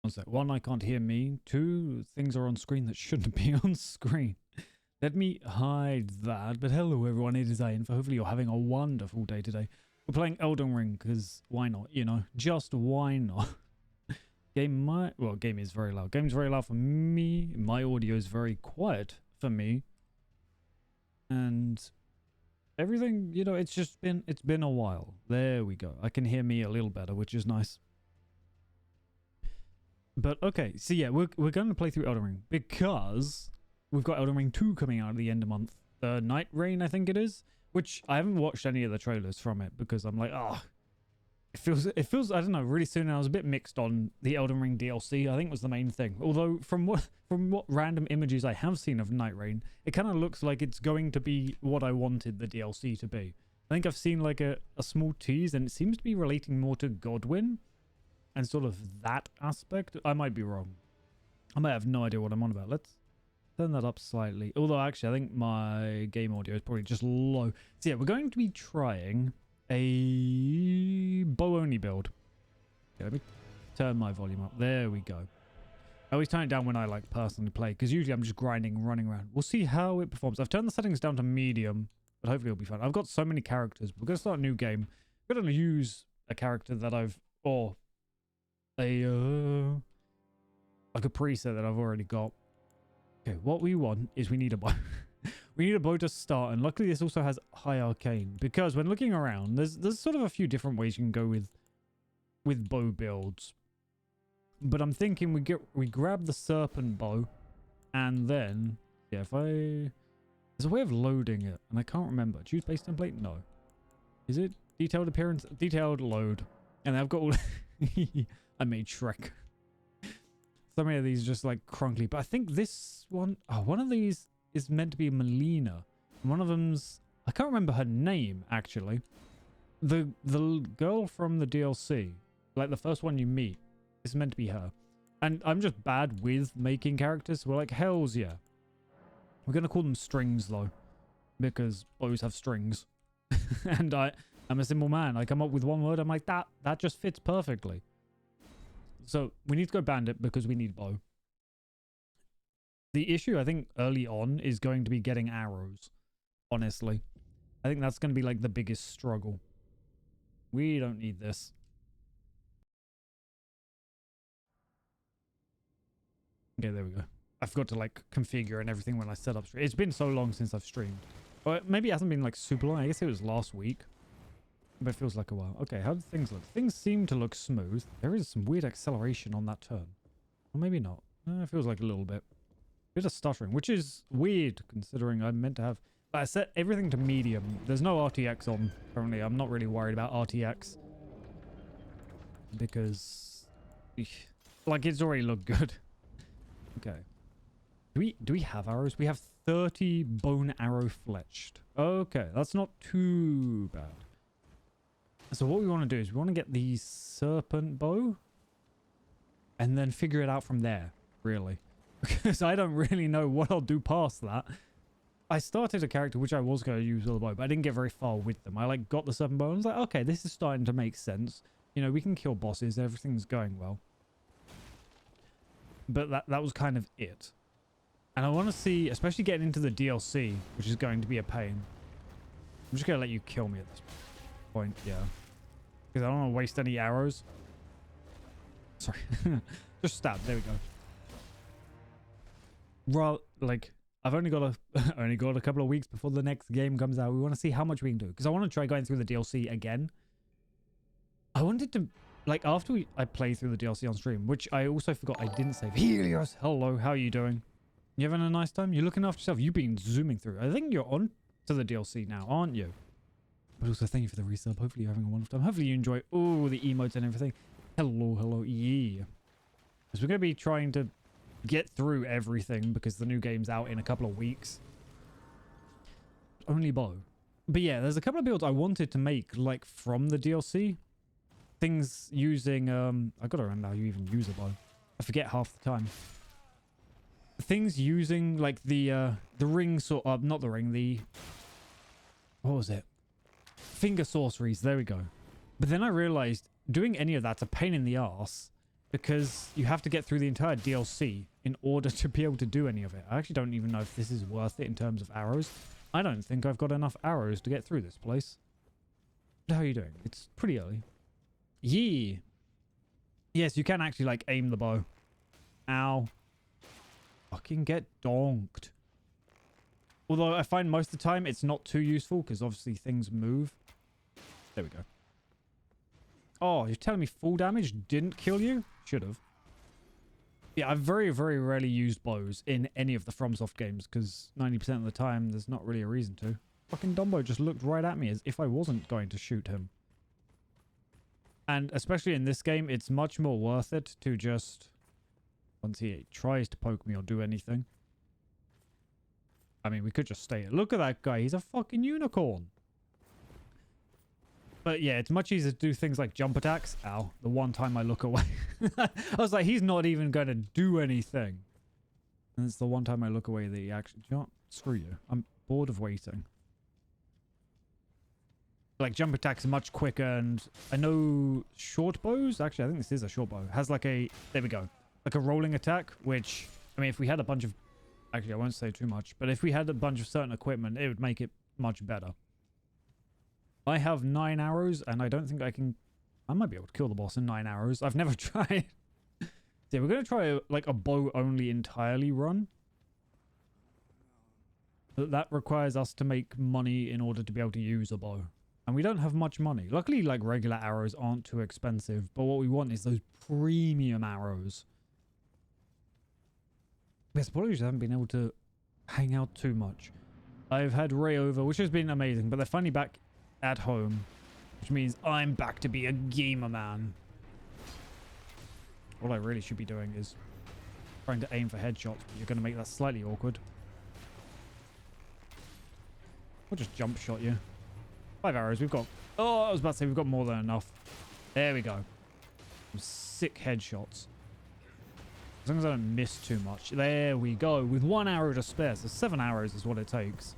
One sec. One, I can't hear me. Two, things are on screen that shouldn't be on screen. Let me hide that. But hello, everyone. It is Ian. Hopefully, you're having a wonderful day today. We're playing Elden Ring because why not? You know, just why not? Game is very loud. Game's very loud for me. My audio is very quiet for me. And everything, you know, it's been a while. There we go. I can hear me a little better, which is nice. But okay, so yeah, we're going to play through Elden Ring because we've got Elden Ring 2 coming out at the end of the month. Night Rain, I think it is, which I haven't watched any of the trailers from it because I'm like, it feels I don't know, really soon. I was a bit mixed on the Elden Ring DLC. I think was the main thing. Although from what random images I have seen of Night Rain, it kind of looks like it's going to be what I wanted the DLC to be. I think I've seen like a small tease and it seems to be relating more to Godwyn and sort of that aspect. I might be wrong. I might have no idea what I'm on about. Let's turn that up slightly. Although actually I think my game audio is probably just low. So yeah, we're going to be trying a bow only build. Okay, let me turn my volume up. There we go. I always turn it down when I like personally play because usually I'm just grinding, running around. We'll see how it performs. I've turned the settings down to medium, but hopefully it'll be fun. I've got so many characters. We're going to start a new game. We're going to use a character that I've, or a like a preset that I've already got. Okay, what we want is we need a bow. We need a bow to start, and luckily this also has high arcane because when looking around, there's sort of a few different ways you can go with bow builds. But I'm thinking we grab the serpent bow, and then yeah, if there's a way of loading it, and I can't remember. Choose base template? No. Is it detailed appearance? Detailed load, and I've got all. I made Shrek. So many of these just like crunkly, but I think this one, one of these is meant to be Melina. One of them's, I can't remember her name actually. The girl from the DLC, like the first one you meet, is meant to be her. And I'm just bad with making characters. So we're like, hells yeah. We're gonna call them strings though, because bows have strings. And I'm a simple man. I come up with one word. I'm like that just fits perfectly. So we need to go bandit because we need bow. The issue, I think, early on is going to be getting arrows. Honestly. I think that's going to be like the biggest struggle. We don't need this. Okay, there we go. I forgot to like configure and everything when I set up stream. It's been so long since I've streamed. Or maybe it hasn't been like super long. I guess it was last week. But it feels like a while. Okay, how do things look? Things seem to look smooth. There is some weird acceleration on that turn. Or maybe not. It feels like a little bit. Bit of stuttering, which is weird considering I'm meant to have... I set everything to medium. There's no RTX on currently. I'm not really worried about RTX. Because... like, it's already looked good. Okay. Do we have arrows? We have 30 bone arrow fletched. Okay, that's not too bad. So what we want to do is we want to get the serpent bow and then figure it out from there, really. Because I don't really know what I'll do past that. I started a character which I was going to use with the bow, but I didn't get very far with them. I like got the serpent bow and I was like, okay, this is starting to make sense. You know, we can kill bosses. Everything's going well. But that was kind of it. And I want to see, especially getting into the DLC, which is going to be a pain. I'm just going to let you kill me at this point. Yeah. Because I don't want to waste any arrows. Sorry. Just stab. There we go. Well, like, I've only got a couple of weeks before the next game comes out. We want to see how much we can do. Because I want to try going through the DLC again. I wanted to, like, after I play through the DLC on stream, which I also forgot I didn't save. Helios, hello, how are you doing? You having a nice time? You're looking after yourself. You've been zooming through. I think you're on to the DLC now, aren't you? But also, thank you for the resub. Hopefully, you're having a wonderful time. Hopefully, you enjoy all the emotes and everything. Hello, yeah. Because we're going to be trying to get through everything because the new game's out in a couple of weeks. Only bow. But yeah, there's a couple of builds I wanted to make, like, from the DLC. Things using, I gotta remember how you even use a bow. I forget half the time. Things using, like, the ring sort of, not the ring, the... What was it? Finger sorceries, there we go. But then I realized doing any of that's a pain in the ass. because you have to get through the entire DLC in order to be able to do any of it. I actually don't even know if this is worth it in terms of arrows. I don't think I've got enough arrows to get through this place. How are you doing? It's pretty early. Yee. Yes, you can actually like aim the bow. Ow. Fucking get donked. Although I find most of the time it's not too useful because obviously things move. There we go. Oh, you're telling me full damage didn't kill you? Should have. Yeah, I've very, very rarely used bows in any of the FromSoft games because 90% of the time there's not really a reason to. Fucking Dumbo just looked right at me as if I wasn't going to shoot him. And especially in this game, it's much more worth it to just... Once he tries to poke me or do anything. I mean, we could just stay. Look at that guy. He's a fucking unicorn. But yeah, it's much easier to do things like jump attacks. Ow. The one time I look away. I was like, he's not even going to do anything. And it's the one time I look away that he actually... You know what? Screw you. I'm bored of waiting. Like, jump attacks are much quicker, and I know short bows... Actually, I think this is a short bow. Has like a... There we go. Like a rolling attack, which... I mean, if we had a bunch of... Actually, I won't say too much. But if we had a bunch of certain equipment, it would make it much better. I have 9 arrows, and I don't think I can... I might be able to kill the boss in 9 arrows. I've never tried. So we're going to try, like, a bow-only entirely run. But that requires us to make money in order to be able to use a bow. And we don't have much money. Luckily, like, regular arrows aren't too expensive. But what we want is those premium arrows. Yes, apologies, I haven't been able to hang out too much. I've had Ray over, which has been amazing. But they're finally back at home. Which means I'm back to be a gamer man. What I really should be doing is trying to aim for headshots. But you're going to make that slightly awkward. We'll just jump shot you. 5 arrows. We've got... Oh, I was about to say we've got more than enough. There we go. Some sick headshots. As long as I don't miss too much. There we go. With 1 arrow to spare. So 7 arrows is what it takes.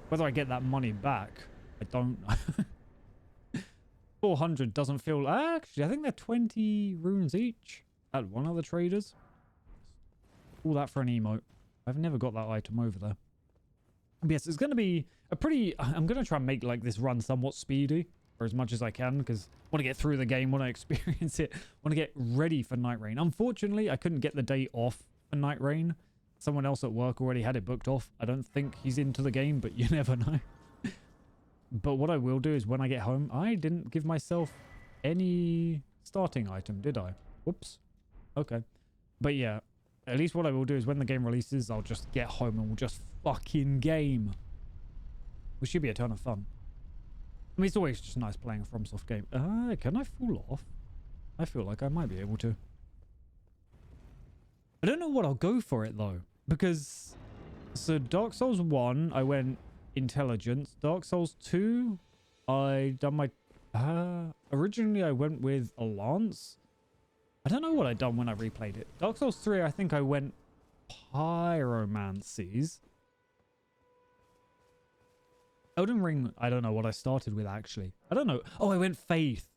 Whether I get that money back, I don't know. 400 doesn't feel... Actually, I think they're 20 runes each at one of the traders. All that for an emote. I've never got that item over there. But yes, it's going to be a pretty... I'm going to try and make like this run somewhat speedy. Or as much as I can, because I want to get through the game, want to experience it, want to get ready for Night Rain. Unfortunately, I couldn't get the day off for Night Rain. Someone else at work already had it booked off. I don't think he's into the game, but you never know. But what I will do is when I get home, I didn't give myself any starting item, did I? Whoops. Okay. But yeah, at least what I will do is when the game releases, I'll just get home and we'll just fucking game. Which should be a ton of fun. I mean, it's always just nice playing a FromSoft game. Can I fall off? I feel like I might be able to. I don't know what I'll go for it, though. Because... So, Dark Souls 1, I went Intelligence. Dark Souls 2, I done my... originally, I went with a Lance. I don't know what I done when I replayed it. Dark Souls 3, I think I went Pyromancies. Elden Ring, I don't know what I started with, actually. I don't know. Oh, I went Faith.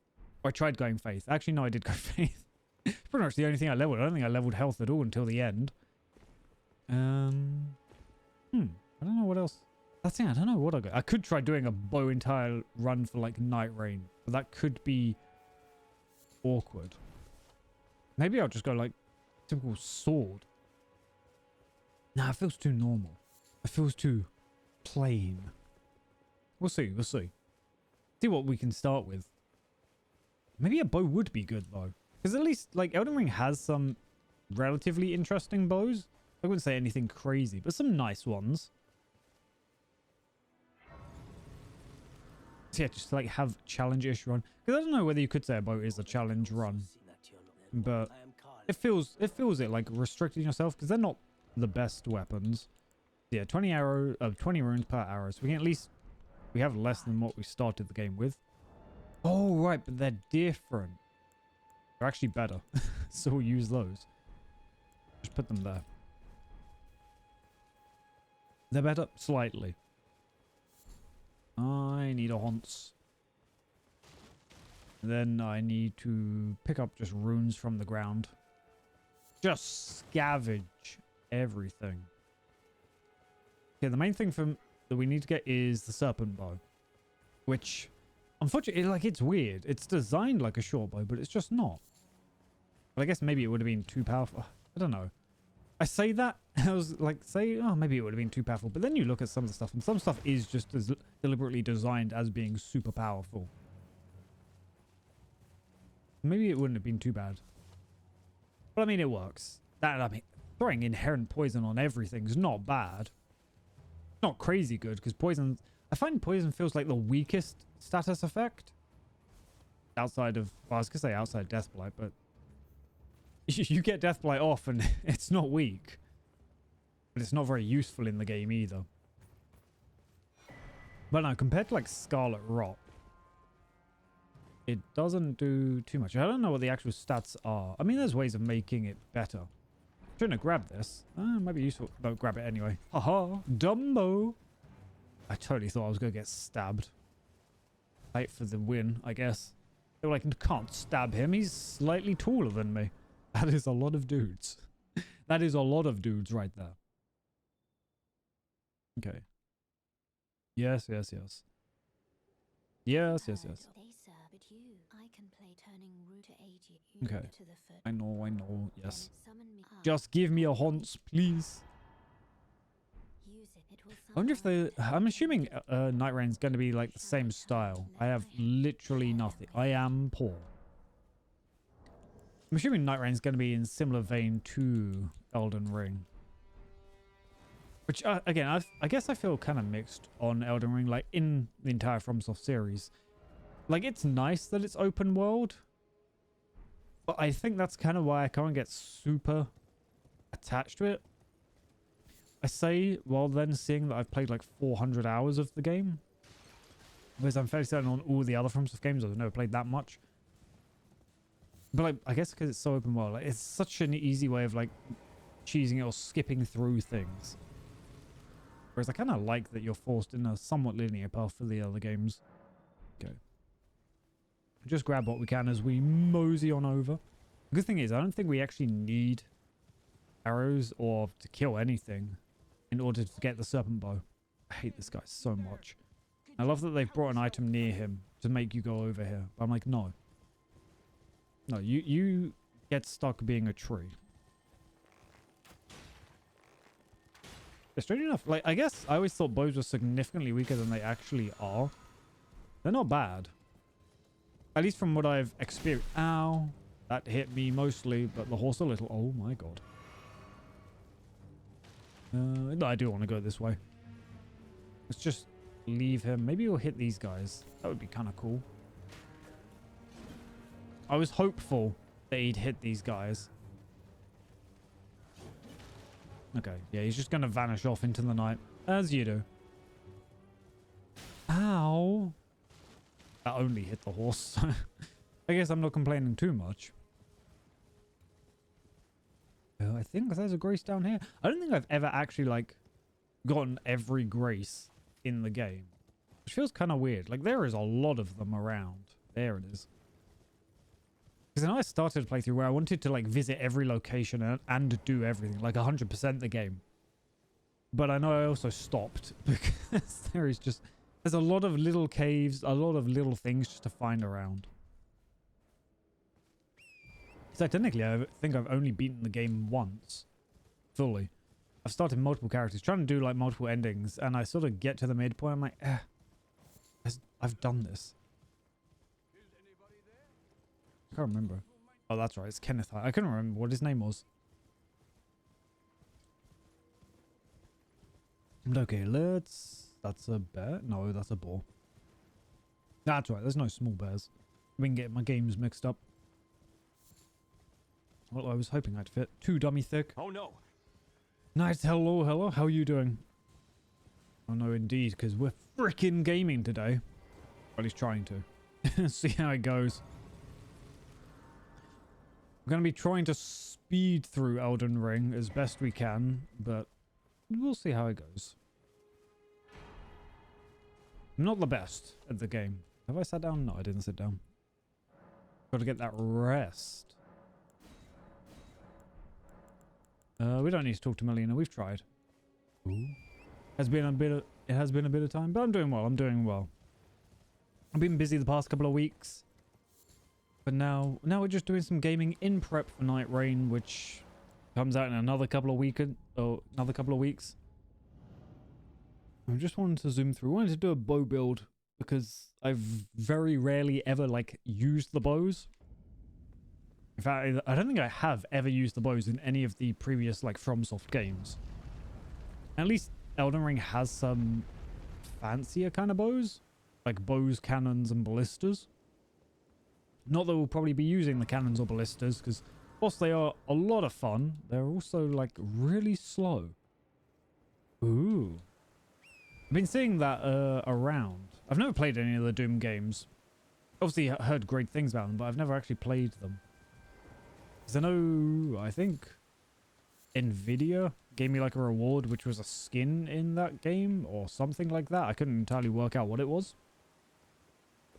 Or I tried going Faith. Actually, no, I did go Faith. Pretty much the only thing I leveled. I don't think I leveled health at all until the end. I don't know what else. That's it. I don't know what I got. I could try doing a bow entire run for, like, Night Rain. But that could be awkward. Maybe I'll just go, like, typical sword. Nah, it feels too normal. It feels too plain. We'll see. We'll see. See what we can start with. Maybe a bow would be good, though. Because at least, like, Elden Ring has some relatively interesting bows. I wouldn't say anything crazy, but some nice ones. So yeah, just to, like, have challenge-ish run. Because I don't know whether you could say a bow is a challenge run. But it feels it, like, restricting yourself. Because they're not the best weapons. Yeah, 20 runes per arrow. So we can at least... We have less than what we started the game with. Oh, right, but they're different. They're actually better. So we'll use those. Just put them there. They're better? Slightly. I need a Haunce. Then I need to pick up just runes from the ground. Just scavenge everything. Okay, the main thing that we need to get is the serpent bow. Which, unfortunately, like, it's weird. It's designed like a short bow, but it's just not. But I guess maybe it would have been too powerful. I don't know. I say that, I was like, oh, maybe it would have been too powerful. But then you look at some of the stuff, and some stuff is just as deliberately designed as being super powerful. Maybe it wouldn't have been too bad. But I mean, it works. I mean, throwing inherent poison on everything's not bad. Not crazy good, because poison... I find poison feels like the weakest status effect. Outside of... Well, I was going to say outside Deathblight, but... You get Deathblight off and it's not weak. But it's not very useful in the game either. But no, compared to like Scarlet Rot, it doesn't do too much. I don't know what the actual stats are. I mean, there's ways of making it better. Shouldn't have grabbed this. Might be useful. Don't grab it anyway. Haha, Dumbo. I totally thought I was going to get stabbed. Fight for the win, I guess. They were like, can't stab him. He's slightly taller than me. That is a lot of dudes. That is a lot of dudes right there. Okay. Yes, yes, yes. Yes, yes, yes. Okay. I know. Yes. Just give me a Haunts, please. I wonder if I'm assuming Night Rain's going to be like the same style. I have literally nothing. I am poor. I'm assuming Night Rain's going to be in similar vein to Elden Ring. Which, again, I guess I feel kind of mixed on Elden Ring, like in the entire FromSoft series. Like, it's nice that it's open world. But I think that's kind of why I can't get super attached to it. I say, while then seeing that I've played like 400 hours of the game. Because I'm fairly certain on all the other FromSoft games I've never played that much. But like, I guess because it's so open world, like, it's such an easy way of like cheesing it or skipping through things. Whereas I kind of like that you're forced in a somewhat linear path for the other games. Okay. Just grab what we can as we mosey on over. The good thing is, I don't think we actually need arrows or to kill anything in order to get the serpent bow. I hate this guy so much. I love that they've brought an item near him to make you go over here. But I'm like, no. No, you get stuck being a tree. Strange enough, like, I guess I always thought bows were significantly weaker than they actually are. They're not bad. At least from what I've experienced. Ow. That hit me mostly, but the horse a little. Oh my god. No, I do want to go this way. Let's just leave him. Maybe we'll hit these guys. That would be kind of cool. I was hopeful that he'd hit these guys. Okay, yeah, he's just going to vanish off into the night. As you do. Ow. That only hit the horse. I guess I'm not complaining too much. I think there's a grace down here. I don't think I've ever actually, like, gotten every grace in the game. Which feels kind of weird. Like, there is a lot of them around. There it is. Because I know I started a playthrough where I wanted to, like, visit every location and do everything. Like, 100% the game. But I know I also stopped. Because there is just... There's a lot of little caves, a lot of little things just to find around. So technically, I think I've only beaten the game once. Fully. I've started multiple characters, trying to do, like, multiple endings. And I sort of get to the midpoint, I'm like, I've done this. I can't remember. Oh, that's right. It's Kenneth. I couldn't remember what his name was. Okay, let's... That's a bear? No, that's a boar. That's right. There's no small bears. We can get my games mixed up. Well, I was hoping I'd fit. 2 dummy thick. Oh, no. Nice. Hello, hello. How are you doing? Oh, no, indeed, because we're freaking gaming today. Well, he's trying to. See how it goes. We're going to be trying to speed through Elden Ring as best we can, but we'll see how it goes. I'm not the best at the game. Have I sat down? No, I didn't sit down. Gotta get that rest. We don't need to talk to Melina. We've tried. Ooh. It has been a bit of time, but I'm doing well. I'm doing well. I've been busy the past couple of weeks. But now we're just doing some gaming in prep for Night Rain, which comes out in another couple of weeks. I just wanted to zoom through. I wanted to do a bow build because I've very rarely ever like used the bows. In fact, I don't think I have ever used the bows in any of the previous like FromSoft games. At least Elden Ring has some fancier kind of bows, like bows, cannons, and ballistas. Not that we'll probably be using the cannons or ballistas, because whilst they are a lot of fun, they're also like really slow. Ooh. I've been seeing that around. I've never played any of the Doom games. Obviously heard great things about them, but I've never actually played them. Because I know, I think Nvidia gave me like a reward, which was a skin in that game or something like that. I couldn't entirely work out what it was.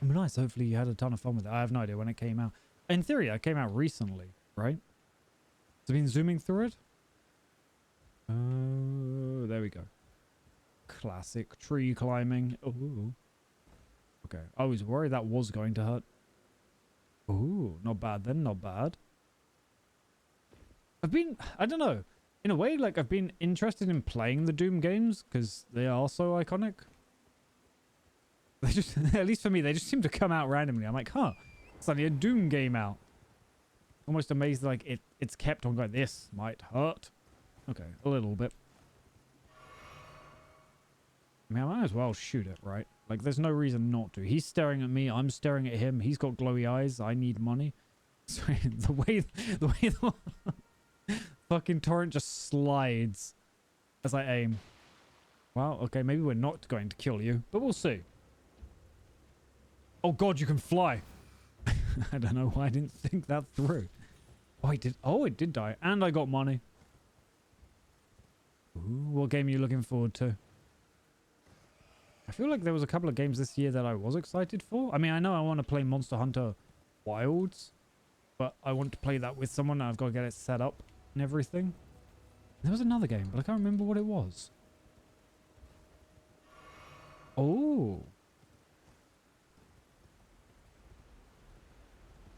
But nice. Hopefully you had a ton of fun with it. I have no idea when it came out. In theory, it came out recently, right? So I've been zooming through it. Oh, there we go. Classic tree climbing. Oh, okay. I was worried that was going to hurt. Ooh, not bad then. Not bad. I don't know. In a way, like, I've been interested in playing the Doom games because they are so iconic. They just, at least for me, they just seem to come out randomly. I'm like, huh, suddenly a Doom game out. Almost amazed, like, it's kept on going. This might hurt. Okay, a little bit. I mean, I might as well shoot it, right? Like, there's no reason not to. He's staring at me. I'm staring at him. He's got glowy eyes. I need money. Sorry, the way the fucking torrent just slides as I aim. Well, okay, maybe we're not going to kill you, but we'll see. Oh god, you can fly. I don't know why I didn't think that through. Oh, it did die. And I got money. Ooh, what game are you looking forward to? I feel like there was a couple of games this year that I was excited for. I mean, I know I want to play Monster Hunter Wilds, but I want to play that with someone. I've got to get it set up and everything. There was another game, but I can't remember what it was. Oh.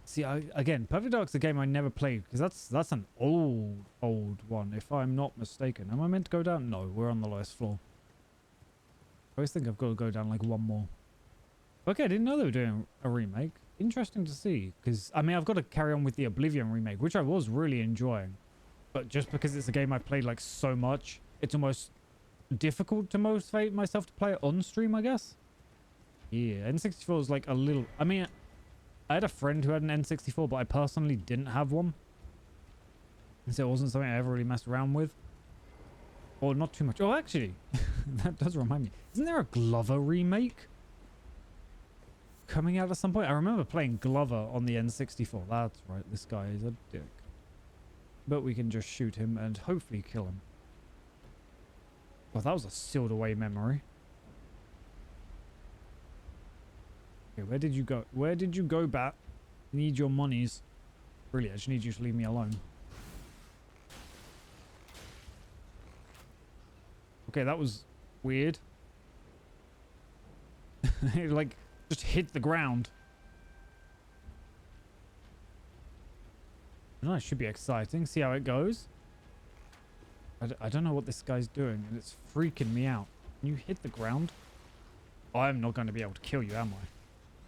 See, again, Perfect Dark's a game I never played because that's an old one, if I'm not mistaken. Am I meant to go down? No, we're on the lowest floor. I always think I've got to go down like one more. Okay, I didn't know they were doing a remake. Interesting to see, because I mean, I've got to carry on with the Oblivion remake, which I was really enjoying. But just because it's a game I played like so much, it's almost difficult to motivate myself to play it on stream, I guess. Yeah, N64 is like a little... I mean, I had a friend who had an N64, but I personally didn't have one. So it wasn't something I ever really messed around with. Or not too much. Oh, actually, that does remind me. Isn't there a Glover remake coming out at some point? I remember playing Glover on the N64. That's right. This guy is a dick. But we can just shoot him and hopefully kill him. Well, that was a sealed away memory. Okay, where did you go? Where did you go, Bat? Need your monies. Really, I just need you to leave me alone. Okay, that was weird. It like just hit the ground. Oh, it should be exciting. See how it goes. I don't know what this guy's doing, and it's freaking me out. Can you hit the ground? I'm not going to be able to kill you, am I?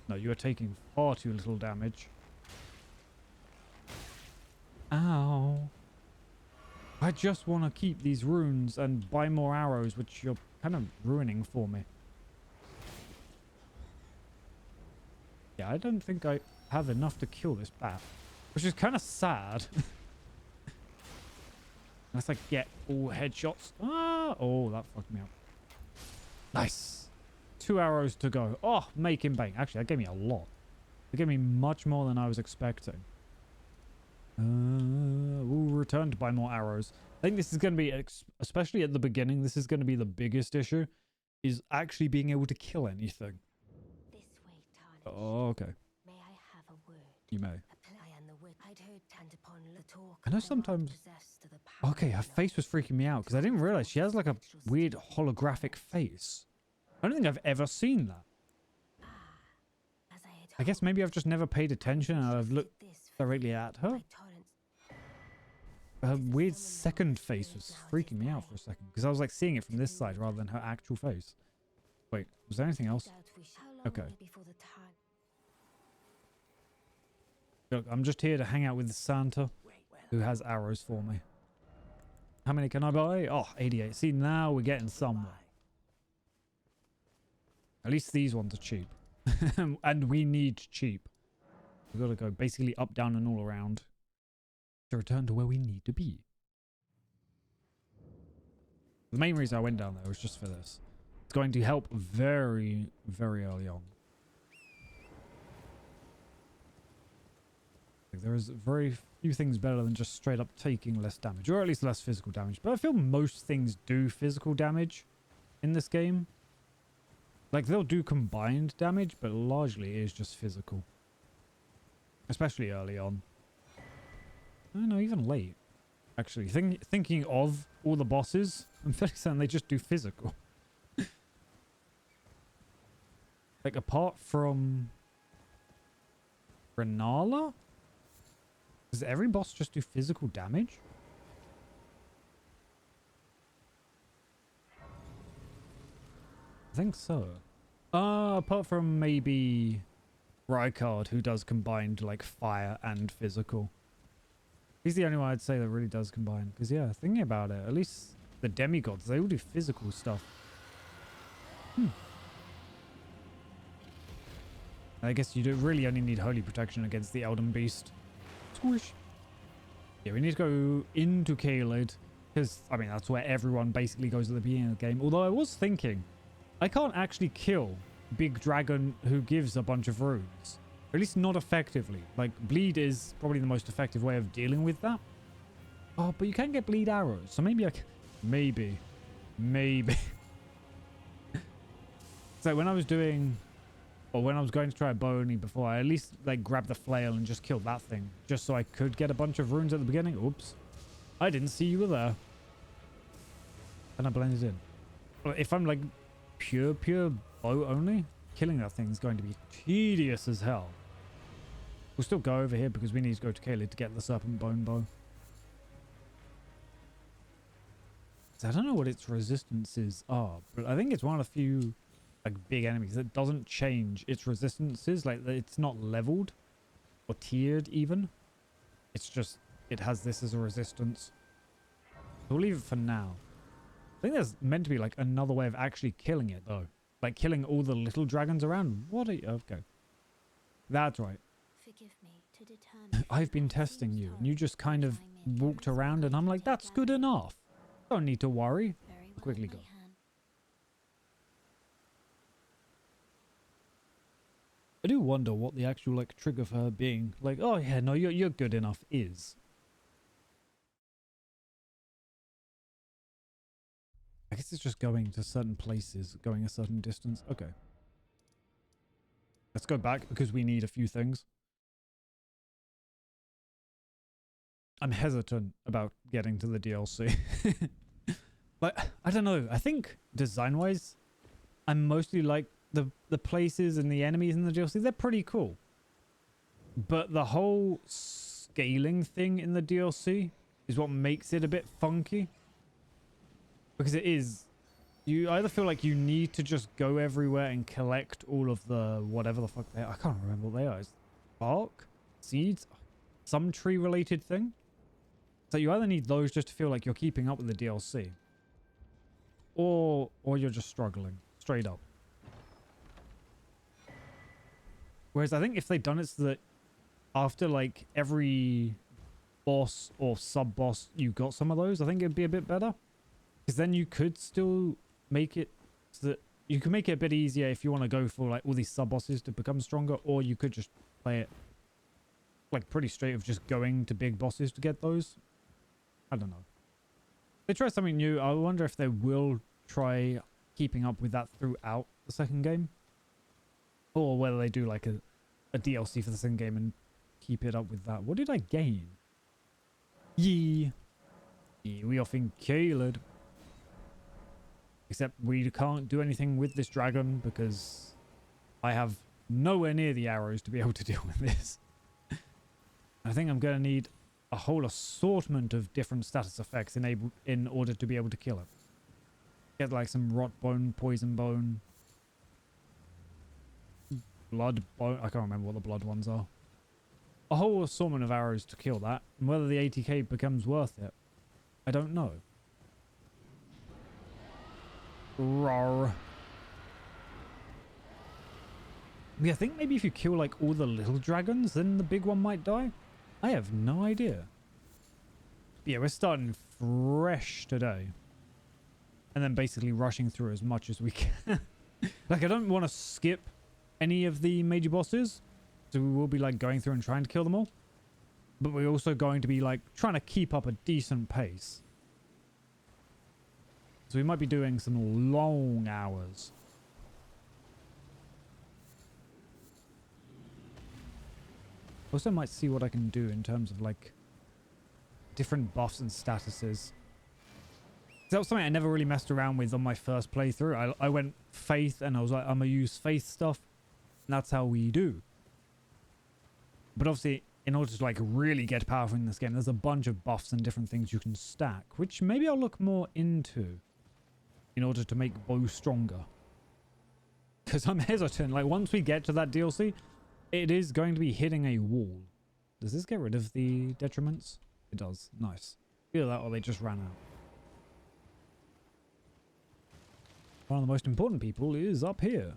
No, you are taking far too little damage. Ow. I just want to keep these runes and buy more arrows, which you're kind of ruining for me. Yeah, I don't think I have enough to kill this bat, which is kind of sad. Unless I get all headshots. Ah! Oh, that fucked me up. Nice. 2 arrows to go. Oh, make him bang. Actually, that gave me a lot. It gave me much more than I was expecting. We'll return to buy more arrows. I think this is going to be, especially at the beginning, this is going to be the biggest issue, is actually being able to kill anything. This way, Tarnish. Oh, okay. May I have a word? You may. I know sometimes... Okay, her face was freaking me out because I didn't realize she has like a weird holographic face. I don't think I've ever seen that. I guess maybe I've just never paid attention and I've looked directly at her. Her weird second face was freaking me out for a second because I was like seeing it from this side rather than her actual face. Wait, was there anything else? Okay. Look, I'm just here to hang out with Santa, who has arrows for me. How many can I buy? Oh, 88. See, now we're getting somewhere. At least these ones are cheap. And we need cheap. We've got to go basically up, down, and all around to return to where we need to be. The main reason I went down there was just for this. It's going to help very, very early on. There is very few things better than just straight up taking less damage, or at least less physical damage. But I feel most things do physical damage in this game. Like, they'll do combined damage, but largely it is just physical. Especially early on. I don't know, even late. Actually, thinking of all the bosses, I'm fairly certain they just do physical. Like, apart from Renala? Does every boss just do physical damage? I think so. Apart from maybe Rykard, who does combined like fire and physical. He's the only one I'd say that really does combine. Because yeah, thinking about it, at least the demigods, they all do physical stuff. I guess you do really only need holy protection against the Elden Beast. Squish. Yeah, we need to go into Caelid, because, I mean, that's where everyone basically goes at the beginning of the game. Although I was thinking, I can't actually kill Big Dragon who gives a bunch of runes. Or at least not effectively. Like, bleed is probably the most effective way of dealing with that. Oh, but you can get bleed arrows, so maybe I can... Maybe. So when I was doing... Or when I was going to try a bow only before, I at least like grabbed the flail and just killed that thing. Just so I could get a bunch of runes at the beginning. Oops. I didn't see you were there. And I blended in. But if I'm like pure bow only, killing that thing is going to be tedious as hell. We'll still go over here because we need to go to Caelid to get the serpent bone bow. So I don't know what its resistances are, but I think it's one of the few like big enemies that doesn't change its resistances. Like, it's not leveled or tiered even. It's just, it has this as a resistance. So we'll leave it for now. I think there's meant to be like another way of actually killing it though. Like killing all the little dragons around. What are you? Okay. That's right. Forgive me to determine. I've been testing you and you just kind of walked around and I'm like, that's good enough. Don't need to worry. I'll quickly go. I do wonder what the actual like trigger for her being like, oh yeah, no, you're good enough is. I guess it's just going to certain places, going a certain distance. Okay. Let's go back because we need a few things. I'm hesitant about getting to the DLC. Like, I don't know. I think design-wise, I'm mostly like the places and the enemies in the DLC, they're pretty cool. But the whole scaling thing in the DLC is what makes it a bit funky. Because it is, you either feel like you need to just go everywhere and collect all of the whatever the fuck they are. I can't remember what they are. It's bark? Seeds? Some tree related thing? So you either need those just to feel like you're keeping up with the DLC. Or you're just struggling. Straight up. Whereas I think if they'd done it so that after like every boss or sub-boss you got some of those, I think it'd be a bit better. Because then you could still make it so that you can make it a bit easier if you want to go for like all these sub-bosses to become stronger, or you could just play it like pretty straight of just going to big bosses to get those. I don't know. They try something new. I wonder if they will try keeping up with that throughout the second game. Or whether they do like a DLC for the second game and keep it up with that. What did I gain? Yee. Yee, we often killed. Except we can't do anything with this dragon because I have nowhere near the arrows to be able to deal with this. I think I'm going to need a whole assortment of different status effects in order to be able to kill it. Get like some rot bone, poison bone, blood bone. I can't remember what the blood ones are. A whole assortment of arrows to kill that. And whether the 80k becomes worth it, I don't know. Rawr. Yeah, I think maybe if you kill like all the little dragons, then the big one might die. I have no idea. Yeah, we're starting fresh today. And then basically rushing through as much as we can. Like, I don't want to skip any of the major bosses. So we will be like going through and trying to kill them all. But we're also going to be like trying to keep up a decent pace. So we might be doing some long hours. Also might see what I can do in terms of like different buffs and statuses. That was something I never really messed around with on my first playthrough. I went faith and I was like, I'm gonna use faith stuff. And that's how we do. But obviously, in order to like really get powerful in this game, there's a bunch of buffs and different things you can stack, which maybe I'll look more into in order to make bow stronger. Because I'm hesitant. Like, once we get to that DLC, it is going to be hitting a wall. Does this get rid of the detriments? It does. Nice. Either that or they just ran out. One of the most important people is up here.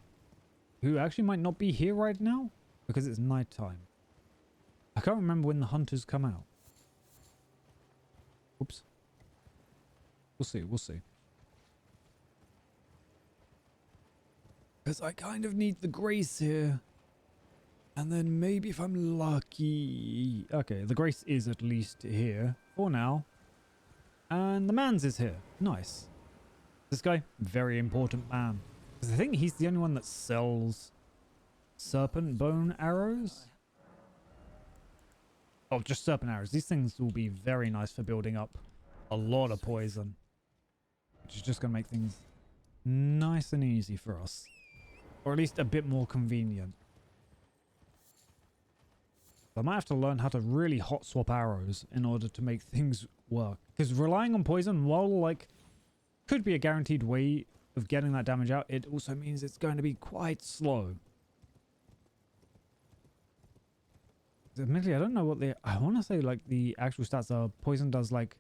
Who actually might not be here right now because it's nighttime. I can't remember when the hunters come out. Oops. We'll see. We'll see. Because I kind of need the grace here. And then maybe if I'm lucky... Okay, the grace is at least here for now. And the man's is here. Nice. This guy, very important man. Because I think he's the only one that sells serpent bone arrows. Oh, just serpent arrows. These things will be very nice for building up a lot of poison. Which is just going to make things nice and easy for us. Or at least a bit more convenient. I might have to learn how to really hot swap arrows in order to make things work. Because relying on poison, while like could be a guaranteed way of getting that damage out, it also means it's going to be quite slow. Admittedly, I don't know what I want to say like the actual stats are. Poison does like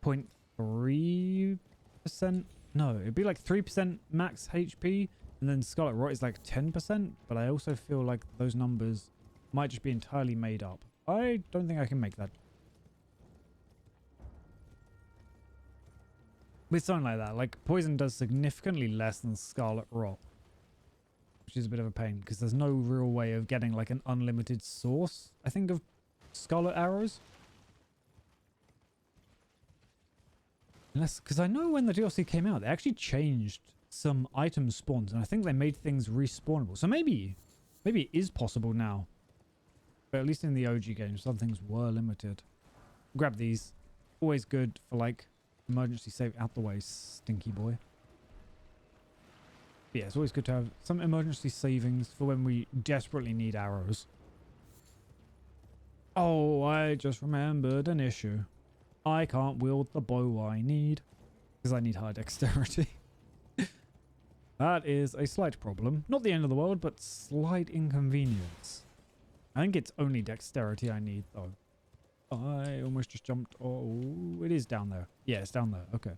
0.3%. No, it'd be like 3% max HP. And then Scarlet Rot is like 10%. But I also feel like those numbers might just be entirely made up. I don't think I can make that. With something like that, like poison does significantly less than Scarlet Rot. Which is a bit of a pain because there's no real way of getting like an unlimited source, I think, of Scarlet Arrows. Unless, because I know when the DLC came out, they actually changed some item spawns and I think they made things respawnable. So maybe it is possible now. But at least in the OG games, some things were limited. Grab these. Always good for like emergency save. Out the way, stinky boy. But yeah, it's always good to have some emergency savings for when we desperately need arrows. Oh, I just remembered an issue. I can't wield the bow I need. Because I need high dexterity. That is a slight problem. Not the end of the world, but slight inconvenience. I think it's only dexterity I need, though. I almost just jumped. Oh, it is down there. Yeah, it's down there. Okay.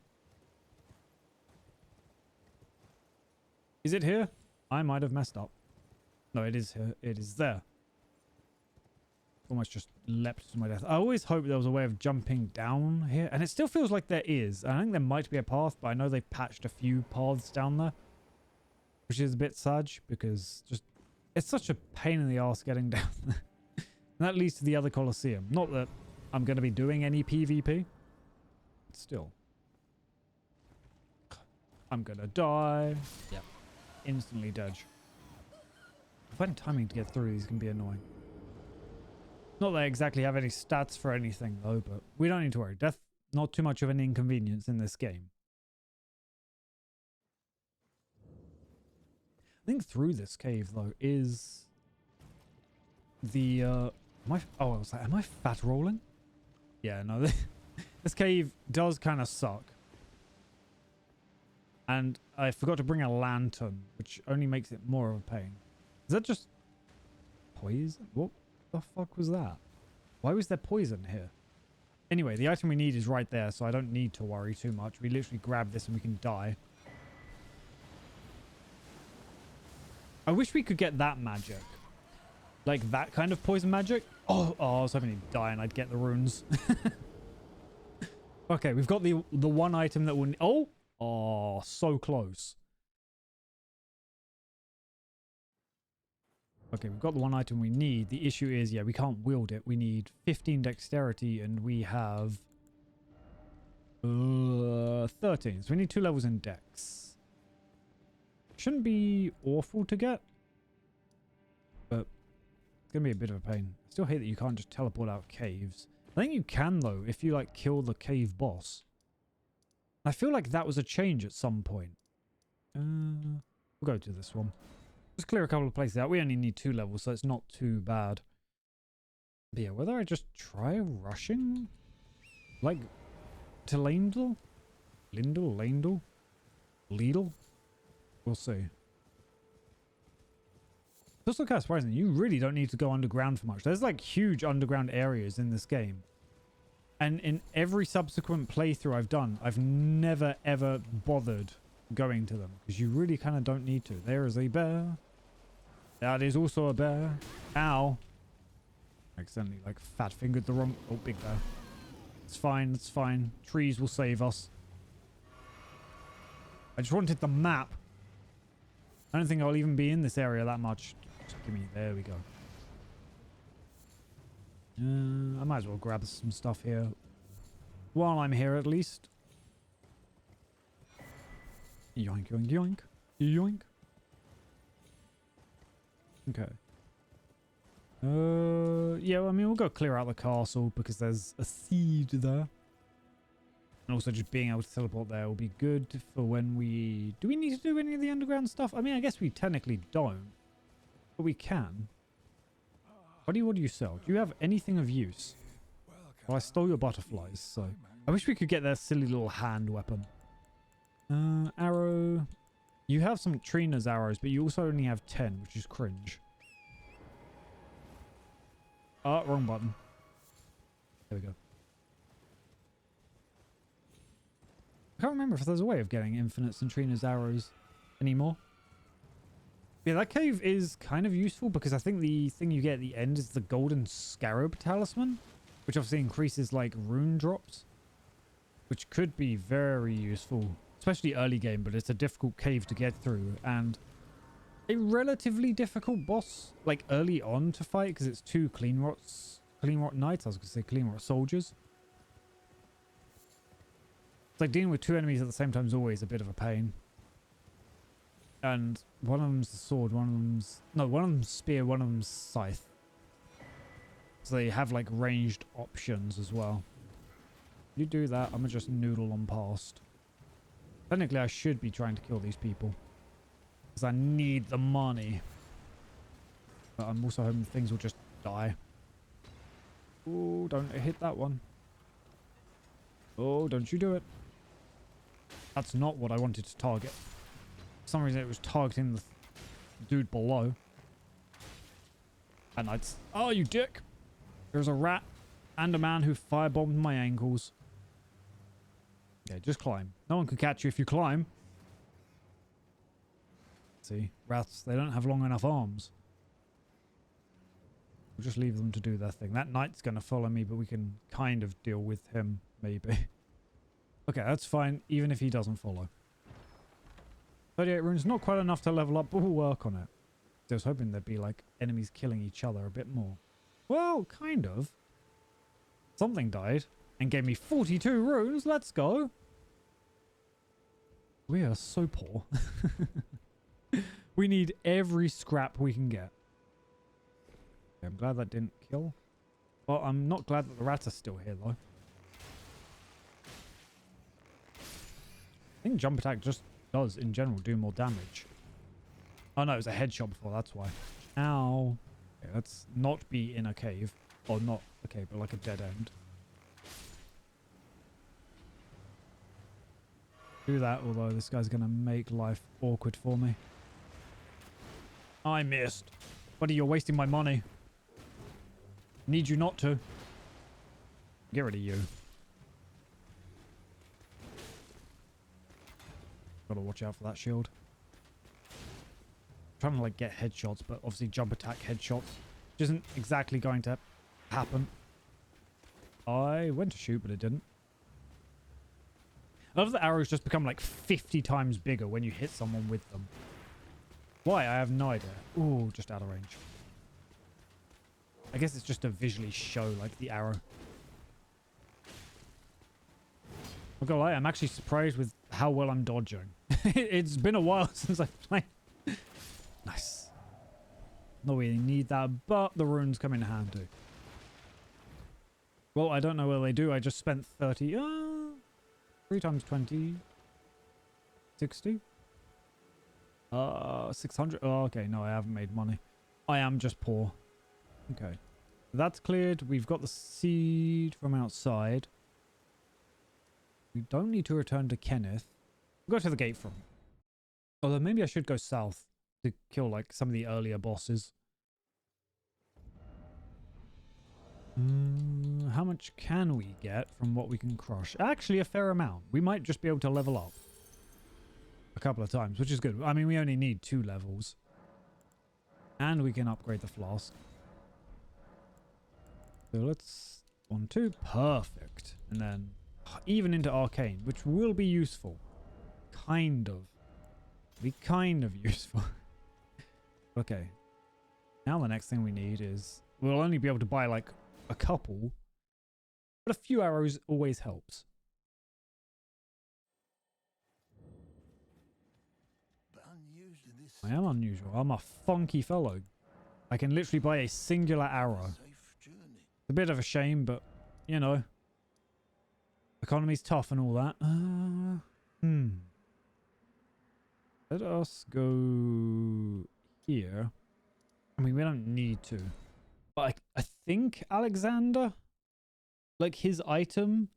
Is it here? I might have messed up. No, it is here. It is there. Almost just leapt to my death. I always hoped there was a way of jumping down here. And it still feels like there is. I think there might be a path, but I know they've patched a few paths down there. Which is a bit sad because just... It's such a pain in the ass getting down there. And that leads to the other Colosseum. Not that I'm going to be doing any PvP. But still. I'm going to die. Yep. Instantly dead. Finding timing to get through these can be annoying. Not that I exactly have any stats for anything though, but we don't need to worry. Death, not too much of an inconvenience in this game. I think through this cave though is the am I, oh, I was like, am I fat rolling? Yeah, no, this cave does kind of suck. And I forgot to bring a lantern, which only makes it more of a pain. Is that just poison? What the fuck was that? Why was there poison here? Anyway, the item we need is right there, so I don't need to worry too much. We literally grab this and we can die. I wish we could get that magic. Like that kind of poison magic. Oh, I was hoping he'd die and I'd get the runes. Okay, we've got the one item that will... Oh, so close. Okay, we've got the one item we need. The issue is, yeah, we can't wield it. We need 15 dexterity and we have 13. So we need 2 levels in dex. Shouldn't be awful to get, but it's going to be a bit of a pain. I still hate that you can't just teleport out of caves. I think you can, though, if you, like, kill the cave boss. I feel like that was a change at some point. We'll go to this one. Just clear a couple of places out. We only need 2 levels, so it's not too bad. But yeah, whether I just try rushing? Like, to Landel? Landel? Lidl? We'll see. It's also kind of surprising. You really don't need to go underground for much. There's like huge underground areas in this game. And in every subsequent playthrough I've done, I've never ever bothered going to them. Because you really kind of don't need to. There is a bear. That is also a bear. Ow. I accidentally like fat fingered the wrong... Oh, big bear. It's fine. It's fine. Trees will save us. I just wanted the map. I don't think I'll even be in this area that much. Just give me... There we go. I might as well grab some stuff here. While I'm here, at least. Yoink, yoink, yoink. Yoink. Okay. Yeah, I mean, we'll go clear out the castle because there's a seed there. And also just being able to teleport there will be good for when we... Do we need to do any of the underground stuff? I mean, I guess we technically don't. But we can. What do you sell? Do you have anything of use? Well, I stole your butterflies, so... I wish we could get their silly little hand weapon. Arrow. You have some Trina's arrows, but you also only have 10, which is cringe. Oh, wrong button. There we go. I can't remember if there's a way of getting infinite Centrina's arrows anymore. Yeah, that cave is kind of useful because I think the thing you get at the end is the golden scarab talisman, which obviously increases like rune drops, which could be very useful, especially early game, but it's a difficult cave to get through and a relatively difficult boss like early on to fight because it's 2 clean rot knights. I was going to say clean rot soldiers. It's like dealing with 2 enemies at the same time is always a bit of a pain. And one of them's the sword, one of them's spear, one of them's scythe. So they have like ranged options as well. You do that, I'm gonna just noodle on past. Technically I should be trying to kill these people. Because I need the money. But I'm also hoping things will just die. Oh, don't hit that one. Oh, don't you do it. That's not what I wanted to target. For some reason it was targeting the dude below. And I'd... Oh, you dick! There's a rat and a man who firebombed my ankles. Yeah, just climb. No one can catch you if you climb. See, rats, they don't have long enough arms. We'll just leave them to do their thing. That knight's going to follow me, but we can kind of deal with him, maybe. Okay, that's fine, even if he doesn't follow. 38 runes, not quite enough to level up, but we'll work on it. I was hoping there'd be, like, enemies killing each other a bit more. Well, kind of. Something died and gave me 42 runes. Let's go. We are so poor. We need every scrap we can get. Okay, I'm glad that didn't kill. Well, I'm not glad that the rats are still here, though. I think jump attack just does, in general, do more damage. Oh, no, it was a headshot before, that's why. Ow. Okay, let's not be in a cave. Or not a cave, but like a dead end. Do that, although this guy's going to make life awkward for me. I missed. Buddy, you're wasting my money. Need you not to. Get rid of you. Gotta watch out for that shield. I'm trying to like get headshots, but obviously jump attack headshots, which isn't exactly going to happen. I went to shoot, but it didn't. I love the arrows just become like 50 times bigger when you hit someone with them. Why? I have no idea. Ooh, just out of range. I guess it's just to visually show like the arrow. I'll go lie, I'm actually surprised with how well I'm dodging. It's been a while since I've played. Nice. Not really need that, but the runes come in handy. Well, I don't know where they do. I just spent 30. 3 times 20. 60. 600. Oh, okay. No, I haven't made money. I am just poor. Okay. That's cleared. We've got the seed from outside. We don't need to return to Kenneth. We'll go to the gate from. Although maybe I should go south to kill like some of the earlier bosses. How much can we get from what we can crush? Actually, a fair amount. We might just be able to level up a couple of times, which is good. I mean, we only need 2 levels. And we can upgrade the flask. So let's... 1, 2. Perfect. And then even into arcane, which will be useful. Kind of. Be kind of useful. Okay. Now the next thing we need is... We'll only be able to buy like a couple. But a few arrows always helps. I am unusual. I'm a funky fellow. I can literally buy a singular arrow. It's a bit of a shame, but, you know. Economy's tough and all that. Let us go here. I mean, we don't need to. But I think Alexander, like his item,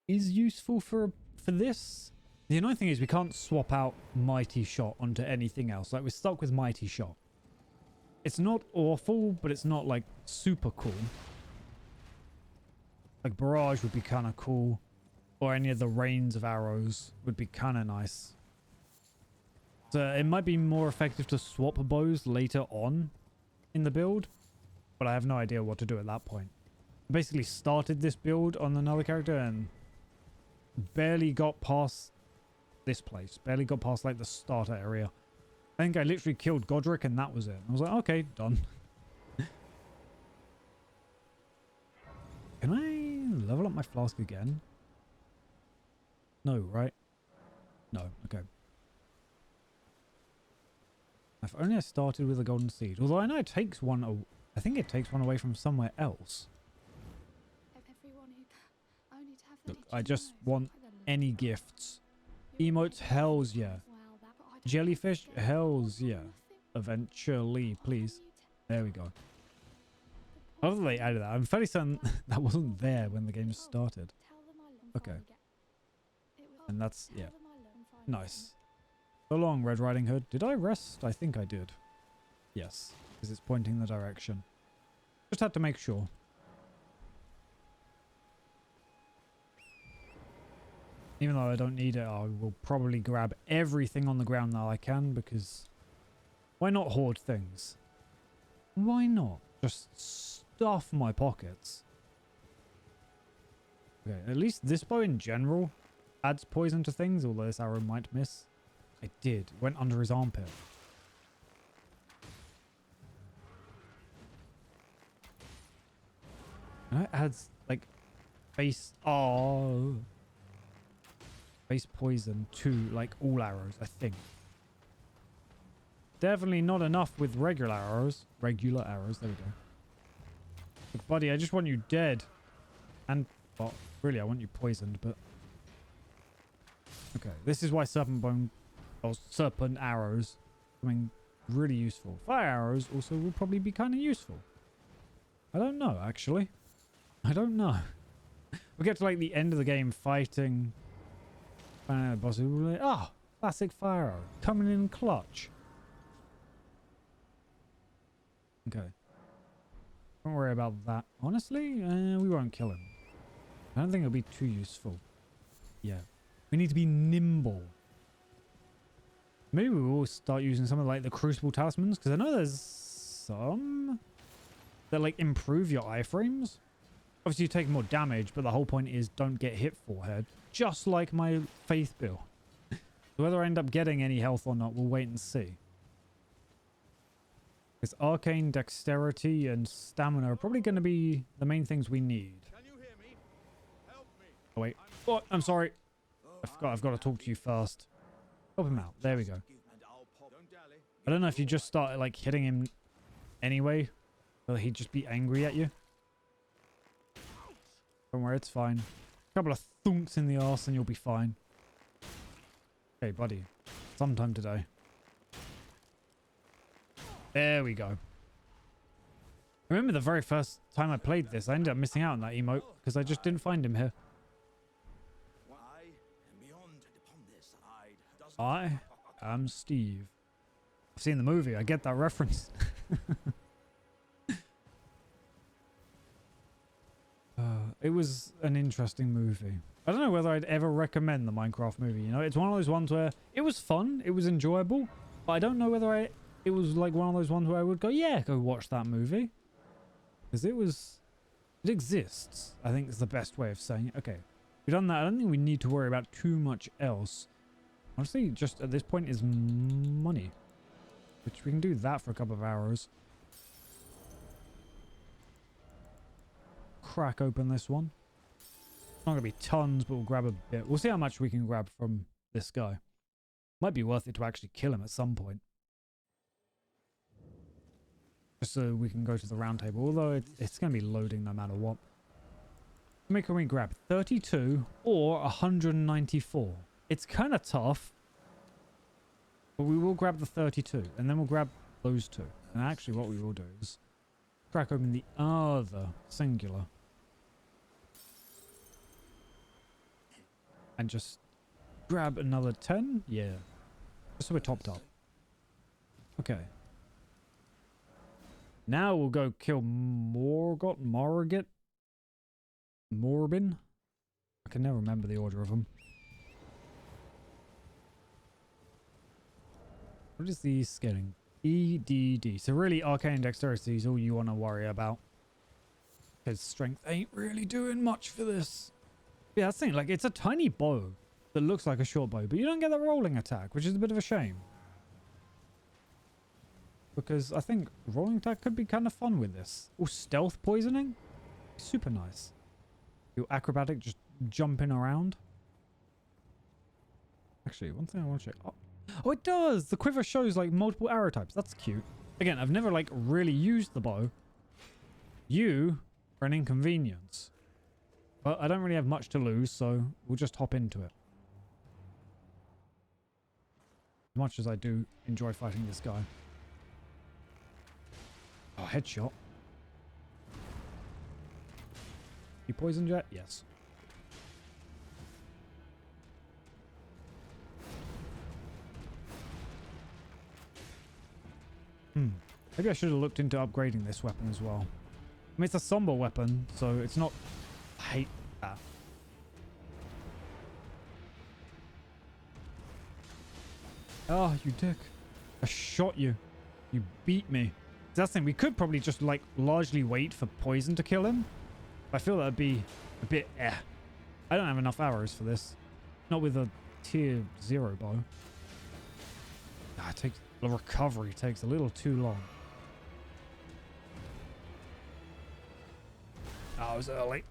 is useful for this. The annoying thing is we can't swap out Mighty Shot onto anything else. Like, we're stuck with Mighty Shot. It's not awful, but it's not, like, super cool. Like, Barrage would be kind of cool. Or any of the rains of arrows would be kind of nice. So it might be more effective to swap bows later on in the build. But I have no idea what to do at that point. I basically started this build on another character and barely got past this place. Barely got past, like, the starter area. I think I literally killed Godric and that was it. I was like, okay, done. Can I level up my flask again? No, right? No, okay. If only I started with a golden seed. Although I know it takes one... I think it takes one away from somewhere else. Look, I just want any gifts. Emotes, hells yeah. Jellyfish, hells yeah. Eventually, please. There we go. I love that they added that. I'm fairly certain that wasn't there when the game started. Okay. And that's, yeah. Nice. So long, Red Riding Hood. Did I rest? I think I did. Yes, because it's pointing the direction. Just had to make sure. Even though I don't need it, I will probably grab everything on the ground that I can, because why not hoard things? Why not just stuff my pockets? Okay, at least this bow in general adds poison to things, although this arrow might miss. It did. It went under his armpit. And it adds, like, base... Oh... base poison to, like, all arrows, I think. Definitely not enough with regular arrows. Regular arrows, there we go. Look, buddy, I just want you dead. And, well, really, I want you poisoned, but... Okay, this is why serpent bone, or serpent arrows, becoming really useful. Fire arrows also will probably be kind of useful. I don't know, actually. I don't know. We get to like the end of the game fighting bosses. We're like, oh, classic fire arrow coming in clutch. Okay. Don't worry about that. Honestly, we won't kill him. I don't think it'll be too useful. Yeah. We need to be nimble. Maybe we will start using some of like the crucible talismans, because I know there's some that like improve your iframes. Obviously you take more damage, but the whole point is don't get hit forehead. Just like my faith build. Whether I end up getting any health or not, we'll wait and see. Because arcane, dexterity, and stamina are probably going to be the main things we need. Can you hear me? Help me. Oh wait. Oh, I'm sorry. I've got to talk to you first. Help him out. There we go. I don't know if you just start like hitting him anyway, or he'd just be angry at you. Don't worry, it's fine. A couple of thunks in the arse and you'll be fine. Okay, buddy. Sometime today. There we go. I remember the very first time I played this, I ended up missing out on that emote because I just didn't find him here. I am Steve. I've seen the movie. I get that reference. It was an interesting movie. I don't know whether I'd ever recommend the Minecraft movie. You know, it's one of those ones where it was fun, it was enjoyable, but I don't know whether it was like one of those ones where I would go, yeah, go watch that movie, because it exists. I think is the best way of saying it. Okay, we've done that. I don't think we need to worry about too much else. Honestly, just at this point is money, which we can do that for a couple of hours. Crack open this one. Not gonna be tons, but we'll grab a bit. We'll see how much we can grab from this guy. Might be worth it to actually kill him at some point, just so we can go to the round table. Although it's gonna be loading no matter what. How many can we grab? 32 or 194. It's kind of tough, but we will grab the 32, and then we'll grab those two. And actually, what we will do is crack open the other singular. And just grab another 10? Yeah. Just so we're topped up. Okay. Now we'll go kill Morbin? I can never remember the order of them. What is the scaling? EDD. So really arcane dexterity is all you want to worry about. Because strength ain't really doing much for this. Yeah, that's the thing. Like, it's a tiny bow that looks like a short bow, but you don't get the rolling attack, which is a bit of a shame. Because I think rolling attack could be kind of fun with this. Or stealth poisoning. Super nice. Your acrobatic just jumping around. Actually, one thing I want to check. Oh, it does! The quiver shows like multiple arrow types. That's cute. Again, I've never like really used the bow. You are an inconvenience. But I don't really have much to lose, so we'll just hop into it. As much as I do enjoy fighting this guy. Oh, headshot. You poisoned yet? Yes. Maybe I should have looked into upgrading this weapon as well. I mean, it's a somber weapon, so it's not... I hate that. Oh, you dick. I shot you. You beat me. That's the thing. We could probably just, like, largely wait for poison to kill him. I feel that would be a bit I don't have enough arrows for this. Not with a tier 0 bow. The recovery takes a little too long. Oh, I was early. I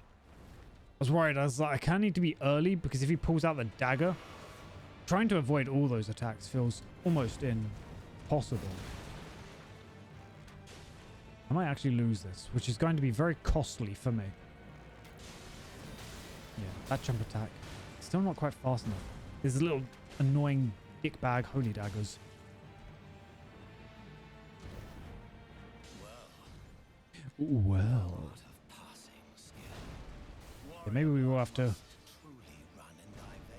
was worried. I was like, I kind of need to be early because if he pulls out the dagger, trying to avoid all those attacks feels almost impossible. I might actually lose this, which is going to be very costly for me. Yeah, that jump attack. Still not quite fast enough. There's a little annoying dickbag holy daggers. Well. Yeah, maybe we will have to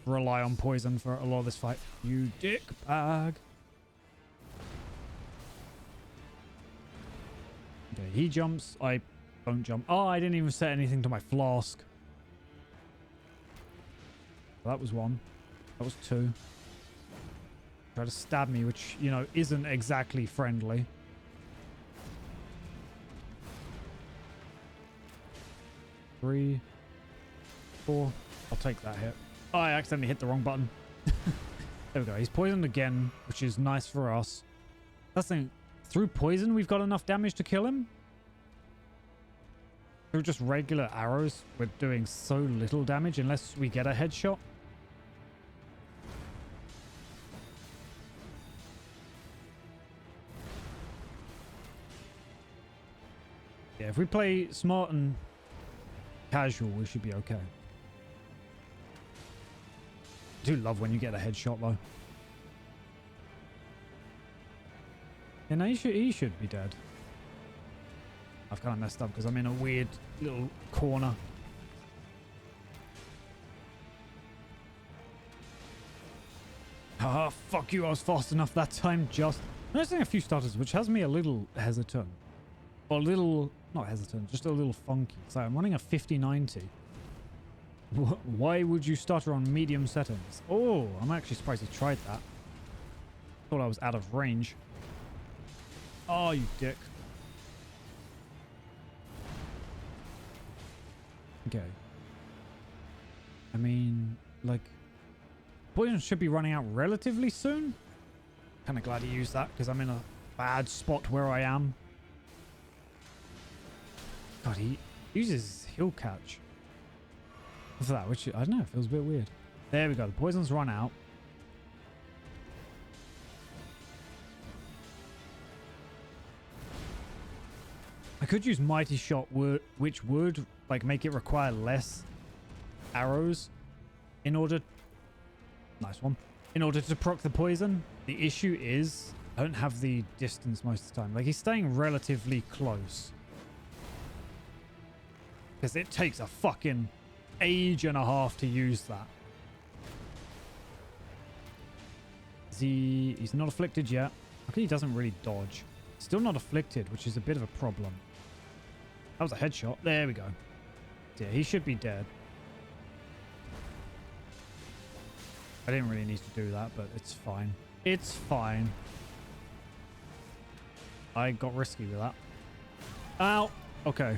rely on poison for a lot of this fight. You dickbag. Okay, he jumps. I don't jump. Oh, I didn't even set anything to my flask. That was one. That was two. Try to stab me, which, you know, isn't exactly friendly. Three, four. I'll take that hit. Oh, I accidentally hit the wrong button. There we go. He's poisoned again, which is nice for us. That's the thing. Through poison, we've got enough damage to kill him. Through just regular arrows, we're doing so little damage unless we get a headshot. Yeah, if we play smart and casual, we should be okay. I do love when you get a headshot, though. Yeah, no, he should be dead. I've kind of messed up because I'm in a weird little corner. Ah, fuck you. I was fast enough that time just. I'm noticing a few starters, which has me a little hesitant. Or a little, not hesitant, just a little funky. So I'm running a 5090. Why would you stutter on medium settings? Oh, I'm actually surprised he tried that. Thought I was out of range. Oh, you dick. Okay. I mean, like, poison should be running out relatively soon. Kind of glad he used that because I'm in a bad spot where I am. God, he uses heal catch for that, which I don't know, feels a bit weird. There we go. The poison's run out. I could use Mighty Shot, which would like make it require less arrows in order. Nice one. In order to proc the poison. The issue is I don't have the distance most of the time. Like he's staying relatively close. Because it takes a fucking age and a half to use that. He's not afflicted yet. Okay, he doesn't really dodge. Still not afflicted, which is a bit of a problem. That was a headshot. There we go. Yeah, he should be dead. I didn't really need to do that, but it's fine. It's fine. I got risky with that. Ow. Okay.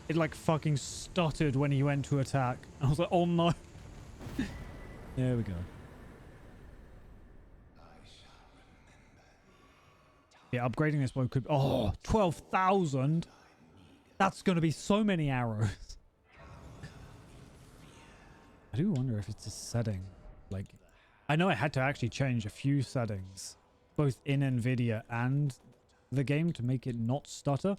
It like fucking stuttered when he went to attack. I was like, oh no. There we go. Yeah, upgrading this bow could... Oh, 12,000. That's going to be so many arrows. I do wonder if it's a setting. Like, I know I had to actually change a few settings, both in NVIDIA and the game to make it not stutter,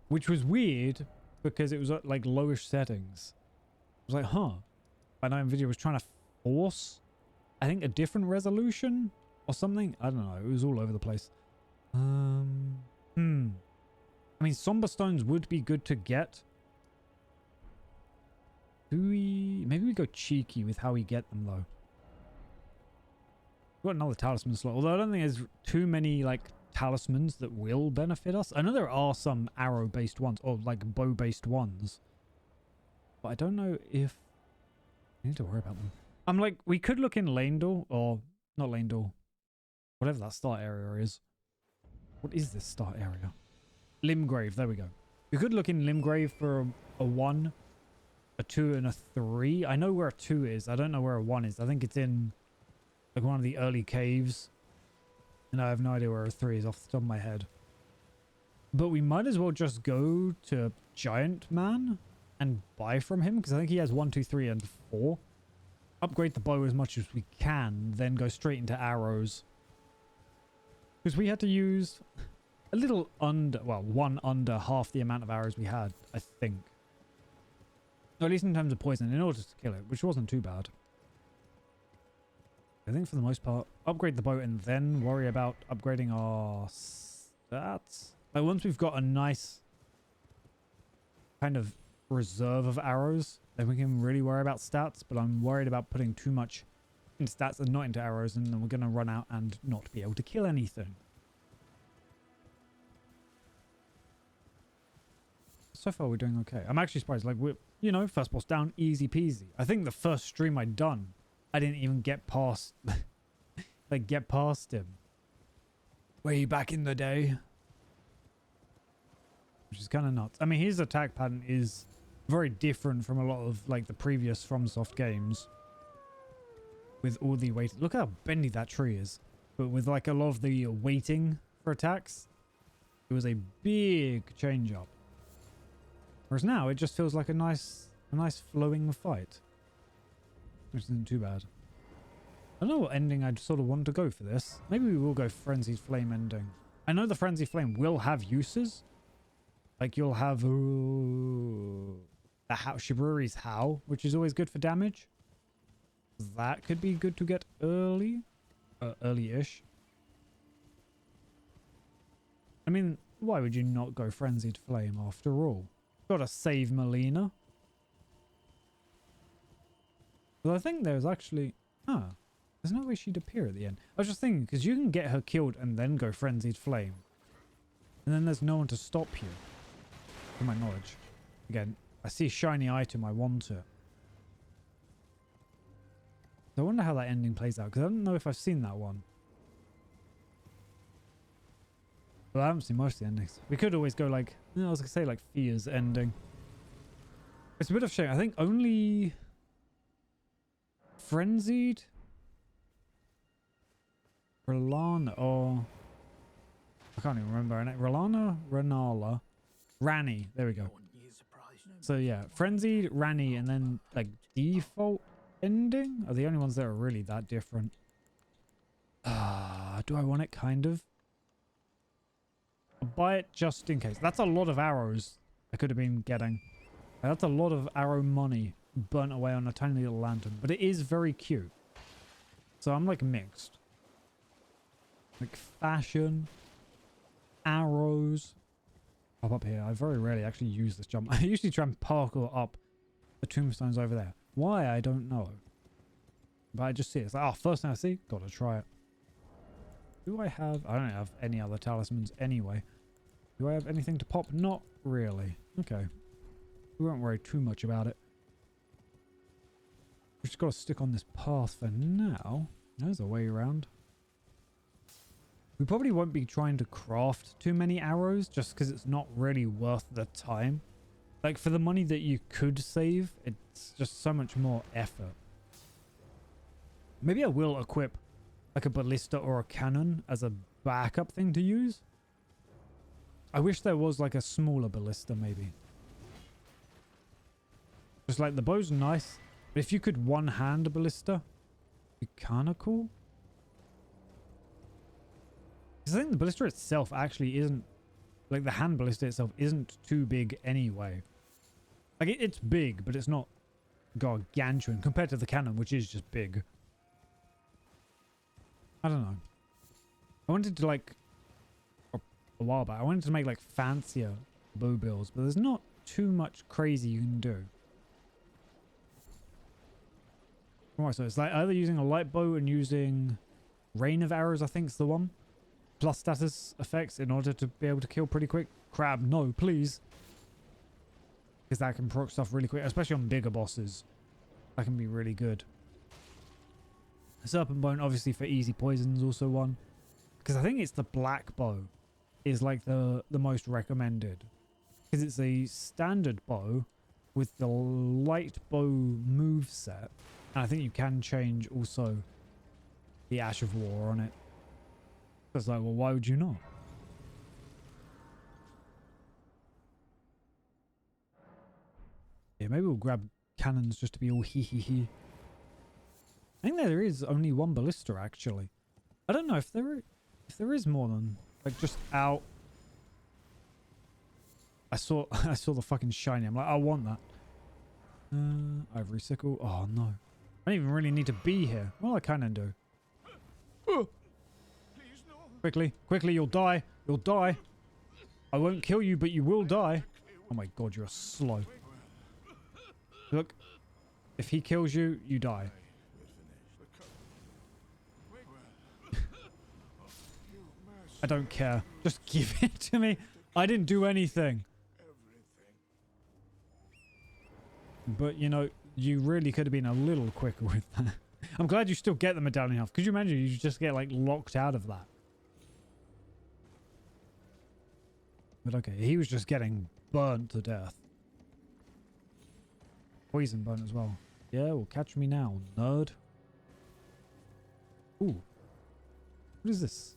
which was weird because it was at like lowish settings. I was like, huh. I know NVIDIA was trying to force, I think, a different resolution or something. I don't know. It was all over the place. I mean, Somber Stones would be good to get. Maybe we go cheeky with how we get them, though. We've got another talisman slot. Although I don't think there's too many, like, talismans that will benefit us. I know there are some arrow-based ones, or, like, bow-based ones. But I don't know if... I need to worry about them. I'm like, we could look in Landor, or... Not Landor. Whatever that start area is. What is this start area? Limgrave, there we go. We could look in Limgrave for a 1, a 2, and a 3. I know where a 2 is. I don't know where a 1 is. I think it's in like one of the early caves. And I have no idea where a 3 is off the top of my head. But we might as well just go to Giant Man and buy from him. Because I think he has 1, 2, 3, and 4. Upgrade the bow as much as we can. Then go straight into arrows. Because we had to use... a little under, well, one under half the amount of arrows we had, I think. Or at least in terms of poison, in order to kill it, which wasn't too bad. I think for the most part, upgrade the bow and then worry about upgrading our stats. Like once we've got a nice kind of reserve of arrows, then we can really worry about stats. But I'm worried about putting too much into stats and not into arrows, and then we're going to run out and not be able to kill anything. So far we're doing okay. I'm actually surprised. Like, we're, you know, first boss down, easy peasy. I think the first stream I'd done, I didn't even get past like get past him way back in the day, which is kind of nuts. I mean, his attack pattern is very different from a lot of like the previous FromSoft games with all the weight. Look how bendy that tree is, but with like a lot of the waiting for attacks, it was a big change up. Whereas now it just feels like a nice flowing fight, which isn't too bad. I don't know what ending I'd sort of want to go for this. Maybe we will go Frenzied Flame ending. I know the Frenzied Flame will have uses. Like you'll have the Shiburi's Howl, which is always good for damage. That could be good to get early. Early-ish. I mean, why would you not go Frenzied Flame after all? Gotta save Melina. Well, I think there's actually... there's no way she'd appear at the end. I was just thinking, because you can get her killed and then go Frenzied Flame. And then there's no one to stop you. To my knowledge. Again, I see a shiny item, I want it. So I wonder how that ending plays out, because I don't know if I've seen that one. Well, I haven't seen most of the endings. We could always go like, you know, I was going to say like Fia's ending. It's a bit of a shame. I think only Frenzied, Rolana, or I can't even remember her name. Rolana, Renala, Rani. There we go. So yeah, Frenzied, Rani, and then like default ending are the only ones that are really that different. Do I want it? Kind of. I'll buy it just in case. That's a lot of arrows I could have been getting. That's a lot of arrow money burnt away on a tiny little lantern. But it is very cute. So I'm like mixed. Like fashion, arrows. Pop up here. I very rarely actually use this jump. I usually try and parkour up the tombstones over there. Why? I don't know. But I just see it. It's like, oh, first thing I see, gotta try it. Do I have... I don't have any other talismans anyway. Do I have anything to pop? Not really. Okay. We won't worry too much about it. We've just got to stick on this path for now. There's a way around. We probably won't be trying to craft too many arrows just because it's not really worth the time. Like for the money that you could save, it's just so much more effort. Maybe I will equip like a ballista or a cannon as a backup thing to use. I wish there was like a smaller ballista maybe. Just like the bow's nice, but if you could one-hand a ballista, it'd be kind of cool. Because I think the ballista itself actually isn't, like the hand ballista itself isn't too big anyway. Like it's big, but it's not gargantuan compared to the cannon, which is just big. I don't know. I wanted to like, a while back, I wanted to make like fancier bow builds, but there's not too much crazy you can do. Alright, so it's like either using a light bow and using rain of arrows, I think is the one. Plus status effects in order to be able to kill pretty quick. Crab, no, please. Because that can proc stuff really quick, especially on bigger bosses. That can be really good. Serpent Bone, obviously for easy poisons, also one. Because I think it's the black bow is like the most recommended. Because it's a standard bow with the light bow move set. And I think you can change also the Ash of War on it. So it's like, well, why would you not? Yeah, maybe we'll grab cannons just to be all hee hee hee. I think there is only one ballista actually. I don't know if there is more than like just out I saw the fucking shiny. I'm like, I want that. Ivory sickle. Oh no. I don't even really need to be here. Well, I kind of do. Please, no. Quickly, quickly, you'll die. You'll die. I won't kill you, but you will die. Oh my god, you're slow. Look, if he kills you, you die. I don't care. Just give it to me. I didn't do anything. But, you know, you really could have been a little quicker with that. I'm glad you still get the medallion health. Could you imagine you just get, like, locked out of that? But okay, he was just getting burnt to death. Poison burn as well. Yeah, well, catch me now, nerd. Ooh. What is this?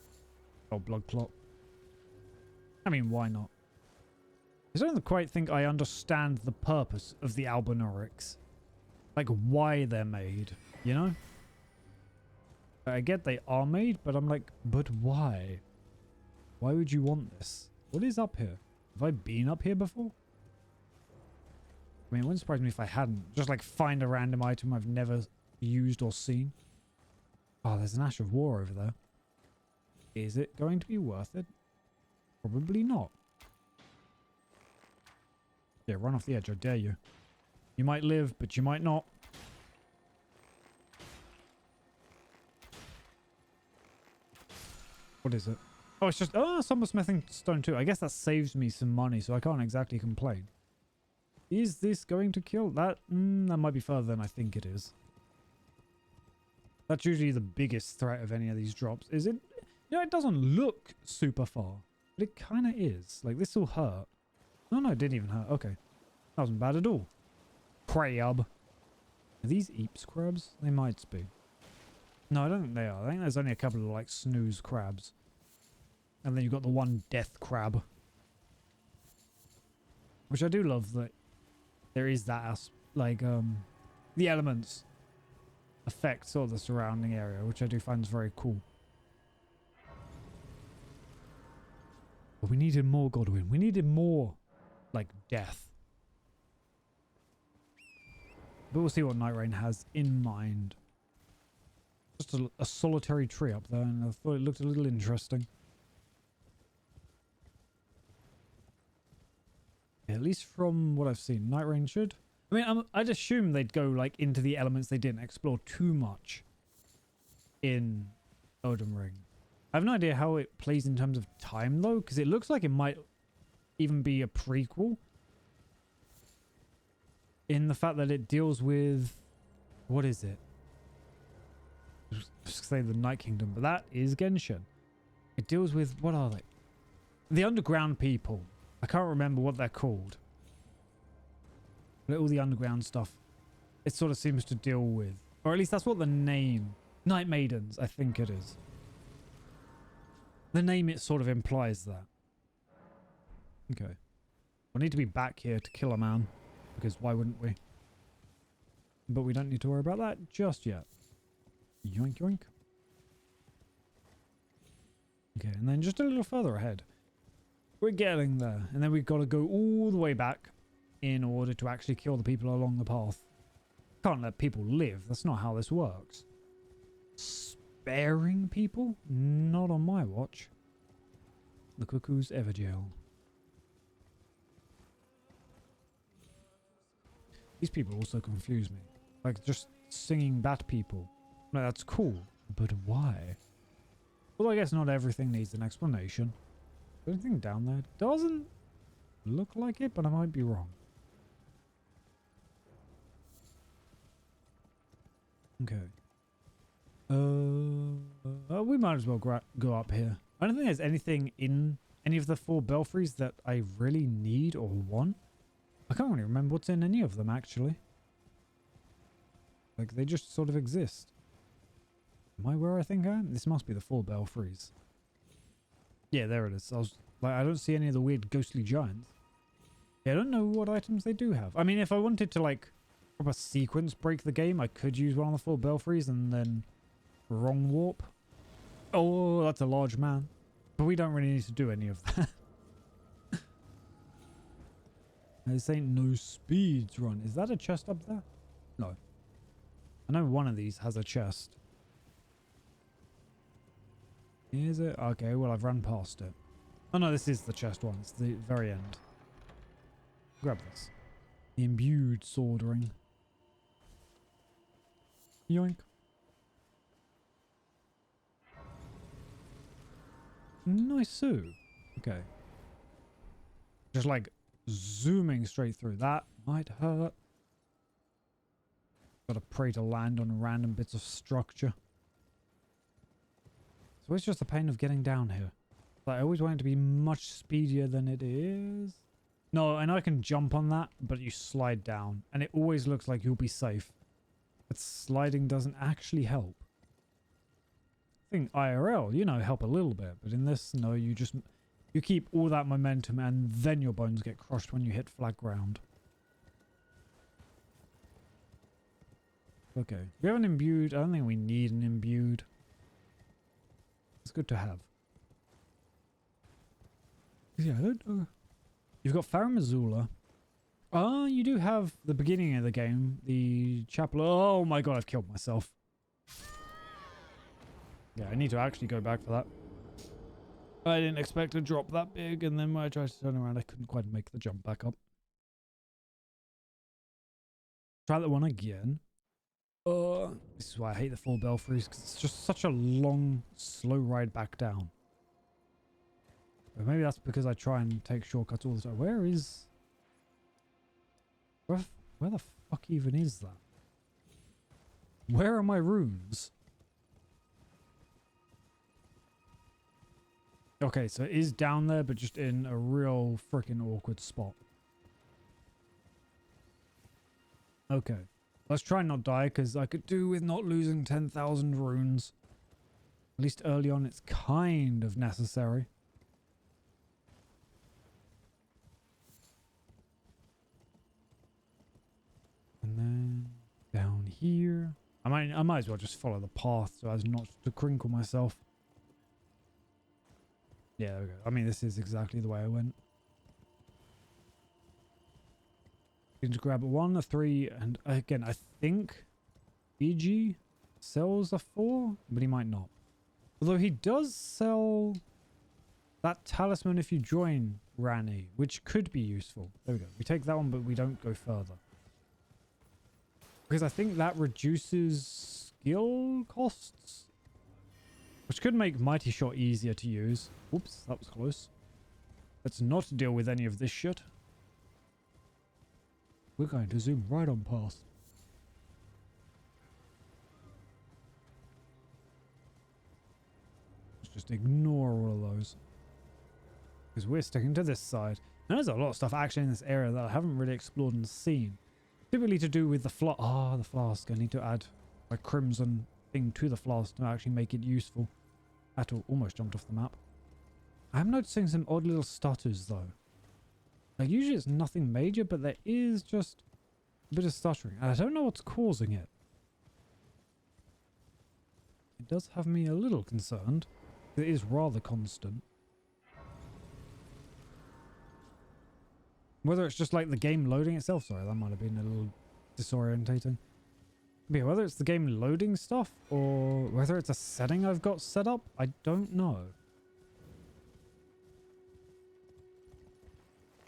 Oh, blood clot. I mean, why not? I don't quite think I understand the purpose of the albinorics. Like, why they're made, you know? I get they are made, but I'm like, but why? Why would you want this? What is up here? Have I been up here before? I mean, it wouldn't surprise me if I hadn't. Just like find a random item I've never used or seen. Oh, there's an Ash of War over there. Is it going to be worth it? Probably not. Yeah, run off the edge, I dare you. You might live, but you might not. What is it? Oh, it's just... Oh, Summer Smithing Stone too. I guess that saves me some money, so I can't exactly complain. Is this going to kill? That might be further than I think it is. That's usually the biggest threat of any of these drops. Is it? You know, it doesn't look super far, but it kind of is. Like, this will hurt. No, it didn't even hurt. Okay. That wasn't bad at all. Crab. Are these Eeps crabs? They might be. No, I don't think they are. I think there's only a couple of, like, snooze crabs. And then you've got the one death crab. Which I do love that there is that, like, the elements affect sort of the surrounding area, which I do find is very cool. But we needed more, Godwin. We needed more, like, death. But we'll see what Night Rain has in mind. Just a solitary tree up there, and I thought it looked a little interesting. Yeah, at least from what I've seen, Night Rain should... I mean, I'd assume they'd go, like, into the elements they didn't explore too much in Elden Ring. I have no idea how it plays in terms of time, though, because it looks like it might even be a prequel. In the fact that it deals with... What is it? Just say the Night Kingdom, but that is Genshin. It deals with... What are they? The underground people. I can't remember what they're called. But all the underground stuff, it sort of seems to deal with. Or at least that's what the name... Night Maidens, I think it is. The name, it sort of implies that. Okay. We'll need to be back here to kill a man. Because why wouldn't we? But we don't need to worry about that just yet. Yoink, yoink. Okay, and then just a little further ahead. We're getting there. And then we've got to go all the way back in order to actually kill the people along the path. Can't let people live. That's not how this works. Sparing people? Not on my watch. The Cuckoo's Everjail. These people also confuse me. Like, just singing bat people. No, that's cool. But why? Well, I guess not everything needs an explanation. Anything down there doesn't look like it, but I might be wrong. Okay. We might as well go up here. I don't think there's anything in any of the 4 belfries that I really need or want. I can't really remember what's in any of them, actually. Like, they just sort of exist. Am I where I think I am? This must be the 4 belfries. Yeah, there it is. I don't see any of the weird ghostly giants. Yeah, I don't know what items they do have. I mean, if I wanted to, like, proper sequence break the game, I could use one of the 4 belfries and then wrong warp. Oh, that's a large man. But we don't really need to do any of that. This ain't no speeds run. Is that a chest up there? No. I know one of these has a chest. Is it? Okay, well, I've run past it. Oh no, this is the chest one. It's the very end. Grab this. The imbued sword ring. Yoink. Nice. Okay. Just like zooming straight through. That might hurt. Gotta pray to land on random bits of structure. So it's just the pain of getting down here. Like, I always want it to be much speedier than it is. No, I know I can jump on that, but you slide down. And it always looks like you'll be safe. But sliding doesn't actually help. I think IRL, you know, help a little bit. But in this, no, you keep all that momentum and then your bones get crushed when you hit flat ground. Okay. We have an imbued. I don't think we need an imbued. It's good to have. Yeah, I don't know. You've got Farum Azula. Oh, you do have the beginning of the game. The chapel. Oh my god, I've killed myself. Yeah, I need to actually go back for that. I didn't expect to drop that big, and then when I tried to turn around, I couldn't quite make the jump back up. Try that one again. This is why I hate the full belfries, because it's just such a long, slow ride back down. But maybe that's because I try and take shortcuts all the time. Where the fuck even is that? Where are my runes? Okay, so it is down there, but just in a real freaking awkward spot. Okay. Let's try and not die, because I could do with not losing 10,000 runes. At least early on, it's kind of necessary. And then down here. I might as well just follow the path so as not to crinkle myself. Yeah, there we go. I mean, this is exactly the way I went. You can just grab a 1, a 3, and again, I think BG sells a 4, but he might not. Although he does sell that talisman if you join Rani, which could be useful. There we go. We take that one, but we don't go further. Because I think that reduces skill costs, which could make Mighty Shot easier to use. Oops, that was close. Let's not deal with any of this shit. We're going to zoom right on past. Let's just ignore all of those. Because we're sticking to this side. And there's a lot of stuff actually in this area that I haven't really explored and seen. Typically to do with the flask. Ah, the flask. I need to add a crimson thing to the flask to actually make it useful. At all. Almost jumped off the map. I'm noticing some odd little stutters though. Like usually it's nothing major, but there is just a bit of stuttering. And I don't know what's causing it. It does have me a little concerned. It is rather constant. Whether it's just like the game loading itself. Sorry, that might have been a little disorientating. But yeah, whether it's the game loading stuff or whether it's a setting I've got set up, I don't know.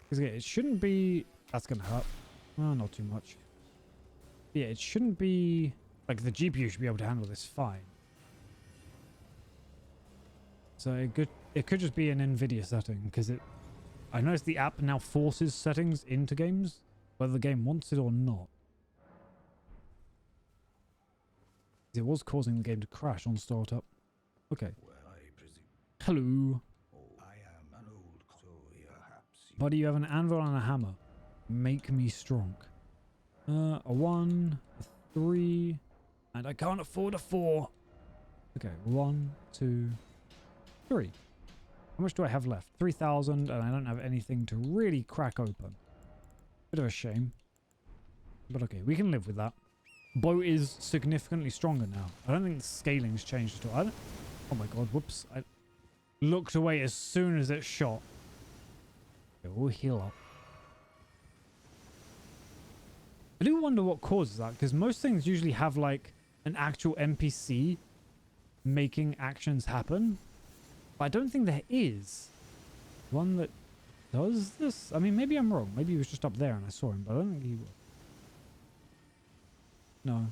Because yeah, it shouldn't be... That's going to hurt. Oh, not too much. Yeah, it shouldn't be... Like, the GPU should be able to handle this fine. So it could just be an NVIDIA setting, because I noticed the app now forces settings into games, whether the game wants it or not. It was causing the game to crash on startup. Okay. Hello. Buddy, you have an anvil and a hammer. Make me strong. A 1, a 3, and I can't afford a 4. Okay, 1, 2, 3. How much do I have left? 3,000, and I don't have anything to really crack open. Bit of a shame. But okay, we can live with that. Bow is significantly stronger now. I don't think the scaling's changed at all. Oh my god, whoops. I looked away as soon as it shot. Okay, we'll heal up. I do wonder what causes that, because most things usually have like an actual NPC making actions happen. But I don't think there is one that does this. I mean, maybe I'm wrong. Maybe he was just up there and I saw him, but I don't think he was. No.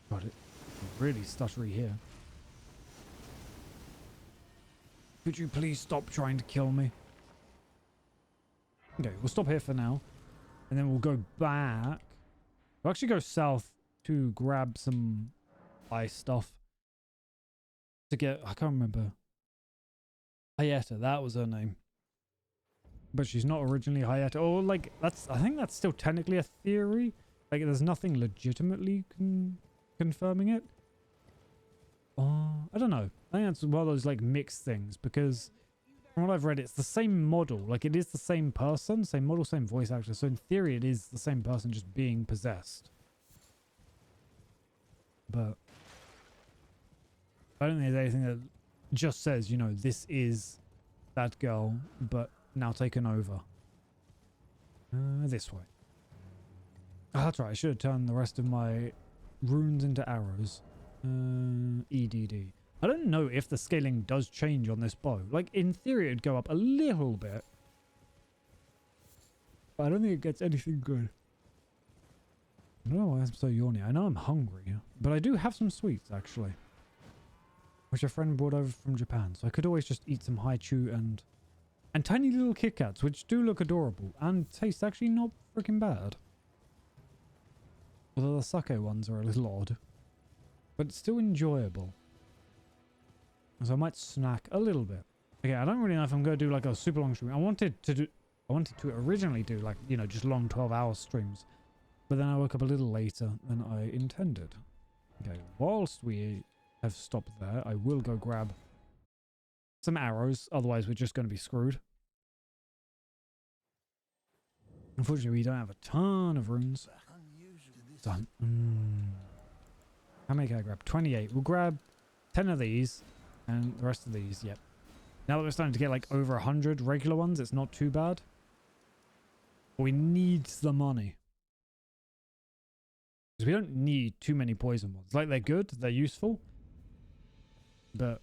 Got it. Really stuttery here. Could you please stop trying to kill me? Okay, we'll stop here for now. And then we'll go back. We'll actually go south to grab some ice stuff. To get, I can't remember. Hayeta, that was her name. But she's not originally Hayeta. Or like, that's, I think that's still technically a theory. Like, there's nothing legitimately confirming it. I don't know. I think that's one of those like mixed things, because from what I've read, it's the same model. Like, it is the same person, same model, same voice actor. So in theory, it is the same person just being possessed. But I don't think there's anything that just says, you know, this is that girl, but now taken over. This way. Oh, that's right. I should have turned the rest of my runes into arrows. EDD. I don't know if the scaling does change on this bow. Like, in theory, it'd go up a little bit. But I don't think it gets anything good. I don't know why I'm so yawny. I know I'm hungry, but I do have some sweets, actually. Which a friend brought over from Japan. So I could always just eat some Haichu and tiny little Kit Kats, which do look adorable and taste actually not freaking bad. Although the sake ones are a little odd. But still enjoyable. So I might snack a little bit. Okay, I don't really know if I'm going to do like a super long stream. I wanted to originally do like, you know, just long 12-hour streams. But then I woke up a little later than I intended. Okay, whilst we have stopped there, I will go grab some arrows. Otherwise, we're just going to be screwed. Unfortunately, we don't have a ton of runes. Done. How many can I grab? 28. We'll grab 10 of these and the rest of these. Yep. Now that we're starting to get like over 100 regular ones, it's not too bad. But we need the money. Because we don't need too many poison ones. Like, they're good, they're useful. But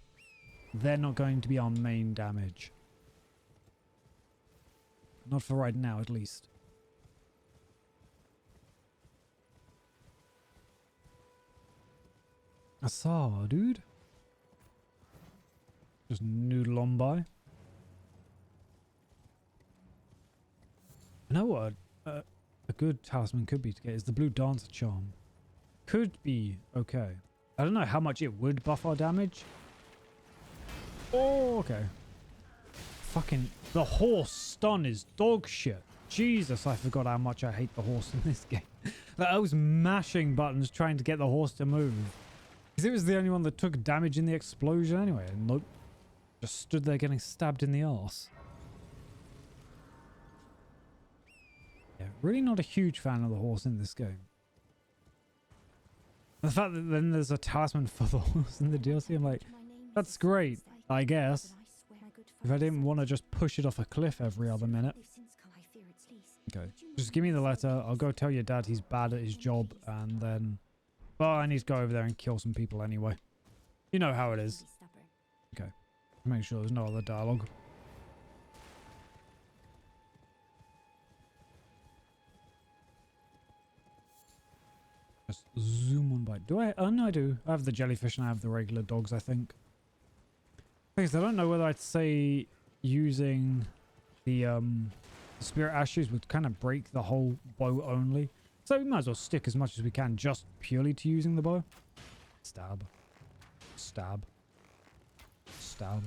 they're not going to be our main damage. Not for right now, at least. I saw, dude. Just noodle on by. I know what a good talisman could be to get is the blue dancer charm. Could be okay. I don't know how much it would buff our damage. Oh, okay. Fucking the horse stun is dog shit. Jesus, I forgot how much I hate the horse in this game. Like, I was mashing buttons trying to get the horse to move. Because it was the only one that took damage in the explosion anyway. And nope. Just stood there getting stabbed in the arse. Yeah, really not a huge fan of the horse in this game. And the fact that then there's a talisman for the horse in the DLC, I'm like, that's great, I guess. If I didn't want to just push it off a cliff every other minute. Okay, just give me the letter. I'll go tell your dad he's bad at his job, and then... Well, I need to go over there and kill some people anyway. You know how it is. Okay. Make sure there's no other dialogue. Just zoom on by. Do I? Oh, no, I do. I have the jellyfish and I have the regular dogs, I think. Because I don't know whether I'd say using the spirit ashes would kind of break the whole bow only. So we might as well stick as much as we can just purely to using the bow. Stab. Stab. Stab.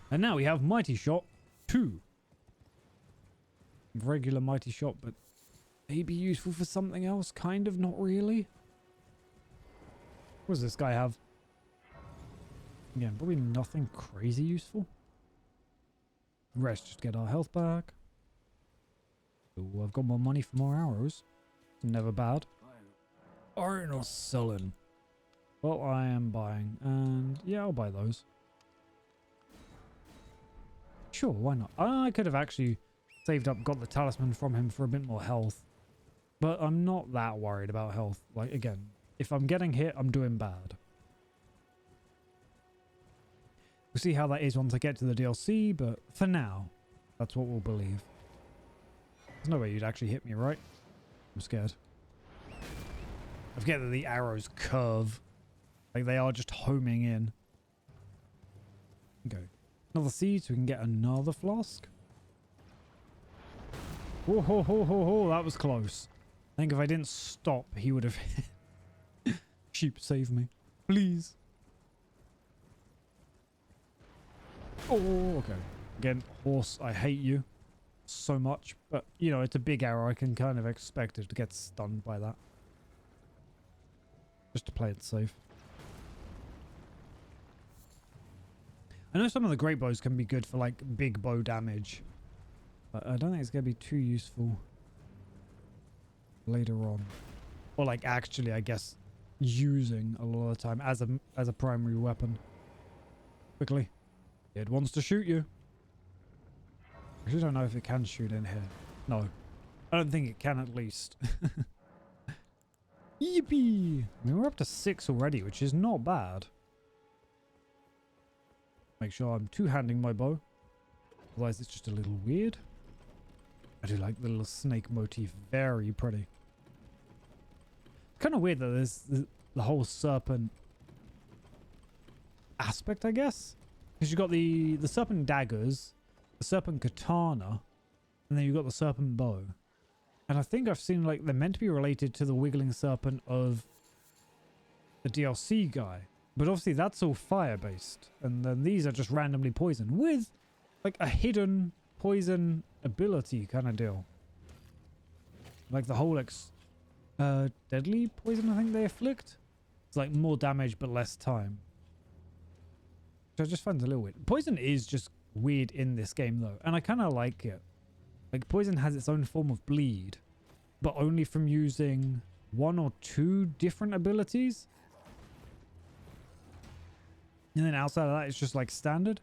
And now we have Mighty Shot 2. Regular Mighty Shot, but maybe useful for something else. Kind of, not really. What does this guy have? Again, probably nothing crazy useful. Rest, just get our health back. Ooh, I've got more money for more arrows. Never bad. Iron or selling? Well, I am buying. And yeah, I'll buy those. Sure, why not? I could have actually saved up, got the talisman from him for a bit more health. But I'm not that worried about health. Like, again, if I'm getting hit, I'm doing bad. We'll see how that is once I get to the DLC, but for now, that's what we'll believe. There's no way you'd actually hit me, right? I'm scared. I forget that the arrows curve. Like, they are just homing in. Okay. Another seed so we can get another flask. Oh, ho, ho, ho, ho. That was close. I think if I didn't stop, he would have... Sheep, save me. Please. Oh, okay. Again, horse, I hate you so much. But, you know, it's a big arrow. I can kind of expect it to get stunned by that. Just to play it safe. I know some of the great bows can be good for, like, big bow damage. But I don't think it's going to be too useful later on. Or, like, actually, I guess, using a lot of the time as a primary weapon. Quickly. It wants to shoot you. I actually don't know if it can shoot in here. No. I don't think it can, at least. Yippee! I mean, we're up to 6 already, which is not bad. Make sure I'm two-handing my bow. Otherwise, it's just a little weird. I do like the little snake motif. Very pretty. Kind of weird that there's the whole serpent aspect, I guess. Because you've got the serpent daggers, the serpent katana, and then you've got the serpent bow. And I think I've seen, like, they're meant to be related to the wiggling serpent of the DLC guy. But obviously that's all fire-based. And then these are just randomly poison with, like, a hidden poison ability kind of deal. Like the whole, deadly poison I think they afflict. It's like more damage but less time. Which I just find a little weird. Poison is just weird in this game though. And I kind of like it. Like, poison has its own form of bleed, but only from using 1 or 2 different abilities. And then outside of that, it's just like standard,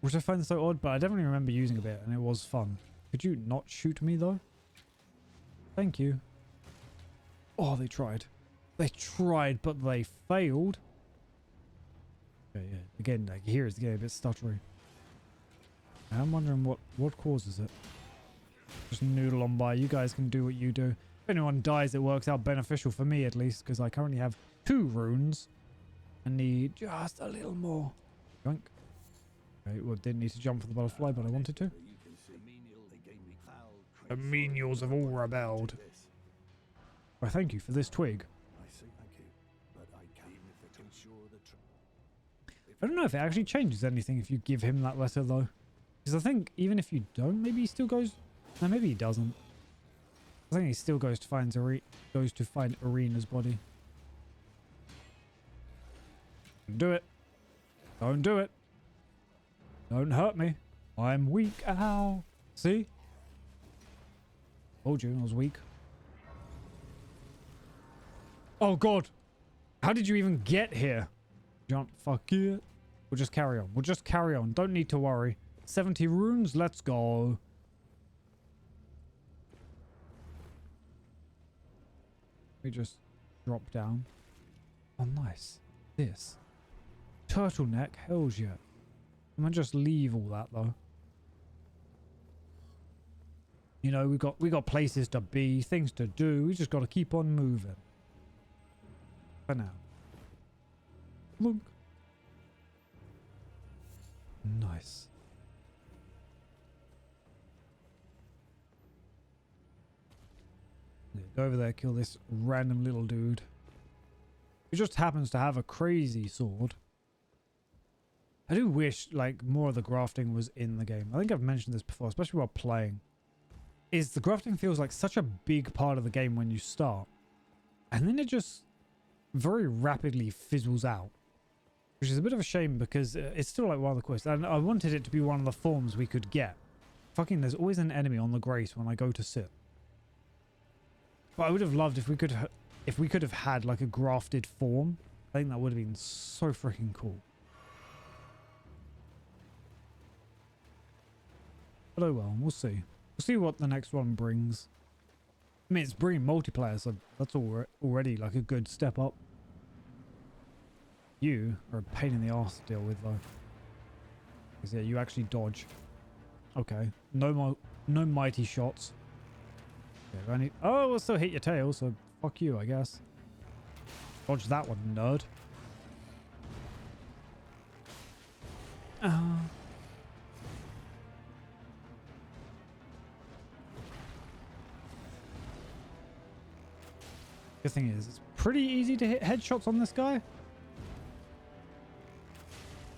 which I find so odd, but I definitely remember using a bit and it was fun. Could you not shoot me though? Thank you. Oh, they tried. They tried, but they failed. Okay, yeah. Again, like, here is getting a bit stuttery. I'm wondering what causes it. Just noodle on by. You guys can do what you do. If anyone dies, it works out beneficial for me at least, because I currently have 2 runes and need just a little more. Yoink. Okay, well, didn't need to jump for the butterfly, but I wanted to. The menials have all rebelled. Well, thank you for this twig. I don't know if it actually changes anything if you give him that letter though. Because I think even if you don't, maybe he still goes... No, maybe he doesn't. I think he still goes to find Arena's body. Do it. Don't do it. Don't hurt me. I'm weak. Ow. See? Told you I was weak. Oh god. How did you even get here? Don't fuck it. We'll just carry on. We'll just carry on. Don't need to worry. 70 runes. Let's go. We just drop down. Oh, nice. This. Turtleneck. Hells yeah. I'm gonna just leave all that though. You know, we got places to be, things to do. We just got to keep on moving. For now. Look. Nice. Yeah, go over there, kill this random little dude. Who just happens to have a crazy sword. I do wish, like, more of the grafting was in the game. I think I've mentioned this before, especially while playing. Is the grafting feels like such a big part of the game when you start. And then it just very rapidly fizzles out. Which is a bit of a shame because it's still like one of the quests. And I wanted it to be one of the forms we could get. Fucking there's always an enemy on the grace when I go to sit. But I would have loved if we could have had like a grafted form. I think that would have been so freaking cool. But oh well, we'll see. We'll see what the next one brings. I mean, it's bringing multiplayer, so that's already like a good step up. You are a pain in the arse to deal with, though. Because yeah, you actually dodge. Okay, no mighty shots. Okay, oh, we'll still hit your tail, so fuck you, I guess. Dodge that one, nerd. The thing is, it's pretty easy to hit headshots on this guy.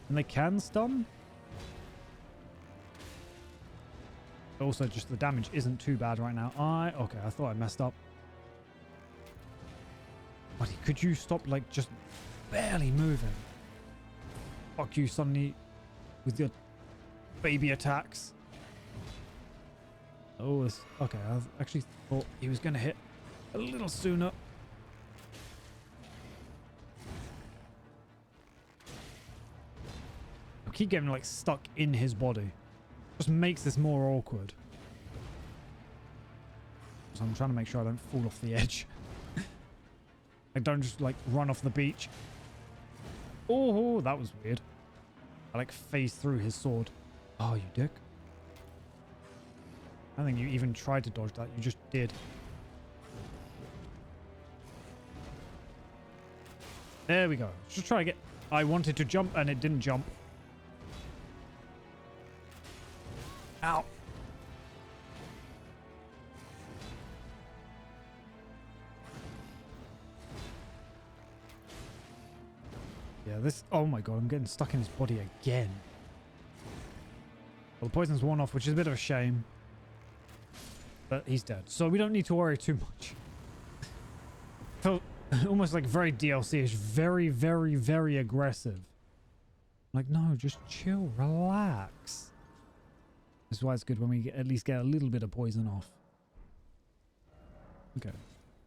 And they can stun. Also, just the damage isn't too bad right now. Okay, I thought I messed up. Buddy, could you stop, like, just barely moving? Fuck you, Sonny, with your baby attacks. Oh, okay, I actually thought he was going to hit a little sooner. I keep getting, like, stuck in his body. Just makes this more awkward. So I'm trying to make sure I don't fall off the edge. I don't just like run off the beach. Oh, that was weird. I like phased through his sword. Oh, you dick. I don't think you even tried to dodge that. You just did. There we go. Just try to get... I wanted to jump and it didn't jump. Ow. Yeah, this... Oh my god, I'm getting stuck in his body again. Well, the poison's worn off, which is a bit of a shame. But he's dead. So we don't need to worry too much. Felt almost like very DLC-ish. Very, very, very aggressive. Like, no, just chill. Relax. This is why it's good when we at least get a little bit of poison off. Okay.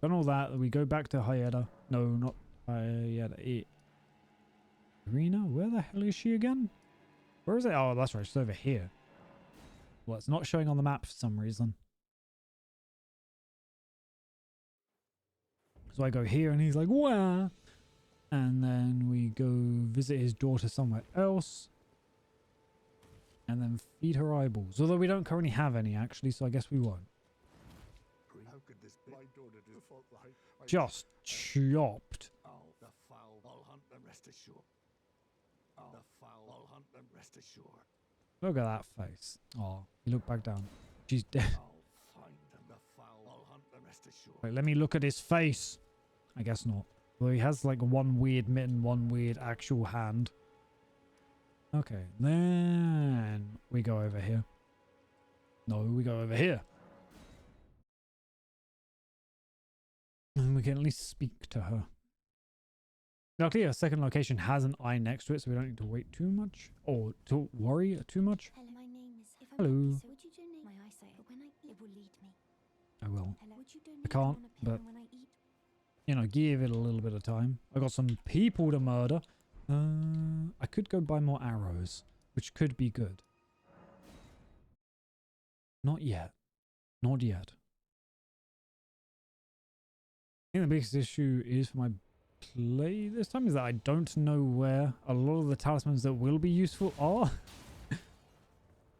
Done all that. We go back to Hyeda. No, not Hyeda. Arena? Where the hell is she again? Where is it? Oh, that's right. She's over here. Well, it's not showing on the map for some reason. So I go here and he's like, wah! And then we go visit his daughter somewhere else. And then feed her eyeballs. Although we don't currently have any, actually, so I guess we won't. How could this be? My daughter did fault right. Just chopped. Oh, the foul. I'll hunt them, rest assured. Oh, the foul. I'll hunt them, rest assured. Look at that face. Oh, you look back down. She's dead. I'll find them, the foul. I'll hunt them, rest assured. Wait, let me look at his face. I guess not. Well, he has like one weird mitten, one weird actual hand. Okay, then we go over here. No, we go over here. And we can at least speak to her. Luckily, our second location has an eye next to it, so we don't need to wait too much. Or to worry too much. Hello, my name is. If Hello. I'm so would you donate my eyesight? But when I eat, it will lead me. I will. Hello. Would you donate I can't, on a but pen when I eat? you know, give it a little bit of time. I got some people to murder. I could go buy more arrows, which could be good. Not yet. Not yet. I think the biggest issue is for my play this time is that I don't know where a lot of the talismans that will be useful are.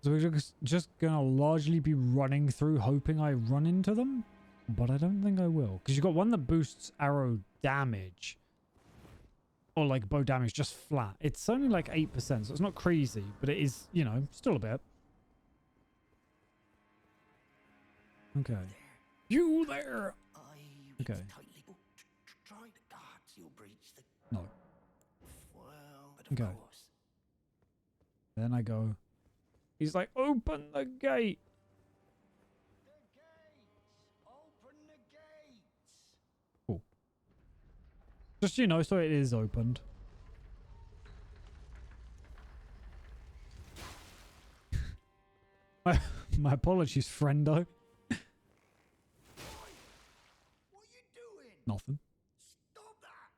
So we're just gonna largely be running through hoping I run into them. But I don't think I will. Because you've got one that boosts arrow damage. Or like bow damage just flat. It's only like 8%, so it's not crazy. But it is, you know, still a bit. Okay. You there! Okay. No. Okay. Then I go. He's like, open the gate! Cool. Just, you know, so it is opened. My apologies, friendo. What are you doing? Nothing. Stop that!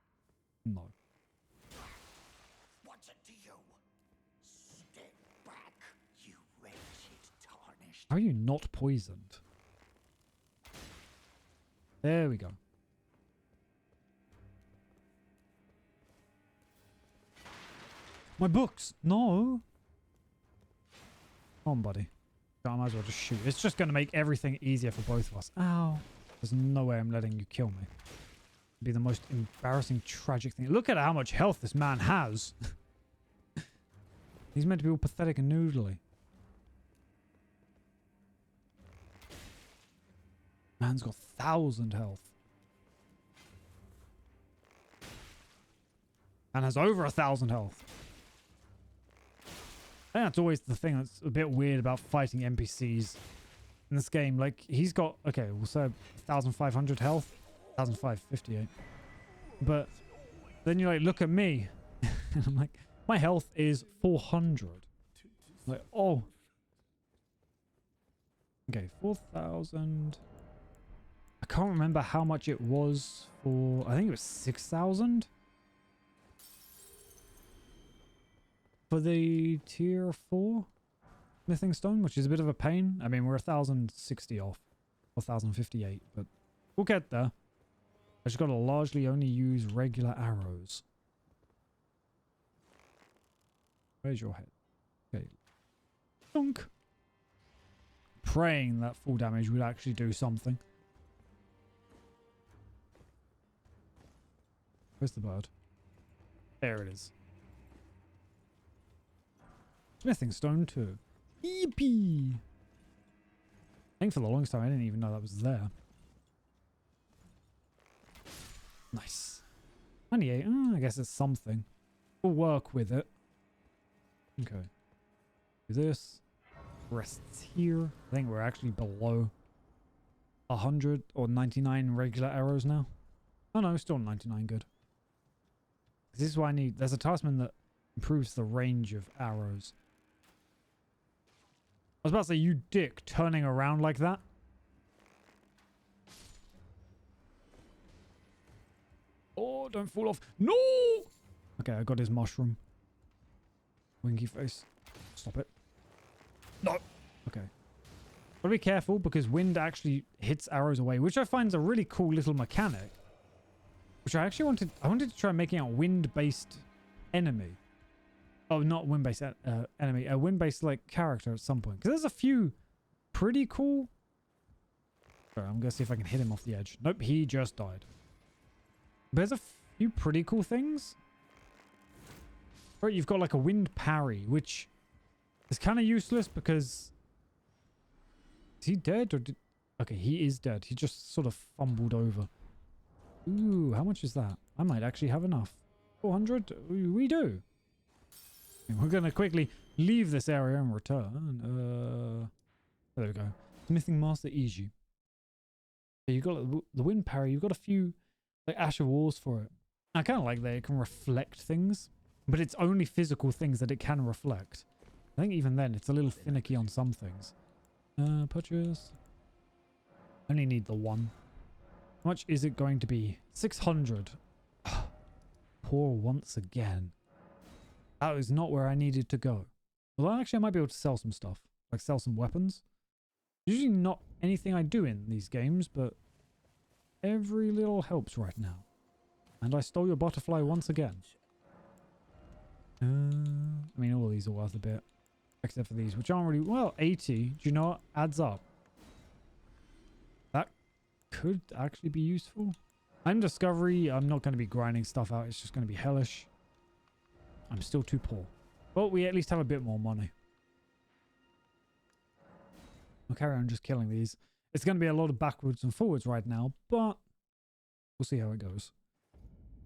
No. What's it to you? Step back, you wretched, tarnished. How are you not poisoned? There we go. My books! No! Come on, buddy. I might as well just shoot. It's just going to make everything easier for both of us. Ow. There's no way I'm letting you kill me. It'd be the most embarrassing, tragic thing. Look at how much health this man has. He's meant to be all pathetic and noodly. Man's got 1,000 health. And has over 1,000 health. I think that's always the thing that's a bit weird about fighting NPCs in this game. Like, he's got, okay, we'll say 1,500 health. 1,558. But then you, like, look at me. And I'm like, my health is 400. Like, oh. Okay, 4,000. I can't remember how much it was for, I think it was 6,000. For the tier 4 smithing stone, which is a bit of a pain. I mean, we're 1,060 off, or 1,058, but we'll get there. I just got to largely only use regular arrows. Where's your head? Okay. Dunk. Praying that full damage would actually do something. Where's the bird? There it is. Smithing stone too. Yippee! I think for the longest time I didn't even know that was there. Nice. 98. I guess it's something. We'll work with it. Okay. Do this. Rests here. I think we're actually below 100 or 99 regular arrows now. Oh no, still 99 good. This is why I need... There's a talisman that improves the range of arrows. I was about to say, you dick, turning around like that. Oh, don't fall off. No! Okay, I got his mushroom. Winky face. Stop it. No! Okay. Gotta be careful because wind actually hits arrows away, which I find is a really cool little mechanic. Which I actually wanted to try making a wind-based enemy. Oh, not wind-based enemy. A wind-based, like, character at some point. Because there's a few pretty cool... Sorry, I'm going to see if I can hit him off the edge. Nope, he just died. But there's a few pretty cool things. Right, you've got, like, a wind parry, which is kind of useless because... Is he dead or did... Okay, he is dead. He just sort of fumbled over. Ooh, how much is that? I might actually have enough. 400? We do. We're going to quickly leave this area and return. There we go. Smithing Master Easy. So you've got the wind parry. You've got a few like Ash of Wars for it. I kind of like that it can reflect things, but it's only physical things that it can reflect. I think even then it's a little finicky on some things. Purchase. Only need the one. How much is it going to be? 600. Poor once again. That is not where I needed to go. Well, actually, I might be able to sell some stuff. Like sell some weapons. Usually not anything I do in these games, but every little helps right now. And I stole your butterfly once again. I mean, all of these are worth a bit. Except for these, which aren't really... Well, 80. Do you know what? Adds up. That could actually be useful. I'm Discovery. I'm not going to be grinding stuff out. It's just going to be hellish. I'm still too poor. Well, we at least have a bit more money. I'll carry on just killing these. It's going to be a lot of backwards and forwards right now, but we'll see how it goes.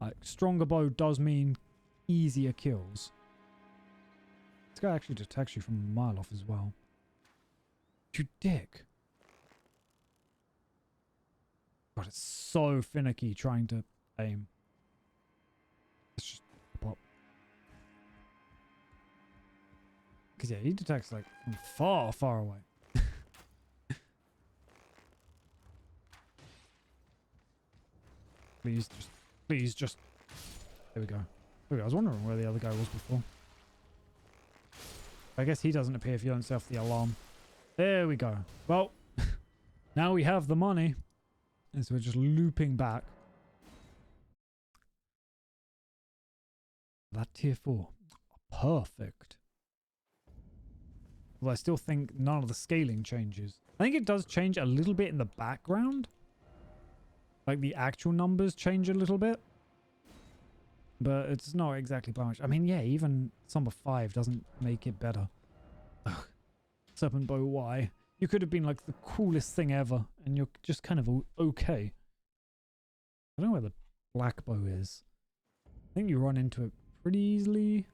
Like, stronger bow does mean easier kills. This guy actually detects you from a mile off as well. You dick. God, it's so finicky trying to aim. Let's just pop. Because yeah, he detects like from far, far away. Please just. There we go. I was wondering where the other guy was before. I guess he doesn't appear if you don't set off the alarm. There we go. Well, now we have the money. And so we're just looping back. That tier 4. Perfect. Well, I still think none of the scaling changes. I think it does change a little bit in the background. Like the actual numbers change a little bit. But it's not exactly by much. I mean, yeah, even number 5 doesn't make it better. Ugh. Serpent bow, why? You could have been like the coolest thing ever, and you're just kind of okay. I don't know where the black bow is. I think you run into it pretty easily,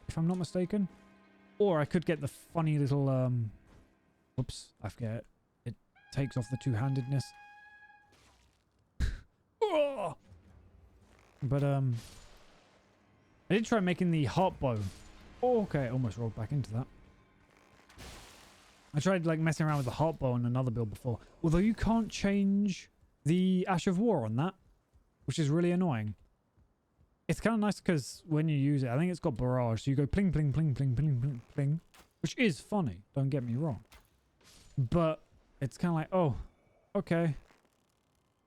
if I'm not mistaken. Or I could get the funny little, whoops, I forget. It takes off the two-handedness. But, I did try making the heart bow. Oh, okay, I almost rolled back into that. I tried, like, messing around with the heart bow on another build before. Although you can't change the Ash of War on that, which is really annoying. It's kind of nice because when you use it, I think it's got barrage. So you go pling, pling, pling, pling, pling, pling, pling, which is funny. Don't get me wrong. But it's kind of like, oh, okay. It'd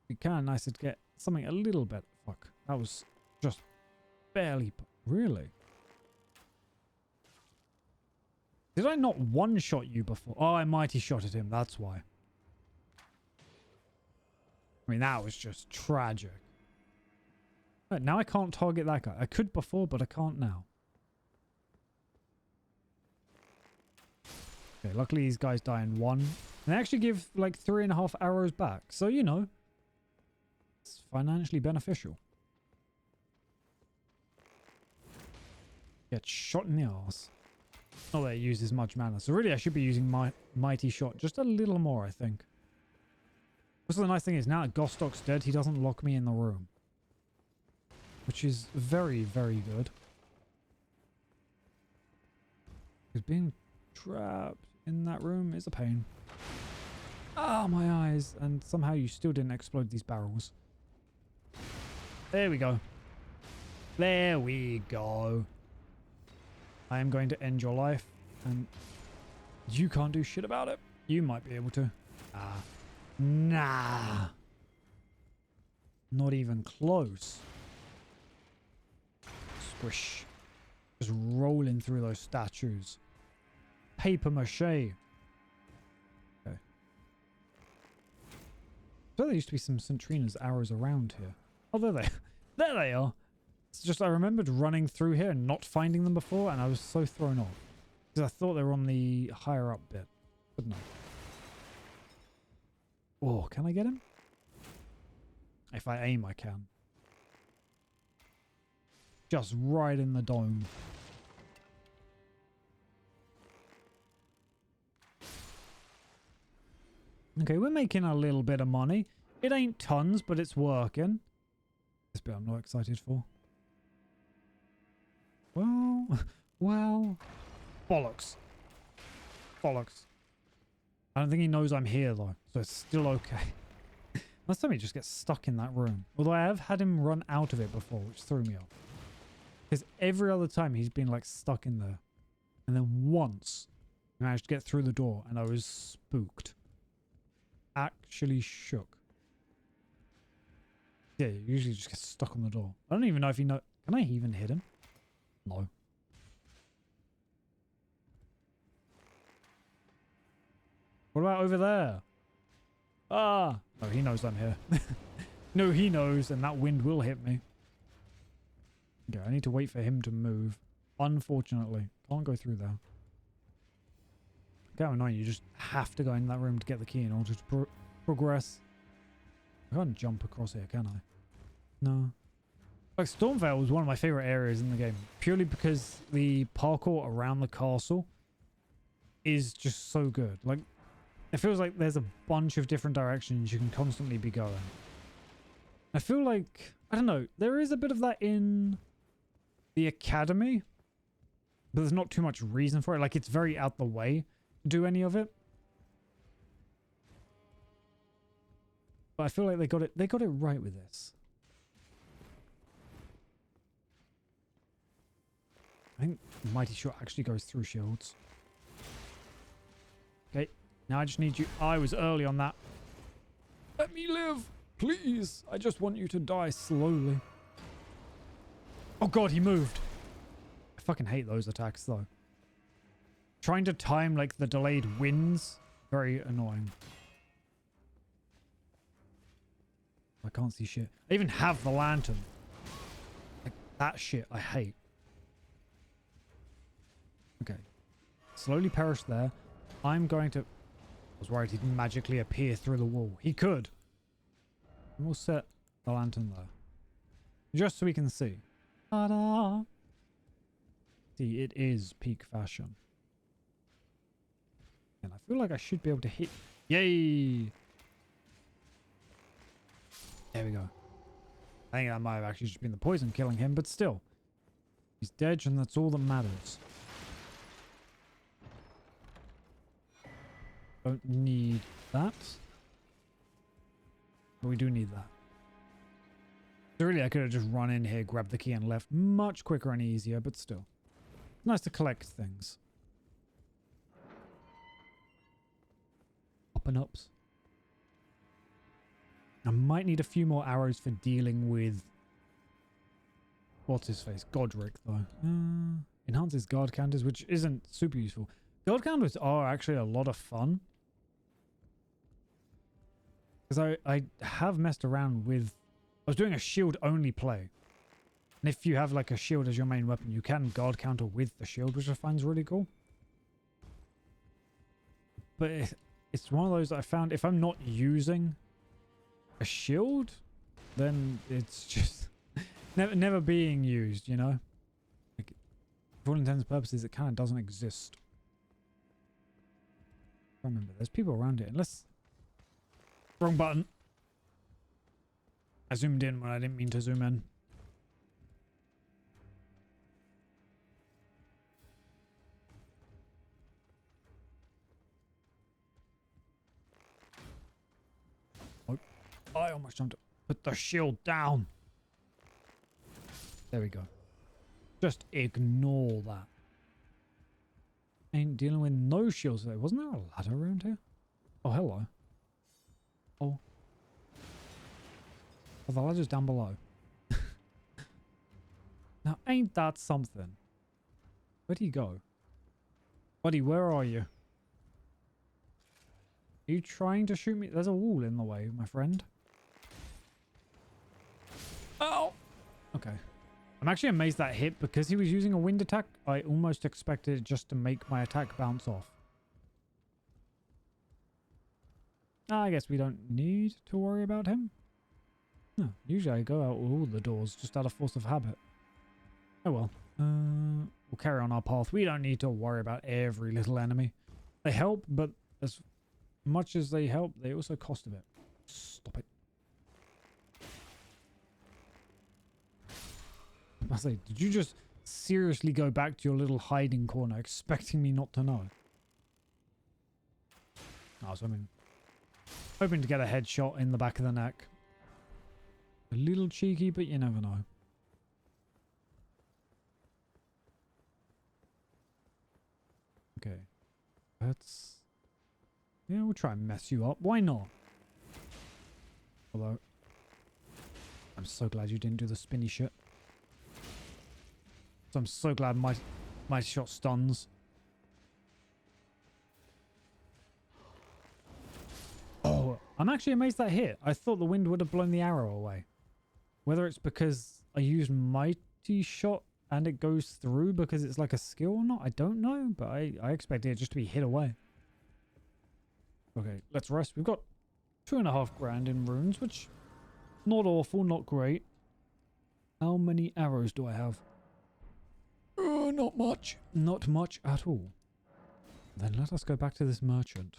be kind of nice to get something a little bit. Fuck. That was just barely. Really? Did I not one-shot you before? Oh, I mighty shotted him. That's why. I mean, that was just tragic. Right, now I can't target that guy. I could before, but I can't now. Okay, luckily these guys die in 1. And they actually give like 3.5 arrows back. So, you know, it's financially beneficial. Get shot in the arse. Not that it uses much mana. So really I should be using my mighty shot just a little more, I think. Also the nice thing is now that Gostok's dead, he doesn't lock me in the room. Which is very, very good. Because being trapped in that room is a pain. Ah, my eyes. And somehow you still didn't explode these barrels. There we go. There we go. I am going to end your life. And you can't do shit about it. You might be able to. Ah. Nah. Not even close. Squish. Just rolling through those statues. Paper mache. Okay. So there used to be some Centrina's arrows around here. Oh, there they, there they are. It's just I remembered running through here and not finding them before, and I was so thrown off. Because I thought they were on the higher up bit. But no. Oh, can I get him? If I aim, I can. Just right in the dome. Okay, we're making a little bit of money. It ain't tons, but it's working. This bit I'm not excited for. Well, well, bollocks. Bollocks. I don't think he knows I'm here though, so it's still okay. Last time he just gets stuck in that room. Although I have had him run out of it before, which threw me off. Because every other time he's been like stuck in there. And then once I managed to get through the door and I was spooked. Actually shook. Yeah, you usually just get stuck on the door. I don't even know if he know. Can I even hit him? No. What about over there? Ah! Oh, he knows I'm here. No, he knows, and that wind will hit me. Okay, I need to wait for him to move. Unfortunately. Can't go through there. How annoying, you just have to go in that room to get the key in order to progress. I can't jump across here, can I? No. Like, Stormvale was one of my favorite areas in the game. Purely because the parkour around the castle is just so good. Like, it feels like there's a bunch of different directions you can constantly be going. I feel like, I don't know, there is a bit of that in the academy, but there's not too much reason for it. Like, it's very out the way to do any of it. But I feel like they got it right with this. I think Mighty Shot actually goes through shields. Okay, now I just need you. I was early on that. Let Let me live. Please. I just want you to die slowly. Oh god, he moved. I fucking hate those attacks though. Trying to time like the delayed winds. Very annoying. I can't see shit. I even have the lantern. Like that shit I hate. Okay. Slowly perish there. I'm going to... I was worried he'd magically appear through the wall. He could. And we'll set the lantern there. Just so we can see. Ta-da! See, it is peak fashion. And I feel like I should be able to hit... Yay! There we go. I think that might have actually just been the poison killing him, but still. He's dead and that's all that matters. Don't need that. But we do need that. So really, I could have just run in here, grabbed the key and left much quicker and easier, but still. Nice to collect things. Up and ups. I might need a few more arrows for dealing with... What's his face? Godric, though. Enhances guard counters, which isn't super useful. Guard counters are actually a lot of fun. Because I have messed around with... I was doing a shield-only play. And if you have like a shield as your main weapon, you can guard counter with the shield, which I find is really cool. But it's one of those that I found, if I'm not using a shield, then it's just never being used, you know? Like, for all intents and purposes, it kind of doesn't exist. Remember, there's people around it. Unless... Wrong button. I zoomed in when I didn't mean to zoom in. Oh, I almost jumped. Put the shield down. There we go. Just ignore that. Ain't dealing with no shields today. Wasn't there a ladder around here? Oh, hello. Oh. Oh, the ladder's down below. Now, ain't that something? Where'd he go? Buddy, where are you? Are you trying to shoot me? There's a wall in the way, my friend. Oh! Okay. I'm actually amazed that hit because he was using a wind attack. I almost expected it just to make my attack bounce off. I guess we don't need to worry about him. No, usually I go out all the doors just out of force of habit. Oh well. We'll carry on our path. We don't need to worry about every little enemy. They help, but as much as they help, they also cost a bit. Stop it. I say, did you just seriously go back to your little hiding corner expecting me not to know? Oh, so I mean, hoping to get a headshot in the back of the neck. A little cheeky, but you never know. Okay. Let's... Yeah, we'll try and mess you up. Why not? Although... I'm so glad you didn't do the spinny shit. So I'm so glad my shot stuns. Oh, I'm actually amazed that hit. I thought the wind would have blown the arrow away. Whether it's because I used mighty shot and it goes through because it's like a skill or not, I don't know. But I expected it just to be hit away. Okay, let's rest. We've got 2.5 grand in runes, which not awful, not great. How many arrows do I have? Not much. Not much at all. Then let us go back to this merchant.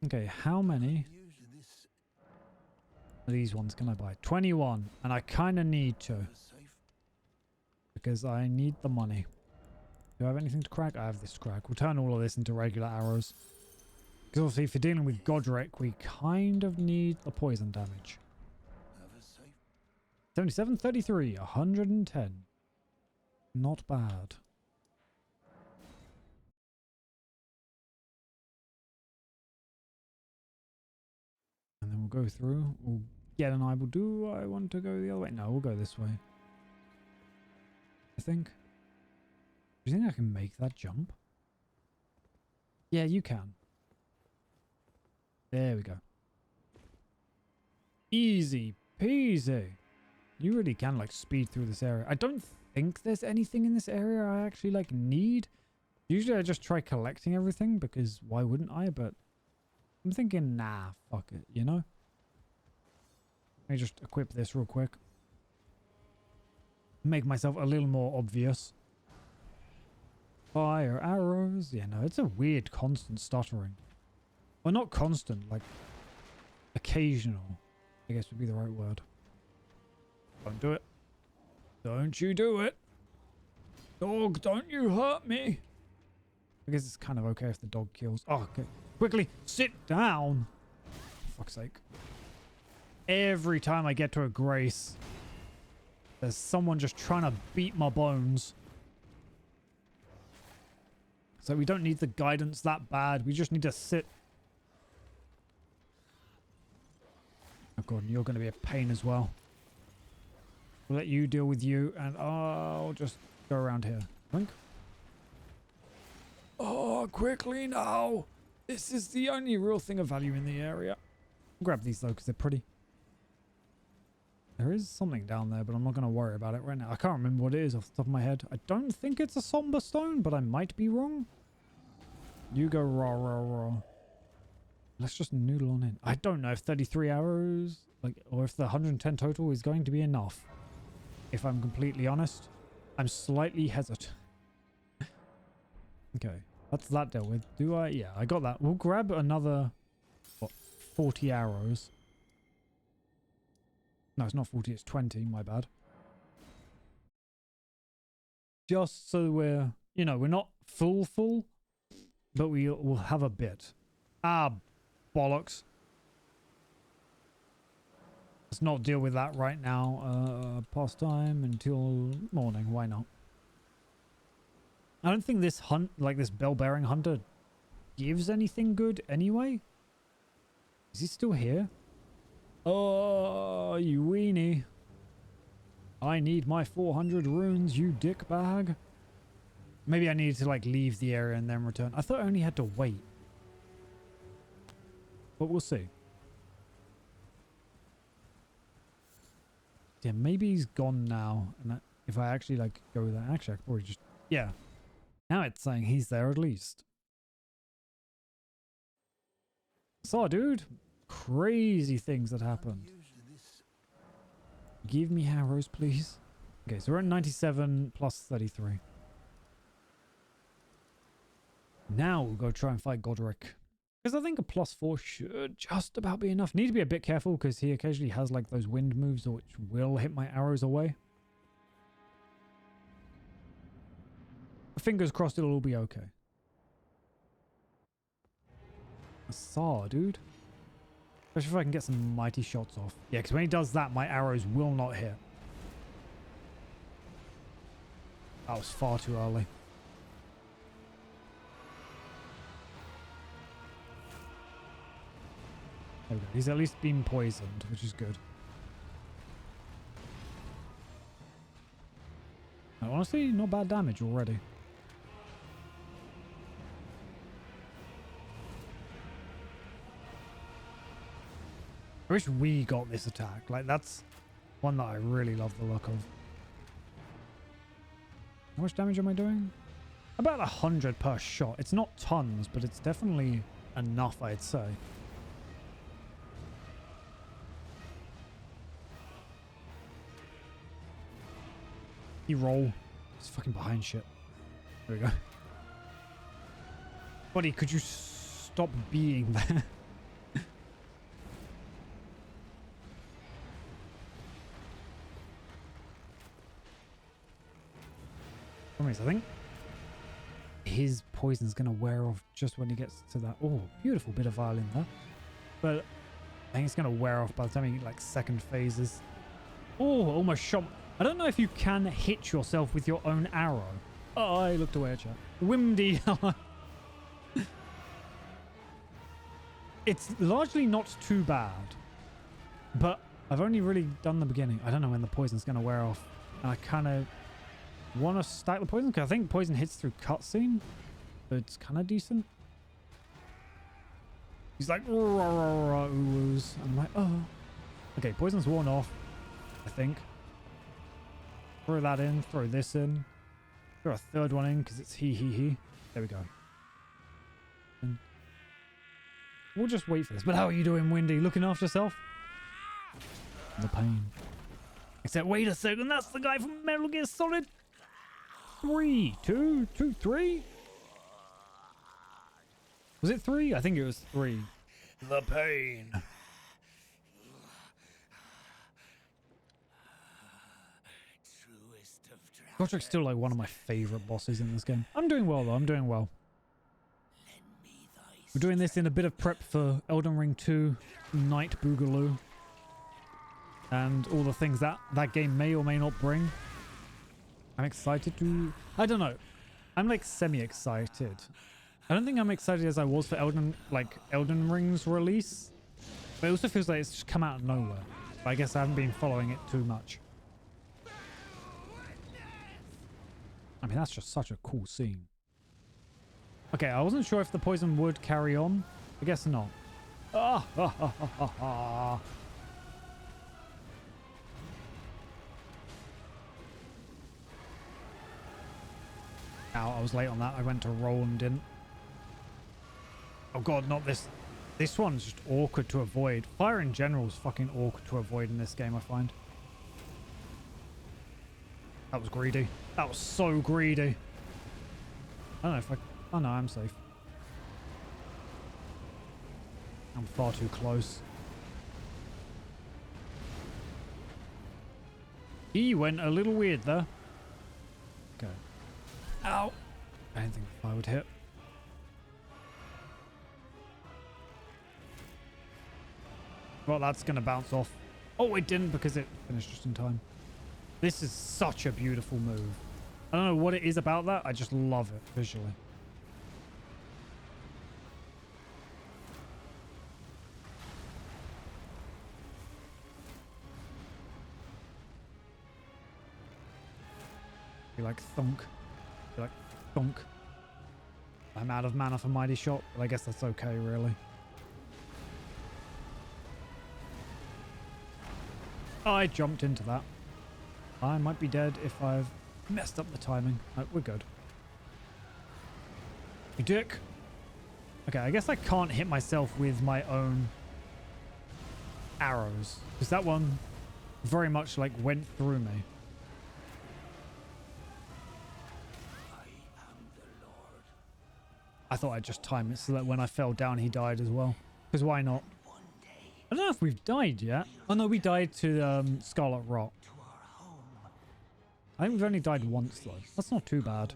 Okay, how many of these ones can I buy? 21. And I kind of need to. Because I need the money. Do I have anything to crack? I have this to crack. We'll turn all of this into regular arrows. Because obviously if you're dealing with Godric, we kind of need the poison damage. 77, 33, 110. Not bad. We'll go through. We'll get an eyeball. Do I want to go the other way? No, we'll go this way. I think. Do you think I can make that jump? Yeah, you can. There we go. Easy peasy. You really can like speed through this area. I don't think there's anything in this area I actually like need. Usually I just try collecting everything because why wouldn't I? But I'm thinking, nah, fuck it, you know? Let me just equip this real quick. Make myself a little more obvious. Fire arrows. Yeah, no, it's a weird constant stuttering. Well, not constant, like occasional, I guess would be the right word. Don't do it. Don't you do it. Dog, don't you hurt me. I guess it's kind of okay if the dog kills. Oh, okay. Quickly, sit down. For fuck's sake. Every time I get to a grace, there's someone just trying to beat my bones. So we don't need the guidance that bad. We just need to sit. Oh god, you're going to be a pain as well. We'll let you deal with you, and I'll just go around here. Blink. Oh, quickly now. This is the only real thing of value in the area. I'll grab these though, because they're pretty. There is something down there, but I'm not going to worry about it right now. I can't remember what it is off the top of my head. I don't think it's a somber stone, but I might be wrong. You go raw, raw, raw. Let's just noodle on in. I don't know if 33 arrows, like, or if the 110 total is going to be enough. If I'm completely honest, I'm slightly hesitant. Okay, that's that dealt with. Do I? Yeah, I got that. We'll grab another, what, 40 arrows. No, it's not 40, it's 20, my bad. Just so we're, you know, we're not full, but we will have a bit. Ah, bollocks. Let's not deal with that right now. Pastime until morning. Why not? I don't think this hunt, like this bell-bearing hunter, gives anything good anyway. Is he still here? Oh, you weenie. I need my 400 runes, you dickbag. Maybe I need to like leave the area and then return. I thought I only had to wait. But we'll see. Yeah, maybe he's gone now. And if I actually like go there, actually I could probably just, yeah. Now it's saying he's there at least. So, dude, crazy things that happened. Give me arrows, please. Okay, so we're at 97 plus 33. Now we'll go try and fight Godric. Because I think a +4 should just about be enough. Need to be a bit careful because he occasionally has like those wind moves which will hit my arrows away. Fingers crossed it'll all be okay. I saw, dude. Especially if I can get some mighty shots off. Yeah, because when he does that, my arrows will not hit. That was far too early. There we go. He's at least been poisoned, which is good. Now, honestly, not bad damage already. I wish we got this attack. Like, that's one that I really love the look of. How much damage am I doing? About 100 per shot. It's not tons, but it's definitely enough, I'd say. You roll. It's fucking behind shit. There we go. Buddy, could you stop being there? I think his poison's going to wear off just when he gets to that. Oh, beautiful bit of violin there. But I think it's going to wear off by the time you get like second phases. Oh, almost shot. I don't know if you can hit yourself with your own arrow. Oh, I looked away at chat. Wimdy. It's largely not too bad. But I've only really done the beginning. I don't know when the poison's going to wear off. And I kind of want to stack the poison because I think poison hits through cutscene. So it's kind of decent. He's like, ooh-woos. I'm like, oh. Okay, poison's worn off, I think. Throw that in, throw this in. Throw a third one in because it's he. There we go. And we'll just wait for this. But how are you doing, Windy? Looking after yourself? The pain. Except, wait a second, that's the guy from Metal Gear Solid 3. 2, 3? Was it 3? I think it was 3. The pain. Gotrik's still like one of my favorite bosses in this game. I'm doing well though, I'm doing well. We're doing this in a bit of prep for Elden Ring 2, Night Boogaloo. And all the things that that game may or may not bring. I'm excited to... I don't know. I'm like semi-excited. I don't think I'm excited as I was for Elden Ring's release. But it also feels like it's just come out of nowhere. But I guess I haven't been following it too much. I mean, that's just such a cool scene. Okay, I wasn't sure if the poison would carry on. I guess not. Ah, ah, ah, ah, ah, ah. Ow, I was late on that. I went to roll and didn't. Oh god, not this. This one's just awkward to avoid. Fire in general is fucking awkward to avoid in this game, I find. That was greedy. That was so greedy. I don't know if I... Oh no, I'm safe. I'm far too close. He went a little weird there. Okay. Ow! I didn't think the fire would hit. Well, that's going to bounce off. Oh, it didn't because it finished just in time. This is such a beautiful move. I don't know what it is about that. I just love it visually. Be like thunk. Be like thunk. I'm out of mana for Mighty Shot, but I guess that's okay, really. I jumped into that. I might be dead if I've messed up the timing. Right, we're good. You dick. Okay, I guess I can't hit myself with my own arrows. Because that one very much like went through me. I thought I'd just time it so that when I fell down he died as well. Because why not? I don't know if we've died yet. Oh no, we died to Scarlet Rot. I think we've only died once though. That's not too bad.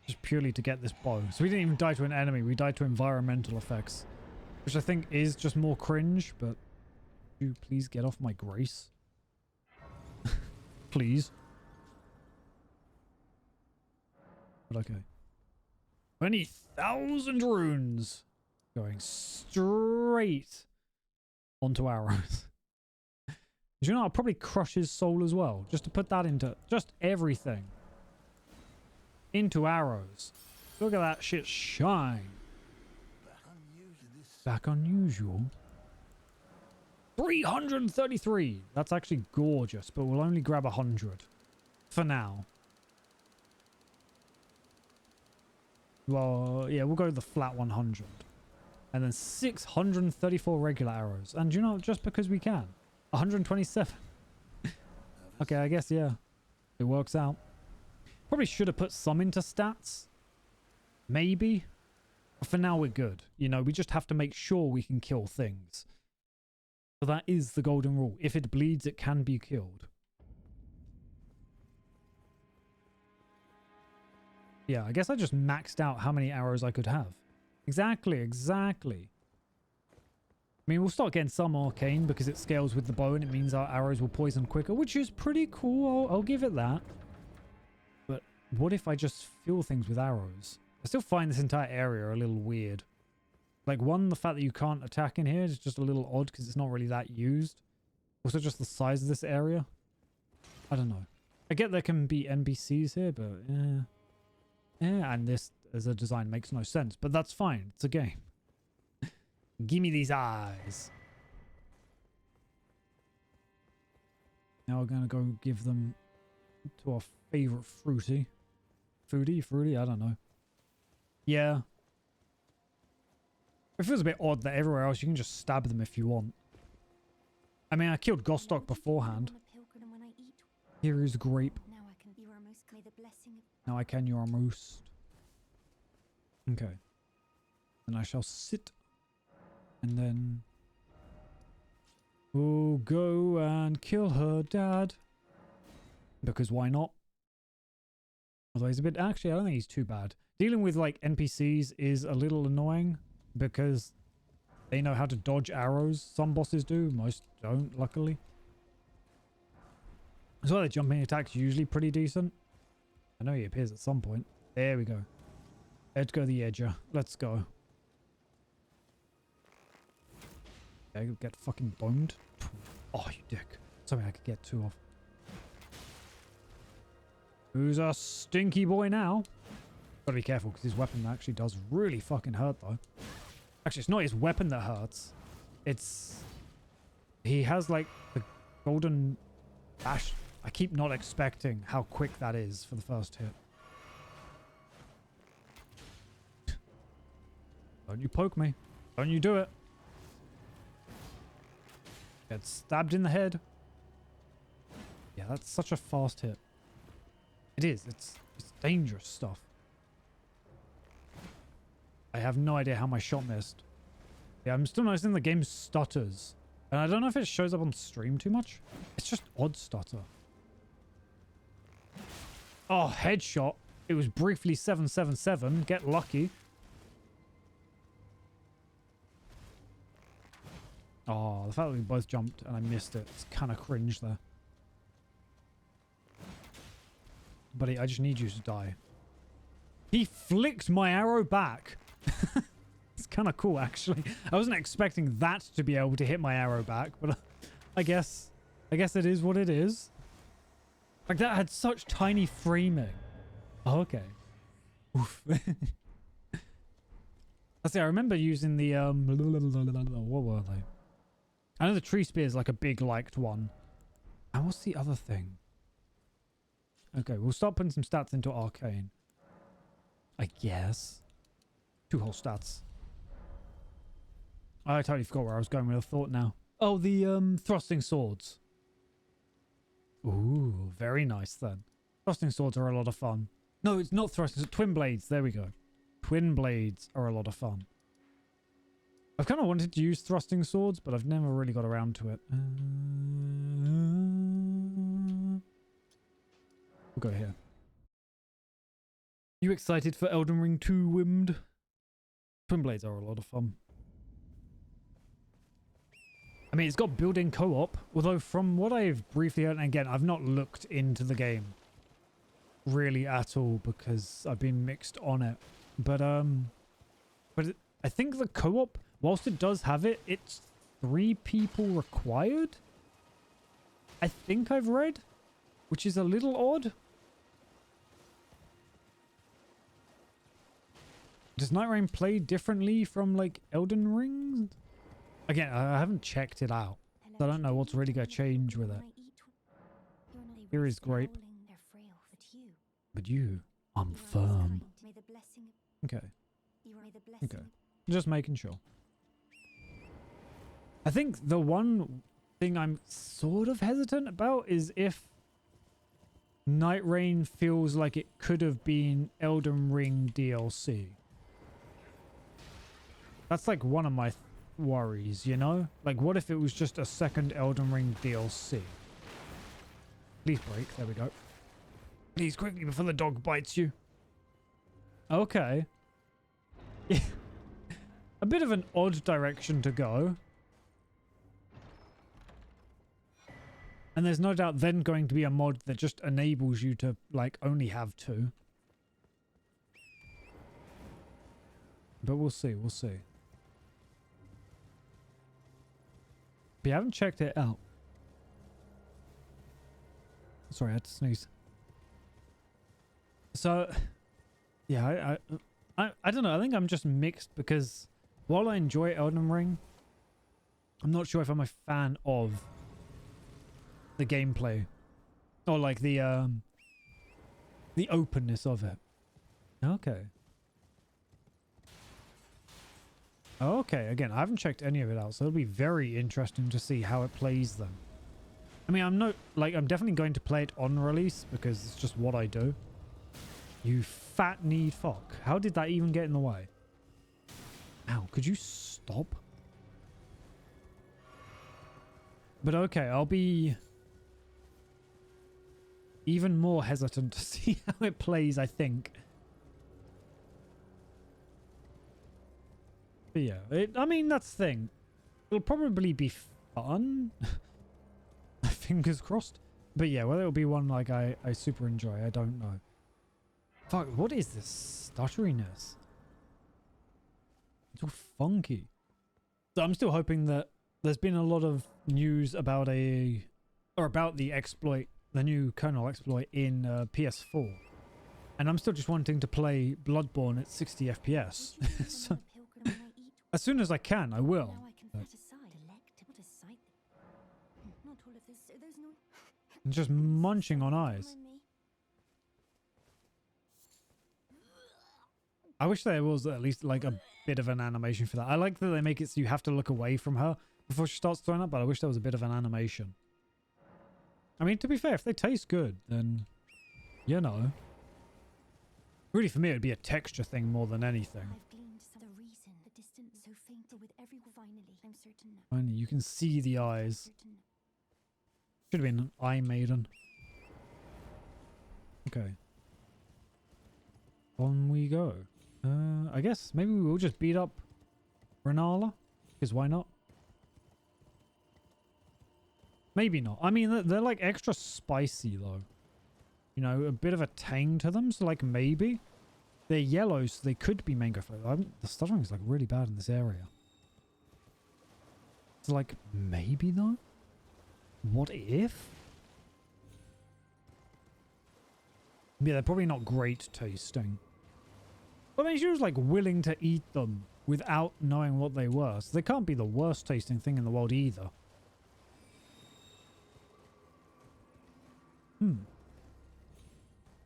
Just purely to get this bow. So we didn't even die to an enemy. We died to environmental effects. Which I think is just more cringe, but... Could you please get off my grace? Please. But okay. 20,000 runes. Going straight onto arrows. Do you know I'll probably crush his soul as well? Just to put that into just everything. Into arrows. Look at that shit shine. Back unusual. 333. That's actually gorgeous, but we'll only grab 100. For now. Well, yeah, we'll go the flat 100. And then 634 regular arrows. And you know, just because we can. 127. Okay, I guess, yeah. It works out. Probably should have put some into stats. Maybe. But for now, we're good. You know, we just have to make sure we can kill things. So that is the golden rule. If it bleeds, it can be killed. Yeah, I guess I just maxed out how many arrows I could have. Exactly, exactly. I mean, we'll start getting some arcane because it scales with the bow and it means our arrows will poison quicker, which is pretty cool. I'll give it that. But what if I just fill things with arrows? I still find this entire area a little weird. Like, one, the fact that you can't attack in here is just a little odd because it's not really that used. Also, just the size of this area. I don't know. I get there can be NPCs here, but yeah, and this as a design makes no sense, but that's fine. It's a game. Give me these eyes. Now we're gonna go give them to our favorite fruity. Fruity? I don't know. Yeah. It feels a bit odd that everywhere else you can just stab them if you want. I mean, I killed Gostock beforehand. Here is grape. Now I can, you are most. Okay. And I shall sit. And then we'll go and kill her dad. Because why not? Although he's a bit... Actually, I don't think he's too bad. Dealing with, like, NPCs is a little annoying. Because they know how to dodge arrows. Some bosses do. Most don't, luckily. As well, their jumping attack's usually pretty decent. I know he appears at some point. There we go. Edgar the Edger. Let's go. Okay, get fucking boned. Oh, you dick. Something I could get two of. Who's a stinky boy now? Gotta be careful because his weapon actually does really fucking hurt though. Actually, it's not his weapon that hurts. It's... He has like the golden dash. I keep not expecting how quick that is for the first hit. Don't you poke me. Don't you do it. Get stabbed in the head. Yeah, that's such a fast hit. It is. It's dangerous stuff. I have no idea how my shot missed. Yeah, I'm still noticing the game stutters. And I don't know if it shows up on stream too much. It's just odd stutter. Oh, headshot. It was briefly 777. Get lucky. Oh, the fact that we both jumped and I missed it. It's kind of cringe there. Buddy, I just need you to die. He flicked my arrow back. It's kind of cool, actually. I wasn't expecting that to be able to hit my arrow back, but I guess it is what it is. Like, that had such tiny framing. Oh, okay. Oof. I see, I remember using the, what were they? I know the tree spear is like a big liked one. And what's the other thing? Okay, we'll start putting some stats into arcane. I guess. 2 whole stats. I totally forgot where I was going with a thought now. Oh, the thrusting swords. Ooh, very nice then. Thrusting swords are a lot of fun. No, it's not thrusting, it's twin blades. There we go. Twin blades are a lot of fun. I've kind of wanted to use thrusting swords, but I've never really got around to it. We'll go here. You excited for Elden Ring 2, Wimmed? Twin blades are a lot of fun. I mean, it's got built-in co-op, although from what I've briefly heard, and again, I've not looked into the game really at all because I've been mixed on it. But I think the co-op, whilst it does have it, it's 3 people required. I think I've read, which is a little odd. Does Night Rain play differently from like Elden Ring? Again, I haven't checked it out, so I don't know what's really going to change with it. Here is grape. But you, I'm firm. Okay. Okay. Just making sure. I think the one thing I'm sort of hesitant about is if Night Rain feels like it could have been Elden Ring DLC. That's like one of my worries, you know? Like, what if it was just a second Elden Ring DLC? Please break. There we go. Please, quickly, before the dog bites you. Okay. Yeah. A bit of an odd direction to go. And there's no doubt then going to be a mod that just enables you to, like, only have 2. But we'll see, we'll see. But you haven't checked it out. Sorry, I had to sneeze. So, yeah, I don't know. I think I'm just mixed because while I enjoy Elden Ring, I'm not sure if I'm a fan of the gameplay or like the openness of it. Okay. Okay, again, I haven't checked any of it out, so it'll be very interesting to see how it plays then. I mean, I'm definitely going to play it on release because it's just what I do. You fat need fuck. How did that even get in the way? Ow, could you stop? But okay, I'll be even more hesitant to see how it plays, I think. But yeah, I mean, that's the thing. It'll probably be fun. Fingers crossed. But yeah, whether it'll be one like I super enjoy, I don't know. Fuck, what is this stutteriness? It's all funky. So I'm still hoping that there's been a lot of news about about the exploit, the new kernel exploit in PS4. And I'm still just wanting to play Bloodborne at 60 FPS. So, as soon as I can, I will. I'm just munching on eyes. I wish there was at least like a bit of an animation for that. I like that they make it so you have to look away from her before she starts throwing up, but I wish there was a bit of an animation. I mean, to be fair, if they taste good, then, you know. Really, for me, it would be a texture thing more than anything. Finally, you can see the eyes. Should have been an eye maiden. Okay. On we go. I guess maybe we will just beat up Renala, because why not? Maybe not. I mean, they're like extra spicy though. You know, a bit of a tang to them, so like maybe. They're yellow, so they could be mango flavored. The stuttering is like really bad in this area. So like, maybe though? What if? Yeah, they're probably not great tasting. But I mean, she was like willing to eat them without knowing what they were. So they can't be the worst tasting thing in the world either.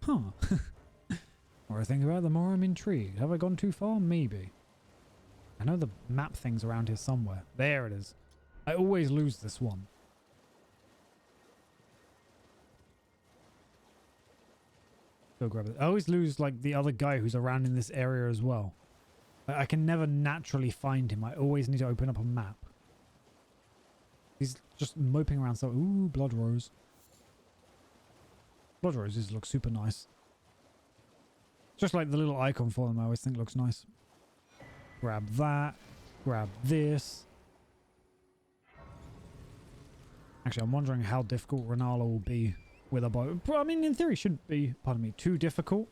Huh. The more I think about it, the more I'm intrigued. Have I gone too far? Maybe. I know the map thing's around here somewhere. There it is. I always lose this one. Go grab it. I always lose like the other guy who's around in this area as well. I can never naturally find him. I always need to open up a map. He's just moping around. So, ooh, blood rose. Blood roses look super nice. Just like the little icon for them, I always think looks nice. Grab that. Grab this. Actually, I'm wondering how difficult Renala will be with a bow. I mean, in theory, shouldn't be, pardon me, too difficult.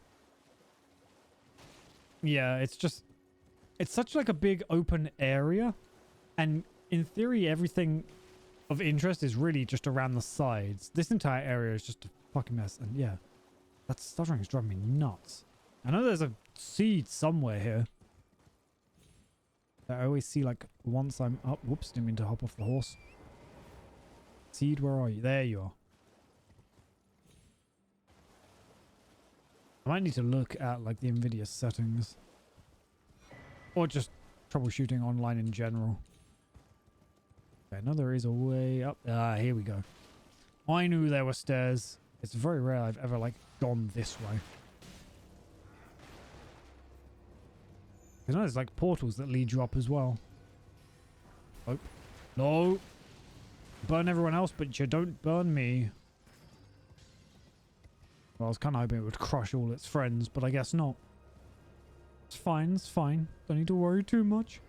Yeah, it's just... It's such like a big open area. And in theory, everything of interest is really just around the sides. This entire area is just a fucking mess. And yeah, that stuttering is driving me nuts. I know there's a seed somewhere here. I always see like once I'm up. Whoops, didn't mean to hop off the horse. Seed, where are you? There you are. I might need to look at like the NVIDIA settings. Or just troubleshooting online in general. Okay, now there is a way up. Ah, here we go. I knew there were stairs. It's very rare I've ever like gone this way. You know, there's like portals that lead you up as well. Oh. No. Burn everyone else, but you don't burn me. Well, I was kind of hoping it would crush all its friends, but I guess not. It's fine, it's fine. Don't need to worry too much.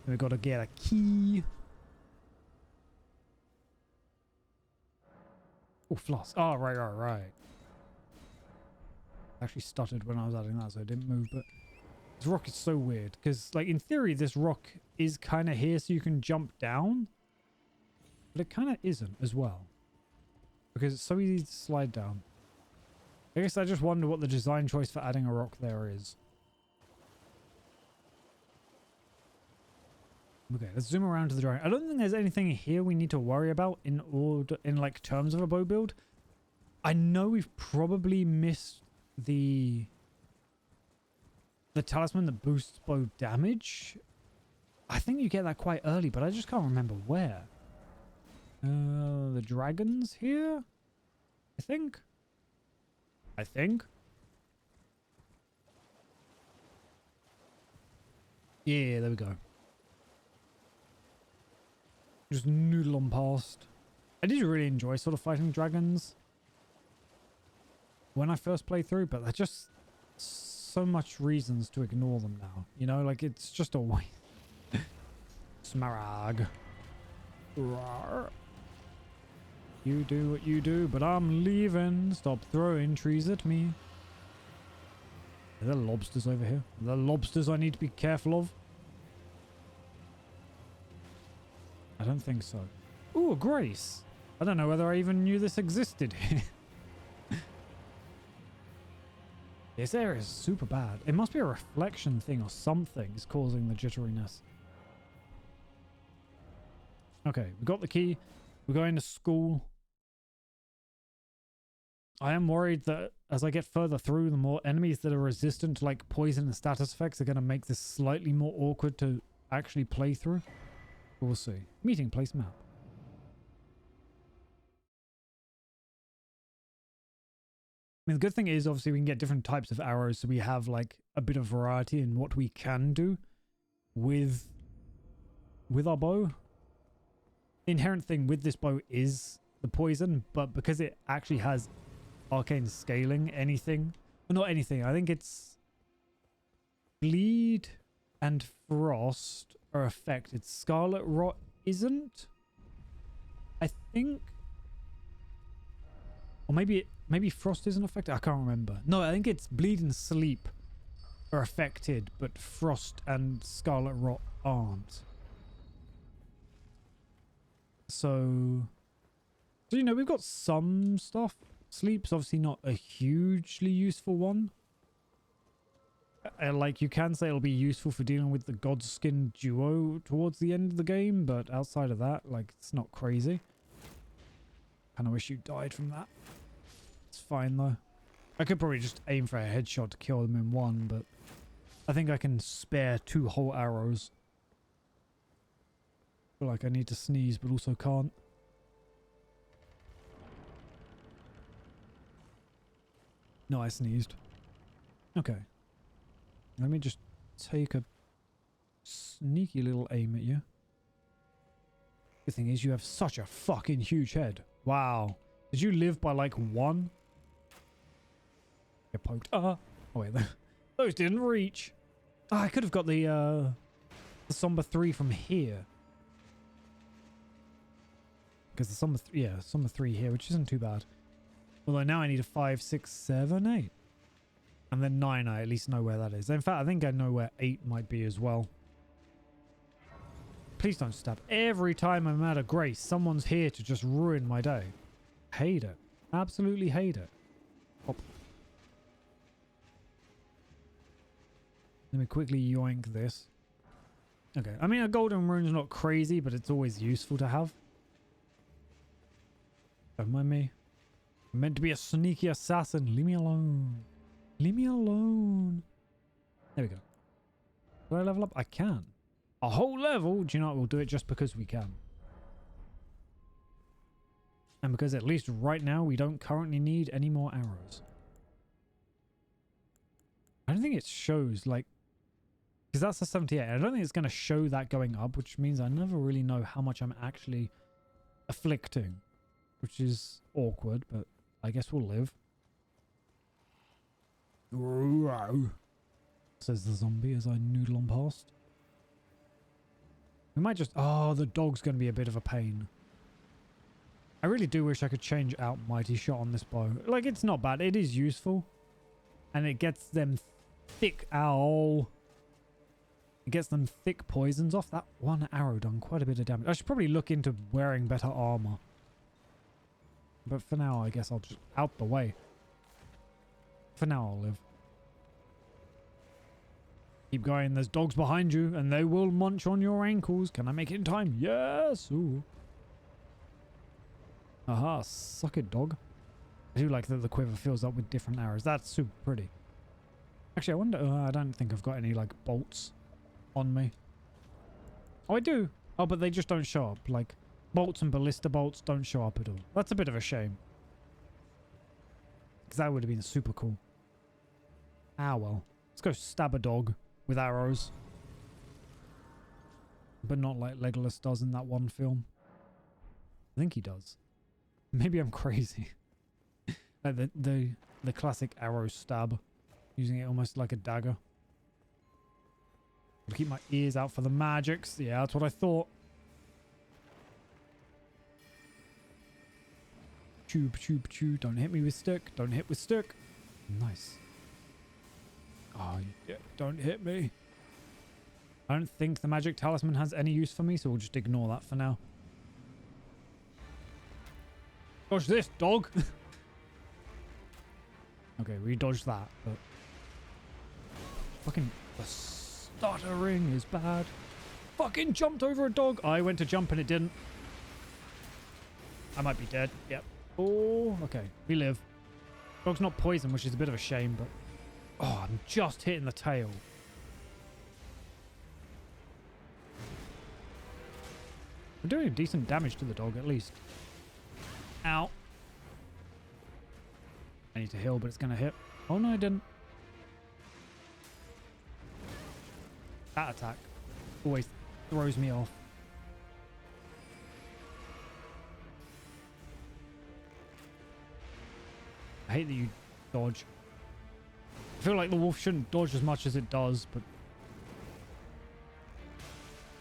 We've got to get a key. Oh, floss. Oh, right. Actually stuttered when I was adding that, so it didn't move, but This rock is so weird because, like, in theory, this rock is kind of here so you can jump down, but it kind of isn't as well because it's so easy to slide down. I guess I just wonder what the design choice for adding a rock there is. Okay, let's zoom around to the dragon. I don't think there's anything here we need to worry about in order, in like terms of a bow build. I know we've probably missed the talisman that boosts bow damage. I think you get that quite early, but I just can't remember where. The dragons here? I think. Yeah, there we go. Just noodle on past. I did really enjoy sort of fighting dragons when I first played through, but they're just so much reasons to ignore them now. You know, like it's just a way. Smarag. Rawr. You do what you do, but I'm leaving. Stop throwing trees at me. Are there lobsters over here? Are there lobsters I need to be careful of? I don't think so. Ooh, a grace. I don't know whether I even knew this existed here. This area is super bad. It must be a reflection thing or something is causing the jitteriness. Okay, we got the key. We're going to school. I am worried that as I get further through, the more enemies that are resistant to like poison and status effects are going to make this slightly more awkward to actually play through. We'll see. Meeting place map. I mean, the good thing is obviously we can get different types of arrows, so we have like a bit of variety in what we can do with our bow. The inherent thing with this bow is the poison, but because it actually has arcane scaling, anything, well, not anything, I think it's bleed and frost are affected. Scarlet rot isn't, I think. Or maybe frost isn't affected. I can't remember. No, I think it's bleed and sleep are affected, but frost and scarlet rot aren't. So you know, we've got some stuff. Sleep's obviously not a hugely useful one. Like, you can say it'll be useful for dealing with the Godskin duo towards the end of the game, but outside of that, like, it's not crazy. Kinda wish you died from that. It's fine, though. I could probably just aim for a headshot to kill them in one, but I think I can spare 2 whole arrows. I feel like I need to sneeze, but also can't. No, I sneezed. Okay. Let me just take a sneaky little aim at you. The thing is, you have such a fucking huge head. Wow. Did you live by like 1? Get poked. Oh wait, those didn't reach. Oh, I could have got the Somber 3 from here. Because the Somber 3 here, which isn't too bad. Although now I need a 5, 6, 7, 8. And then 9, I at least know where that is. In fact, I think I know where 8 might be as well. Please don't stab. Every time I'm out of grace, someone's here to just ruin my day. Hate it. Absolutely hate it. Hop. Let me quickly yoink this. Okay. I mean, a golden rune's not crazy, but it's always useful to have. Don't mind me. I'm meant to be a sneaky assassin. Leave me alone. Leave me alone. There we go. Do I level up? I can. A whole level? Do you know what? We'll do it just because we can. And because at least right now we don't currently need any more arrows. I don't think it shows like... Because that's a 78. I don't think it's going to show that going up, which means I never really know how much I'm actually afflicting. Which is awkward, but I guess we'll live. Says the zombie as I noodle on past. We might just... Oh, the dog's going to be a bit of a pain. I really do wish I could change out Mighty Shot on this bow. Like, it's not bad. It is useful. And it gets them thick... Ow. It gets them thick poisons off. That one arrow done quite a bit of damage. I should probably look into wearing better armor. But for now, I guess I'll just out the way. For now, I'll live. Keep going. There's dogs behind you, and they will munch on your ankles. Can I make it in time? Yes! Ooh. Aha, suck it, dog. I do like that the quiver fills up with different arrows. That's super pretty. Actually, I wonder... I don't think I've got any, like, bolts on me. Oh, I do. Oh, but they just don't show up. Like, bolts and ballista bolts don't show up at all. That's a bit of a shame. Because that would have been super cool. Ah, well. Let's go stab a dog with arrows. But not like Legolas does in that one film. I think he does. Maybe I'm crazy. Like the classic arrow stab. Using it almost like a dagger. I'll keep my ears out for the magics. Yeah, that's what I thought. Chew, chew, chew. Don't hit me with stick. Don't hit with stick. Nice. Oh, yeah. Don't hit me. I don't think the magic talisman has any use for me, so we'll just ignore that for now. Dodge this, dog. Okay, we dodged that, but... Fucking... The stuttering is bad. Fucking jumped over a dog. I went to jump and it didn't. I might be dead. Yep. Oh, okay. We live. Dog's not poisoned, which is a bit of a shame, but... Oh, I'm just hitting the tail. We're doing decent damage to the dog, at least. Ow. I need to heal, but it's going to hit. Oh, no, I didn't. That attack always throws me off. I hate that you dodge. I feel like the wolf shouldn't dodge as much as it does, but...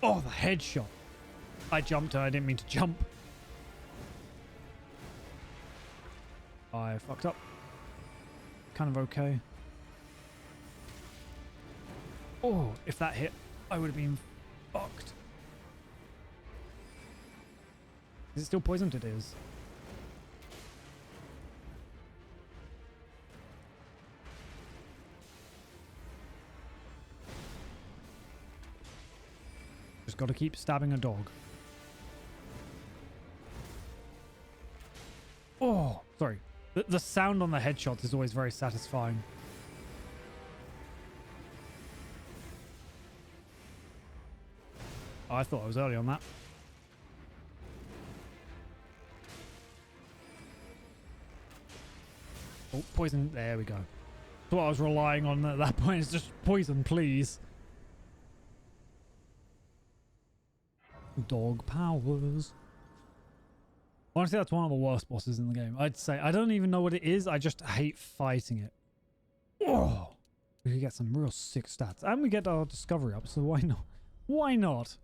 Oh, the headshot. I jumped and I didn't mean to jump. I fucked up. Kind of okay. Oh, if that hit, I would have been fucked. Is it still poisoned? It is. Just got to keep stabbing a dog. Oh, sorry. The sound on the headshots is always very satisfying. Oh, I thought I was early on that. Oh, poison. There we go. That's what I was relying on at that point. Is just poison, please. Dog powers. Honestly, that's one of the worst bosses in the game. I'd say. I don't even know what it is. I just hate fighting it. Oh, we could get some real sick stats. And we get our discovery up, so why not? Why not?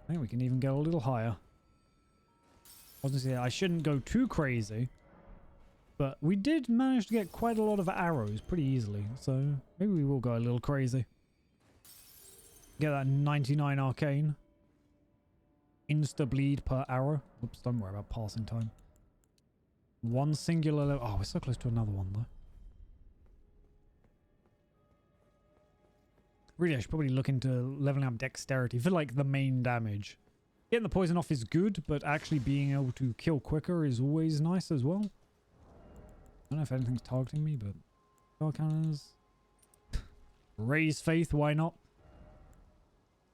I think we can even get a little higher. Obviously, I shouldn't go too crazy. But we did manage to get quite a lot of arrows pretty easily. So maybe we will go a little crazy. Get that 99 arcane. Insta bleed per arrow. Oops, don't worry about passing time. One singular level. Oh, we're so close to another one though. Really, I should probably look into leveling up dexterity for like the main damage. Getting the poison off is good, but actually being able to kill quicker is always nice as well. I don't know if anything's targeting me, but... Spell counters. Raise faith, why not?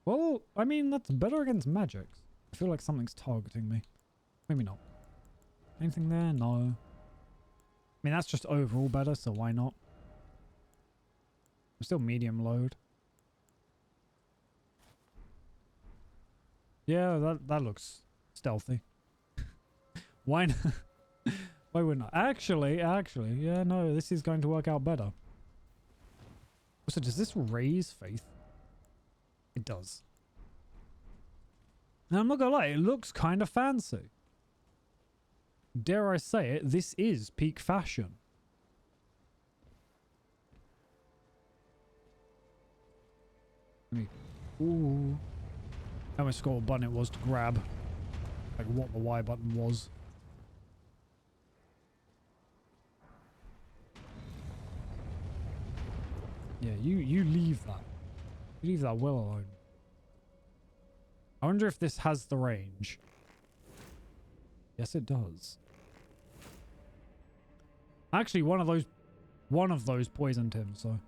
Well, I mean, that's better against magics. I feel like something's targeting me. Maybe not. Anything there? No. I mean, that's just overall better, so why not? I'm still medium load. Yeah, that looks stealthy. Why not? Why wouldn't I? Actually, yeah, no, this is going to work out better. So does this raise faith? It does. And I'm not gonna lie, it looks kind of fancy. Dare I say it, this is peak fashion. Let Ooh. I almost forgot what button it was to grab. Like what the Y button was. Yeah, you leave that. You leave that well alone. I wonder if this has the range. Yes, it does. Actually, one of those poisoned him, so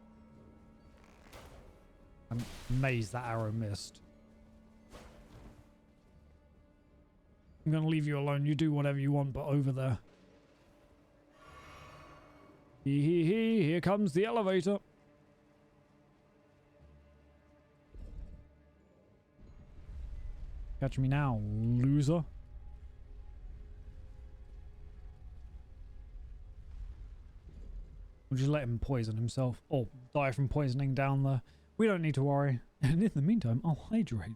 I'm amazed that arrow missed. I'm gonna leave you alone. You do whatever you want, but over there. Here comes the elevator. Catch me now, loser. We'll just let him poison himself or die from poisoning down there. We don't need to worry. And in the meantime, I'll hydrate.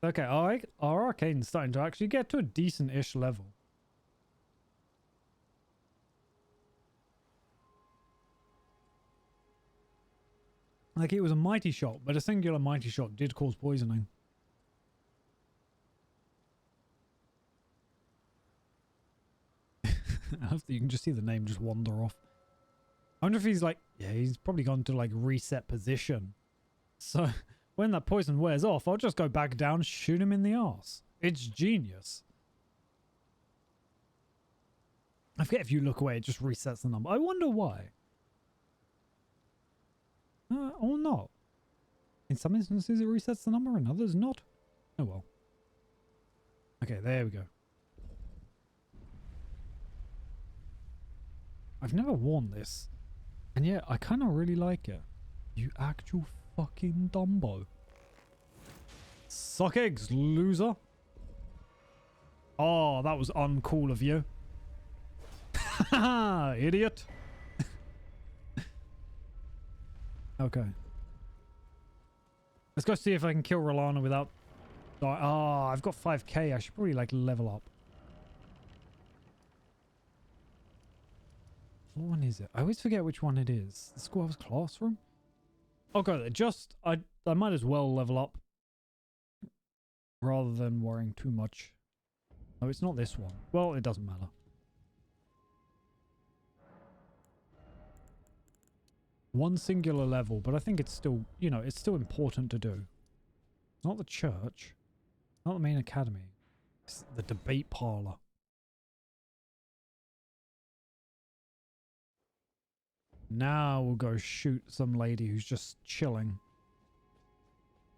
Okay, our arcane's starting to actually get to a decent-ish level. Like, it was a mighty shot, but a singular mighty shot did cause poisoning. After you can just see the name just wander off. I wonder if he's like, yeah, he's probably gone to like reset position. So when that poison wears off, I'll just go back down, shoot him in the arse. It's genius. I forget if you look away, it just resets the number. I wonder why. Or not. In some instances, it resets the number, in others, not. Oh well. Okay, there we go. I've never worn this. And yet, I kind of really like it. You actual fucking Dumbo. Suck eggs, loser. Oh, that was uncool of you. Haha, idiot. Okay. Let's go see if I can kill Rolana without... Oh, I've got 5k. I should probably like level up. What one is it? I always forget which one it is. The schoolhouse classroom? I'll go there. Just, I might as well level up. Rather than worrying too much. No, it's not this one. Well, it doesn't matter. One singular level, but I think it's still, you know, it's still important to do. It's not the church. Not the main academy. It's the debate parlor. Now we'll go shoot some lady who's just chilling.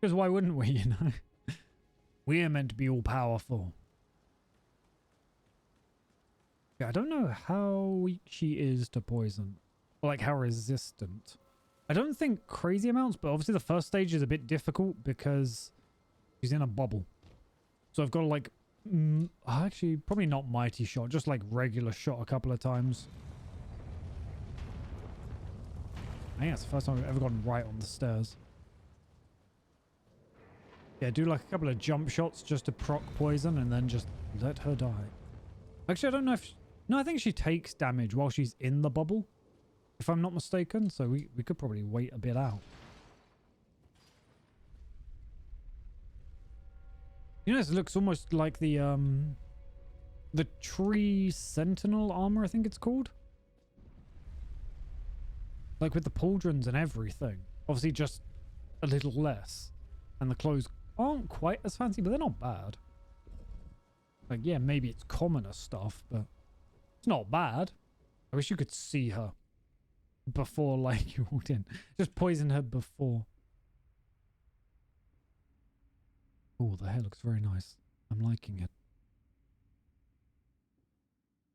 Because why wouldn't we, you know? We're meant to be all powerful. Yeah, I don't know how weak she is to poison. Or like how resistant. I don't think crazy amounts, but obviously the first stage is a bit difficult because she's in a bubble. So I've got to like... actually, probably not mighty shot, just like regular shot a couple of times. I think that's the first time I've ever gotten right on the stairs. Yeah, do like a couple of jump shots just to proc poison and then just let her die. Actually, I don't know if... No, I think she takes damage while she's in the bubble. If I'm not mistaken. So we could probably wait a bit out. You know, this looks almost like the tree sentinel armor, I think it's called. Like with the pauldrons and everything. Obviously just a little less. And the clothes aren't quite as fancy, but they're not bad. Like, yeah, maybe it's commoner stuff, but it's not bad. I wish you could see her before, like, you walked in. Just poison her before. Oh, the hair looks very nice. I'm liking it.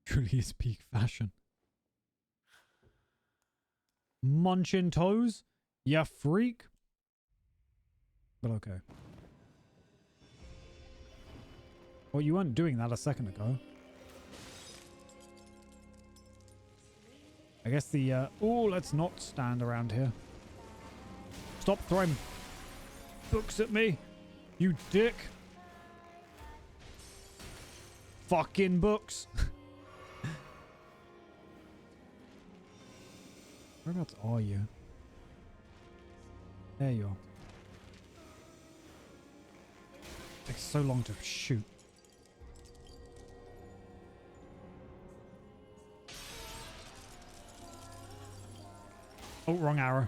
Truly is peak fashion. Munching toes? Ya freak? But okay. Well, you weren't doing that a second ago. I guess the, oh, let's not stand around here. Stop throwing books at me, you dick. Fucking books. Whereabouts are you? There you are. Takes so long to shoot. Oh, wrong arrow.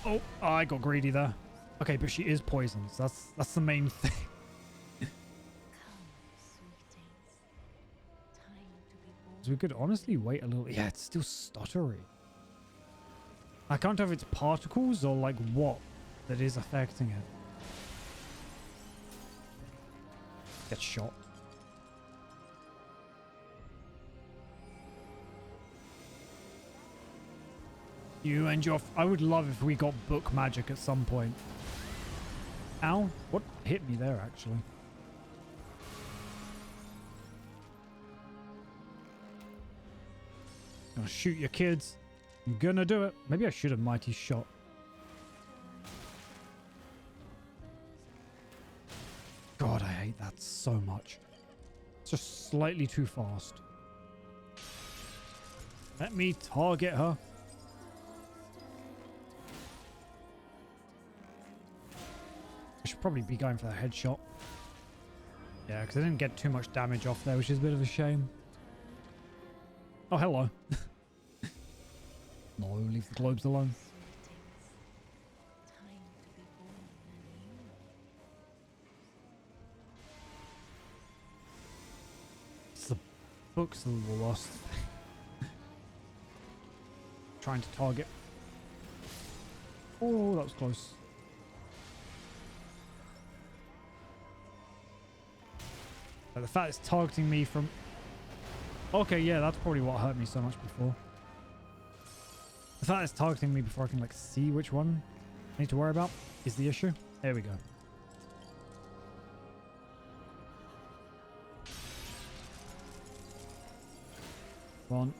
Oh, I got greedy there. Okay, but she is poisoned. So that's the main thing. So we could honestly wait a little. Yeah, it's still stuttery. I can't tell if it's particles or like what that is affecting it. Get shot. You and your... I would love if we got book magic at some point. Ow. What hit me there, actually? Gonna shoot your kids. I'm gonna do it. Maybe I should have mighty shot. God, I hate that so much. It's just slightly too fast. Let me target her. I should probably be going for the headshot. Yeah, because I didn't get too much damage off there, which is a bit of a shame. Oh, hello. No, leave the globes alone. It's the books that were lost. Trying to target. Oh, that was close. But the fact it's targeting me from... Okay, yeah, that's probably what hurt me so much before. The fact it's targeting me before I can, like, see which one I need to worry about is the issue. There we go. One.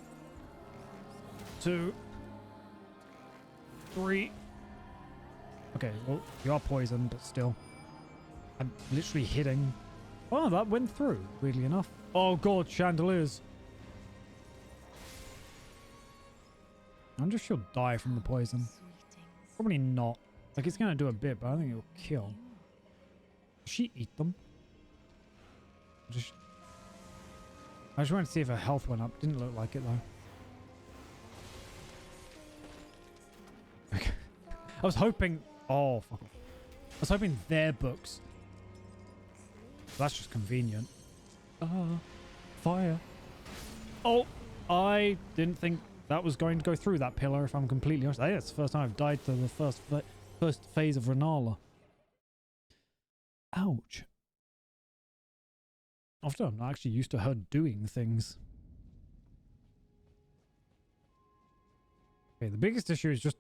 2. 3. Okay, well, you are poisoned, but still. I'm literally hitting... Oh, that went through, weirdly enough. Oh god, chandeliers. I wonder if she'll die from the poison. Probably not. Like, it's gonna do a bit, but I think it'll kill. Will she eat them? I just wanted to see if her health went up. Didn't look like it, though. Okay. I was hoping... Oh, fuck off. I was hoping their books... That's just convenient. Fire. Oh, I didn't think that was going to go through that pillar, if I'm completely honest. I think it's the first time I've died to the first phase of Renala. Ouch. Often I'm not actually used to her doing things. Okay, the biggest issue is just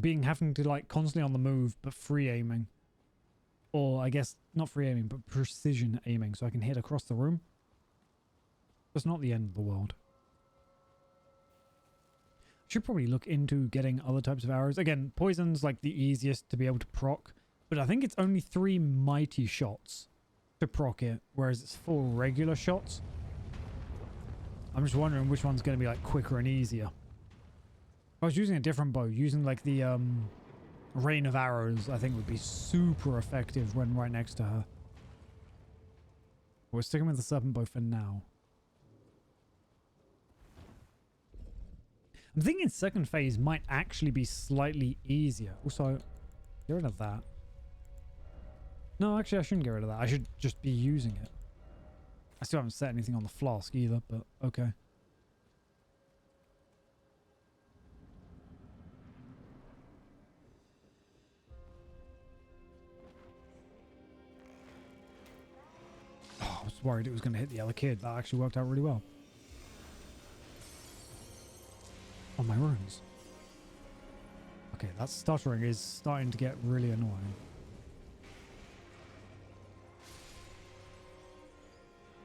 having to, like, constantly on the move, but free aiming. Or, I guess, not free aiming, but precision aiming, so I can hit across the room. That's not the end of the world. Should probably look into getting other types of arrows. Again, poison's like the easiest to be able to proc, but I think it's only 3 mighty shots to proc it, whereas it's 4 regular shots. I'm just wondering which one's going to be, like, quicker and easier. If I was using a different bow, using, like, the, rain of arrows, I think would be super effective when right next to her. We're sticking with the serpent bow for now. I'm thinking second phase might actually be slightly easier. Also, get rid of that. No, actually I shouldn't get rid of that. I should just be using it. I still haven't set anything on the flask either, but okay. Oh, I was worried it was going to hit the other kid. That actually worked out really well. Oh, my runes. Okay, that stuttering is starting to get really annoying.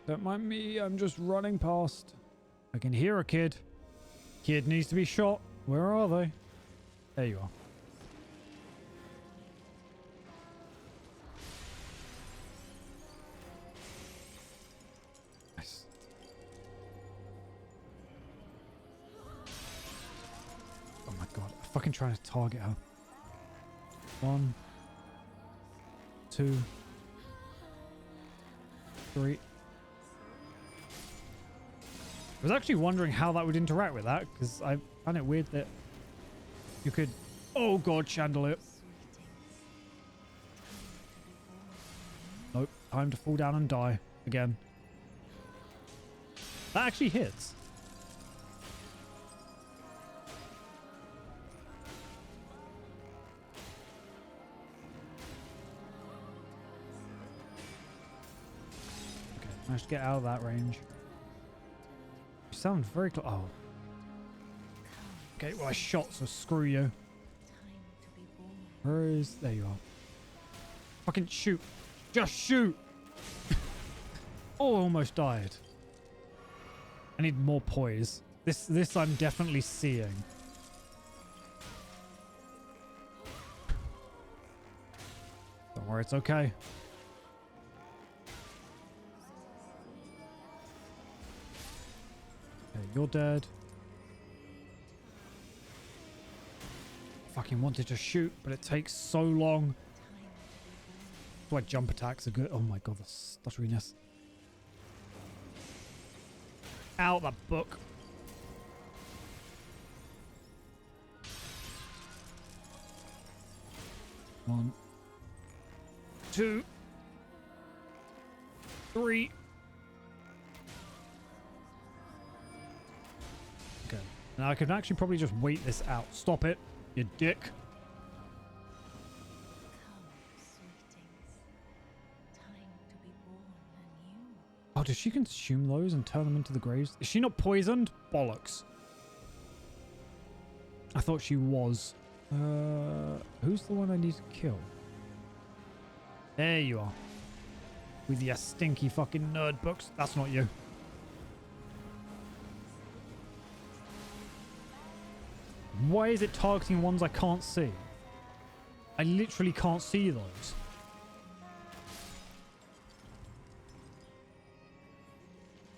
Don't mind me, I'm just running past. I can hear a kid. Kid needs to be shot. Where are they? There you are. Nice. fucking trying to target her. 1, 2, 3. I was actually wondering how that would interact with that, because I found it weird that you could... Oh god, chandelier. Nope, time to fall down and die again. That actually hits. Okay, managed to get out of that range. You sound very close. Oh. Okay, well I shot, so screw you. Where is... There you are. Fucking shoot. Just shoot. Oh, I almost died. I need more poise. This I'm definitely seeing. Don't worry, it's okay. Okay, you're dead. Fucking wanted to shoot, but it takes so long. That's why jump attacks are good. Oh my god, the stutteriness. Out that book. One, 2, 3. Okay. Now I could actually probably just wait this out. Stop it, you dick. Oh, does she consume those and turn them into the graves? Is she not poisoned? Bollocks. I thought she was. Who's the one I need to kill? There you are. With your stinky fucking nerd books. That's not you. Why is it targeting ones I can't see? I literally can't see those.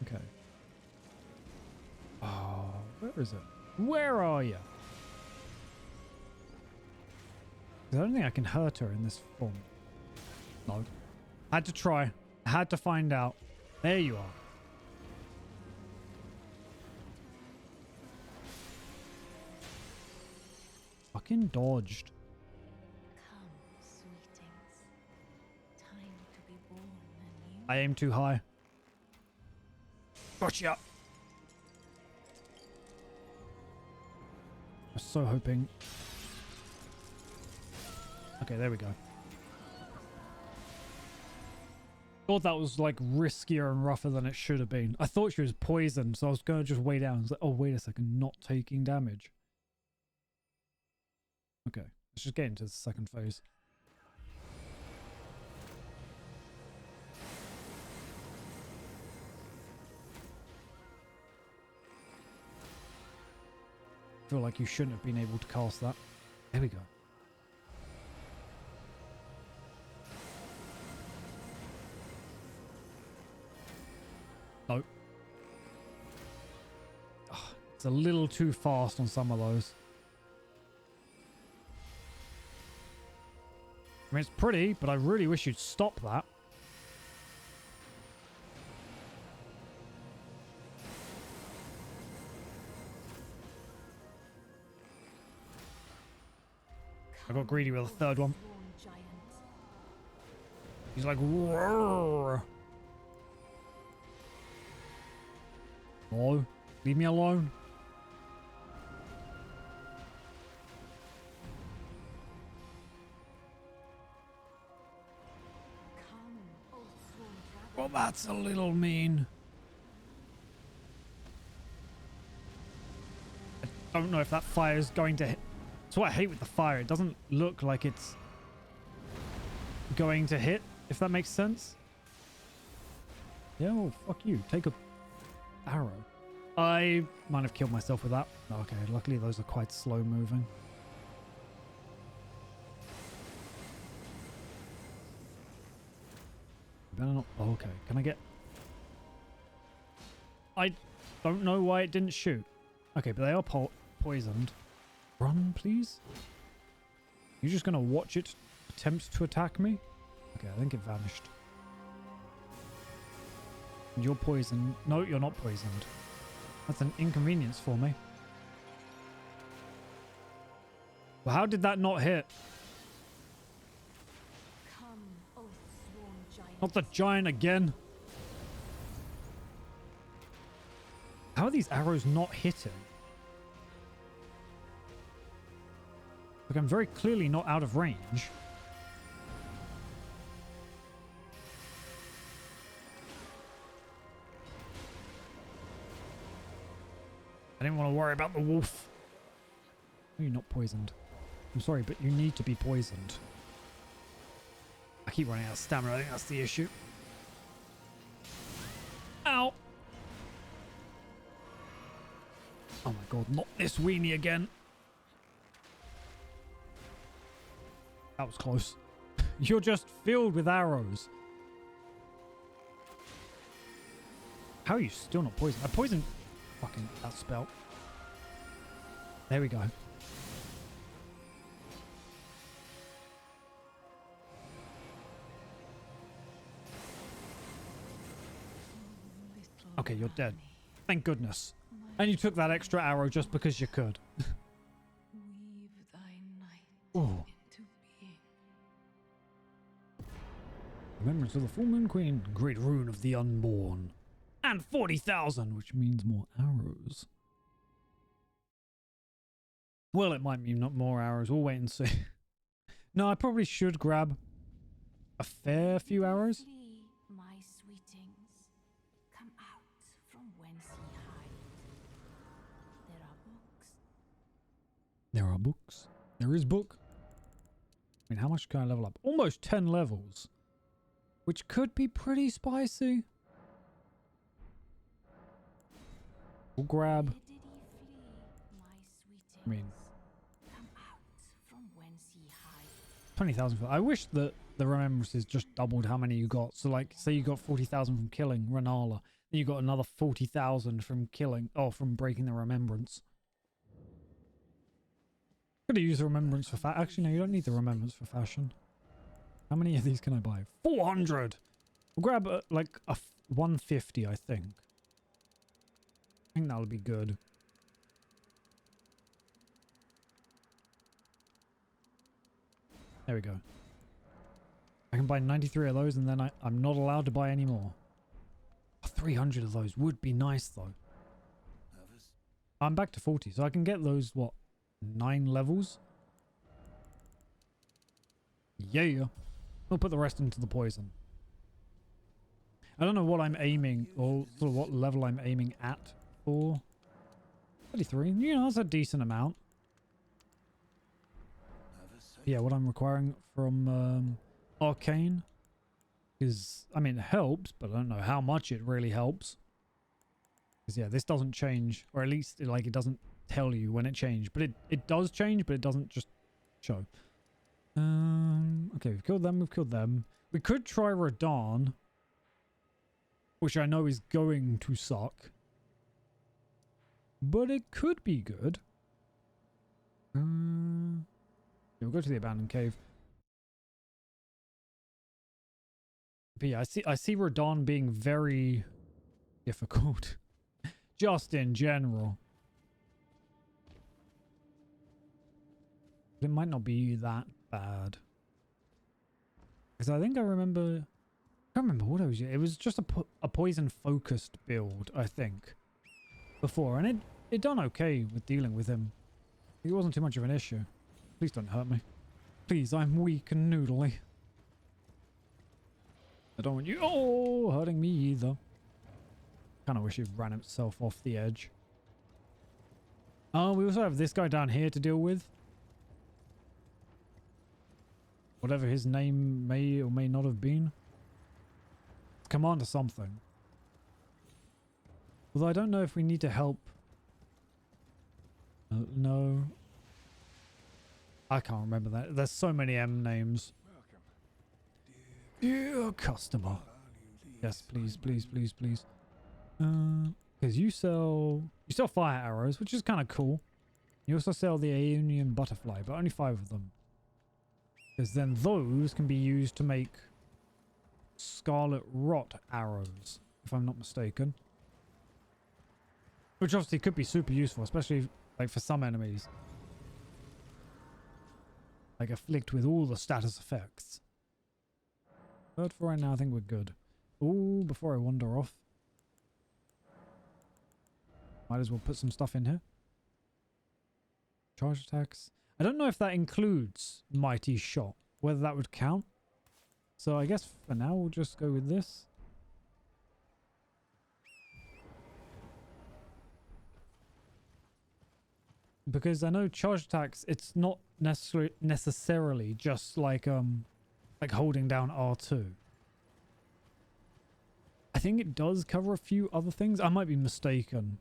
Okay. Oh, where is it? Where are you? I don't think I can hurt her in this form. No. Had to try. Had to find out. There you are. Fucking dodged. Come, sweetings. Time to be born anew. I aim too high. Gotcha. I was so hoping. Okay, there we go. Thought that was like riskier and rougher than it should have been. I thought she was poisoned, so I was going to just wait down. I was like, oh, wait a second, not taking damage. Okay, let's just get into the second phase. I feel like you shouldn't have been able to cast that. There we go. Nope. Oh, it's a little too fast on some of those. I mean, it's pretty, but I really wish you'd stop that. I got greedy with a third one. He's like, roar. No, leave me alone. Well, that's a little mean. I don't know if that fire is going to hit. That's what I hate with the fire. It doesn't look like it's going to hit, if that makes sense. Yeah, well, fuck you. Take a arrow. I might have killed myself with that. Okay, luckily those are quite slow moving. Better not. Oh, okay, can I get... I don't know why it didn't shoot. Okay, but they are poisoned. Run, please. You're just going to watch it attempt to attack me? Okay, I think it vanished. And you're poisoned. No, you're not poisoned. That's an inconvenience for me. Well, how did that not hit? Come, oath-sworn giant. Not the giant again. How are these arrows not hitting? Like, I'm very clearly not out of range. I didn't want to worry about the wolf. Oh, you're not poisoned. I'm sorry, but you need to be poisoned. I keep running out of stamina. I think that's the issue. Ow! Oh my god, not this weenie again. That was close. You're just filled with arrows. How are you still not poisoned? I poisoned fucking that spell. There we go. Okay, you're dead. Thank goodness. And you took that extra arrow just because you could. Weave thy night Ooh. into being. Remembrance of the Full Moon Queen. Great Rune of the Unborn. And 40,000, which means more arrows. Well, it might mean not more arrows. We'll wait and see. No, I probably should grab a fair few arrows. Flee, my sweetings. Come out from whence ye hide. There are books. There are books. There is book. I mean, how much can I level up? Almost 10 levels. Which could be pretty spicy. We'll grab... Where did ye flee, my sweetings? I mean... Come out from whence ye hide. 20,000. I wish that the remembrances just doubled how many you got. So, like, say you got 40,000 from killing Renala, then you got another 40,000 from killing, from breaking the remembrance. Could have used the remembrance for actually, no, you don't need the remembrance for fashion. How many of these can I buy? 400. We'll grab like a 150, I think. I think that'll be good. There we go. I can buy 93 of those and then I'm not allowed to buy any more. 300 of those would be nice though. Nervous? I'm back to 40, so I can get those, what, 9 levels? Yeah. We'll put the rest into the poison. I don't know what I'm aiming, or sort of what level I'm aiming at for. 33, you know, that's a decent amount. Nervous? Yeah, what I'm requiring from Arcane is, I mean, it helps, but I don't know how much it really helps. Because yeah, this doesn't change, or at least it doesn't tell you when it changed, but it does change, but it doesn't just show. Okay, we've killed them. We could try Radahn, which I know is going to suck, but it could be good. We'll go to the abandoned cave. But yeah, I see Radahn being very difficult, just in general. It might not be that bad. Because I think I can't remember what it was. It was just a poison focused build, I think, before. And it done okay with dealing with him. It wasn't too much of an issue. Please don't hurt me. Please, I'm weak and noodly. I don't want you hurting me either. Kind of wish it ran itself off the edge. Oh, we also have this guy down here to deal with. Whatever his name may or may not have been. Commander something. Although I don't know if we need to help. No. I can't remember that. There's so many M names. Dear customer. Yes, please, please, please, please. Because you sell fire arrows, which is kind of cool. You also sell the Aeonian butterfly, but only 5 of them. Because then those can be used to make scarlet rot arrows, if I'm not mistaken. Which obviously could be super useful, especially like for some enemies. Like afflict with all the status effects. But for right now, I think we're good. Ooh, before I wander off. Might as well put some stuff in here. Charge attacks. I don't know if that includes Mighty Shot. Whether that would count. So I guess for now we'll just go with this. Because I know charge attacks, it's not necessarily just like holding down R2. I think it does cover a few other things. I might be mistaken.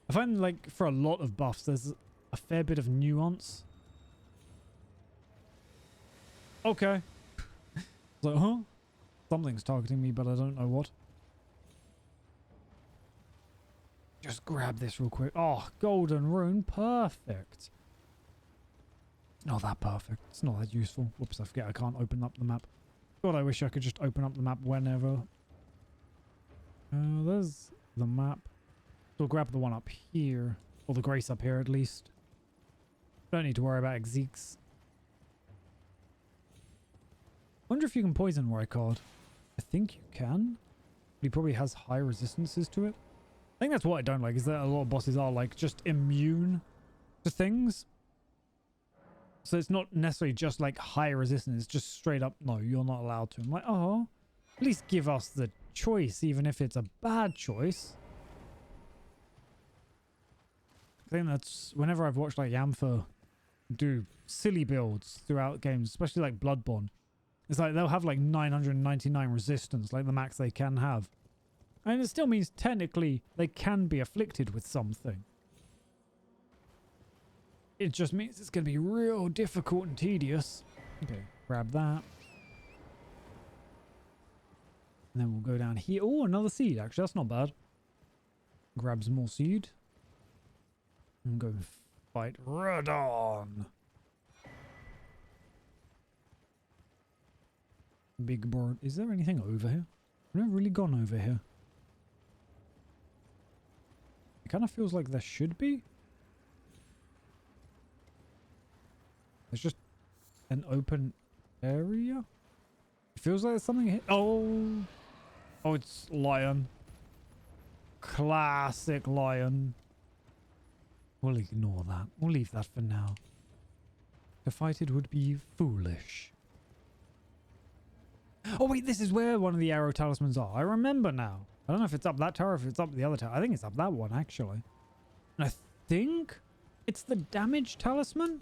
I find like for a lot of buffs there's a fair bit of nuance. Okay. So, huh? Something's targeting me, but I don't know what. Just grab this real quick. Oh, golden rune. Perfect. It's not that perfect. It's not that useful. Whoops, I forget I can't open up the map. God, I wish I could just open up the map whenever. There's the map. So we'll grab the one up here. Or the grace up here, at least. Don't need to worry about Exeeks. Wonder if you can poison Rykard. I think you can. He probably has high resistances to it. I think that's what I don't like, is that a lot of bosses are like just immune to things. So it's not necessarily just like high resistance, it's just straight up, no, you're not allowed to. I'm like, oh, at least give us the choice, even if it's a bad choice. I think that's, whenever I've watched like Yamfa do silly builds throughout games, especially like Bloodborne, it's like they'll have like 999 resistance, like the max they can have. And it still means technically they can be afflicted with something. It just means it's going to be real difficult and tedious. Okay, grab that. And then we'll go down here. Oh, another seed. Actually, that's not bad. Grab some more seed. And go fight Radon. Big bird. Is there anything over here? I've never really gone over here. It kind of feels like there should be. It's just an open area. It feels like there's something here. Oh. Oh, it's lion. Classic lion. We'll ignore that. We'll leave that for now. To fight it would be foolish. Oh wait, this is where one of the arrow talismans are. I remember now. I don't know if it's up that tower or if it's up the other tower. I think it's up that one, actually. And I think it's the damage talisman,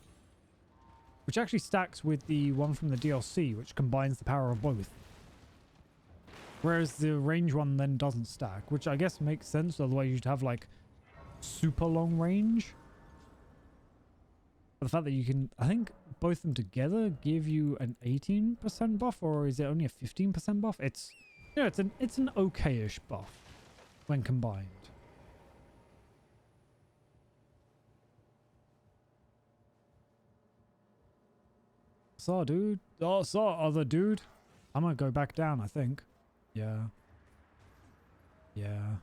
which actually stacks with the one from the DLC, which combines the power of both. Whereas the range one then doesn't stack, which I guess makes sense. Otherwise you'd have like super long range. But the fact that you can, I think both of them together give you an 18% buff, or is it only a 15% buff? It's, you know, it's an okay-ish buff when combined. Saw dude. Oh, saw other dude. I'm gonna go back down, I think. Yeah. Yeah.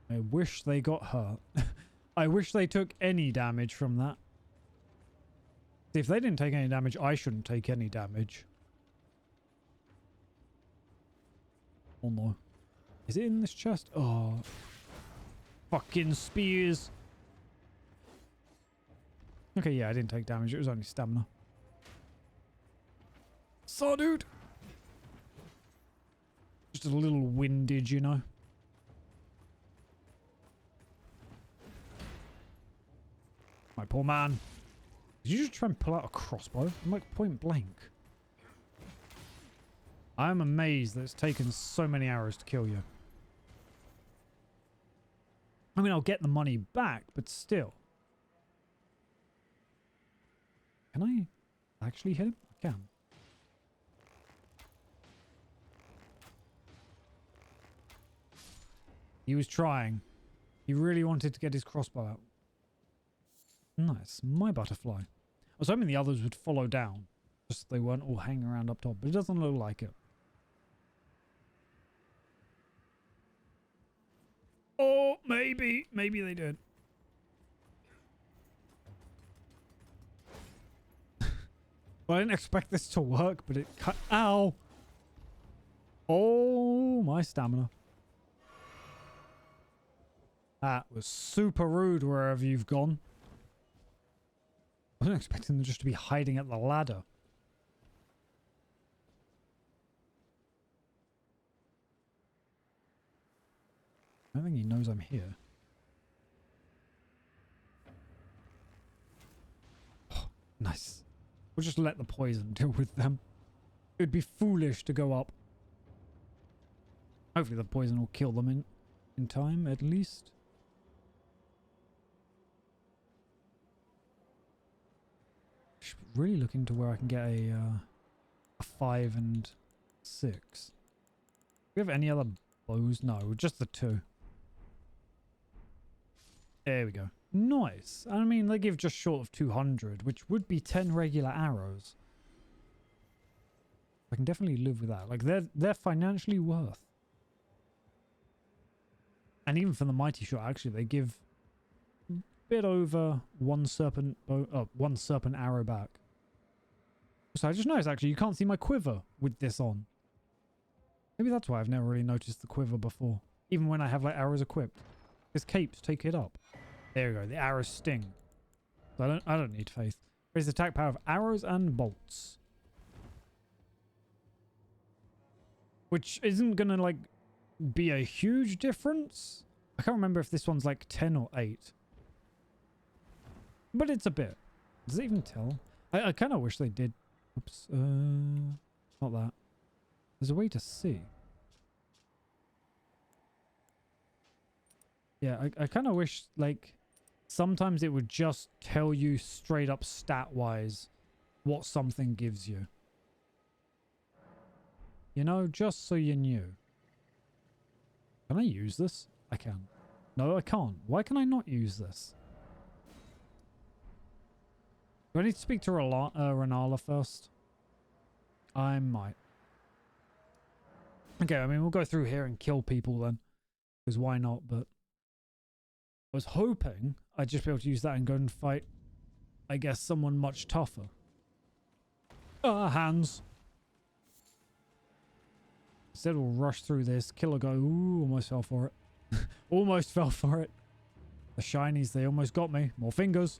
I wish they got hurt. I wish they took any damage from that. See, if they didn't take any damage, I shouldn't take any damage. Oh no. Is it in this chest? Oh. Fucking spears. Okay, yeah, I didn't take damage. It was only stamina. Saw dude. Just a little windage, you know. My poor man. Did you just try and pull out a crossbow? I'm like point blank. I'm amazed that it's taken so many arrows to kill you. I mean, I'll get the money back, but still. Can I actually hit him? I can. He was trying. He really wanted to get his crossbow out. Nice. My butterfly. I was hoping the others would follow down. Just so they weren't all hanging around up top. But it doesn't look like it. Oh, maybe. Maybe they did. Well, I didn't expect this to work, but it cut. Ow! Oh, my stamina. That was super rude wherever you've gone. I wasn't expecting them just to be hiding at the ladder. I don't think he knows I'm here. Oh, nice. We'll just let the poison deal with them. It would be foolish to go up. Hopefully the poison will kill them in time, at least. Should really look into where I can get a 5 and 6. Do we have any other bows? No, just the 2. There we go. Nice. I mean, they give just short of 200, which would be 10 regular arrows. I can definitely live with that. Like, they're financially worth. And even for the mighty shot, actually, they give a bit over one serpent arrow back. So I just noticed, actually, you can't see my quiver with this on. Maybe that's why I've never really noticed the quiver before. Even when I have, like, arrows equipped. Because capes take it up. There we go. The arrows sting. So I don't need faith. Raise the attack power of arrows and bolts. Which isn't going to, like, be a huge difference. I can't remember if this one's, like, 10 or 8. But it's a bit. Does it even tell? I kind of wish they did. Oops. Not that. There's a way to see. Yeah, I kind of wish, like, sometimes it would just tell you straight up stat-wise what something gives you. You know, just so you knew. Can I use this? I can. No, I can't. Why can I not use this? Do I need to speak to Renala first? I might. Okay, I mean, we'll go through here and kill people then. Because why not, but... I was hoping I'd just be able to use that and go and fight, I guess, someone much tougher. Hands. Instead we'll rush through this, kill a guy. Ooh, almost fell for it. Almost fell for it. The shinies, they almost got me. More fingers.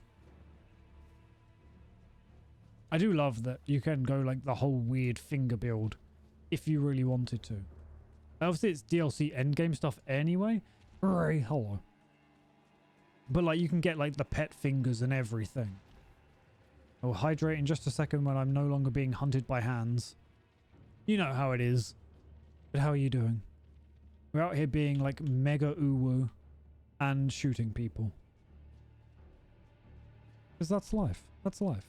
I do love that you can go like the whole weird finger build if you really wanted to. Obviously it's DLC endgame stuff anyway. Hooray, hello. But like you can get like the pet fingers and everything. I'll hydrate in just a second when I'm no longer being hunted by hands. You know how it is. But how are you doing? We're out here being like mega uwu and shooting people. Because that's life. That's life.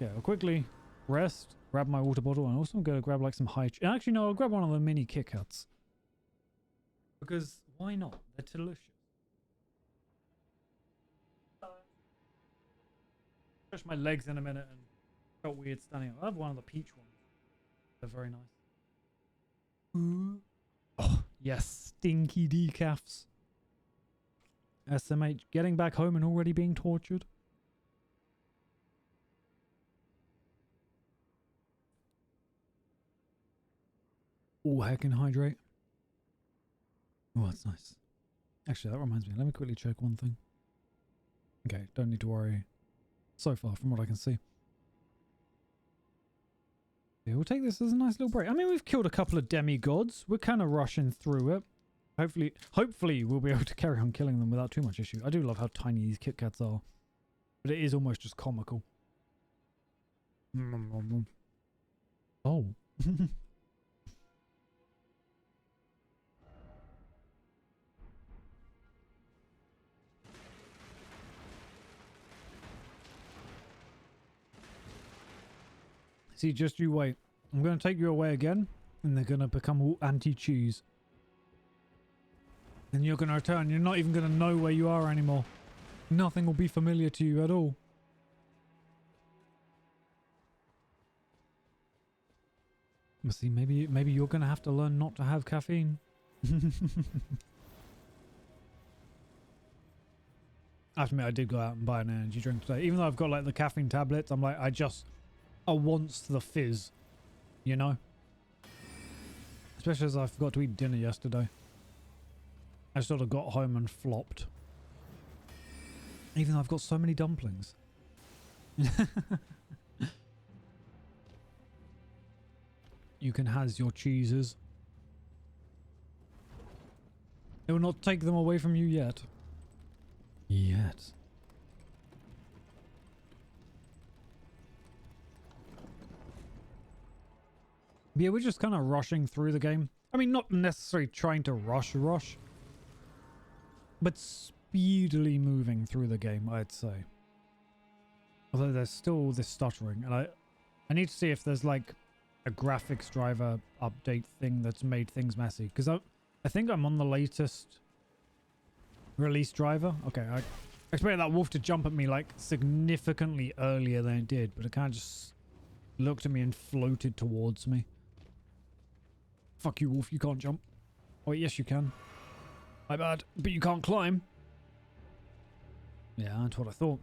Yeah, I'll quickly rest, grab my water bottle, and also go grab like some actually no, I'll grab one of the mini Kit Kats. Because why not? They're delicious. Stretch my legs in a minute and felt weird standing up. I have one of the peach ones. They're very nice. Ooh. Oh, yes, stinky decafs. SMH getting back home and already being tortured. Oh, heck and hydrate. Oh, that's nice. Actually, that reminds me. Let me quickly check one thing. Okay, don't need to worry. So far, from what I can see. Yeah, we'll take this as a nice little break. I mean, we've killed a couple of demigods. We're kind of rushing through it. Hopefully, we'll be able to carry on killing them without too much issue. I do love how tiny these Kit Kats are. But it is almost just comical. Oh. See, just you wait. I'm going to take you away again, and they're going to become all anti-cheese. And you're going to return. You're not even going to know where you are anymore. Nothing will be familiar to you at all. But see, maybe you're gonna have to learn not to have caffeine. I have to admit, I did go out and buy an energy drink today. Even though I've got like the caffeine tablets, I'm like, I want the fizz, you know? Especially as I forgot to eat dinner yesterday. I sort of got home and flopped. Even though I've got so many dumplings. You can has your cheeses. It will not take them away from you yet. Yet. But yeah, we're just kind of rushing through the game. I mean, not necessarily trying to rush, but speedily moving through the game, I'd say. Although there's still this stuttering, and I need to see if there's like a graphics driver update thing that's made things messy. Because I think I'm on the latest release driver. Okay, I expected that wolf to jump at me like significantly earlier than it did, but it kind of just looked at me and floated towards me. Fuck you, wolf, you can't jump. Oh, wait, yes you can. My bad, but you can't climb. Yeah, that's what I thought.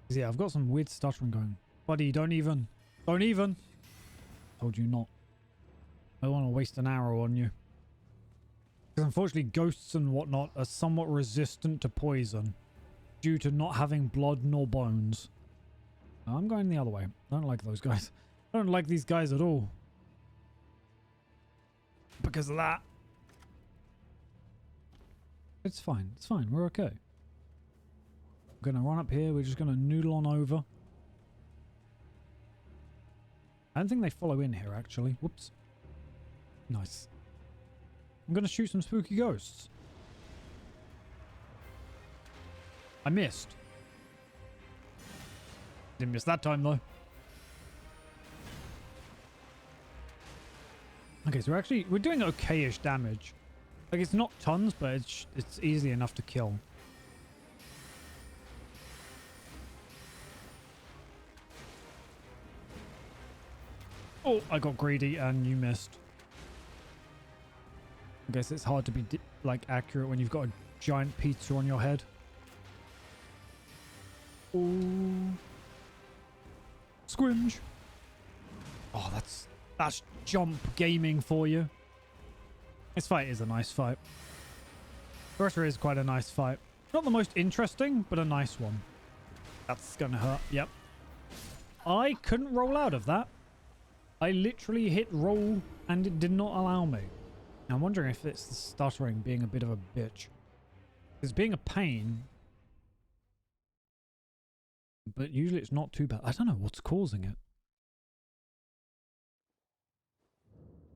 Yeah, I've got some weird stuttering going. Buddy, don't even. Told you not. I don't want to waste an arrow on you. Because unfortunately, ghosts and whatnot are somewhat resistant to poison due to not having blood nor bones. I'm going the other way. I don't like those guys. I don't like these guys at all. Because of that. It's fine. It's fine. We're okay. We're going to run up here. We're just going to noodle on over. I don't think they follow in here, actually. Whoops. Nice. I'm going to shoot some spooky ghosts. I missed. Didn't miss that time, though. Okay, so we're doing okay-ish damage. Like, it's not tons, but it's easy enough to kill. Oh, I got greedy and you missed. I guess it's hard to be, like, accurate when you've got a giant pizza on your head. Oh. Squinge. Oh, that's jump gaming for you. This fight is a nice fight. The rest is quite a nice fight. Not the most interesting, but a nice one. That's gonna hurt. Yep. I couldn't roll out of that. I literally hit roll and it did not allow me. Now, I'm wondering if it's the stuttering being a bit of a bitch. It's being a pain. But usually it's not too bad. I don't know what's causing it.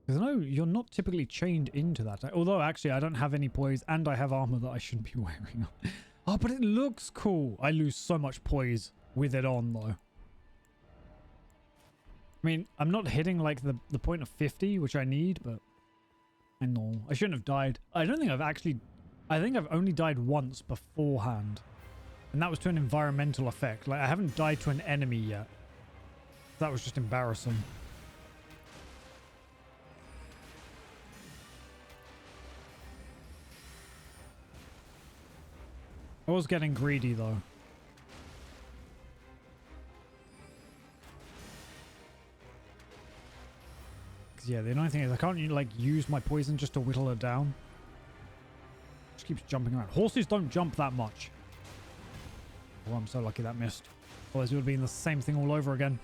Because I know you're not typically chained into that. Although, actually, I don't have any poise and I have armor that I shouldn't be wearing. Oh, but it looks cool. I lose so much poise with it on, though. I mean, I'm not hitting, like, the point of 50, which I need, but... I know. I shouldn't have died. I don't think I've actually... I think I've only died once beforehand. And that was to an environmental effect. Like, I haven't died to an enemy yet. That was just embarrassing. I was getting greedy, though. Because, yeah, the annoying thing is I can't, like, use my poison just to whittle her down. Just keeps jumping around. Horses don't jump that much. Oh, I'm so lucky that missed. Otherwise, it would have been the same thing all over again.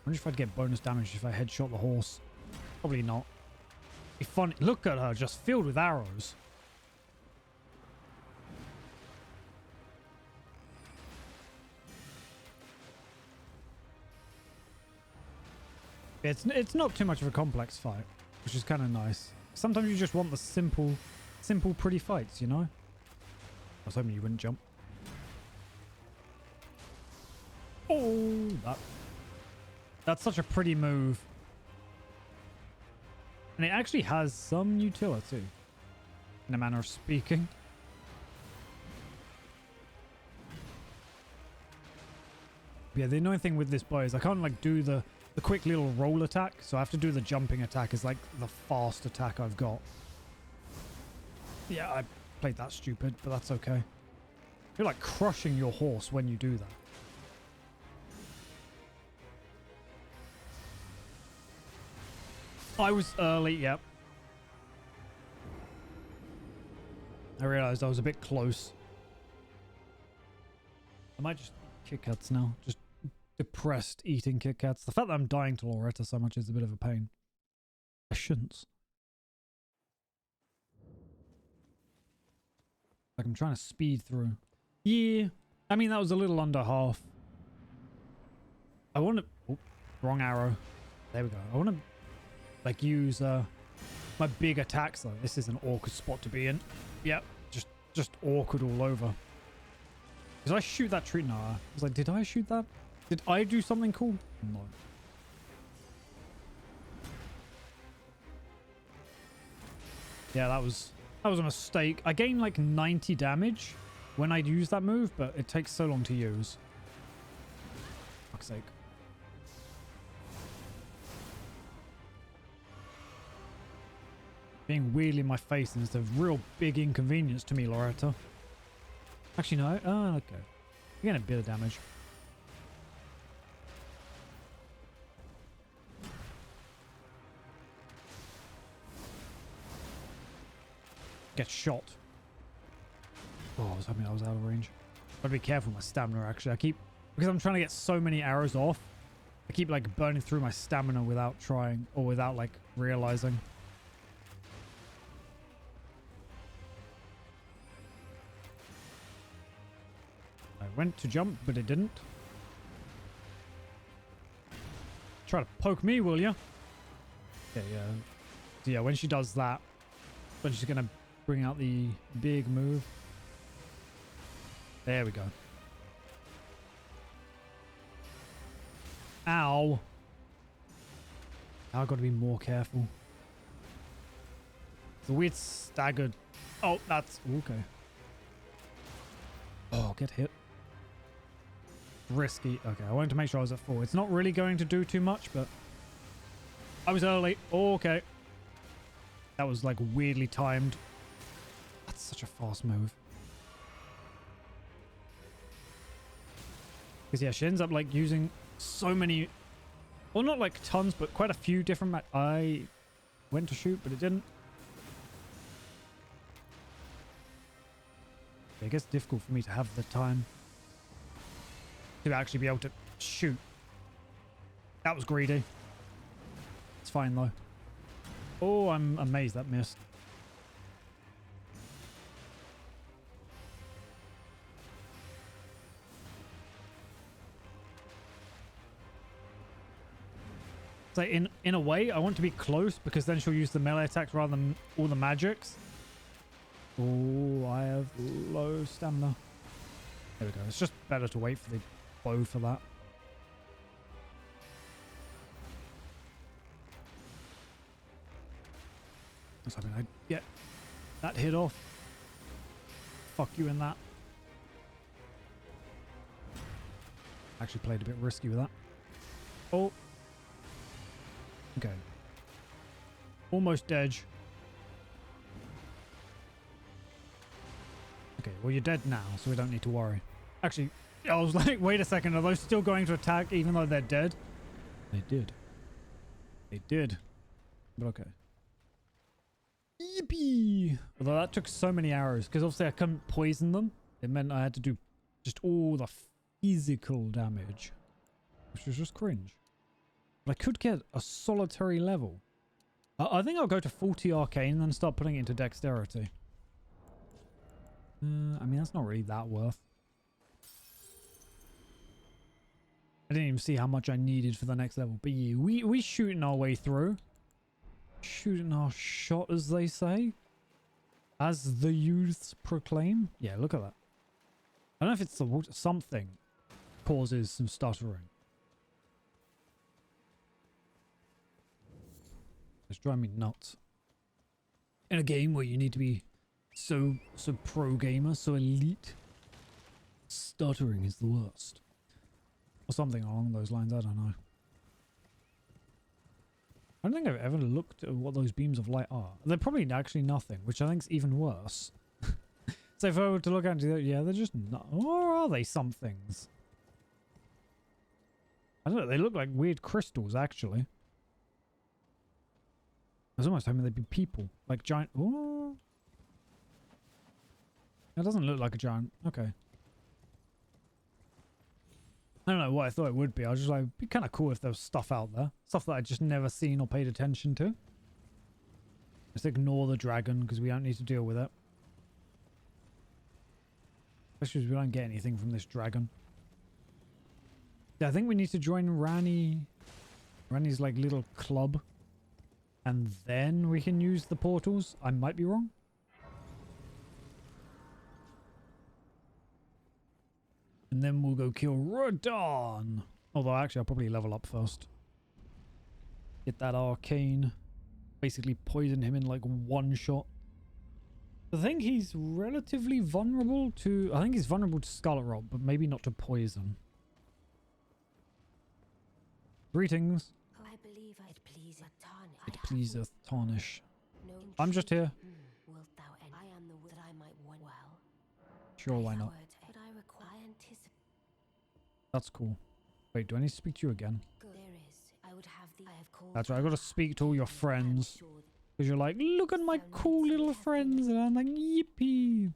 I wonder if I'd get bonus damage if I headshot the horse. Probably not. Be fun. Look at her, just filled with arrows. It's not too much of a complex fight, which is kind of nice. Sometimes you just want the simple, pretty fights, you know? I was hoping you wouldn't jump. Oh, that's such a pretty move. And it actually has some utility. in a manner of speaking. Yeah, the annoying thing with this bow is I can't like do the quick little roll attack, so I have to do the jumping attack as like the fast attack I've got. Yeah, I played that stupid, but that's okay. You're like crushing your horse when you do that. I was early, yep. I realized I was a bit close. I might just Kit Kats now. Just depressed eating Kit Kats. The fact that I'm dying to Loretta so much is a bit of a pain. I shouldn't. Like I'm trying to speed through. Yeah. I mean, that was a little under half. I want to... Oh, wrong arrow. There we go. I want to like use my big attacks though. This is an awkward spot to be in. Yep. Just awkward all over. Did I shoot that tree? No. I was like, did I shoot that? Did I do something cool? No. Yeah, that was a mistake. I gained like 90 damage when I use that move, but it takes so long to use. Fuck's sake. Being weirdly in my face is a real big inconvenience to me, Loretta. Actually, no. Oh, okay. You're getting a bit of damage. Get shot. Oh, I was hoping I was out of range. Gotta be careful with my stamina, actually. Because I'm trying to get so many arrows off, I keep like burning through my stamina without trying, or without like realizing. I went to jump, but it didn't. Try to poke me, will you? Okay, yeah. So yeah, when she does that, when she's gonna bring out the big move. There we go. Ow. I've got to be more careful. It's a weird staggered. Oh, that's okay. Oh, get hit. Risky. Okay, I wanted to make sure I was at 4. It's not really going to do too much, but I was early. Oh, okay. That was like weirdly timed. That's such a fast move. Because yeah, she ends up like using so many, well, not like tons, but quite a few different I went to shoot, but it didn't. It gets difficult for me to have the time to actually be able to shoot. That was greedy. It's fine though. Oh, I'm amazed that missed. So in a way, I want to be close because then she'll use the melee attacks rather than all the magics. Oh, I have low stamina. There we go. It's just better to wait for the bow for that. I was hoping I'd get that hit off. Fuck you in that. Actually played a bit risky with that. Oh. Okay. Almost dead. Okay, well you're dead now, so we don't need to worry. Actually, I was like, wait a second, are those still going to attack even though they're dead? They did. They did. But okay. Yippee! Although that took so many arrows, because obviously I couldn't poison them. It meant I had to do just all the physical damage, which was just cringe. But I could get a solitary level. I think I'll go to 40 arcane and then start putting it into dexterity. I mean, that's not really that worth. I didn't even see how much I needed for the next level. But yeah, we shooting our way through. Shooting our shot, as they say. As the youths proclaim. Yeah, look at that. I don't know if it's the something causes some stuttering. It's driving me nuts. In a game where you need to be So pro gamer, so elite. Stuttering is the worst. Or something along those lines, I don't know. I don't think I've ever looked at what those beams of light are. They're probably actually nothing, which I think is even worse. So if I were to look at it, yeah, they're just not. Or are they some things? I don't know, they look like weird crystals, actually. I was almost hoping they'd be people. Like giant... Oh. That doesn't look like a giant. Okay. I don't know what I thought it would be. I was just like, it'd be kind of cool if there was stuff out there. Stuff that I'd just never seen or paid attention to. Just ignore the dragon because we don't need to deal with it. Especially as we don't get anything from this dragon. Yeah, I think we need to join Ranni's like little club. And then we can use the portals. I might be wrong. And then we'll go kill Radon. Although actually I'll probably level up first. Get that arcane. Basically poison him in like one shot. I think he's relatively vulnerable to... I think he's vulnerable to Scarlet Rot, but maybe not to poison. Greetings. I believe it pleaseth Tarnish. It pleaseth Tarnish. I'm just here. Wilt thou end? I am the that I might want well. Sure, why not? But I require anticipate. That's cool. Wait, do I need to speak to you again? There is. I would have the. I have called. That's right, I gotta speak to all your friends. Because you're like, look at my cool little friends. And I'm like, yippee.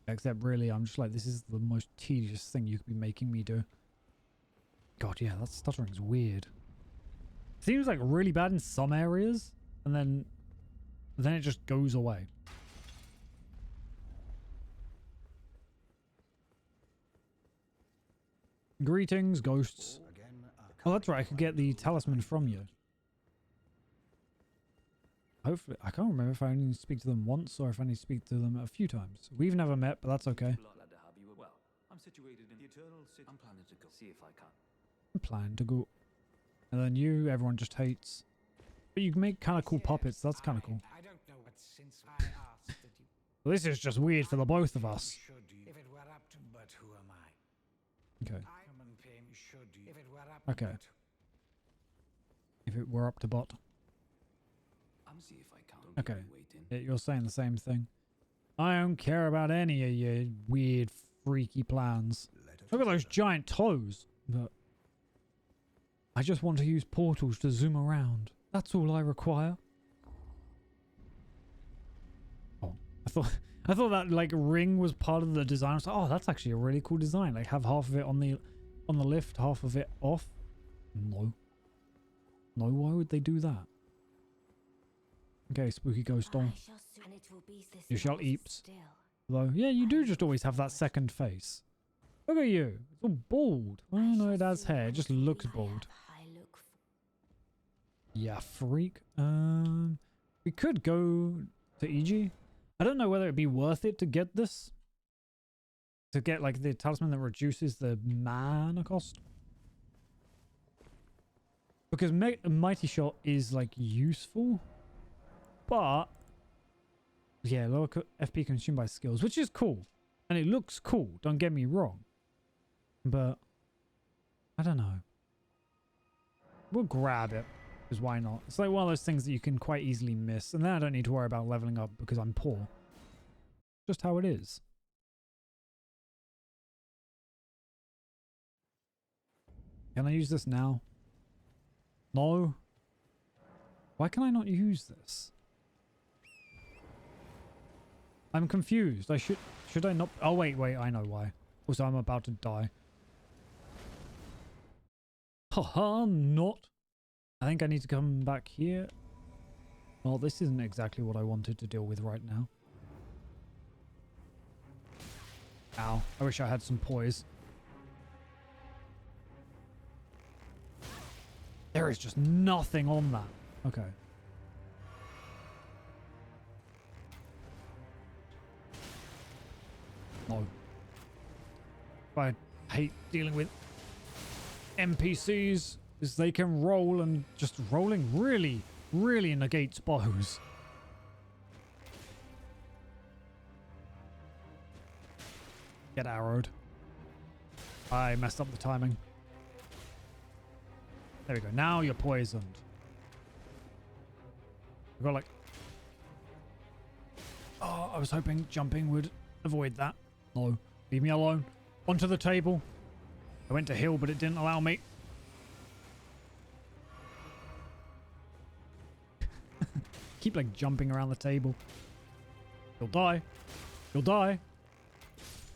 Except really, I'm just like, this is the most tedious thing you could be making me do. God, yeah, that stuttering's weird. Seems like really bad in some areas. And then it just goes away. Greetings, ghosts. Oh, that's right. I could get the talisman from you. Hopefully, I can't remember if I only speak to them once or if I need to speak to them a few times. We've never met, but that's okay. Glad to have you. Well, I'm situated in the Eternal City. I'm planning to go see if I can. I'm planning to go. And then you, everyone just hates. But you can make kind of cool puppets. That's kind of cool. I don't know what since I asked that you Well, this is just weird for the both of us. should you, if it were up to, but who am I? Okay. I am in pain, should you, if it were up Okay. but If it were up to bot. I'm see if I can. Okay. Waiting. Yeah, you're saying the same thing. I don't care about any of your weird, freaky plans. Look at those giant toes. But I just want to use portals to zoom around. That's all I require. Oh, I thought that like ring was part of the design. I was like, oh, that's actually a really cool design. Like have half of it on the lift, half of it off. No. No, why would they do that? Okay, spooky ghost doll. You shall eeps. Though, yeah, you do just always have that second face. Look at you. It's all bald. Oh no, it has hair. It just looks bald. Yeah, freak. We could go to EG. I don't know whether it'd be worth it to get this. To get like the talisman that reduces the mana cost. Because Mighty Shot is like useful. But yeah, lower FP consumed by skills, which is cool. And it looks cool, don't get me wrong. But I don't know. We'll grab it. Because why not? It's like one of those things that you can quite easily miss. And then I don't need to worry about leveling up because I'm poor. Just how it is. Can I use this now? No. Why can I not use this? I'm confused. Should I not? Oh, wait, I know why. Also, I'm about to die. Haha, not. I think I need to come back here. Well, this isn't exactly what I wanted to deal with right now. Ow. I wish I had some poise. There is just nothing on that. Okay. No. I hate dealing with NPCs because they can roll and just rolling really negates bows. Get arrowed. I messed up the timing. There we go. Now you're poisoned. I've got like... Oh, I was hoping jumping would avoid that. No. Leave me alone. Onto the table. I went to heal, but it didn't allow me. Keep like jumping around the table. You'll die. You'll die.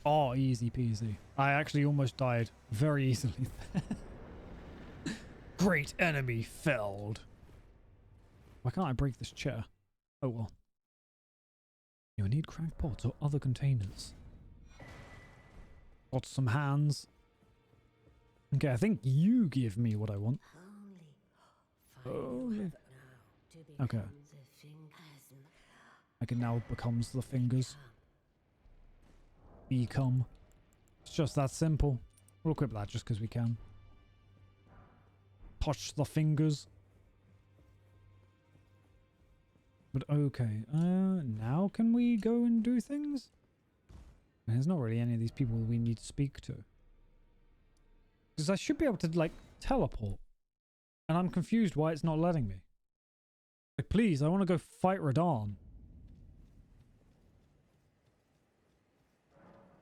Oh, easy peasy. I actually almost died very easily. Great enemy felled. Why can't I break this chair? Oh well. You'll need cracked pots or other containers. Got some hands. Okay, I think you give me what I want. Only. Okay. I can now becomes the fingers. Become. It's just that simple. We'll equip that just because we can. Touch the fingers. But okay. Now can we go and do things? There's not really any of these people we need to speak to. Because I should be able to, like, teleport. And I'm confused why it's not letting me. Like, please, I want to go fight Radahn.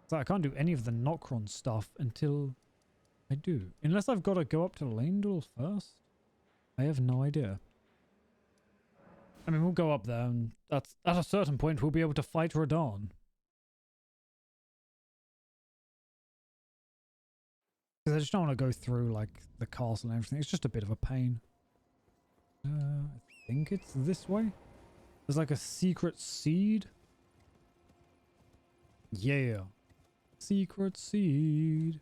So I can't do any of the Nocron stuff until I do. Unless I've got to go up to Lendl first. I have no idea. I mean, we'll go up there and that's, at a certain point we'll be able to fight Radahn. Because I just don't want to go through, like, the castle and everything. It's just a bit of a pain. I think it's this way. There's like a secret seed. Yeah. Secret seed.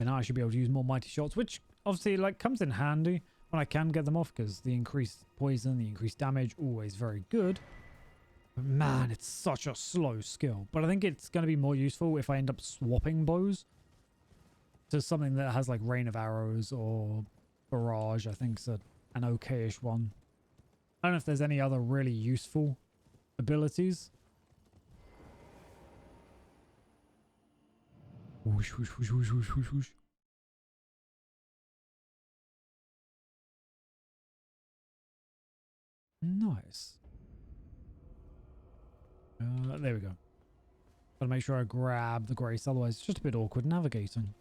And now I should be able to use more mighty shots, which obviously, like, comes in handy when I can get them off, because the increased poison, the increased damage, always very good. But man, it's such a slow skill. But I think it's going to be more useful if I end up swapping bows to something that has like rain of arrows or barrage. I think it's an okay-ish one. I don't know if there's any other really useful abilities. Whoosh, whoosh, whoosh, whoosh, whoosh, whoosh, whoosh. Nice. There we go. Gotta make sure I grab the grace, otherwise it's just a bit awkward navigating.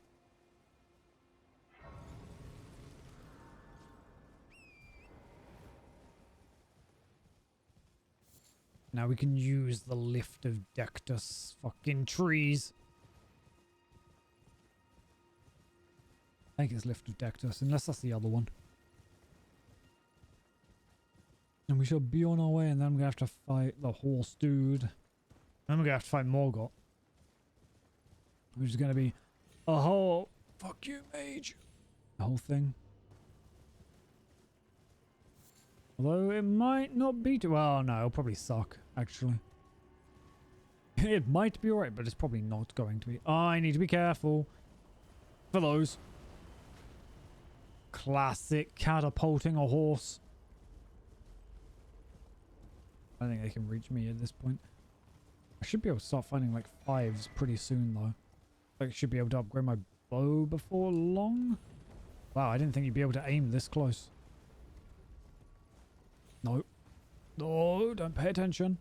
Now we can use the lift of Dectus. Fucking trees. I think it's lift of Dectus, unless that's the other one. And we shall be on our way, and then we're going to have to fight the horse dude. And then we're going to have to fight Morgott. Which is going to be a whole... Fuck you, mage. The whole thing. Although it might not be too... Well, no, it'll probably suck, actually. It might be alright, but it's probably not going to be. Oh, I need to be careful. For those. Classic catapulting a horse. I don't think they can reach me at this point. I should be able to start finding like 5s pretty soon though. Like, should be able to upgrade my bow before long. Wow, I didn't think you'd be able to aim this close. No. No, don't pay attention.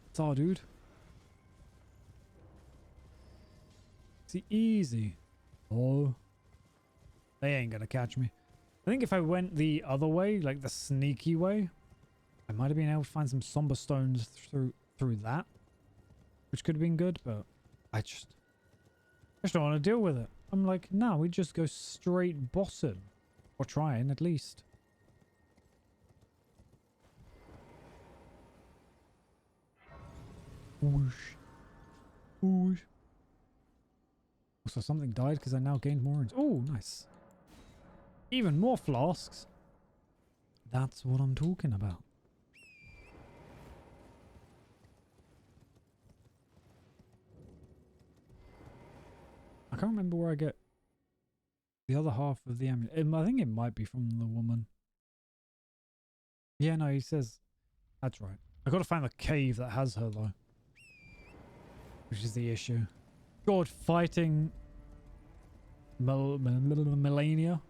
It's our dude. See, easy. Oh. They ain't gonna catch me. I think if I went the other way, like the sneaky way, I might have been able to find some somber stones through that, which could have been good, but I just don't want to deal with it. I'm like, no, we just go straight bossing, or trying at least. Whoosh, whoosh. Also, something died because I now gained more. Oh, nice. Even more flasks. That's what I'm talking about. I can't remember where I get the other half of the amulet. I think it might be from the woman. Yeah, no, he says... That's right. I gotta find the cave that has her, though. which is the issue. God, fighting Melania,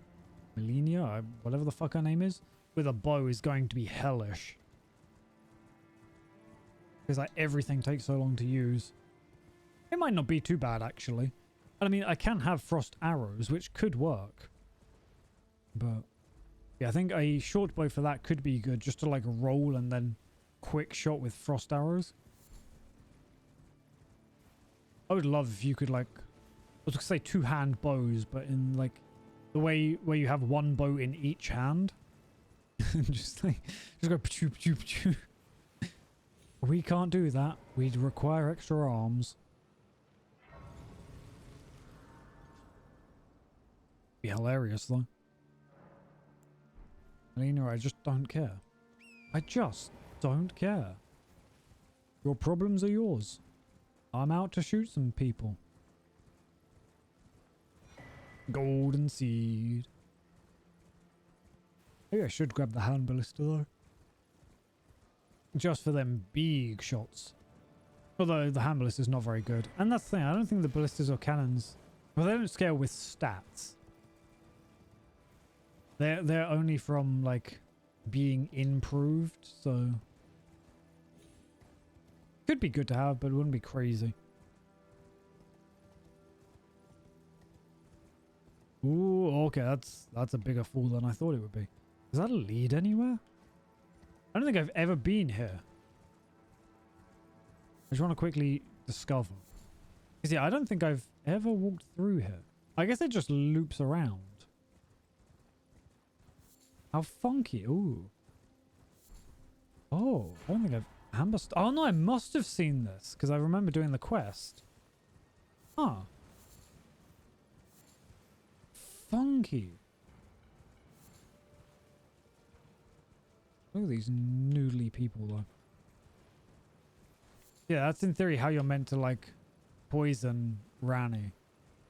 whatever the fuck her name is, with a bow is going to be hellish. Because like everything takes so long to use. It might not be too bad actually. I mean, I can have frost arrows, which could work. But yeah, I think a short bow for that could be good, just to like roll and then quick shot with frost arrows. I would love if you could like, I was gonna say two-hand bows, but in like the way where you have one bow in each hand. just go pachoo, pachoo, pachoo. We can't do that. We'd require extra arms. Be hilarious though. Alina, I just don't care. I just don't care. Your problems are yours. I'm out to shoot some people. Golden seed. Maybe I should grab the hand ballista though. Just for them big shots. Although the hand ballista is not very good. And that's the thing, I don't think the ballistas or cannons, well, they don't scale with stats. They're only from like being improved, so could be good to have, but it wouldn't be crazy. Ooh, okay, that's a bigger fall than I thought it would be. Does that lead anywhere? I don't think I've ever been here. I just want to quickly discover. Because yeah, I don't think I've ever walked through here. I guess it just loops around. How funky. Ooh. Oh, I don't think I've... Oh no, I must have seen this. Because I remember doing the quest. Huh. Funky. Look at these noodly people though. Yeah, that's in theory how you're meant to like poison Rani.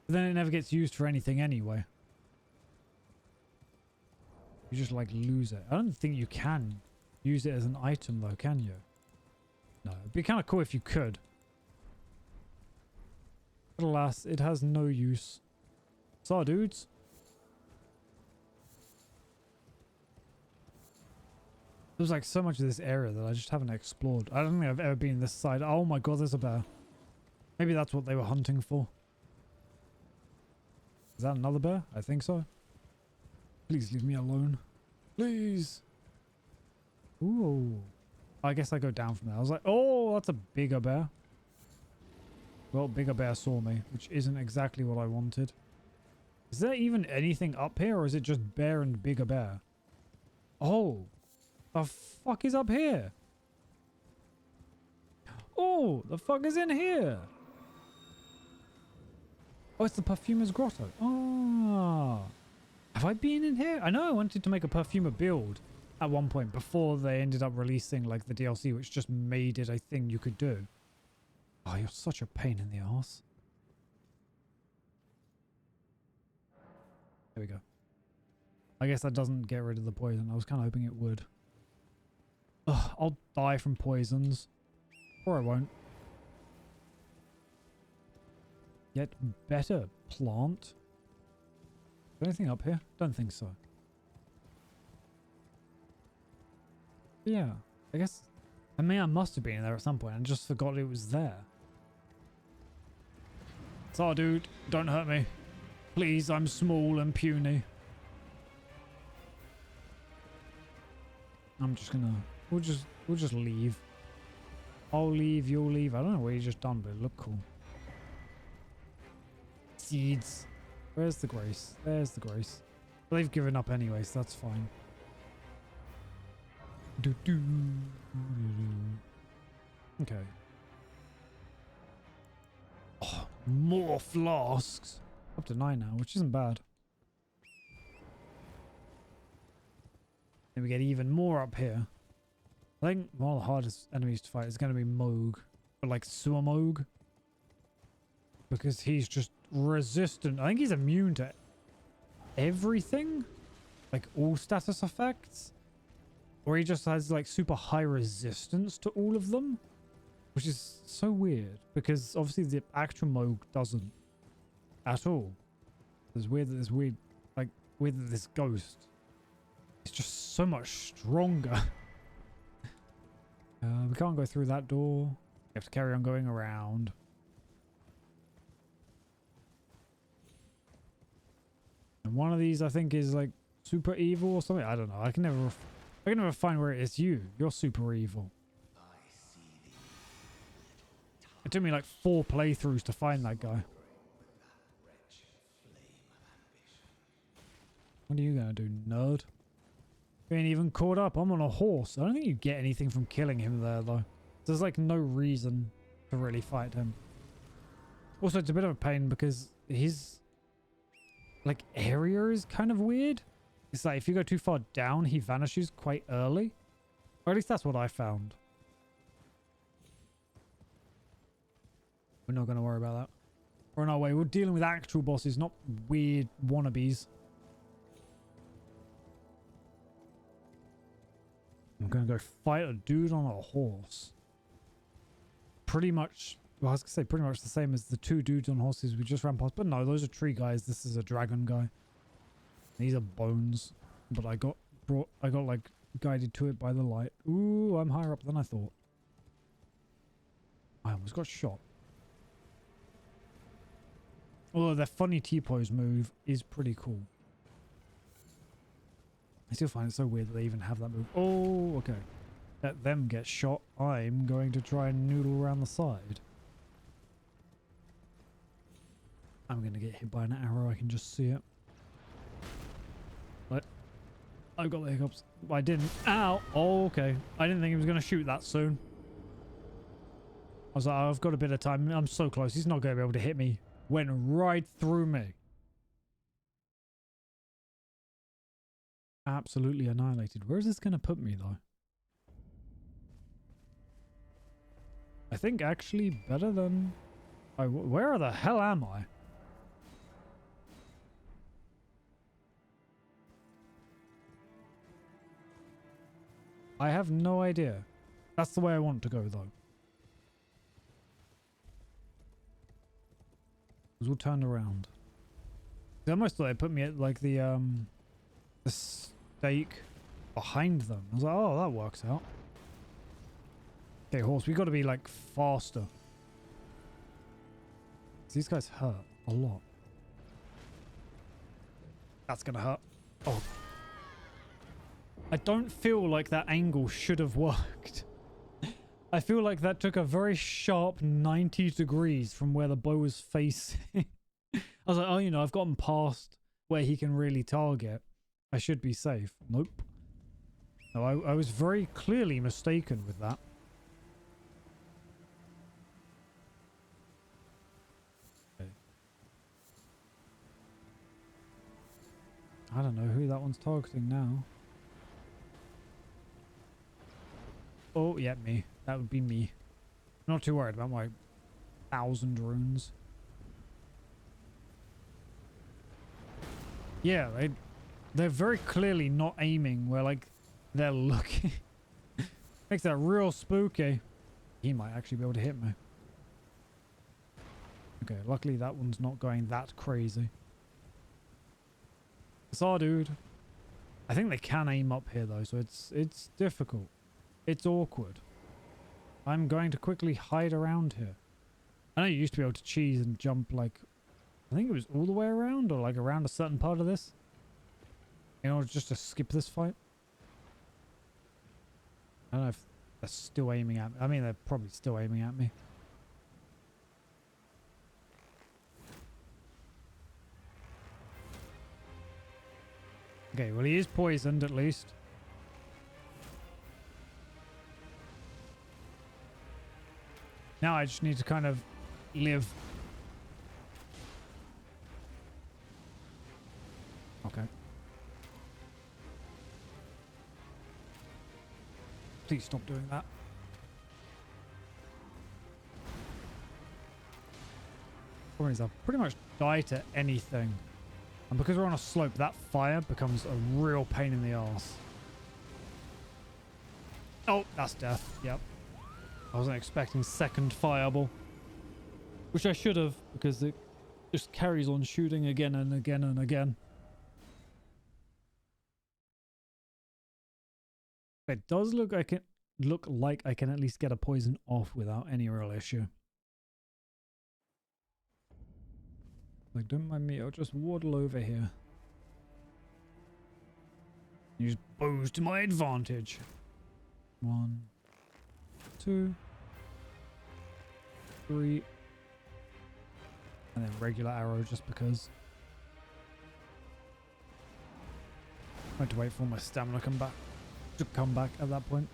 But then it never gets used for anything anyway. You just like lose it. I don't think you can use it as an item though, can you? No, it'd be kind of cool if you could. But alas, it has no use. So dudes. There's like so much of this area that I just haven't explored. I don't think I've ever been this side. Oh my god, there's a bear. Maybe that's what they were hunting for. Is that another bear? I think so. Please leave me alone. Please. Ooh. I guess I go down from there. I was like, oh, that's a bigger bear. Well, bigger bear saw me, which isn't exactly what I wanted. Is there even anything up here, or is it just bear and bigger bear? Oh. The fuck is up here? Oh, the fuck is in here? Oh, it's the perfumer's grotto. Oh. Have I been in here? I know I wanted to make a perfumer build at one point before they ended up releasing like the DLC, which just made it a thing you could do. Oh, you're such a pain in the ass. There we go. I guess that doesn't get rid of the poison. I was kind of hoping it would. Ugh, I'll die from poisons. Or I won't. Yet better plant. Is there anything up here? Don't think so. Yeah, I guess. I mean, I must have been there at some point and just forgot it was there. So, dude, don't hurt me. Please, I'm small and puny. I'm just gonna... We'll just leave. I'll leave, you'll leave. I don't know what you just done, but it looked cool. Seeds. Where's the grace? There's the grace. Well, they've given up anyway, so that's fine. Okay. Oh, more flasks. Up to 9 now, which isn't bad. Then we get even more up here. I think one of the hardest enemies to fight is going to be Moog. But like Sewer Moog. Because he's just resistant. I think he's immune to everything. Like all status effects. Or he just has like super high resistance to all of them. which is so weird because obviously the actual Moog doesn't at all. It's weird that this ghost is just so much stronger. We can't go through that door. We have to carry on going around. And one of these I think is like super evil or something. I don't know. I can never find where it is you. You're super evil. It took me like 4 playthroughs to find that guy. What are you gonna do, nerd? You ain't even caught up. I'm on a horse. I don't think you get anything from killing him there, though. There's like no reason to really fight him. Also, it's a bit of a pain because his like area is kind of weird. It's like if you go too far down, he vanishes quite early. Or at least that's what I found. We're not going to worry about that. We're on our way. We're dealing with actual bosses, not weird wannabes. I'm going to go fight a dude on a horse. Pretty much, well, I was going to say pretty much the same as the 2 dudes on horses we just ran past. But no, those are tree guys. This is a dragon guy. These are bones. But I got like guided to it by the light. Ooh, I'm higher up than I thought. I almost got shot. Although their funny T-pose move is pretty cool. I still find it so weird that they even have that move. Oh, okay. Let them get shot. I'm going to try and noodle around the side. I'm going to get hit by an arrow. I can just see it. What? I've got the hiccups. I didn't. Ow! Oh, okay. I didn't think he was going to shoot that soon. I was like, I've got a bit of time. I'm so close. He's not going to be able to hit me. Went right through me. Absolutely annihilated. Where is this going to put me, though? I think actually better than... Oh, where the hell am I? I have no idea. That's the way I want to go, though. It was all turned around. I almost thought they put me at like the stake behind them. I was like, oh, that works out. Okay, horse, we got to be like faster. These guys hurt a lot. That's gonna hurt. Oh. I don't feel like that angle should have worked. I feel like that took a very sharp 90 degrees from where the bow was facing. I was like, oh, you know, I've gotten past where he can really target. I should be safe. Nope. No, I was very clearly mistaken with that. Okay. I don't know who that one's targeting now. Oh, yeah, me. That would be me. Not too worried about my 1,000 runes. Yeah, they're very clearly not aiming where, like, they're looking. Makes that real spooky. He might actually be able to hit me. Okay, luckily that one's not going that crazy. Saw, dude. I think they can aim up here, though, so it's difficult. It's awkward. I'm going to quickly hide around here. I know you used to be able to cheese and jump like... I think it was all the way around or like around a certain part of this. In order just to skip this fight. I don't know if they're still aiming at me. I mean, they're probably still aiming at me. Okay, well he is poisoned at least. Now I just need to kind of live. Okay. Please stop doing that. Problem is, I'll pretty much die to anything. And because we're on a slope, that fire becomes a real pain in the arse. Oh, that's death. Yep. I wasn't expecting second fireball. Which I should have, because it just carries on shooting again and again and again. It does look like I can at least get a poison off without any real issue. Like, don't mind me, I'll just waddle over here. Use bows to my advantage. 1, 2, 3. And then regular arrow just because. I had to wait for my stamina to come back at that point.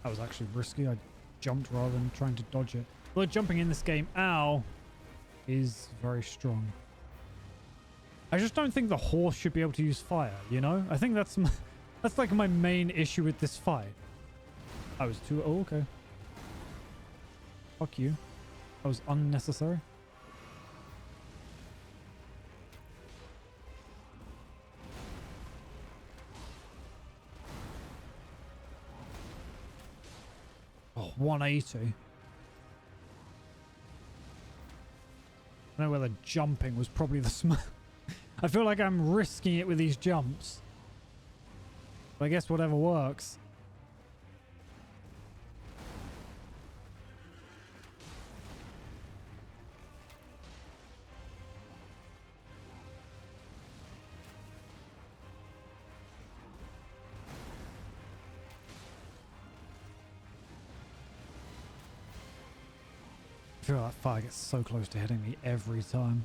That was actually risky. I jumped rather than trying to dodge it. Although jumping in this game, ow, is very strong. I just don't think the horse should be able to use fire, you know? I think that's like my main issue with this fight. I was too... Oh, okay. Fuck you. That was unnecessary. Oh, 180. I know whether jumping was probably the smart... I feel like I'm risking it with these jumps. But I guess whatever works. I feel like fire gets so close to hitting me every time.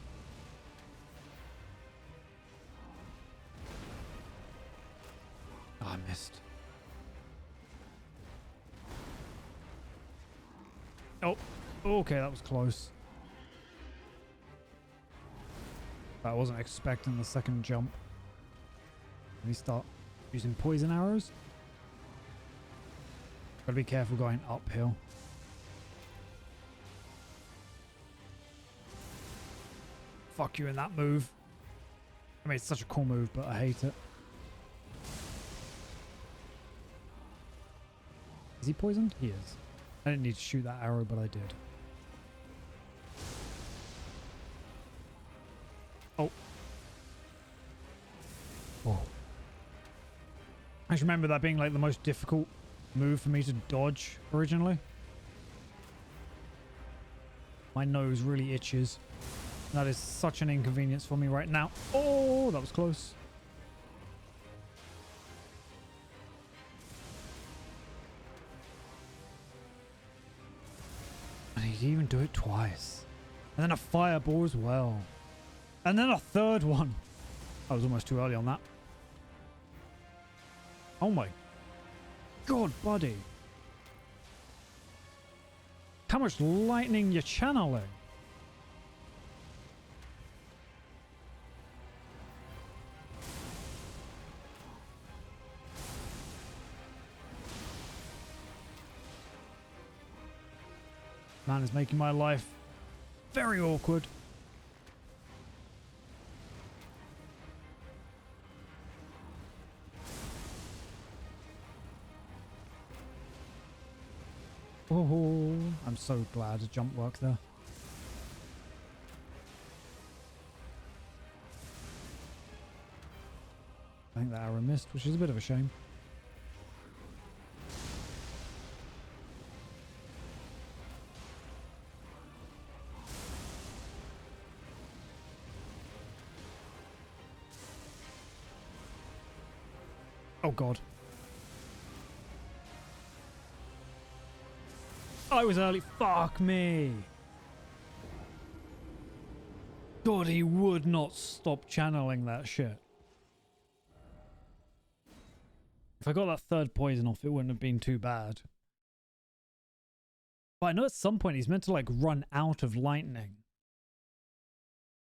Oh, I missed. Oh, okay, that was close. I wasn't expecting the second jump. Let me start using poison arrows. Gotta be careful going uphill. Fuck you in that move. I mean, it's such a cool move, but I hate it. Is he poisoned? He is. I didn't need to shoot that arrow, but I did. Oh. Oh. I just remember that being like the most difficult move for me to dodge originally. My nose really itches. That is such an inconvenience for me right now. Oh, that was close. And he'd even do it twice. And then a fireball as well. And then a third one. I was almost too early on that. Oh my god, buddy. How much lightning you're channeling? Man is making my life very awkward. Oh, I'm so glad a jump worked there. I think that arrow missed, which is a bit of a shame. Oh god. I was early. Fuck me. God, he would not stop channeling that shit. If I got that third poison off, it wouldn't have been too bad. But I know at some point he's meant to like run out of lightning.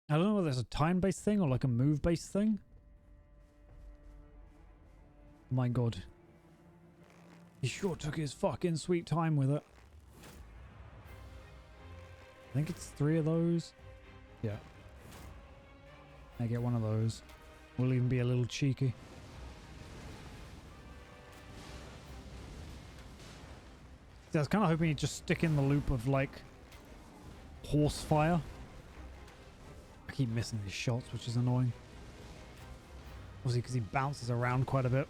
I don't know whether it's a time-based thing or like a move-based thing. My god. He sure took his fucking sweet time with it. I think it's 3 of those. Yeah. I get one of those. We'll even be a little cheeky. See, I was kind of hoping he'd just stick in the loop of like horse fire. I keep missing these shots, which is annoying. Obviously, because he bounces around quite a bit.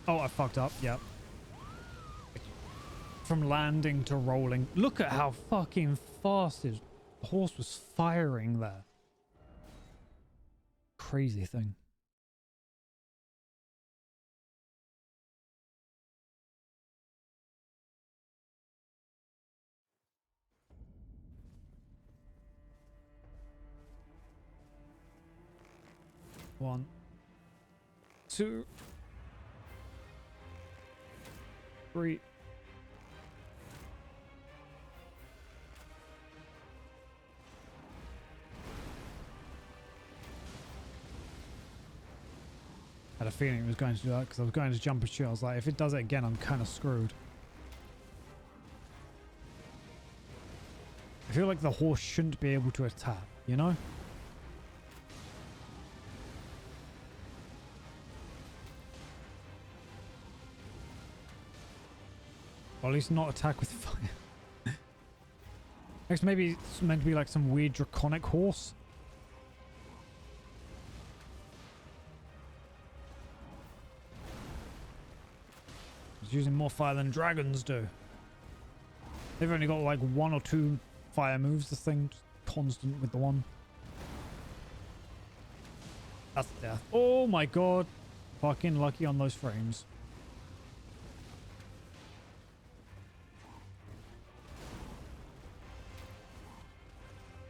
Oh, I fucked up. Yep. From landing to rolling. Look at how fucking fast his horse was firing there. Crazy thing. One, two, three. I had a feeling it was going to do that because I was going to jump a shoot. I was like, if it does it again, I'm kind of screwed. I feel like the horse shouldn't be able to attack, you know? Or at least not attack with fire. Next, maybe it's meant to be like some weird draconic horse. It's using more fire than dragons do. They've only got like 1 or 2 fire moves. This thing constant with the one. That's death. Oh my god. Fucking lucky on those frames.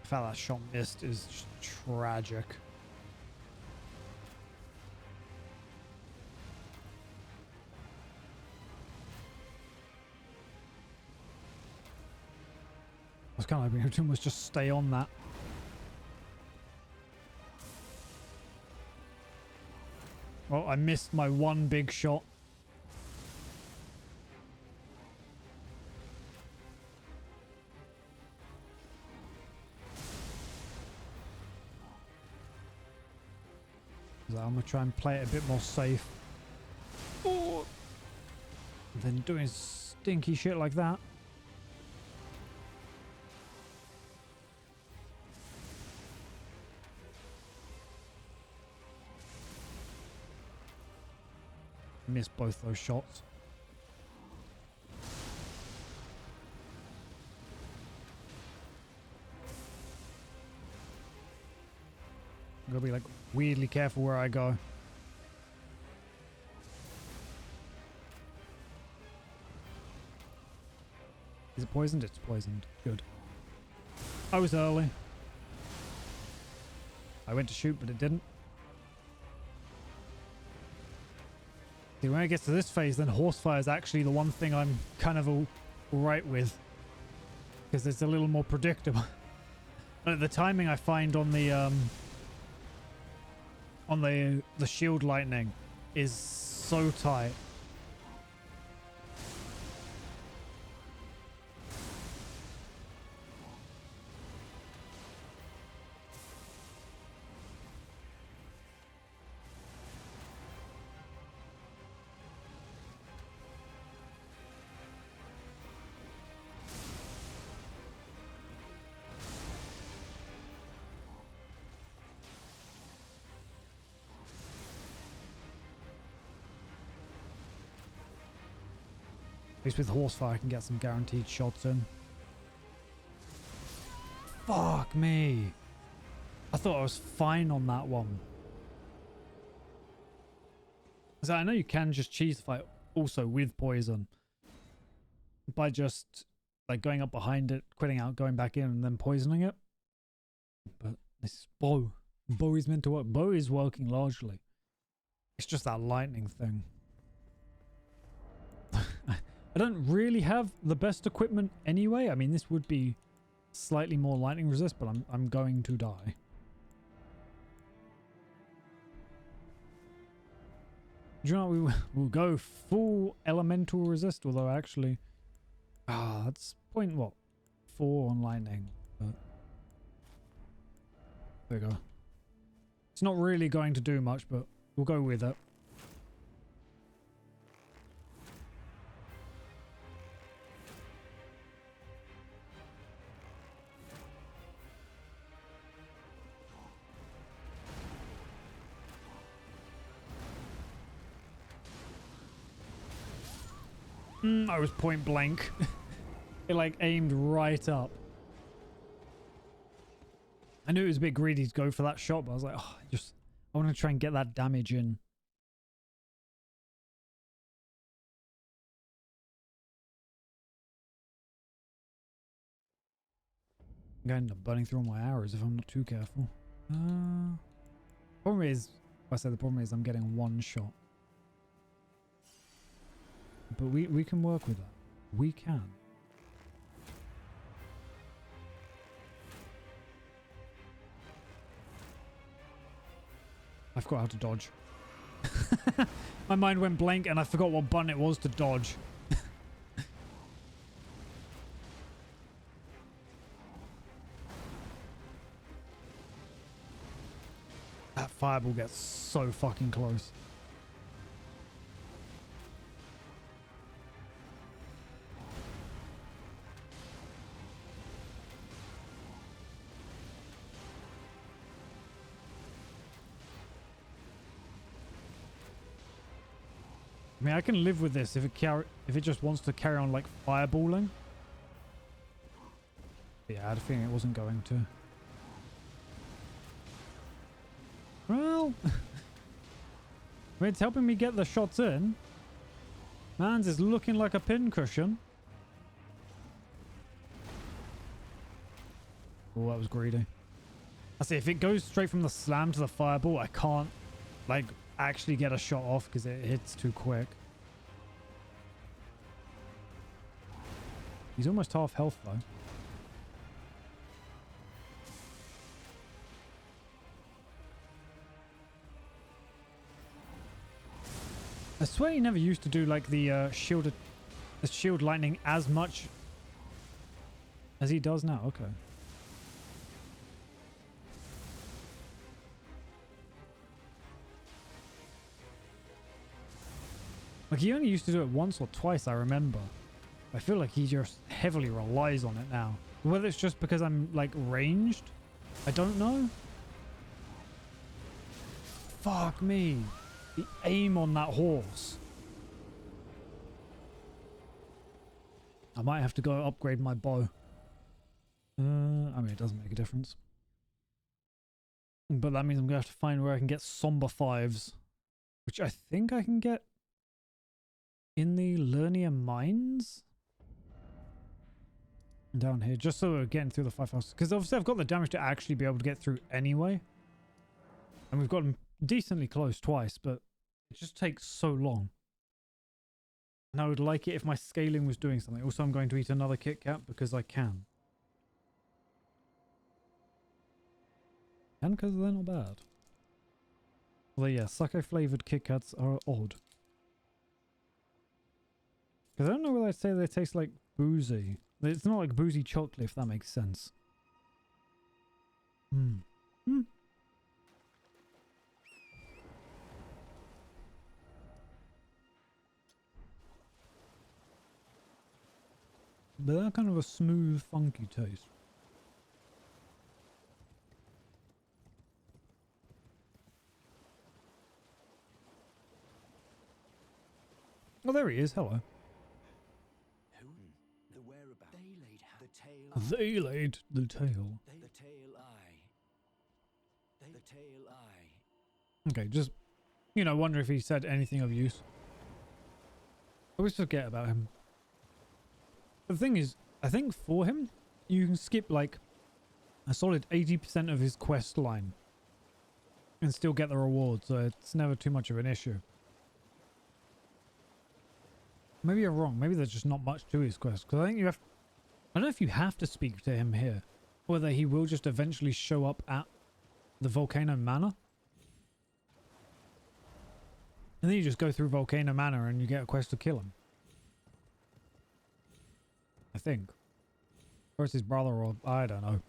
The fact that shot missed is just tragic. I was kind of hoping everything was just stay on that. Well, I missed my one big shot. So I'm going to try and play it a bit more safe. Oh. Than doing stinky shit like that. Missed both those shots. I'm gonna be like weirdly careful where I go. Is it poisoned? It's poisoned. Good. I was early. I went to shoot, but it didn't. See, when it gets to this phase, then horsefire is actually the one thing I'm kind of all right with. Because it's a little more predictable. The timing I find on the shield lightning is so tight. At least with horsefire I can get some guaranteed shots in. Fuck me. I thought I was fine on that one. So I know you can just cheese the fight also with poison. By just like going up behind it, quitting out, going back in and then poisoning it. But this is bow. Bow is meant to work. Bow is working largely. It's just that lightning thing. I don't really have the best equipment anyway. I mean, this would be slightly more lightning resist, but I'm going to die. Do you know what? We'll go full elemental resist, although actually... that's point what? 4 on lightning. But There we go. It's not really going to do much, but we'll go with it. I was point blank. It like aimed right up. I knew it was a bit greedy to go for that shot, but I was like, oh, I want to try and get that damage in. I'm going to end up burning through all my arrows if I'm not too careful. Problem is, I said the problem is I'm getting one shot. But we can work with that. We can. I forgot how to dodge. My mind went blank and I forgot what button it was to dodge. That fireball gets so fucking close. I mean, I can live with this if it just wants to carry on like fireballing. Yeah, I had a feeling it wasn't going to. Well, I mean, it's helping me get the shots in. Man's is looking like a pincushion. Oh, that was greedy. I see, if it goes straight from the slam to the fireball, I can't like actually get a shot off because it hits too quick. He's almost half health though. I swear he never used to do like the shield lightning as much as he does now. Okay. Like he only used to do it once or twice, I remember. I feel like he just heavily relies on it now. Whether it's just because I'm like ranged, I don't know. Fuck me. The aim on that horse. I might have to go upgrade my bow. I mean, it doesn't make a difference. But that means I'm going to have to find where I can get somber 5s. Which I think I can get in the Lernia Mines? Down here, just so we're getting through the 5 houses. Because obviously I've got the damage to actually be able to get through anyway. And we've gotten decently close twice, but it just takes so long. And I would like it if my scaling was doing something. Also, I'm going to eat another Kit Kat because I can. And because they're not bad. Although yeah, Sake flavoured Kit Kats are odd. Because I don't know whether I'd say they taste like boozy. It's not like boozy chocolate, if that makes sense. But they're kind of a smooth, funky taste. Oh, there he is. Hello. The whereabouts. They laid the tail. The tail eye. The tail eye. Okay, just, you know, wonder if he said anything of use. I always forget about him. The thing is, I think for him, you can skip like a solid 80% of his quest line and still get the reward, so it's never too much of an issue. Maybe you're wrong. Maybe there's just not much to his quest. Because I think you have... I don't know if you have to speak to him here. Or whether he will just eventually show up at the Volcano Manor. And then you just go through Volcano Manor and you get a quest to kill him. I think. Or it's his brother, or I don't know.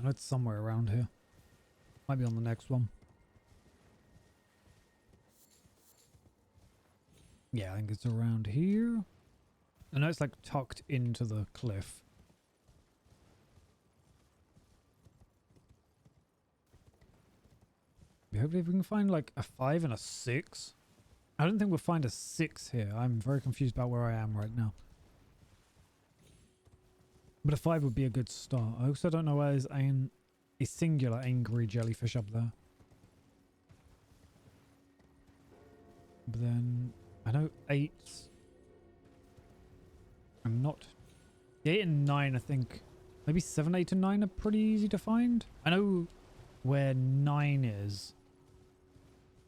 I know it's somewhere around here. Might be on the next one. Yeah, I think it's around here. I know it's like tucked into the cliff. Hopefully we can find like a 5 and a 6. I don't think we'll find a 6 here. I'm very confused about where I am right now. But a 5 would be a good start. I also don't know why there's a singular angry jellyfish up there. But then I know 8. I'm not. The 8 and 9, I think. Maybe 7, 8, and 9 are pretty easy to find. I know where 9 is.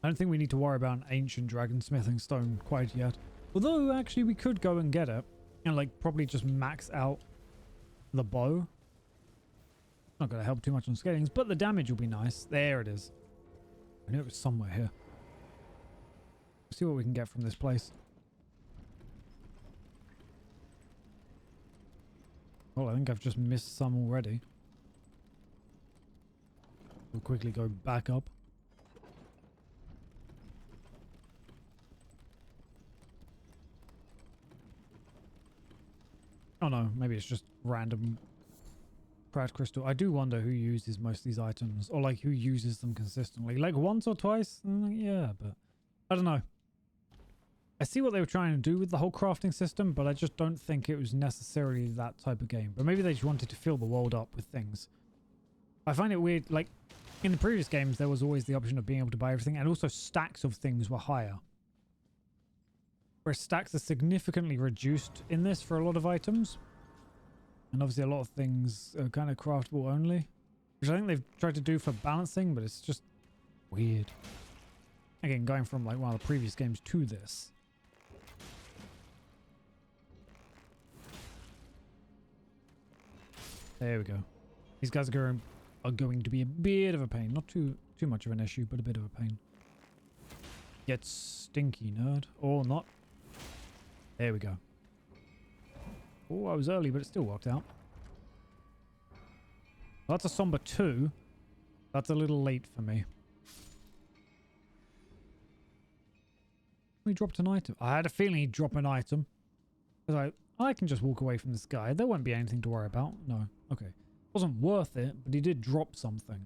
I don't think we need to worry about an ancient dragonsmithing stone quite yet. Although, actually, we could go and get it. And, like, probably just max out the bow. Not going to help too much on scalings, but the damage will be nice. There it is. I knew it was somewhere here. Let's see what we can get from this place. Oh, I think I've just missed some already. We'll quickly go back up. Oh no, maybe it's just random Pratt crystal. I do wonder who uses most of these items, or like who uses them consistently. Like once or twice? Yeah, but I don't know. I see what they were trying to do with the whole crafting system, but I just don't think it was necessarily that type of game. But maybe they just wanted to fill the world up with things. I find it weird, like in the previous games, there was always the option of being able to buy everything, and also stacks of things were higher. Whereas stacks are significantly reduced in this for a lot of items. And obviously a lot of things are kind of craftable only. Which I think they've tried to do for balancing, but it's just weird. Again, going from like one of the previous games to this. There we go. These guys are going to be a bit of a pain. Not too much of an issue, but a bit of a pain. Get stinky, nerd. Or not. There we go. Oh, I was early, but it still worked out. That's a somber 2. That's a little late for me. We dropped an item. I had a feeling he'd drop an item. Because I can just walk away from this guy. There won't be anything to worry about. No. Okay. Wasn't worth it, but he did drop something.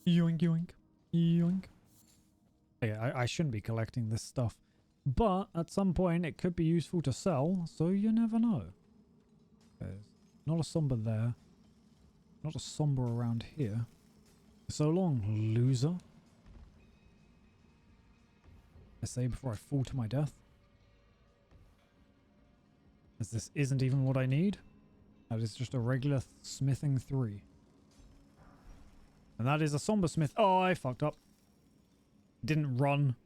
Yoink, yoink. Yoink. Yeah, I shouldn't be collecting this stuff. But at some point it could be useful to sell, so you never know. There's not a somber there. Not a somber around here. So long, loser. I say before I fall to my death. As this isn't even what I need. That is just a regular smithing 3. And that is a somber smith. Oh, I fucked up. Didn't run.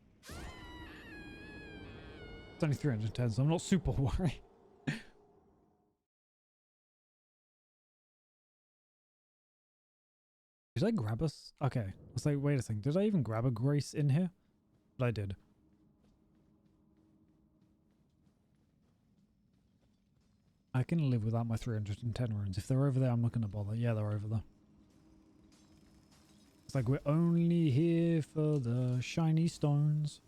It's only 310, so I'm not super worried. Did I grab us? Okay. I was like, wait a second. Did I even grab a grace in here? But I did. I can live without my 310 runes. If they're over there, I'm not going to bother. Yeah, they're over there. It's like we're only here for the shiny stones.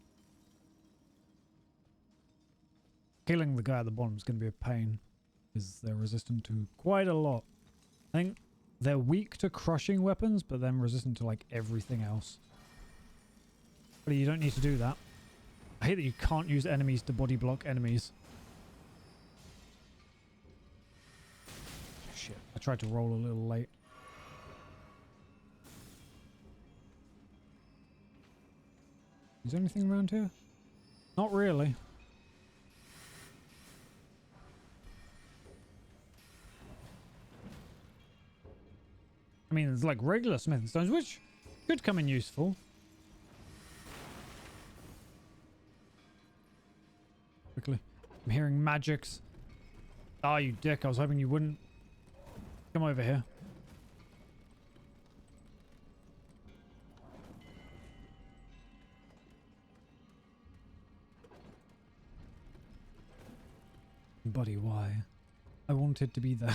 Killing the guy at the bottom is going to be a pain, because they're resistant to quite a lot. I think they're weak to crushing weapons, but then resistant to like everything else. But you don't need to do that. I hate that you can't use enemies to body block enemies. Shit, I tried to roll a little late. Is there anything around here? Not really. I mean, there's like regular smithing stones, which could come in useful. Quickly. I'm hearing magics. Ah, you dick. I was hoping you wouldn't. Come over here. Buddy, why? I wanted to be there.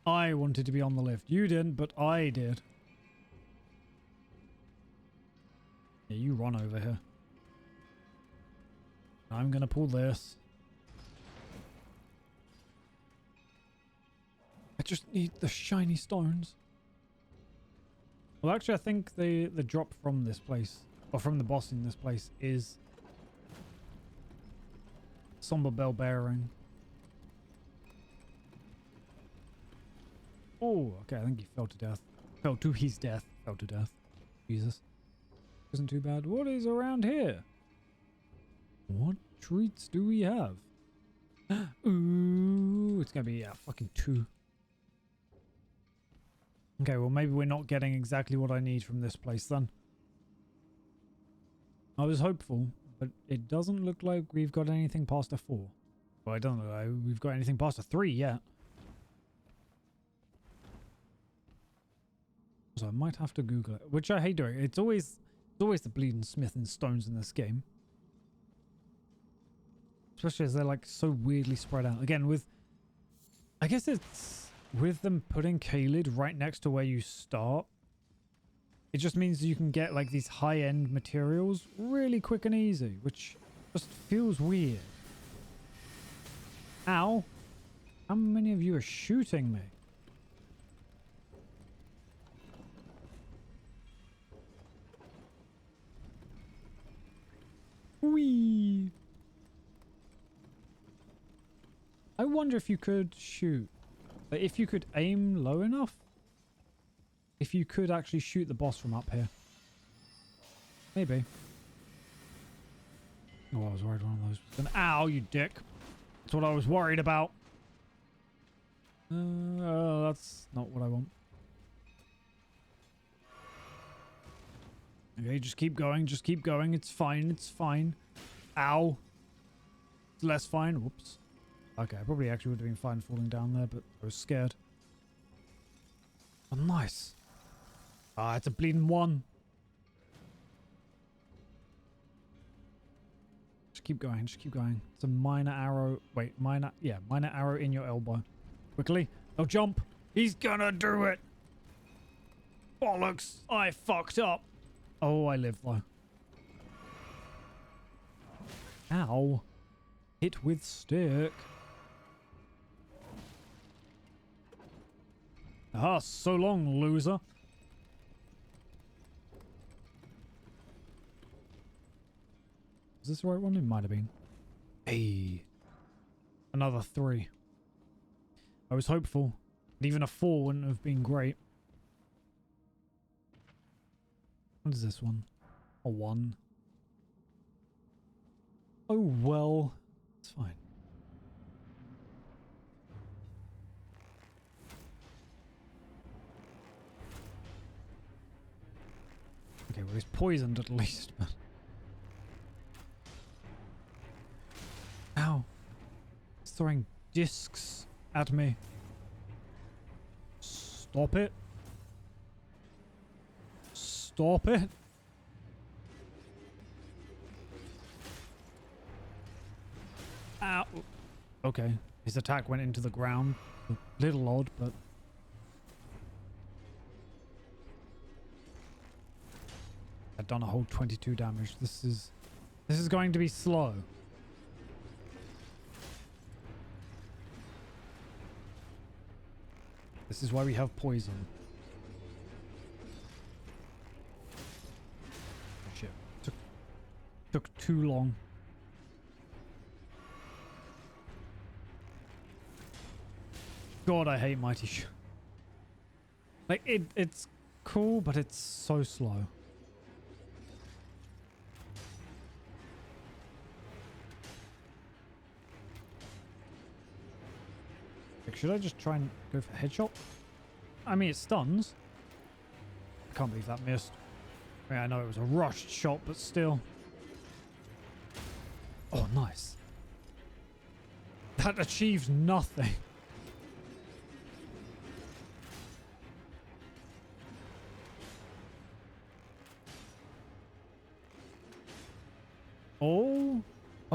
I wanted to be on the lift. You didn't, but I did. Yeah, you run over here. I'm gonna pull this. I just need the shiny stones. Well, actually, I think the drop from this place, or from the boss in this place, is Somber Bell Bearing. Oh, okay, I think he fell to death. Fell to his death. Fell to death. Jesus. Isn't too bad. What is around here? What treats do we have? Ooh, it's gonna be fucking 2. Okay, well maybe we're not getting exactly what I need from this place then. I was hopeful, but it doesn't look like we've got anything past a 4. Well, I don't know. We've got anything past a 3 yet. So I might have to Google it, which I hate doing. It's always the bleeding smith and stones in this game. Especially as they're like so weirdly spread out. Again, with... I guess it's with them putting Kaled right next to where you start. It just means you can get like these high-end materials really quick and easy, which just feels weird. Ow. How many of you are shooting me? Whee! I wonder if you could shoot. If you could aim low enough? If you could actually shoot the boss from up here. Maybe. Oh, I was worried one of those was gonna... Ow, you dick. That's what I was worried about. That's not what I want. Okay, just keep going. Just keep going. It's fine. It's fine. Ow. It's less fine. Whoops. Okay, I probably actually would have been fine falling down there, but I was scared. Oh, nice. Ah, it's a bleeding 1. Just keep going. Just keep going. It's a minor arrow. Wait, minor... Yeah, minor arrow in your elbow. Quickly. No, jump. He's gonna do it. Bollocks. I fucked up. Oh, I live though. Ow. Hit with stick. Ah, so long, loser. Is this the right one? It might have been. Hey. Another 3. I was hopeful. But even a 4 wouldn't have been great. What is this one? A 1. Oh, well. It's fine. Okay, well, he's poisoned at least, but... Ow. He's throwing discs at me. Stop it. Stop it. Ow. Okay. His attack went into the ground. A little odd, but... I've done a whole 22 damage. This is going to be slow. This is why we have poison. Oh, shit. Took too long. God, I hate Mighty Sh. Like, it's cool, but it's so slow. Like, should I just try and go for headshot? I mean, it stuns. I can't believe that missed. I mean, I know it was a rushed shot, but still. Oh, nice. That achieved nothing.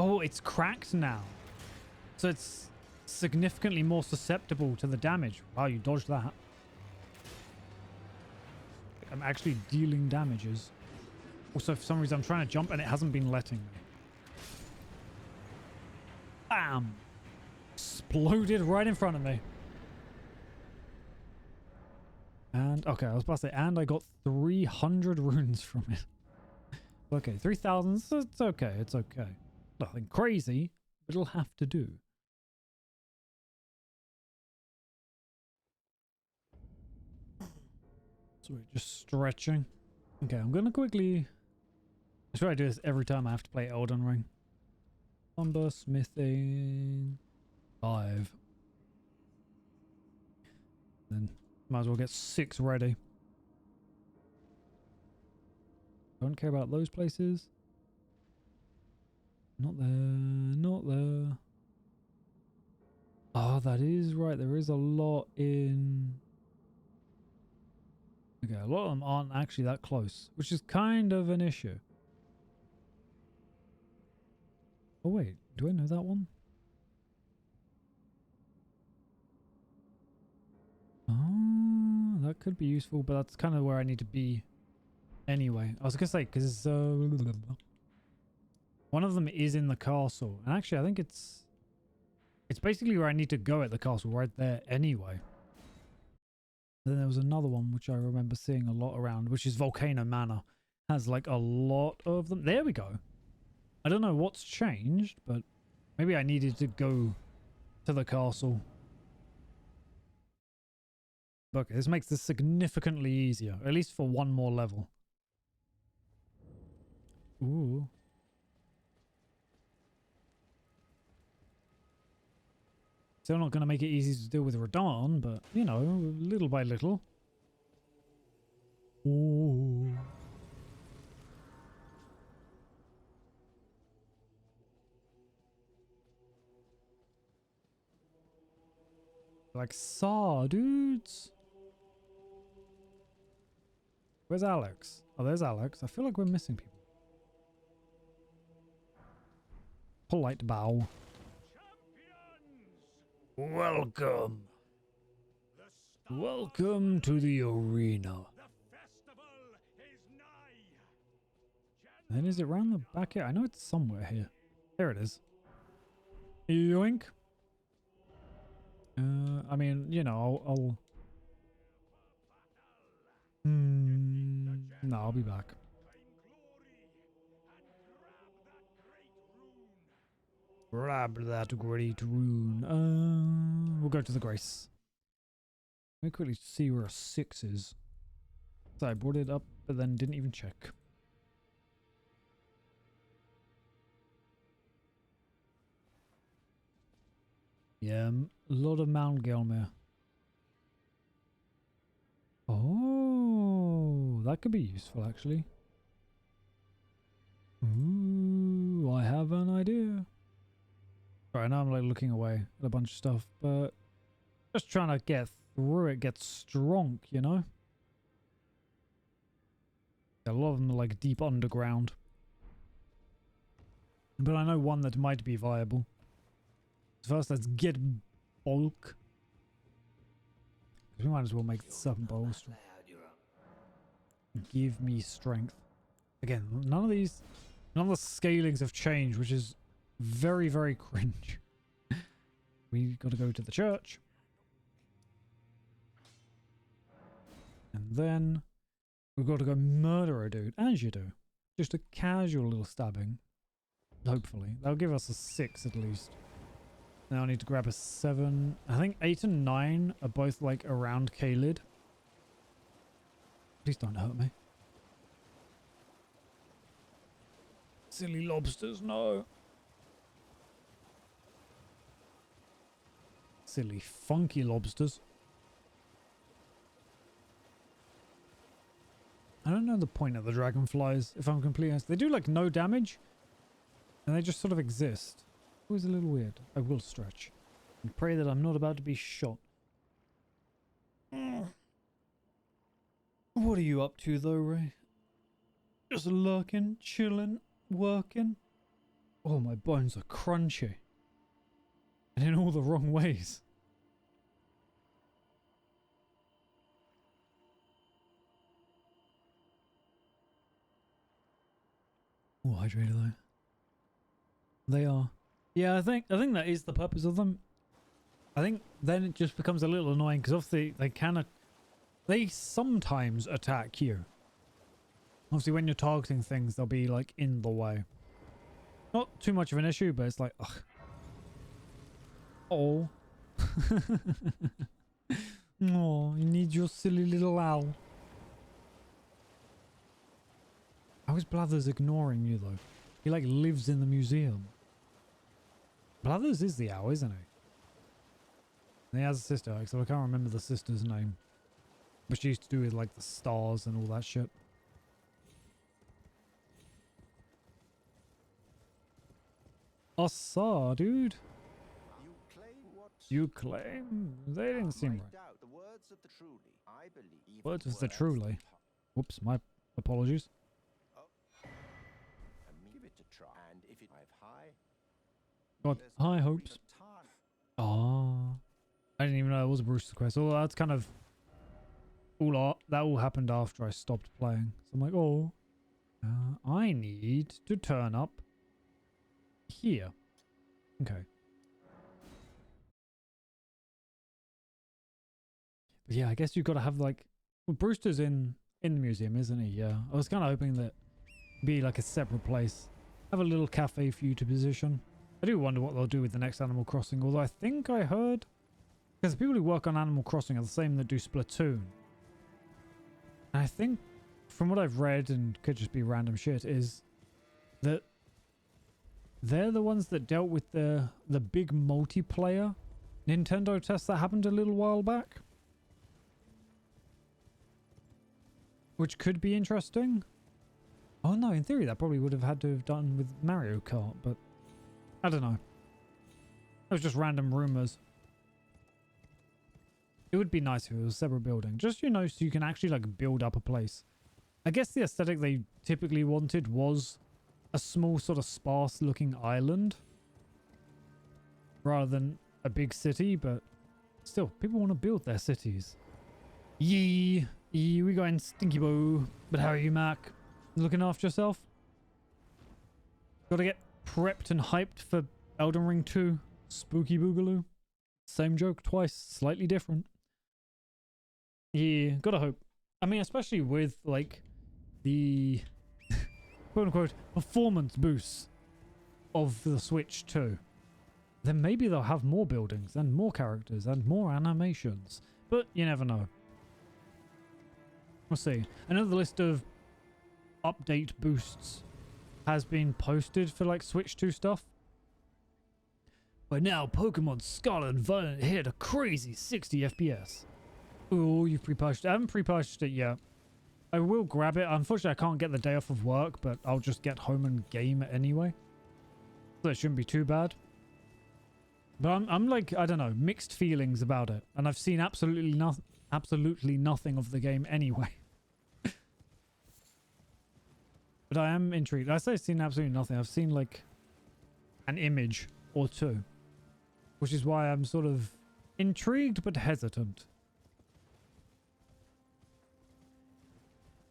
Oh, it's cracked now. So it's significantly more susceptible to the damage. Wow, you dodged that. I'm actually dealing damages. Also, for some reason, I'm trying to jump and it hasn't been letting me. Bam! Exploded right in front of me. And, okay, I was about to say, and I got 300 runes from it. Okay, 3,000, it's okay, it's okay. Nothing crazy, but it'll have to do. So we're just stretching. Okay, I'm gonna quickly... I try to do this every time I have to play Elden Ring. Lumber, smithing... 5. Then might as well get 6 ready. Don't care about those places. Not there, not there. Oh, that is right. There is a lot in... Okay, a lot of them aren't actually that close, which is kind of an issue. Oh wait, do I know that one? Oh, that could be useful, but that's kind of where I need to be anyway. I was gonna say, because one of them is in the castle, and actually I think it's basically where I need to go at the castle, right there anyway. Then there was another one which I remember seeing a lot around, which is Volcano Manor. Has like a lot of them. There we go. I don't know what's changed, but maybe I needed to go to the castle. Okay, this makes this significantly easier, at least for one more level. Ooh. Still not going to make it easy to deal with Radahn, but, you know, little by little. Ooh. Like, saw, dudes. Where's Alex? Oh, there's Alex. I feel like we're missing people. Polite bow. Welcome. Welcome to the arena. Then is it round the back here? I know it's somewhere here. There it is. Yoink. I mean, you know, I'll no, I'll be back. Grab that great rune. We'll go to the Grace. Let me quickly see where a 6 is. So I brought it up, but then didn't even check. Yeah, a lot of Mount Gelmir. Oh, that could be useful actually. Ooh, I have an idea. Right now I'm like looking away at a bunch of stuff, but just trying to get through it, get strong, you know? A lot of them are like deep underground. But I know one that might be viable. First, let's get bulk. We might as well make the serpent bow strong. Give me strength. Again, none of the scalings have changed, which is very, very cringe. We got to go to the church. And then we've got to go murder a dude, as you do. Just a casual little stabbing. Hopefully. That'll give us a 6 at least. Now I need to grab a 7. I think 8 and 9 are both like around Caelid. Please don't hurt me. Silly lobsters, no. Silly funky lobsters. I don't know the point of the dragonflies, if I'm completely honest. They do like no damage, and they just sort of exist. Always a little weird. I will stretch and pray that I'm not about to be shot. What are you up to though, Ray? Just lurking, chilling, working. Oh, my bones are crunchy. And in all the wrong ways. Oh, hydrated though. They are. Yeah, I think that is the purpose of them. I think then it just becomes a little annoying because obviously they sometimes attack you. Obviously when you're targeting things, they'll be like in the way. Not too much of an issue, but it's like, ugh. Oh. Oh, you need your silly little owl. How is Blathers ignoring you though? He like lives in the museum. Blathers is the owl, isn't he? And he has a sister, so I can't remember the sister's name. But she used to do with like the stars and all that shit. Assa, dude. You claim what? You claim? They didn't seem right. The words of the truly, I believe. Words of the truly. Whoops, my apologies. Give it a try, and if it I've high. Got high hopes. Ah, I didn't even know it was a Brewster's Quest. Although that's kind of that all happened after I stopped playing. So I'm like, oh, I need to turn up here. Okay. But yeah, I guess you've got to have like, well, Brewster's in the museum, isn't he? Yeah. I was kind of hoping that it'd be like a separate place. Have a little cafe for you to position. I do wonder what they'll do with the next Animal Crossing, although I think I heard, because the people who work on Animal Crossing are the same that do Splatoon. And I think, from what I've read, and could just be random shit, is that they're the ones that dealt with the big multiplayer Nintendo test that happened a little while back. Which could be interesting. Oh no, in theory that probably would have had to have done with Mario Kart, but I don't know. It was just random rumors. It would be nice if it was a separate building. Just, you know, so you can actually like build up a place. I guess the aesthetic they typically wanted was a small sort of sparse looking island rather than a big city, but still, people want to build their cities. Yee, we got in Stinky Boo. But how are you, Mac? Looking after yourself? Gotta get prepped and hyped for Elden Ring 2. Spooky Boogaloo. Same joke twice, slightly different. Yeah, gotta hope. I mean, especially with like the quote unquote performance boosts of the Switch 2. Then maybe they'll have more buildings and more characters and more animations. But you never know. We'll see. Another list of update boosts has been posted for like Switch 2 stuff. By now, Pokemon Scarlet and Violet hit a crazy 60 FPS. Ooh, you've pre-purchased it. I haven't pre-purchased it yet. I will grab it. Unfortunately, I can't get the day off of work, but I'll just get home and game it anyway. So it shouldn't be too bad. But I'm like, I don't know, mixed feelings about it. And I've seen absolutely nothing of the game anyway. But I am intrigued. I say I've seen absolutely nothing. I've seen like an image or two. Which is why I'm sort of intrigued but hesitant.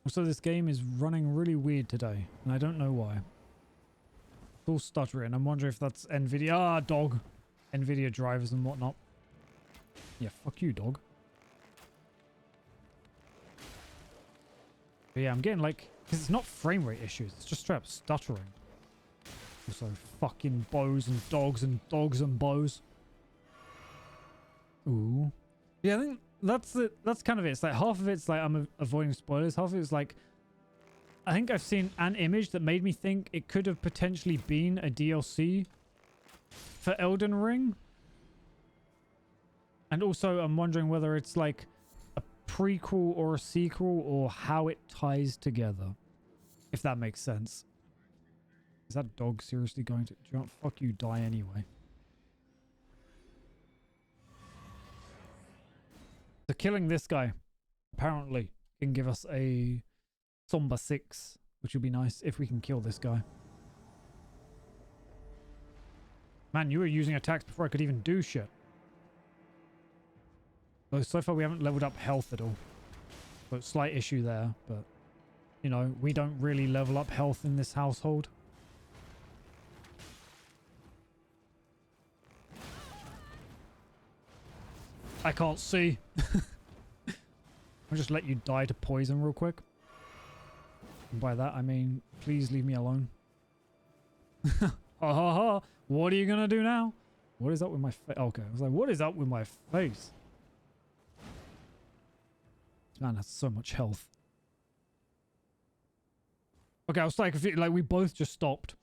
Also, this game is running really weird today. And I don't know why. It's all stuttering. I'm wondering if that's NVIDIA. Ah, dog. NVIDIA drivers and whatnot. Yeah, fuck you, dog. But yeah, I'm getting like... Because it's not frame rate issues. It's just straight up stuttering. Also, fucking bows and dogs and bows. Ooh. Yeah, I think that's it. That's kind of it. It's like half of it's like I'm avoiding spoilers. Half of it's like... I think I've seen an image that made me think it could have potentially been a DLC for Elden Ring. And also, I'm wondering whether it's like a prequel or a sequel or how it ties together. If that makes sense. Is that dog seriously going to... Do you know what? Fuck you, die anyway. So killing this guy, apparently, can give us a Somber 6, which would be nice if we can kill this guy. Man, you were using attacks before I could even do shit. Though so far we haven't leveled up health at all. But slight issue there, but you know, we don't really level up health in this household. I can't see. I'll just let you die to poison real quick. And by that I mean, please leave me alone. Ha ha ha. What are you gonna do now? What is up with my face? Okay, I was like, what is up with my face? This man has so much health. Okay, I was like, we both just stopped.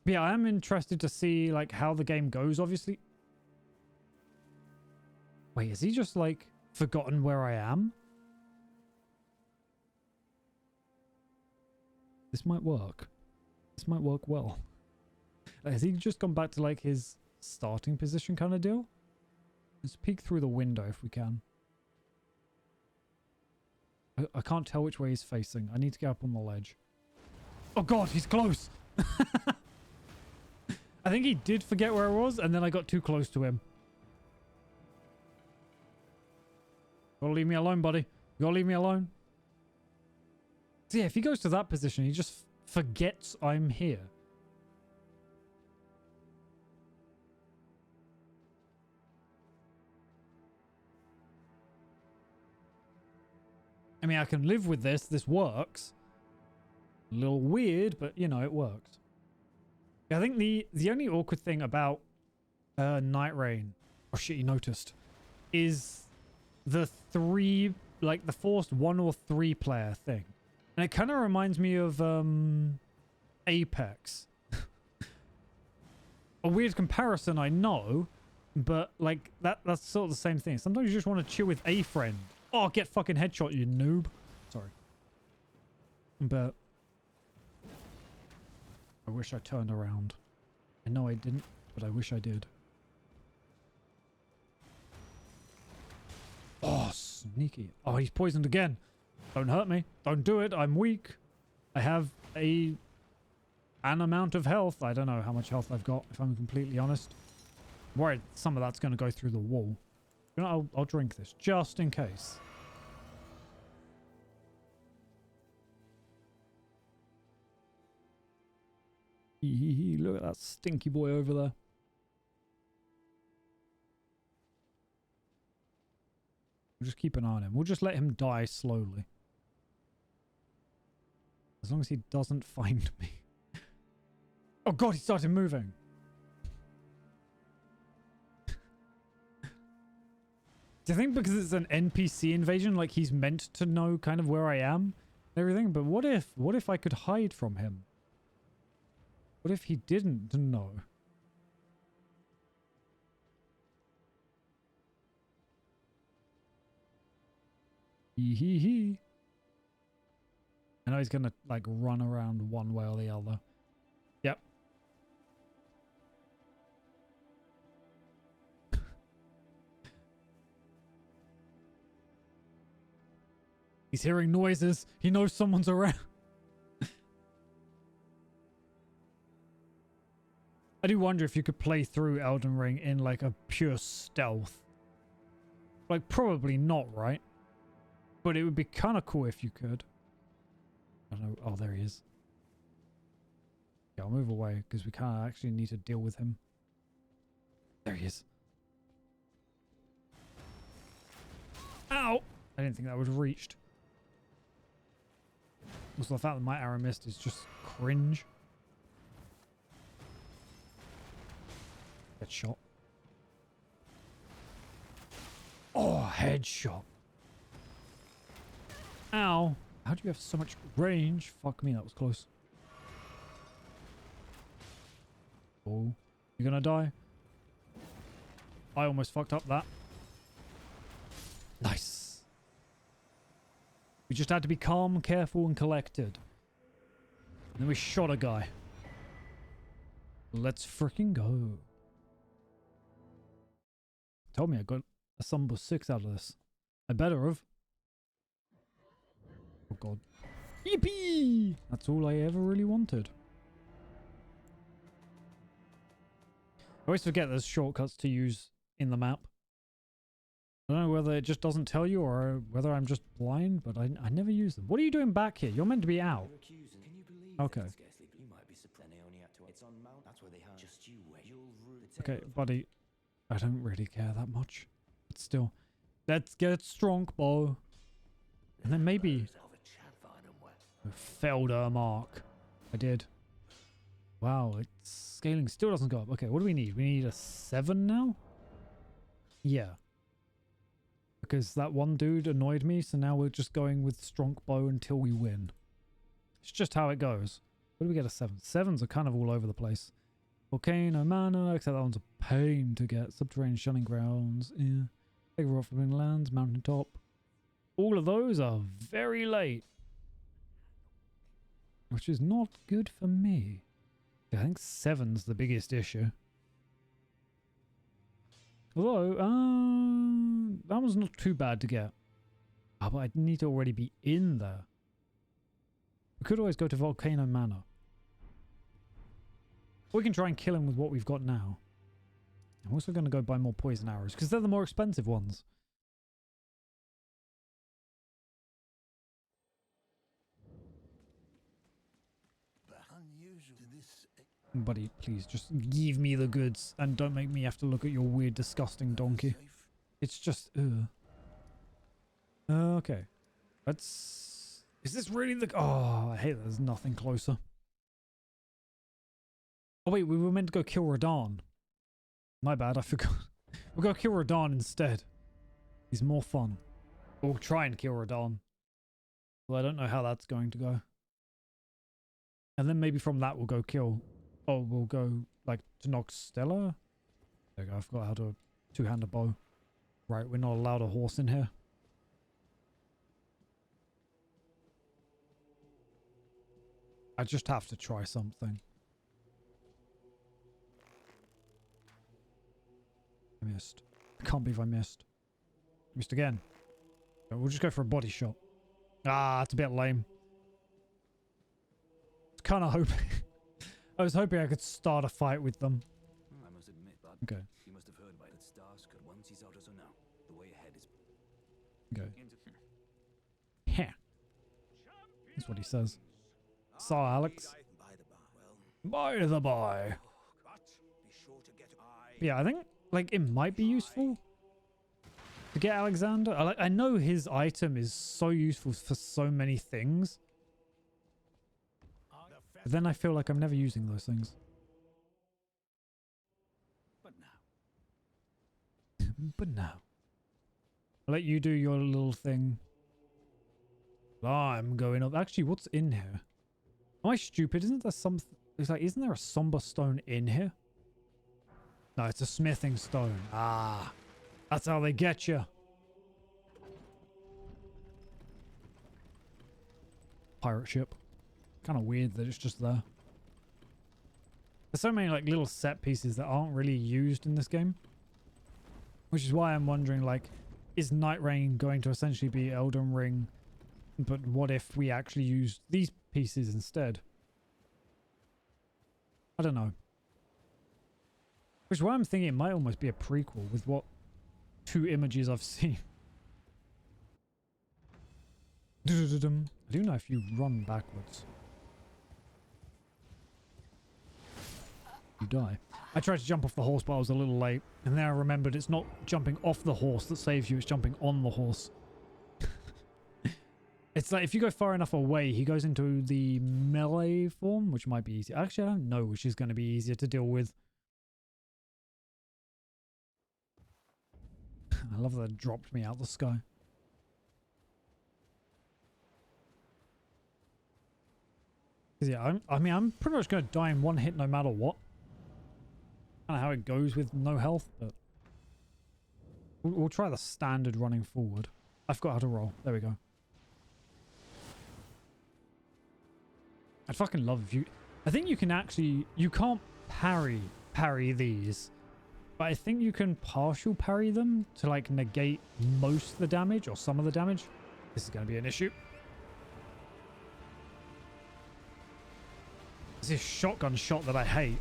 But yeah, I am interested to see like how the game goes, obviously. Wait, is he just like forgotten where I am? This might work. This might work well. Has he just gone back to like his starting position kind of deal? Let's peek through the window if we can. I can't tell which way he's facing. I need to get up on the ledge. Oh god, he's close! I think he did forget where I was, and then I got too close to him. You gotta leave me alone, buddy. You gotta leave me alone. So yeah, if he goes to that position, he just forgets I'm here. I mean, I can live with this. This works. A little weird, but you know, it works. I think the only awkward thing about Night Rain, oh shit, you noticed, is the the forced 1 or 3 player thing. And it kind of reminds me of Apex. A weird comparison, I know, but like that's sort of the same thing. Sometimes you just want to chill with a friend. Oh, get fucking headshot, you noob. Sorry. But I wish I turned around. I know I didn't, but I wish I did. Oh, sneaky. Oh, he's poisoned again. Don't hurt me. Don't do it. I'm weak. I have an amount of health. I don't know how much health I've got, if I'm completely honest. I'm worried some of that's going to go through the wall. You know, I'll drink this just in case. Look at that stinky boy over there. We'll just keep an eye on him. We'll just let him die slowly. As long as he doesn't find me. Oh god, he started moving. Do you think because it's an NPC invasion, like he's meant to know kind of where I am and everything? But what if I could hide from him? What if he didn't know? Hee. I know he's gonna like run around one way or the other. Yep. He's hearing noises. He knows someone's around. I do wonder if you could play through Elden Ring in like a pure stealth. Like probably not, right? But it would be kind of cool if you could. I don't know. Oh, there he is. Yeah, I'll move away because we kind of actually need to deal with him. There he is. Ow! I didn't think that would have reached. Also, the fact that my arrow missed is just cringe. Headshot. Oh, headshot. Ow. How do you have so much range? Fuck me, that was close. Oh, you're gonna die? I almost fucked up that. Nice. We just had to be calm, careful, and collected. And then we shot a guy. Let's freaking go. Told me I got a Sumble 6 out of this. I better have. Oh god. Yippee! That's all I ever really wanted. I always forget there's shortcuts to use in the map. I don't know whether it just doesn't tell you or whether I'm just blind, but I never use them. What are you doing back here? You're meant to be out. Okay. Okay, buddy. I don't really care that much. But still. Let's get strong, bow. And then maybe... I failed a mark. I did. Wow, it's scaling still doesn't go up. Okay, what do we need? We need a 7 now? Yeah. Because that one dude annoyed me, so now we're just going with strong bow until we win. It's just how it goes. Where do we get a 7? 7s are kind of all over the place. Volcano mana, except that one's a pain to get. Subterranean shunning grounds. Yeah. Big rock from inlands, mountaintop. All of those are very late. Which is not good for me. I think 7's the biggest issue. Although, that one's not too bad to get. Oh, but I'd need to already be in there. We could always go to Volcano Manor. Or we can try and kill him with what we've got now. I'm also going to go buy more poison arrows, because they're the more expensive ones. Buddy, please, just give me the goods and don't make me have to look at your weird, disgusting donkey. It's just, okay. Let's... Is this really the... Oh, I hate that there's nothing closer. Oh, wait, we were meant to go kill Radahn. My bad, I forgot. We'll go kill Radahn instead. He's more fun. We'll try and kill Radahn. Well, I don't know how that's going to go. And then maybe from that we'll go kill... Oh, we'll go, like, to Noxtella? There you go, I forgot how to two-hand a bow. Right, we're not allowed a horse in here. I just have to try something. I missed. I can't believe I missed. Missed again. We'll just go for a body shot. Ah, it's a bit lame. I was kind of hoping... I was hoping I could start a fight with them. I must admit that. Okay. You must have heard by the stars could once he's out, so now the way ahead is. Okay. Heh. That's what he says. Saw Alex. By the by. Yeah, I think like it might be useful to get Alexander. I know his item is so useful for so many things. But then I feel like I'm never using those things. But now. But now. I'll let you do your little thing. I'm going up. Actually, what's in here? Am I stupid? Isn't there something? It's like, isn't there a somber stone in here? No, it's a smithing stone. Ah, that's how they get you. Pirate ship. Kind of weird that it's just there. There's so many like little set pieces that aren't really used in this game. Which is why I'm wondering, like, is Night Rain going to essentially be Elden Ring? But what if we actually use these pieces instead? I don't know. Which is why I'm thinking it might almost be a prequel with what 2 images I've seen. I do know if you run backwards. You die. I tried to jump off the horse, but I was a little late. And then I remembered it's not jumping off the horse that saves you, it's jumping on the horse. It's like if you go far enough away, he goes into the melee form, which might be easier. Actually, I don't know which is going to be easier to deal with. I love that it dropped me out the sky. Yeah, I mean, I'm pretty much going to die in one hit no matter what. Kind of how it goes with no health, but we'll try the standard running forward. I forgot how to roll. There we go. I'd fucking love if you... I think you can actually... You can't parry these. But I think you can partial parry them to like negate most of the damage or some of the damage. This is going to be an issue. It's this shotgun shot that I hate.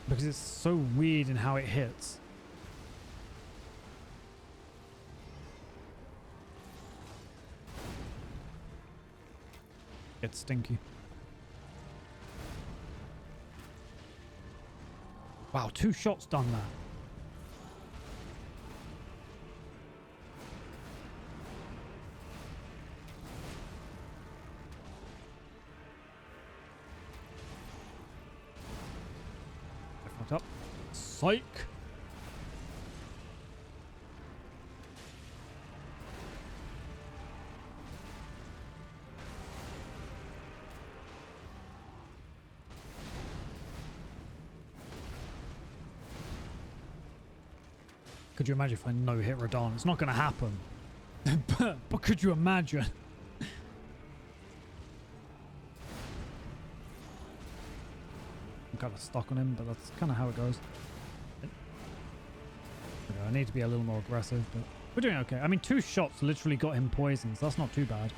Because it's so weird in how it hits. It's stinky. Wow, 2 shots done that. I fucked up. Psych. Could you imagine if I no-hit Radahn? It's not going to happen. but could you imagine? I'm kind of stuck on him, but that's kind of how it goes. I need to be a little more aggressive, but we're doing okay. I mean, 2 shots literally got him poisoned, so that's not too bad.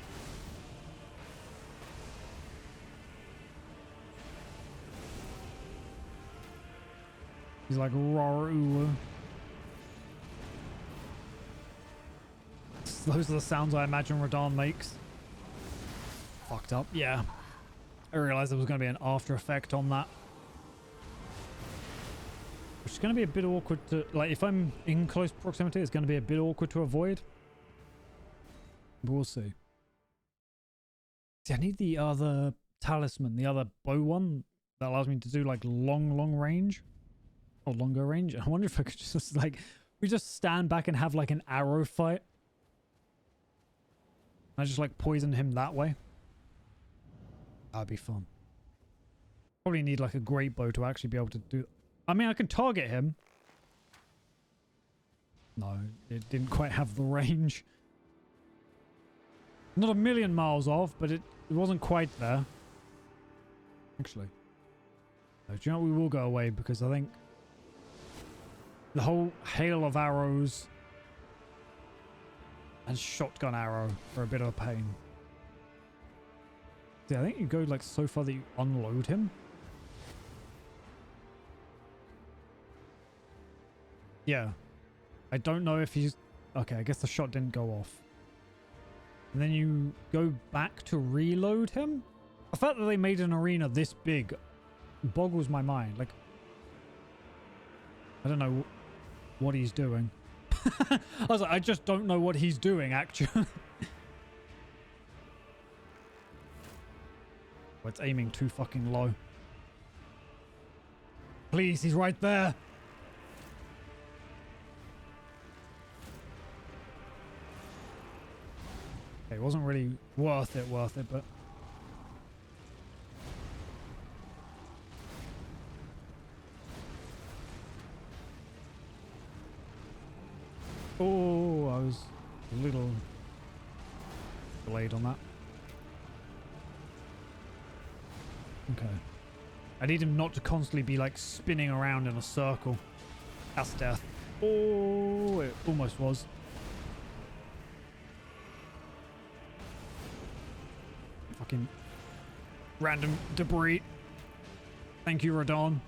He's like, roar. Those are the sounds I imagine Radahn makes. Fucked up. Yeah. I realized there was going to be an after effect on that. Which is going to be a bit awkward to... Like, if I'm in close proximity, it's going to be a bit awkward to avoid. But we'll see. See, I need the other talisman, the other bow one that allows me to do, like, long range. Or longer range. I wonder if I could just, like... We just stand back and have, like, an arrow fight. I just like poison him that way. That'd be fun. Probably need like a great bow to actually be able to do. I mean, I can target him. No, it didn't quite have the range. Not a million miles off, but it wasn't quite there. Actually. No, do you know what? We will go away because I think the whole hail of arrows and shotgun arrow for a bit of a pain. See, I think you go like so far that you unload him. Yeah. I don't know if he's... Okay, I guess the shot didn't go off. And then you go back to reload him? The fact that they made an arena this big boggles my mind. Like, I don't know what he's doing. I was like, I just don't know what he's doing, actually. Oh, it's aiming too fucking low. Please, he's right there. Okay, it wasn't really worth it, but... Oh, I was a little delayed on that. Okay. I need him not to constantly be like spinning around in a circle. That's death. Oh, it almost was. Fucking random debris. Thank you, Radahn.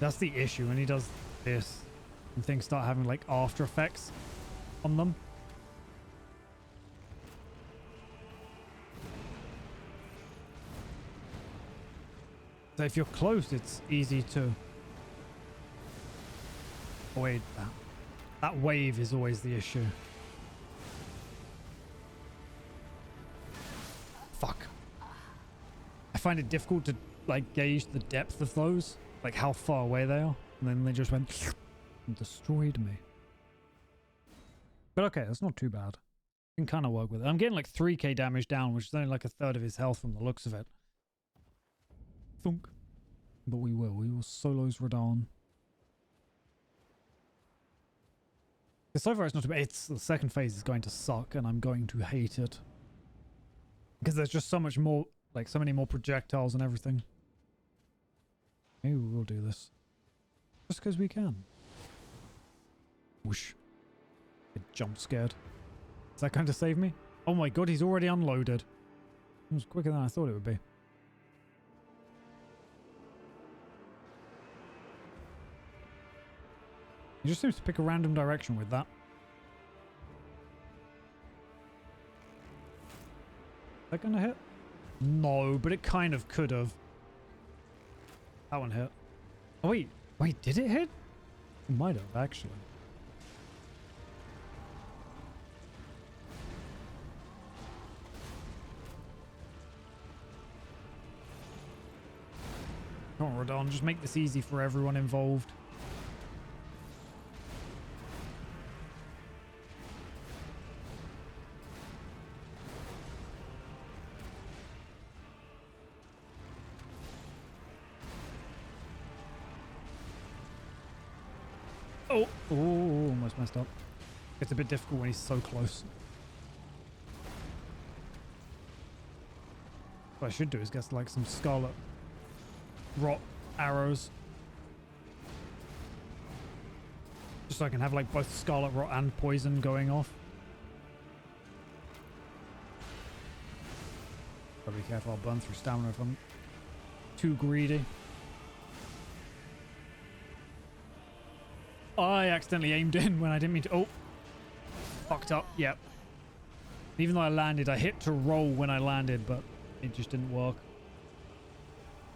That's the issue when he does this and things start having like after effects on them. So if you're close, it's easy to avoid that. That wave is always the issue. Fuck. I find it difficult to like gauge the depth of those. Like how far away they are. And then they just went and destroyed me. But okay, that's not too bad. I can kind of work with it. I'm getting like 3k damage down, which is only like a third of his health from the looks of it. Thunk. But we will solos Radahn. So far it's not too bad. It's, the second phase is going to suck and I'm going to hate it. Because there's just so much more, like so many more projectiles and everything. Maybe we'll do this. Just because we can. Whoosh. Get jump scared. Is that going to save me? Oh my god, he's already unloaded. It was quicker than I thought it would be. He just seems to pick a random direction with that. Is that gonna hit? No, but it kind of could have. That one hit. Oh wait, wait, did it hit? It might have actually. Come on, Radon, just make this easy for everyone involved. Oh, almost messed up. It's a bit difficult when he's so close. What I should do is get like some scarlet rot arrows. Just so I can have like both scarlet rot and poison going off. Gotta be careful, I'll burn through stamina if I'm too greedy. I accidentally aimed in when I didn't mean to. Oh, fucked up. Yep. Even though I landed, I hit to roll when I landed, but it just didn't work.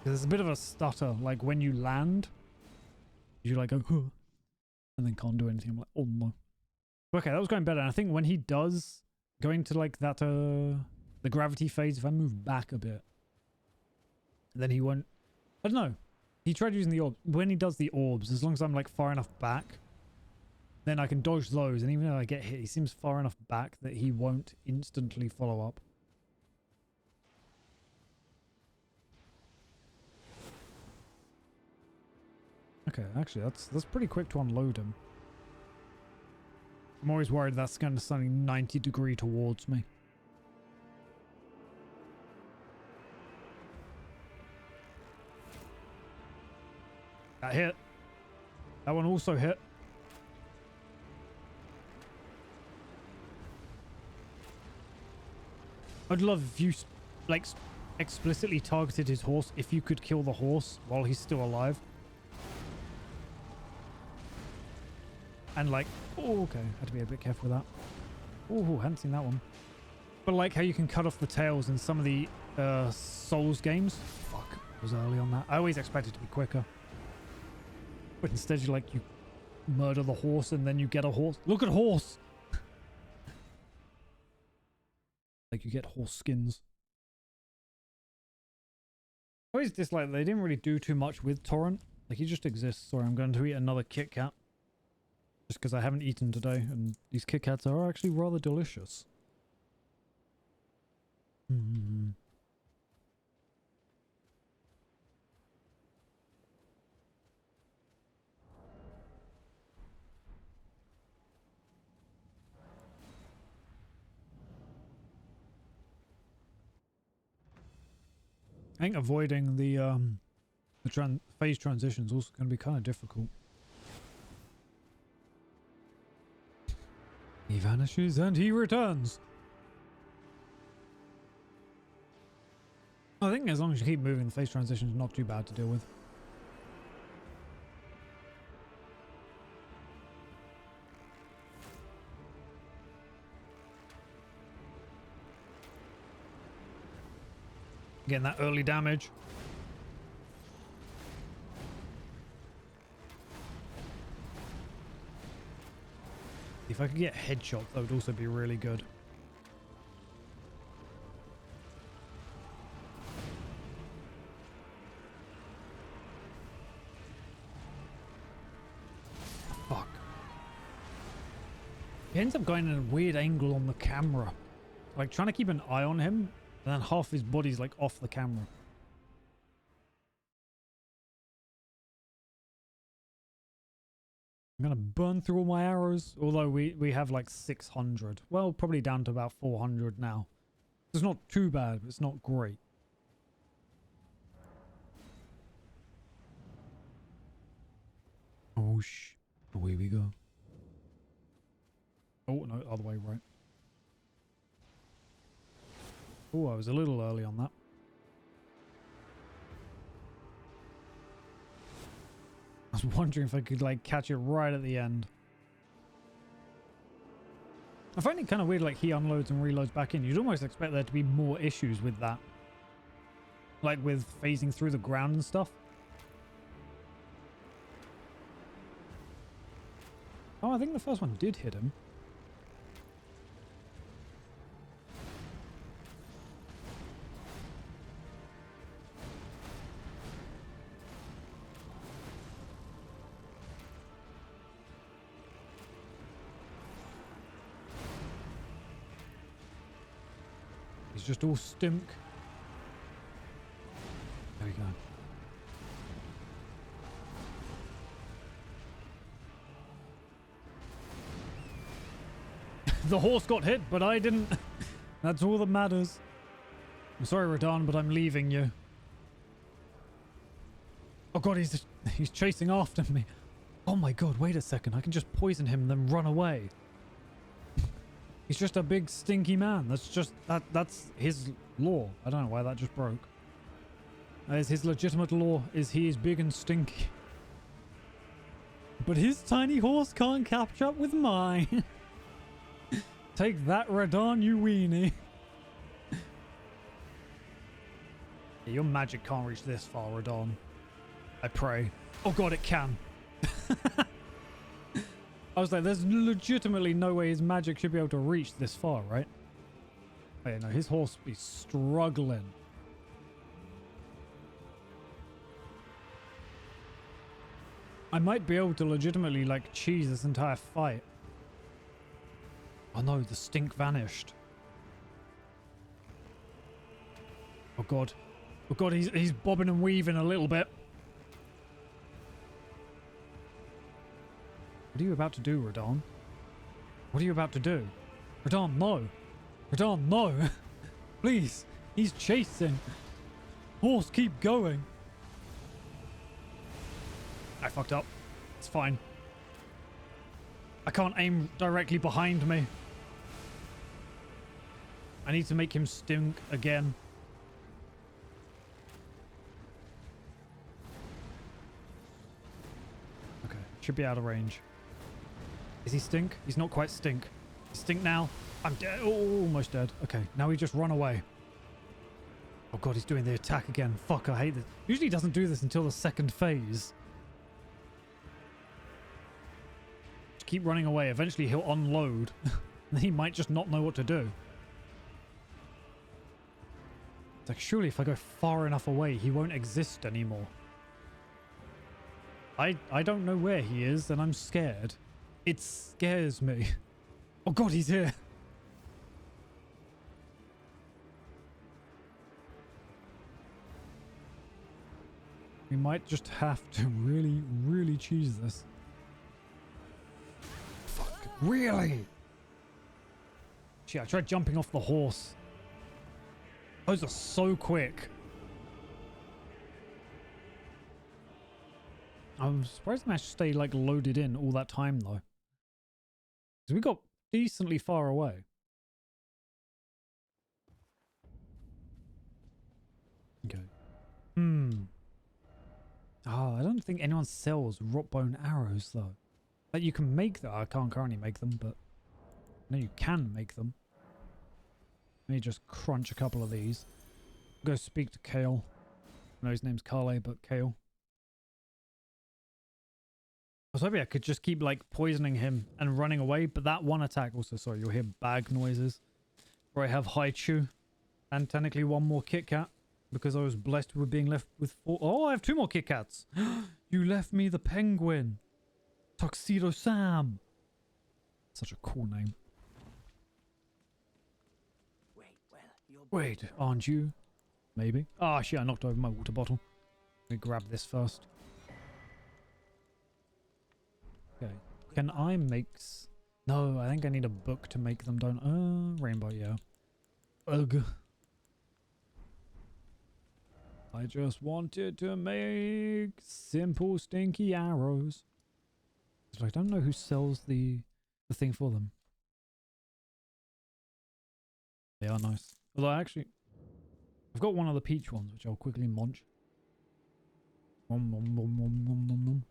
There's a bit of a stutter, like when you land, you like go, huh, and then can't do anything. I'm like, oh no. Okay, that was going better. And I think when he does go into like that, the gravity phase, if I move back a bit, then he won't. I don't know. He tried using the orbs. When he does the orbs, as long as I'm like far enough back, then I can dodge those. And even though I get hit, he seems far enough back that he won't instantly follow up. Okay, actually, that's pretty quick to unload him. I'm always worried that's going to suddenly 90-degree towards me. That hit. That one also hit. I'd love if you like explicitly targeted his horse, if you could kill the horse while he's still alive. And like, oh, okay, had to be a bit careful with that. Oh, hadn't seen that one. But like how you can cut off the tails in some of the Souls games. Fuck, I was early on that. I always expected it to be quicker. But instead you like, you murder the horse and then you get a horse. Look at horse! Like you get horse skins. I always dislike they didn't really do too much with Torrent. Like he just exists. Sorry, I'm going to eat another Kit Kat. Just because I haven't eaten today, and these Kit Kats are actually rather delicious. Mm. I think avoiding the phase transition is also going to be kind of difficult. He vanishes and he returns. I think as long as you keep moving, the phase transition is not too bad to deal with. Getting that early damage. If I could get headshots, that would also be really good. Fuck. He ends up going in a weird angle on the camera. Like trying to keep an eye on him, and then half his body's like off the camera. I'm gonna burn through all my arrows, although we have like 600. Well, probably down to about 400 now. It's not too bad, but it's not great. Oh, away we go. Oh, no, other way, right. Oh, I was a little early on that. I was wondering if I could, like, catch it right at the end. I find it kind of weird, like, he unloads and reloads back in. You'd almost expect there to be more issues with that. Like, with phasing through the ground and stuff. Oh, I think the first one did hit him. He's just all stink. There we go. The horse got hit, but I didn't. That's all that matters. I'm sorry, Radahn, but I'm leaving you. Oh god, he's chasing after me. Oh my god, wait a second. I can just poison him and then run away. He's just a big stinky man. That's his law. I don't know why that just broke. That is his legitimate law, is he is big and stinky. But his tiny horse can't catch up with mine. Take that, Radahn, you weenie. Yeah, your magic can't reach this far, Radahn. I pray. Oh god, it can. I was like, there's legitimately no way his magic should be able to reach this far, right? Oh yeah, no, his horse be struggling. I might be able to legitimately, like, cheese this entire fight. Oh no, the stink vanished. Oh god. Oh god, he's bobbing and weaving a little bit. What are you about to do, Radahn? What are you about to do? Radahn, no. Radahn, no. Please. He's chasing. Horse, keep going. I fucked up. It's fine. I can't aim directly behind me. I need to make him stink again. Okay, should be out of range. Is he stink? He's not quite stink. Stink now. I'm dead. Oh, almost dead. Okay, now he just run away. Oh god, he's doing the attack again. Fuck, I hate this. Usually he doesn't do this until the second phase. Just keep running away. Eventually he'll unload. Then he might just not know what to do. It's like, surely if I go far enough away, he won't exist anymore. I don't know where he is, and I'm scared. It scares me. Oh god, he's here. We might just have to really, really cheese this. Fuck. Really? Gee, I tried jumping off the horse. Those are so quick. I'm surprised I managed to stay, like, loaded in all that time, though. Because we got decently far away. Okay. Oh, I don't think anyone sells rot bone arrows, though. Like, you can make them. I can't currently make them, but I know you can make them. Let me just crunch a couple of these. Go speak to Kale. I know his name's Carle, but Kale. I was hoping I could just keep, like, poisoning him and running away, but that one attack... Also, sorry, you'll hear bag noises. Where I have Haichu and technically one more Kit Kat because I was blessed with being left with 4... Oh, I have 2 more Kit Kats. You left me the penguin. Tuxedo Sam. Such a cool name. Wait, aren't you? Maybe. Ah, shit, I knocked over my water bottle. Let me grab this first. Okay. Can I mix... No, I think I need a book to make them, don't... rainbow, yeah. Ugh. I just wanted to make simple stinky arrows. So I don't know who sells the thing for them. They are nice. Although actually, I've got one of the peach ones, which I'll quickly munch. Nom, nom, nom, nom, nom, nom, nom.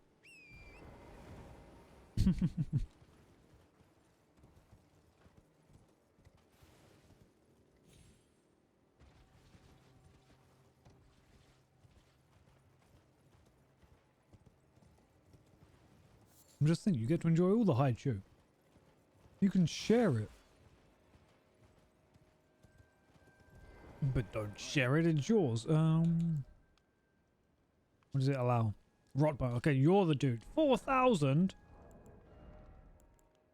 I'm just thinking, you get to enjoy all the haichu. You can share it. But don't share it, it's yours. What does it allow? Rotbar. Okay, you're the dude. 4,000?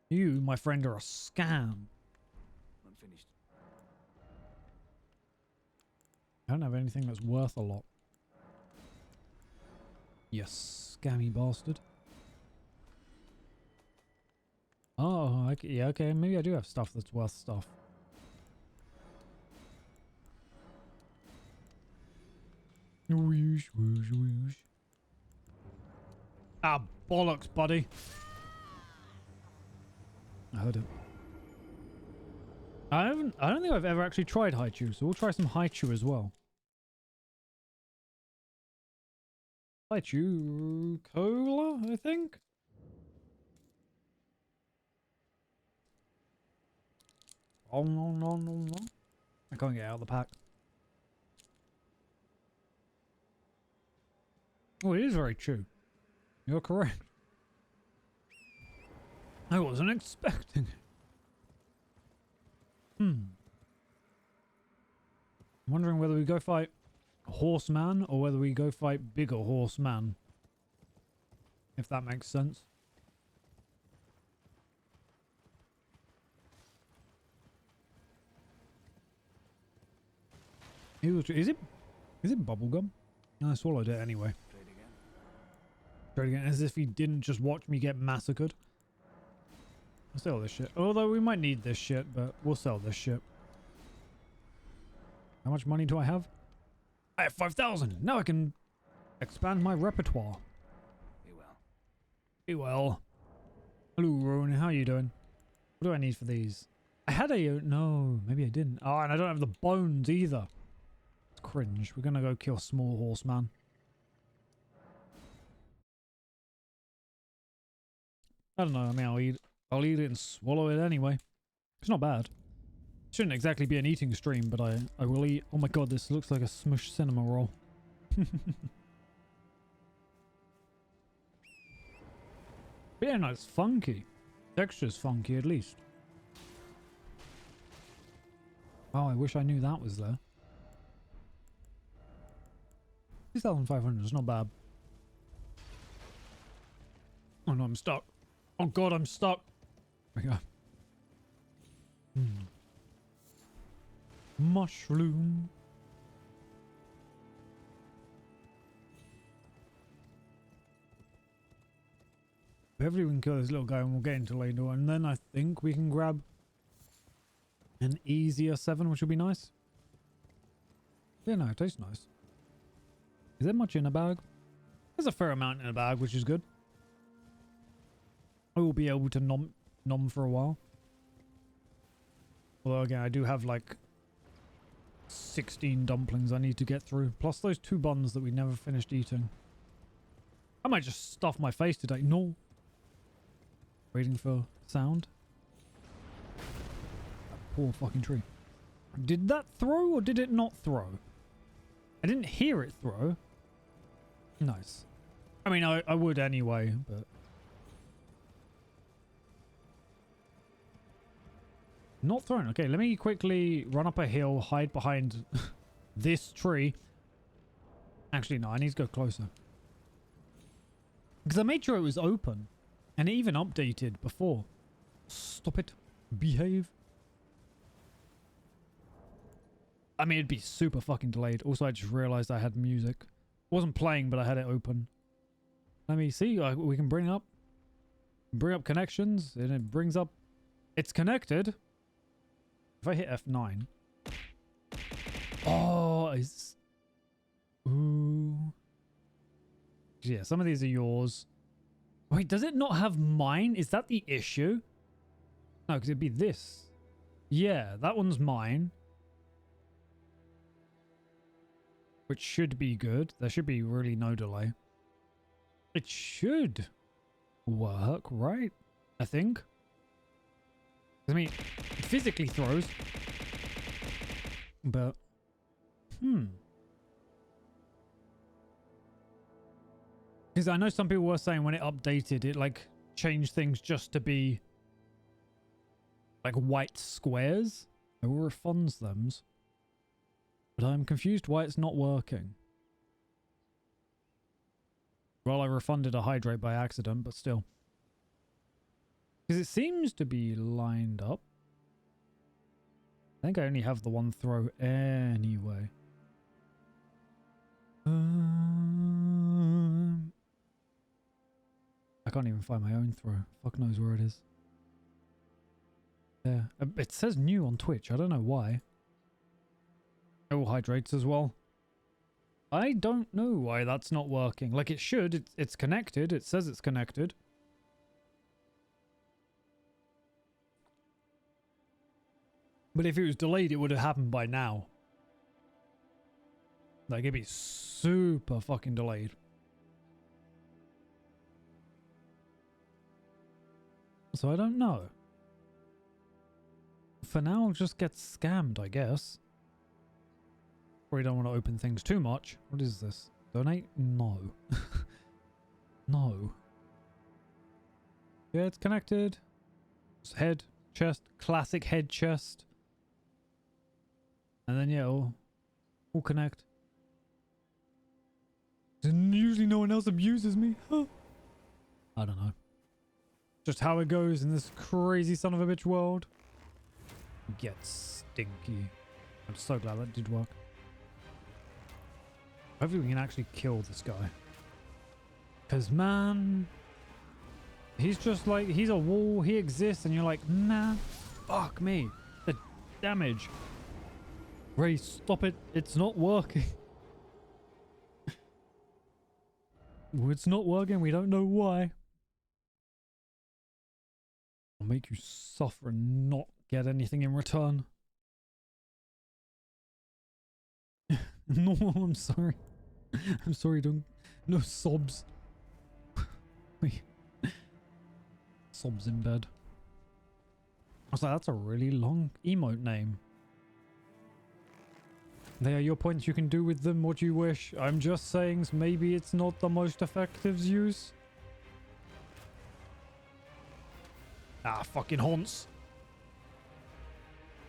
You, my friend, are a scam. Unfinished. I don't have anything that's worth a lot. You scammy bastard. Oh, yeah, okay. Maybe I do have stuff that's worth stuff. Whoosh, whoosh, whoosh. Ah, bollocks, buddy. I heard it. I don't think I've ever actually tried haichu, so we'll try some haichu as well. Haichu cola, I think. Oh no no no no! I can't get out of the pack. Oh, it is very true. You're correct. I wasn't expecting it. I'm wondering whether we go fight Horseman or whether we go fight bigger Horseman. If that makes sense. Is it bubblegum? No, I swallowed it anyway. Trade again. Trade again, as if he didn't just watch me get massacred. I'll sell this shit. Although we might need this shit, but we'll sell this shit. How much money do I have? I have 5,000. Now I can expand my repertoire. Be well. Be well. Hello, Rowan. How are you doing? What do I need for these? I had a... No, maybe I didn't. Oh, and I don't have the bones either. It's cringe. We're going to go kill Small Horseman. I don't know. I mean, I'll eat it and swallow it anyway. It's not bad. Shouldn't exactly be an eating stream, but I will eat. Oh my god, this looks like a smush cinema roll. But yeah, no, it's funky. Texture's funky at least. Oh, I wish I knew that was there. 2,500 is not bad. Oh no, I'm stuck. Oh god, I'm stuck. There we go. Mushroom. Hopefully we can kill this little guy and we'll get into Lador, and then I think we can grab an easier 7, which would be nice. Yeah, no, it tastes nice. Is there much in a bag? There's a fair amount in a bag, which is good. I will be able to nom for a while. Although again, I do have like 16 dumplings I need to get through. Plus those 2 buns that we never finished eating. I might just stuff my face today. No. Waiting for sound. That poor fucking tree. Did that throw or did it not throw? I didn't hear it throw. Nice. I mean, I would anyway, but... Not thrown. Okay, let me quickly run up a hill, hide behind this tree. Actually, no, I need to go closer. Because I made sure it was open. And it even updated before. Stop it. Behave. I mean, it'd be super fucking delayed. Also, I just realized I had music. It wasn't playing, but I had it open. Let me see. We can bring up connections. And it brings up... It's connected. If I hit F9. Oh, it's... Ooh. Yeah, some of these are yours. Wait, does it not have mine? Is that the issue? No, because it'd be this. Yeah, that one's mine. which should be good. There should be really no delay. It should work, right? I think. I mean, it physically throws. But, because I know some people were saying when it updated, it like changed things just to be like white squares. It refunds them. But I'm confused why it's not working. Well, I refunded a hydrate by accident, but still. Because it seems to be lined up. I think I only have the one throw anyway. I can't even find my own throw. Fuck knows where it is. Yeah. It says new on Twitch. I don't know why. All hydrates as well. I don't know why that's not working. Like it should. It's connected. It says it's connected. But if it was delayed, it would have happened by now. Like it'd be super fucking delayed. So I don't know. For now, I'll just get scammed, I guess. Probably don't want to open things too much. What is this? Donate? No. No. Yeah, it's connected. It's head, chest, classic head chest. And then yeah, all connect. And usually no one else abuses me. Huh. I don't know. Just how it goes in this crazy son of a bitch world. Get stinky. I'm so glad that did work. Hopefully we can actually kill this guy. Because man, he's just like, he's a wall, he exists, and you're like, nah, fuck me. The damage. Ray, stop it. It's not working. It's not working. We don't know why. I'll make you suffer and not get anything in return. No, I'm sorry. I'm sorry, don't. No sobs. Wait. Sobs in bed. I was like, that's a really long emote name. They are your points. You can do with them what you wish. I'm just saying maybe it's not the most effective use. Ah, fucking haunts.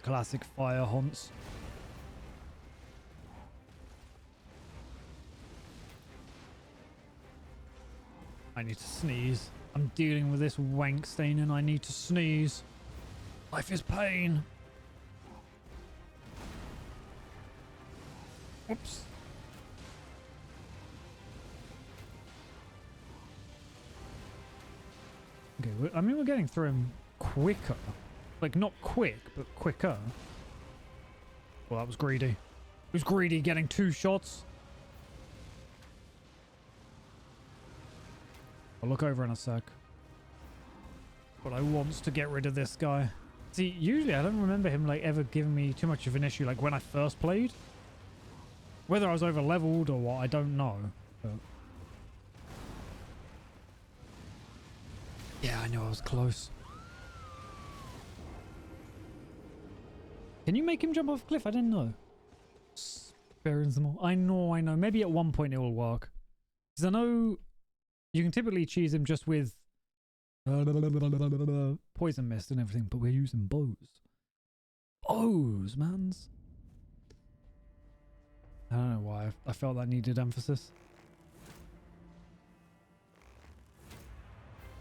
Classic fire haunts. I need to sneeze. I'm dealing with this wank stain and I need to sneeze. Life is pain. Oops. Okay, I mean, we're getting through him quicker. Like, not quick, but quicker. Well, that was greedy. It was greedy getting 2 shots. I'll look over in a sec. But I want to get rid of this guy. See, usually I don't remember him, like, ever giving me too much of an issue, like, when I first played. Whether I was over leveled or what, I don't know. But yeah, I knew I was close. Can you make him jump off a cliff? I didn't know. Sparing them all. I know. Maybe at one point it will work. Because I know you can typically cheese him just with poison mist and everything, but we're using bows. Bows, mans. I don't know why. I felt that needed emphasis.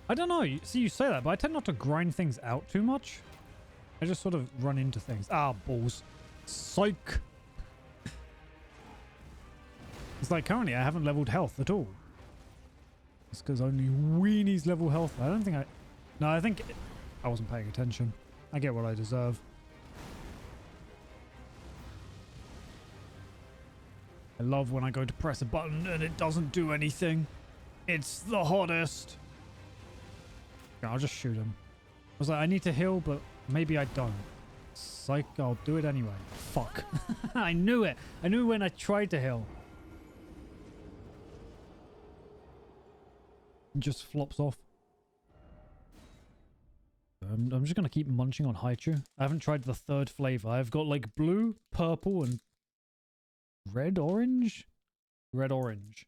I don't know. See, you say that, but I tend not to grind things out too much. I just sort of run into things. Ah, balls. Psych. It's like currently I haven't leveled health at all. It's because only weenies level health. I don't think I... No, I think I wasn't paying attention. I get what I deserve. I love when I go to press a button and it doesn't do anything. It's the hottest. Yeah, I'll just shoot him. I was like, I need to heal, but maybe I don't. Psych, I'll do it anyway. Fuck. I knew it. I knew when I tried to heal. Just flops off. I'm just gonna keep munching on Haichu. I haven't tried the third flavor. I've got like blue, purple, and red orange. Red orange.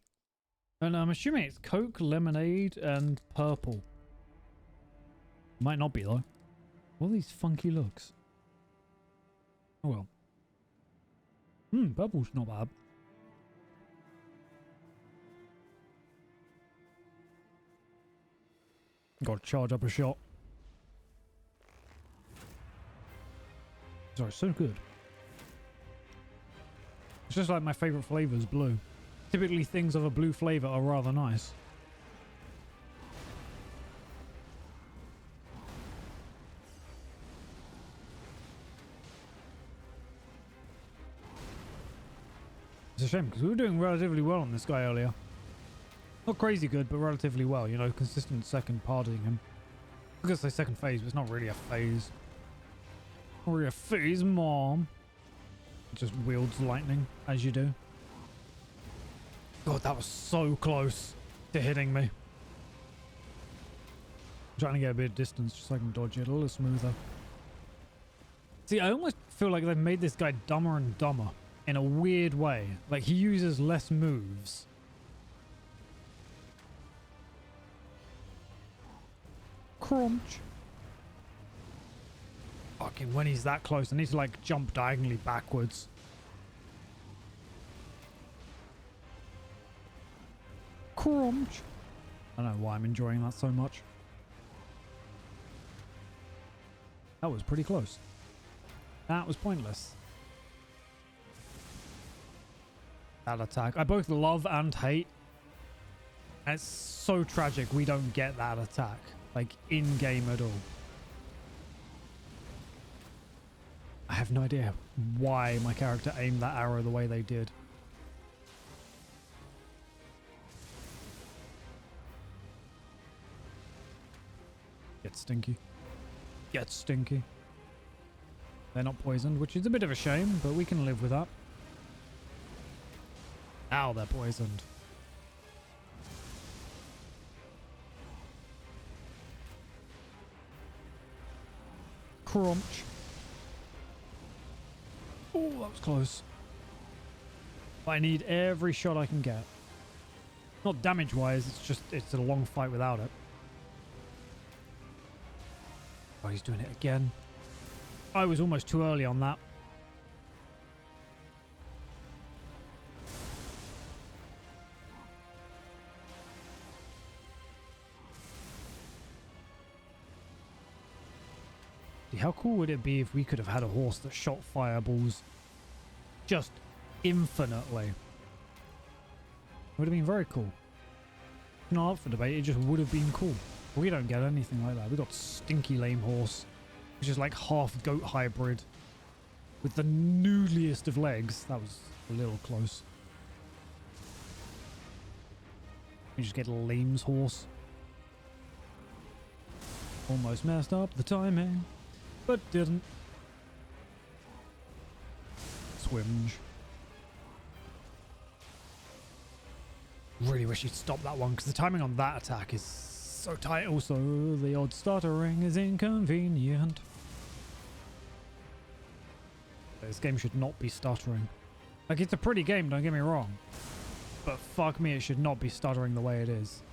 And I'm assuming it's Coke, lemonade, and purple. Might not be though. All these funky looks. Oh well. Purple's not bad. Gotta charge up a shot. Sorry, so good. It's just like my favorite flavor is blue. Typically things of a blue flavor are rather nice. It's a shame because we were doing relatively well on this guy earlier. Not crazy good, but relatively well. You know, consistent second partying him. I was gonna say second phase, but it's not really a phase. Not really a phase, mom. It just wields lightning, as you do. God, that was so close to hitting me. I'm trying to get a bit of distance just so I can dodge it a little smoother. See, I almost feel like they've made this guy dumber and dumber in a weird way. Like, he uses less moves. Crunch. Fucking when he's that close, I need to like jump diagonally backwards. Crunch. I don't know why I'm enjoying that so much. That was pretty close. That was pointless. That attack. I both love and hate. And it's so tragic we don't get that attack. Like, in-game at all. I have no idea why my character aimed that arrow the way they did. Get stinky. Get stinky. They're not poisoned, which is a bit of a shame, but we can live with that. Now they're poisoned. Crunch. Oh, that was close. But I need every shot I can get. Not damage-wise, it's just, it's a long fight without it. Oh, he's doing it again. I was almost too early on that. How cool would it be if we could have had a horse that shot fireballs just infinitely? It would have been very cool. Not up for debate, it just would have been cool. But we don't get anything like that. We got stinky lame horse, which is like half goat hybrid with the noodliest of legs. That was a little close. We just get lame's horse. Almost messed up the timing. But didn't. Swinge. Really wish he'd stop that one because the timing on that attack is so tight. Also, the odd stuttering is inconvenient. This game should not be stuttering. Like, it's a pretty game, don't get me wrong. But fuck me, it should not be stuttering the way it is.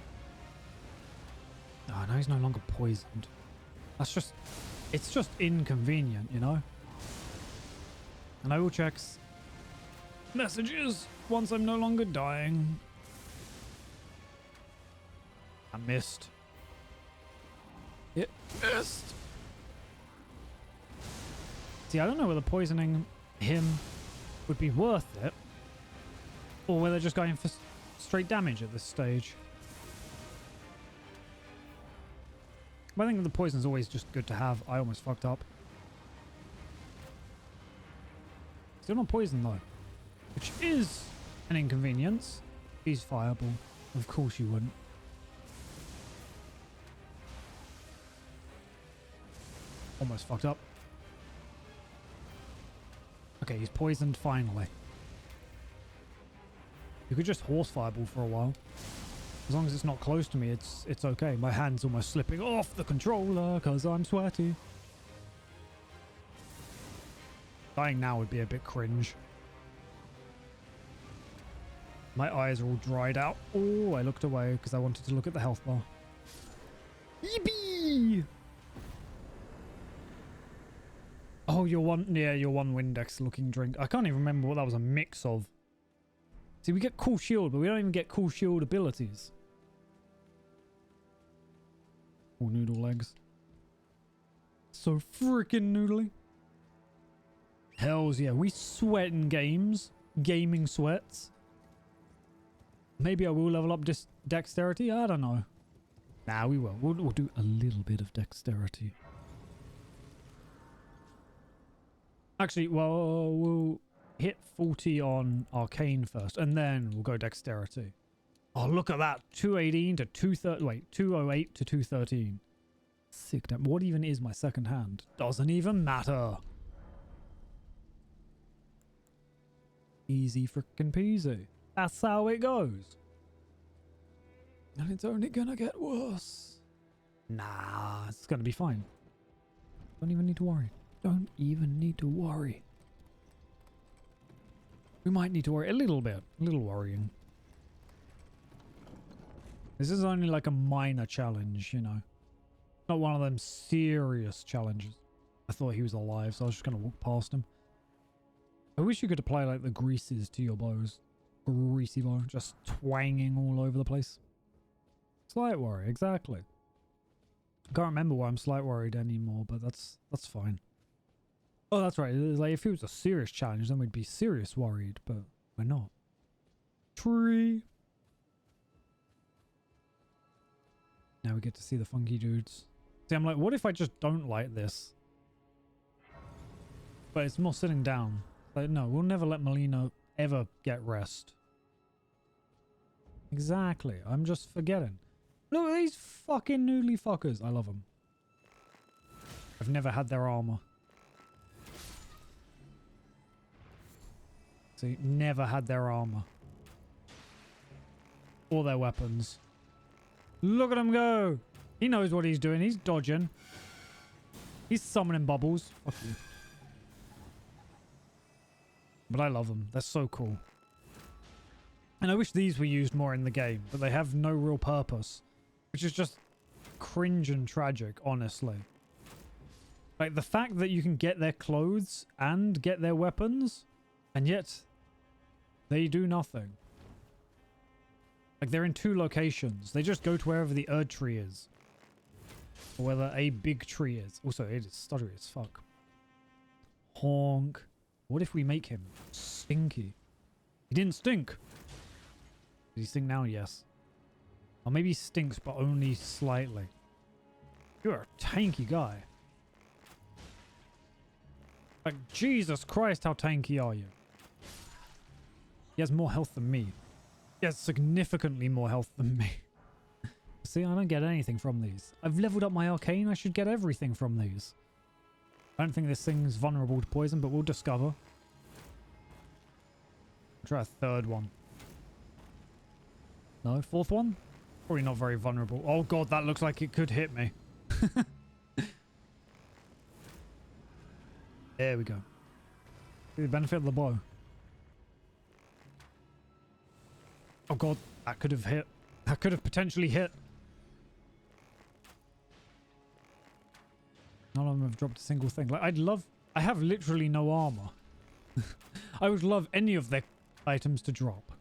Oh, no, he's no longer poisoned. That's just... It's just inconvenient, you know? And I will check messages once I'm no longer dying. I missed. It missed. See, I don't know whether poisoning him would be worth it, or whether just going for straight damage at this stage. But I think the poison's always just good to have. I almost fucked up. Still not poisoned though, which is an inconvenience. He's fireball. Of course you wouldn't. Almost fucked up. Okay, he's poisoned finally. You could just horse fireball for a while. As long as it's not close to me, it's okay. My hand's almost slipping off the controller because I'm sweaty. Dying now would be a bit cringe. My eyes are all dried out. Oh, I looked away because I wanted to look at the health bar. Yippee! Oh, your one Windex looking drink. I can't even remember what that was a mix of. See, we get cool shield, but we don't even get cool shield abilities. Oh, noodle legs. So freaking noodly. Hells yeah, we sweat in games. Gaming sweats. Maybe I will level up dexterity. I don't know. Nah, we will. We'll do a little bit of dexterity. Actually, well, we'll hit 40 on arcane first, and then we'll go dexterity. Oh, look at that. 218 to 230. Wait, 208 to 213. Sick. Damn. What even is my second hand? Doesn't even matter. Easy frickin' peasy. That's how it goes. And it's only gonna get worse. Nah, it's gonna be fine. Don't even need to worry. Don't even need to worry. We might need to worry a little bit. A little worrying. This is only like a minor challenge, you know. Not one of them serious challenges. I thought he was alive, so I was just gonna walk past him. I wish you could apply like the greases to your bows. Greasy bow, just twanging all over the place. Slight worry, exactly. I can't remember why I'm slight worried anymore, but that's fine. Oh, that's right. Like if it was a serious challenge, then we'd be serious worried, but we're not. Tree. Now we get to see the funky dudes. See, I'm like, what if I just don't like this? But it's more sitting down. Like, no, we'll never let Melina ever get rest. Exactly. I'm just forgetting. Look at these fucking noodly fuckers. I love them. I've never had their armor. See, never had their armor. Or their weapons. Look at him go. He knows what he's doing. He's dodging. He's summoning bubbles. Fuck you. But I love them. They're so cool. And I wish these were used more in the game, but they have no real purpose. Which is just cringe and tragic, honestly. Like, the fact that you can get their clothes and get their weapons, and yet they do nothing. Like, they're in two locations. They just go to wherever the Erd tree is. Or whether a big tree is. Also, it is stuttery as fuck. Honk. What if we make him stinky? He didn't stink. Does he stink now? Yes. Or maybe he stinks, but only slightly. You're a tanky guy. Like, Jesus Christ, how tanky are you? He has more health than me. He has significantly more health than me. See, I don't get anything from these. I've leveled up my arcane. I should get everything from these. I don't think this thing's vulnerable to poison, but we'll discover. I'll try a third one. No, fourth one? Probably not very vulnerable. Oh god, that looks like it could hit me. There we go. The benefit of the bow. Oh god, that could have hit. That could have potentially hit. None of them have dropped a single thing. Like, I have literally no armor. I would love any of their items to drop.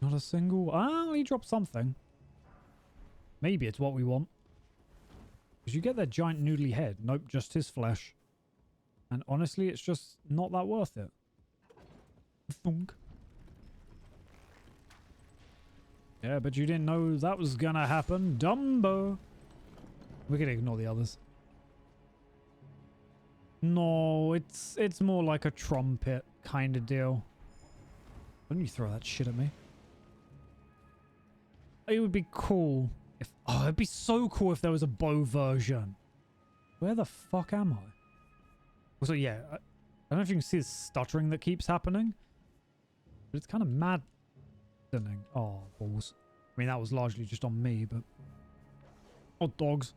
Not a single. Ah, he dropped something. Maybe it's what we want. Because you get that giant noodly head. Nope, just his flesh. And honestly, it's just not that worth it. Thunk. Yeah, but you didn't know that was gonna happen. Dumbo. We can ignore the others. No, it's more like a trumpet kind of deal. Don't you throw that shit at me. It would be cool if... Oh, it'd be so cool if there was a bow version. Where the fuck am I? Also, yeah, I don't know if you can see the stuttering that keeps happening. But it's kind of mad. Stunning. Oh, balls. I mean, that was largely just on me, but... Oh, dogs.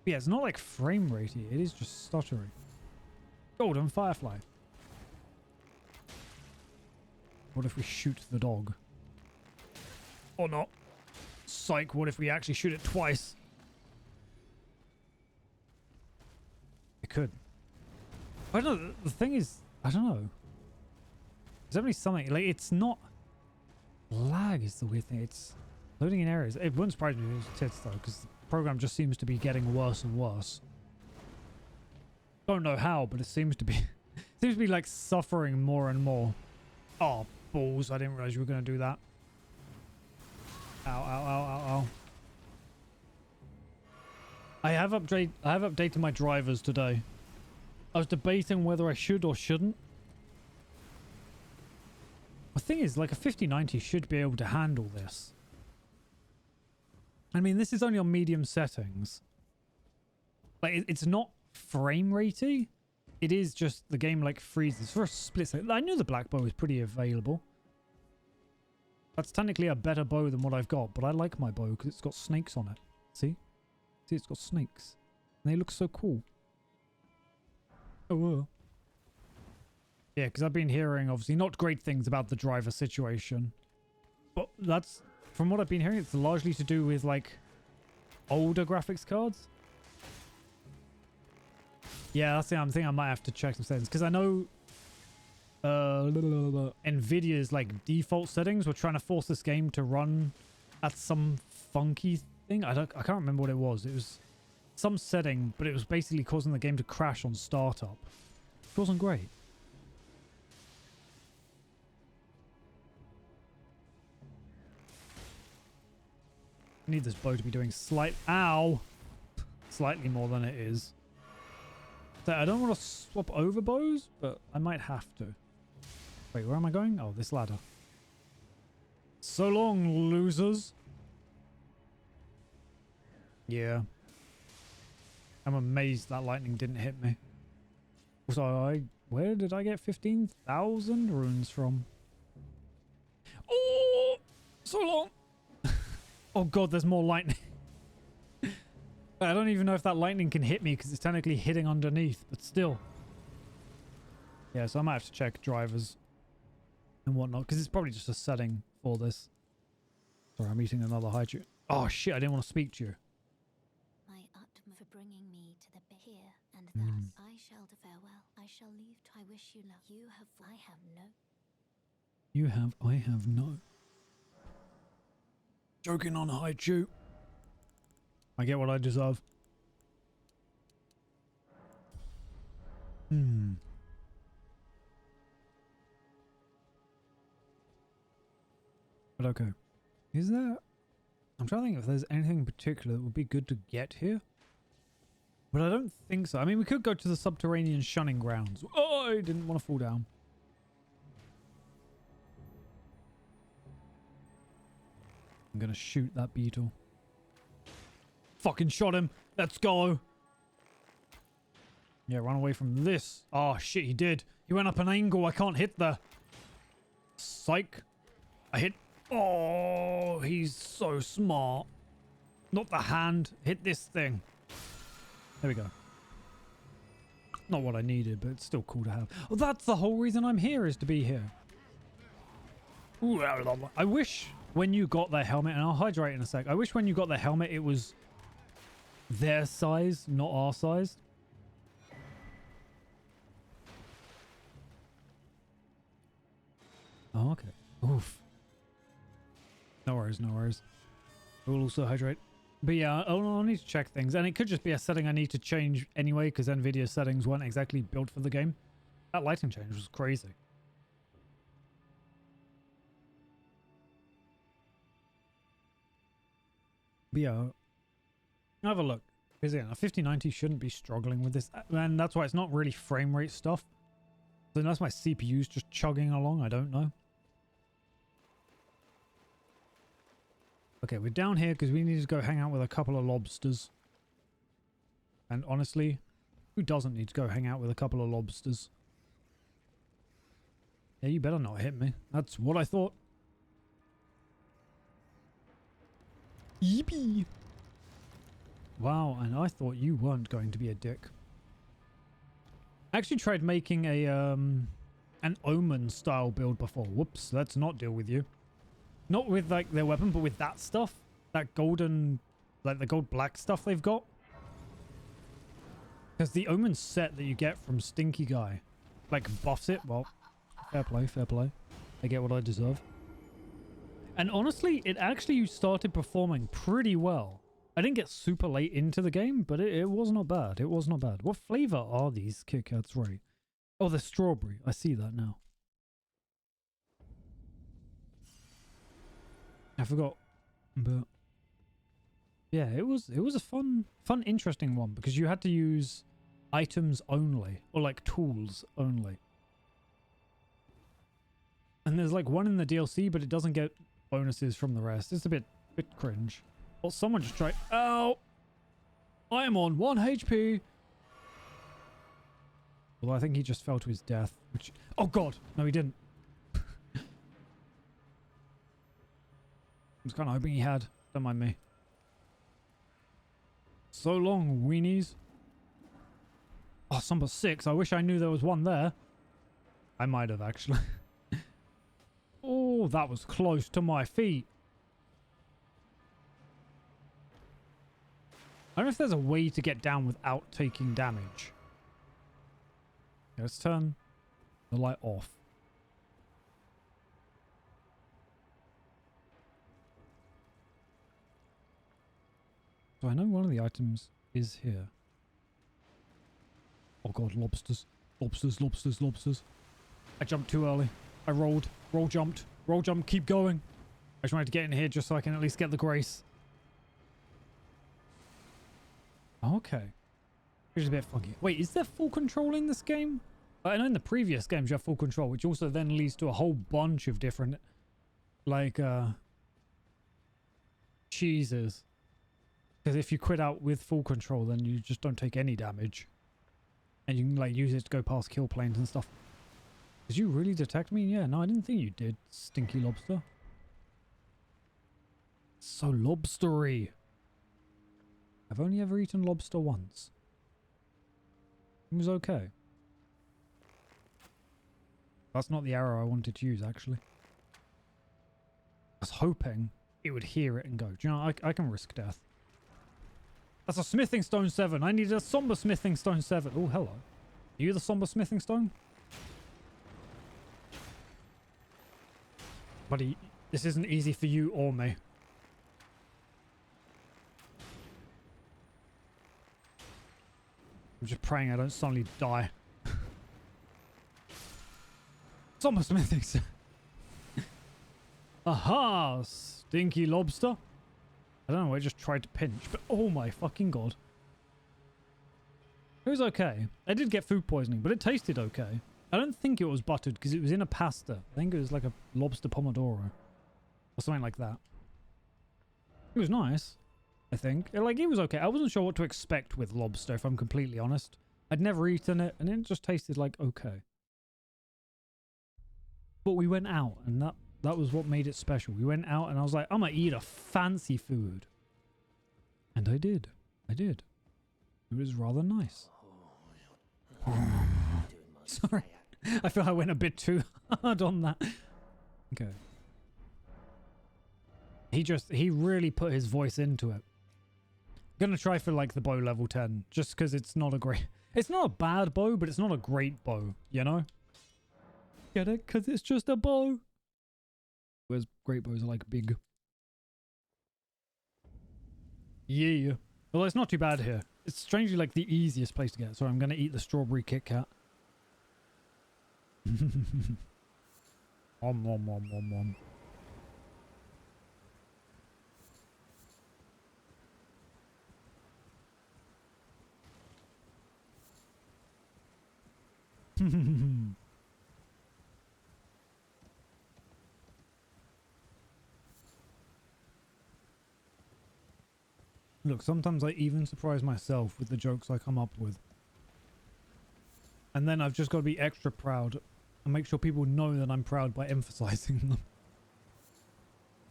But yeah, it's not like frame ratey. It is just stuttering. Golden firefly. What if we shoot the dog? Or not? Psych, what if we actually shoot it twice? It could. I don't know. The thing is, I don't know. There's definitely something. Like, it's not... Lag is the weird thing. It's loading in areas. It wouldn't surprise me if it was tits, though, because the program just seems to be getting worse and worse. Don't know how, but it seems to be... seems to be, like, suffering more and more. Oh, balls. I didn't realize you were going to do that. Ow, ow, ow, ow, ow. I have updated my drivers today. I was debating whether I should or shouldn't. The thing is, like, a 5090 should be able to handle this. I mean, this is only on medium settings. Like, it's not frame ratey. It is just the game, like, freezes for a split second. I knew the black bow was pretty available. That's technically a better bow than what I've got, but I like my bow because it's got snakes on it. See? See, it's got snakes. And they look so cool. Oh, yeah, because I've been hearing, obviously, not great things about the driver situation. But that's, from what I've been hearing, it's largely to do with, like, older graphics cards. Yeah, that's the I'm thinking I might have to check some settings. Because I know Nvidia's, like, default settings were trying to force this game to run at some funky thing. I can't remember what it was. It was some setting, but it was basically causing the game to crash on startup. It wasn't great. I need this bow to be doing slightly more than it is. So I don't want to swap over bows, but I might have to. Wait, where am I going? Oh, this ladder. So long, losers. Yeah. I'm amazed that lightning didn't hit me. Also, where did I get 15,000 runes from? Oh, so long. Oh god, there's more lightning. I don't even know if that lightning can hit me because it's technically hitting underneath, but still. Yeah, so I might have to check drivers and whatnot because it's probably just a setting for this. Sorry, I'm eating another hydro. Oh shit, I didn't want to speak to you. My utmost for bringing me to the here, and thus I shall farewell. I shall leave. I wish you luck. You have. I have no. You have. I have no. Joking on haichu. I get what I deserve. But okay. Is there... I'm trying to think if there's anything in particular that would be good to get here. But I don't think so. I mean, we could go to the subterranean shunning grounds. Oh, I didn't want to fall down. I'm going to shoot that beetle. Fucking shot him. Let's go. Yeah, run away from this. Oh, shit, he did. He went up an angle. I can't hit the... Psych. I hit... Oh, he's so smart. Not the hand. Hit this thing. There we go. Not what I needed, but it's still cool to have. Oh, that's the whole reason I'm here, is to be here. Ooh, I wish when you got their helmet, and I'll hydrate in a sec. I wish when you got their helmet, it was their size, not our size. Oh, okay. Oof. No worries, no worries. We'll also hydrate. But yeah, I'll need to check things. And it could just be a setting I need to change anyway, because Nvidia's settings weren't exactly built for the game. That lighting change was crazy. But yeah, have a look. Because yeah, a 5090 shouldn't be struggling with this. And that's why it's not really frame rate stuff. So unless my CPU's just chugging along, I don't know. Okay, we're down here because we need to go hang out with a couple of lobsters. And honestly, who doesn't need to go hang out with a couple of lobsters? Yeah, you better not hit me. That's what I thought. Yippee! Wow, and I thought you weren't going to be a dick. I actually tried making a an Omen style build before. Whoops, let's not deal with you. Not with like their weapon, but with that stuff. That golden, like the gold black stuff they've got. Because the Omen set that you get from Stinky Guy, like buffs it. Well, fair play, fair play. I get what I deserve. And honestly, it actually started performing pretty well. I didn't get super late into the game, but it was not bad. It was not bad. What flavor are these Kit Kats, right? Oh, they're strawberry. I see that now. I forgot. But yeah, it was a fun, interesting one because you had to use items only or like tools only. And there's like one in the DLC, but it doesn't get bonuses from the rest. It's a bit cringe. Well, someone just tried. Ow! I am on 1 HP. Well, I think he just fell to his death. Which, oh god, no, he didn't. I was kind of hoping he had. Don't mind me. So long, weenies. Oh, number 6. I wish I knew there was one there. I might have actually. Oh, that was close to my feet. I don't know if there's a way to get down without taking damage. Okay, let's turn the light off. So I know one of the items is here. Oh god, lobsters. Lobsters, lobsters, lobsters. I jumped too early. I rolled. Roll jumped. Roll jump, keep going. I just wanted to get in here just so I can at least get the grace. Okay. Which is a bit funky. Wait, is there full control in this game? I know in the previous games you have full control, which also then leads to a whole bunch of different, like, cheeses. Because if you quit out with full control, then you just don't take any damage. And you can, like, use it to go past kill planes and stuff. Did you really detect me? Yeah, no, I didn't think you did, stinky lobster. So lobstery. I've only ever eaten lobster once. It was okay. That's not the arrow I wanted to use, actually. I was hoping it would hear it and go. Do you know, I can risk death. That's a smithing stone 7. I need a somber smithing stone 7. Oh, hello. Are you the somber smithing stone? Buddy, this isn't easy for you or me. I'm just praying I don't suddenly die. Somber smithing stone. Aha! Stinky lobster. I don't know, I just tried to pinch, but oh my fucking god. It was okay. I did get food poisoning, but it tasted okay. I don't think it was buttered because it was in a pasta. I think it was like a lobster pomodoro or something like that. It was nice, I think. Like, it was okay. I wasn't sure what to expect with lobster, if I'm completely honest. I'd never eaten it, and it just tasted like okay. But we went out, and that was what made it special. We went out, and I was like, I'm gonna eat a fancy food. And I did. I did. It was rather nice. Sorry. I feel I went a bit too hard on that. Okay. He really put his voice into it. Gonna try for like the bow level 10, just because it's not a bad bow, but it's not a great bow, you know? Get it? Because it's just a bow. Whereas great bows are like big. Yeah. Well, it's not too bad here. It's strangely like the easiest place to get. So I'm gonna eat the strawberry Kit Kat. Om om om om om. Look, sometimes I even surprise myself with the jokes I come up with. And then I've just got to be extra proud and make sure people know that I'm proud by emphasizing them.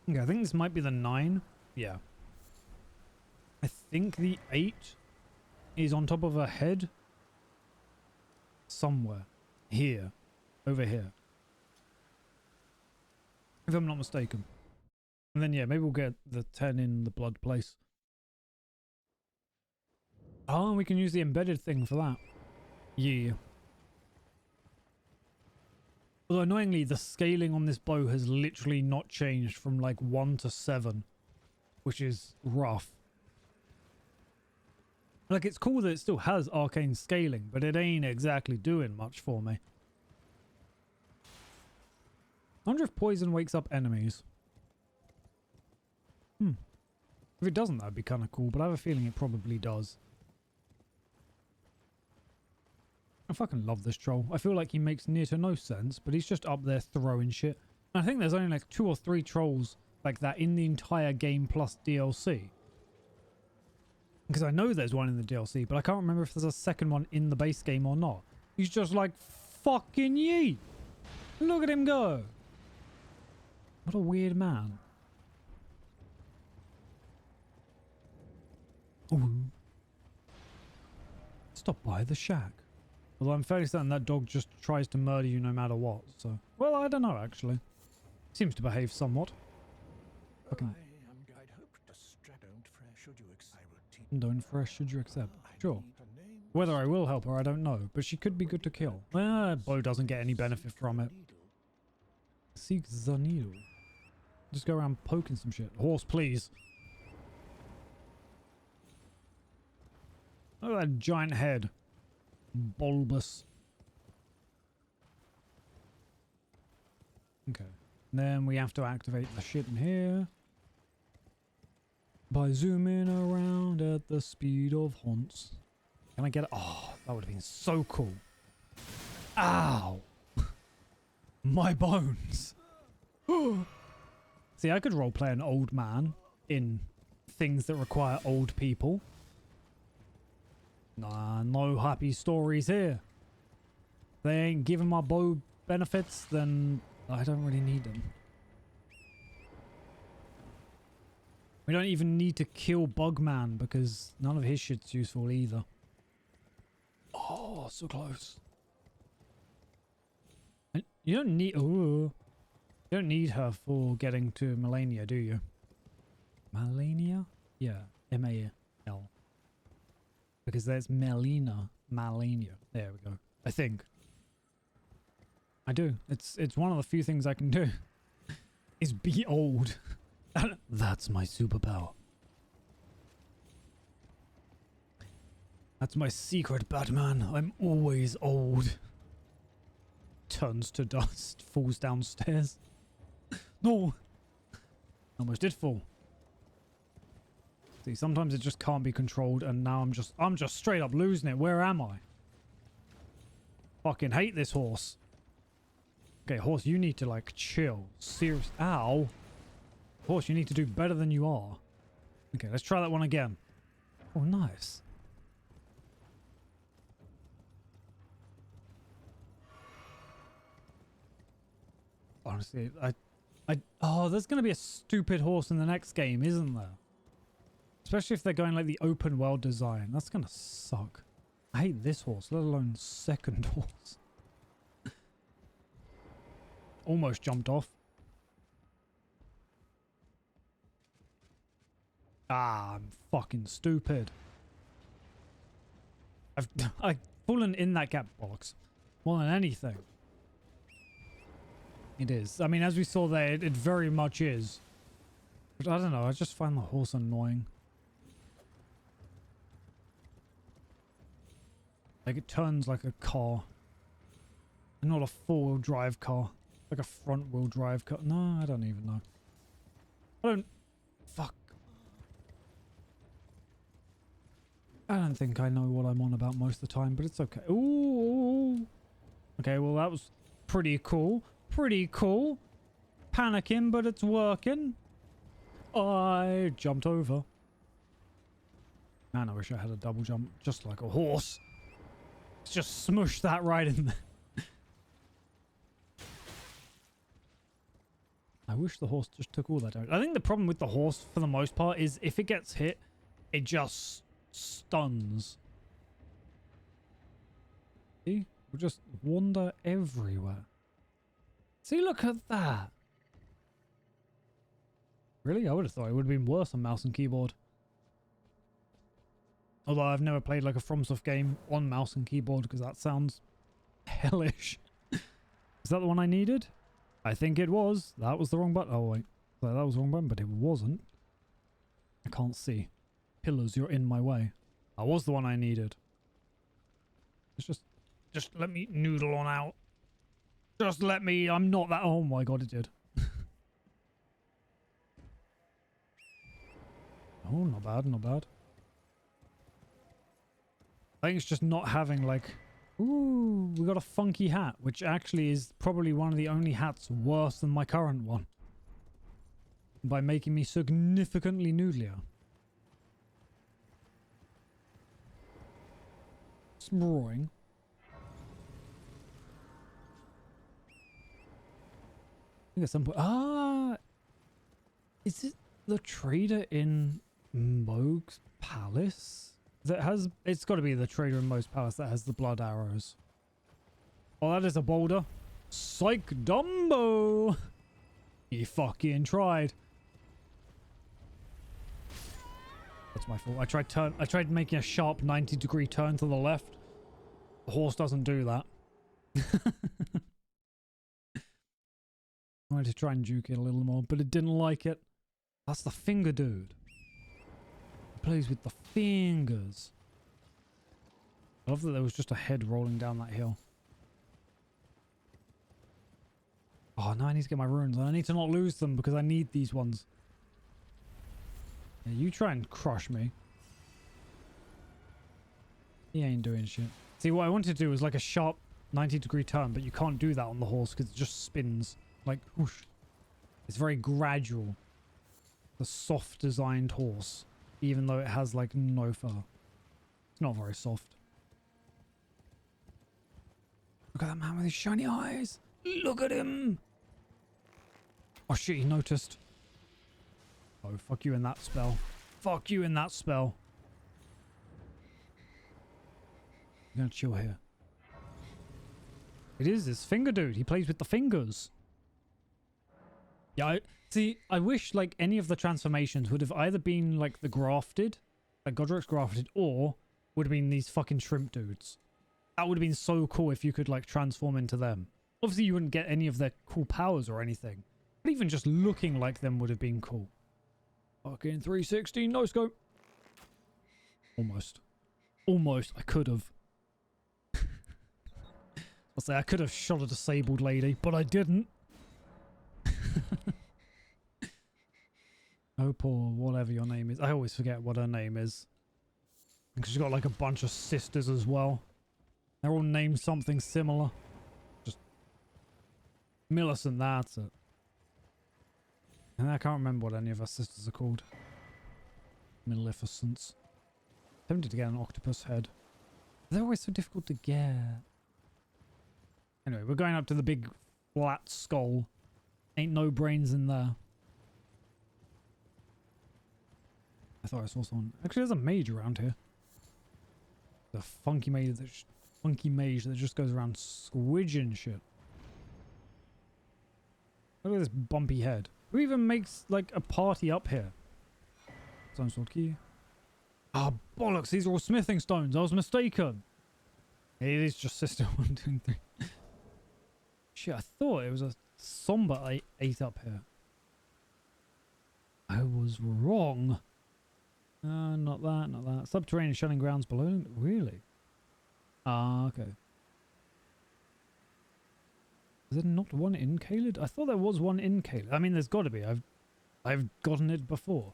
Okay, I think this might be the 9. Yeah. I think the 8 is on top of her head. Somewhere. Here. Over here. If I'm not mistaken. And then, yeah, maybe we'll get the 10 in the blood place. Oh, we can use the embedded thing for that. Yeah. Although annoyingly, the scaling on this bow has literally not changed from like 1 to 7. Which is rough. Like, it's cool that it still has arcane scaling, but it ain't exactly doing much for me. I wonder if poison wakes up enemies. If it doesn't, that'd be kind of cool, but I have a feeling it probably does. I fucking love this troll. I feel like he makes near to no sense, but he's just up there throwing shit. And I think there's only like 2 or 3 trolls like that in the entire game plus DLC. Because I know there's one in the DLC, but I can't remember if there's a second one in the base game or not. He's just like, fucking yeet! Look at him go! What a weird man. Ooh. Stop by the shack. Although I'm fairly certain that dog just tries to murder you no matter what, so... Well, I don't know, actually. Seems to behave somewhat. Fucking... Don't fresh, should you accept? Sure. Whether I will help her, I don't know, but she could be good to kill. Bo doesn't get any benefit from it. Seek the needle. Just go around poking some shit. Horse, please. Look at that giant head. Bulbous. Okay. Then we have to activate the shit in here. By zooming around at the speed of haunts. Can I get it? Oh, that would have been so cool. Ow! My bones! See, I could roleplay an old man in things that require old people. Nah, no happy stories here. They ain't giving my bow benefits, then I don't really need them. We don't even need to kill Bugman because none of his shit's useful either. Oh, so close. And you don't need... Ooh. You don't need her for getting to Melania, do you? Melania? Yeah, M-A-L. Because there's Melina. Malenia. There we go. I think. I do. It's one of the few things I can do. Is be old. That's my superpower. That's my secret, Batman. I'm always old. Turns to dust. Falls downstairs. No! Almost did fall. See, sometimes it just can't be controlled, and now I'm just straight up losing it. Where am I? Fucking hate this horse. Okay, horse, you need to like chill. Serious. Ow. Horse, you need to do better than you are. Okay, let's try that one again. Oh, nice. Honestly, oh, there's going to be a stupid horse in the next game, isn't there? Especially if they're going like the open world design. That's going to suck. I hate this horse, let alone second horse. Almost jumped off. Ah, I'm fucking stupid. I've fallen in that gap box more than anything. It is. I mean, as we saw there, it very much is. But I don't know, I just find the horse annoying. Like, it turns like a car. And not a four-wheel drive car. Like a front-wheel drive car. No, I don't even know. I don't... Fuck. I don't think I know what I'm on about most of the time, but it's okay. Ooh. Okay, well, that was pretty cool. Pretty cool. Panicking, but it's working. I jumped over. Man, I wish I had a double jump just like a horse. Just smush that right in there. I wish the horse just took all that damage. I think the problem with the horse, for the most part, is if it gets hit, it just stuns. See? We'll just wander everywhere. See, look at that. Really? I would have thought it would have been worse on mouse and keyboard. Although I've never played like a FromSoft game on mouse and keyboard because that sounds hellish. Is that the one I needed? I think it was. That was the wrong button. Oh, wait. So that was the wrong button, but it wasn't. I can't see. Pillars, you're in my way. That was the one I needed. It's just let me noodle on out. Just let me. I'm not that. Oh my god, it did. Oh, not bad, not bad. I think it's just not having like... Ooh, we got a funky hat, which actually is probably one of the only hats worse than my current one. By making me significantly noodlier. Smbroing. I think at some point... Ah! Is it the trader in Moog's Palace? That has... It's got to be the trader in Moog's Palace that has the blood arrows. Oh, that is a boulder. Psych Dumbo! He fucking tried. That's my fault. I tried making a sharp 90-degree turn to the left. The horse doesn't do that. I wanted to try and juke it a little more, but it didn't like it. That's the finger dude. He plays with the fingers. I love that there was just a head rolling down that hill. Oh, now I need to get my runes. I need to not lose them because I need these ones. Yeah, you try and crush me. He ain't doing shit. See, what I wanted to do was like a sharp 90-degree turn, but you can't do that on the horse because it just spins. Like, whoosh. It's very gradual. The soft designed horse. Even though it has like no fur. It's not very soft. Look at that man with his shiny eyes. Look at him. Oh shit, he noticed. Oh, fuck you in that spell. Fuck you in that spell. I'm gonna chill here. It is this finger dude. He plays with the fingers. Yeah, I wish like any of the transformations would have either been like the grafted, like Godric's grafted, or would have been these fucking shrimp dudes. That would have been so cool if you could like transform into them. Obviously you wouldn't get any of their cool powers or anything, but even just looking like them would have been cool. Fucking 316 no scope. Almost. Almost. I could have. I'll say I could have shot a disabled lady, but I didn't. Hope or whatever your name is. I always forget what her name is. Because she's got like a bunch of sisters as well. They're all named something similar. Just Millicent, that's it. And I can't remember what any of her sisters are called. Maleficents. Tempted to get an octopus head. They're always so difficult to get. Anyway, we're going up to the big flat skull. Ain't no brains in there. I thought I saw someone. Actually, there's a mage around here. The funky mage that just goes around squidging shit. Look at this bumpy head. Who even makes like a party up here? Stone sword key. Ah, oh, bollocks! These are all smithing stones. I was mistaken. It is just sister 1, 2, 3. Shit, I thought it was a somber I ate up here. I was wrong. Not that, not that. Subterranean shunning grounds below. Really? Ah, okay. Is there not one in Caelid? I thought there was one in Caelid. I mean, there's got to be. I've gotten it before.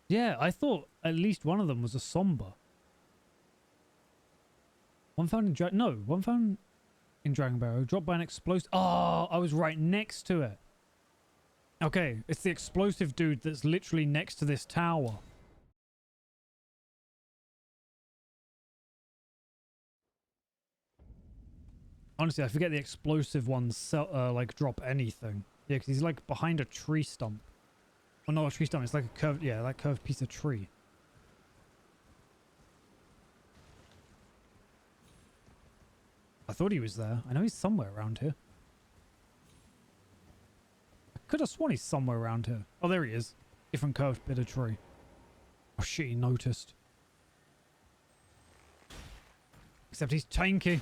Yeah, I thought at least one of them was a somber. One found in one found in Dragon Barrow. Dropped by an explosive. Oh, I was right next to it. Okay, it's the explosive dude that's literally next to this tower. Honestly, I forget the explosive ones like drop anything. Yeah, because he's like behind a tree stump. Well, not a tree stump. It's like a curved, yeah, that curved piece of tree. I thought he was there. I know he's somewhere around here. I could have sworn he's somewhere around here. Oh, there he is. Different curved bit of tree. Oh shit, he noticed. Except he's tanky.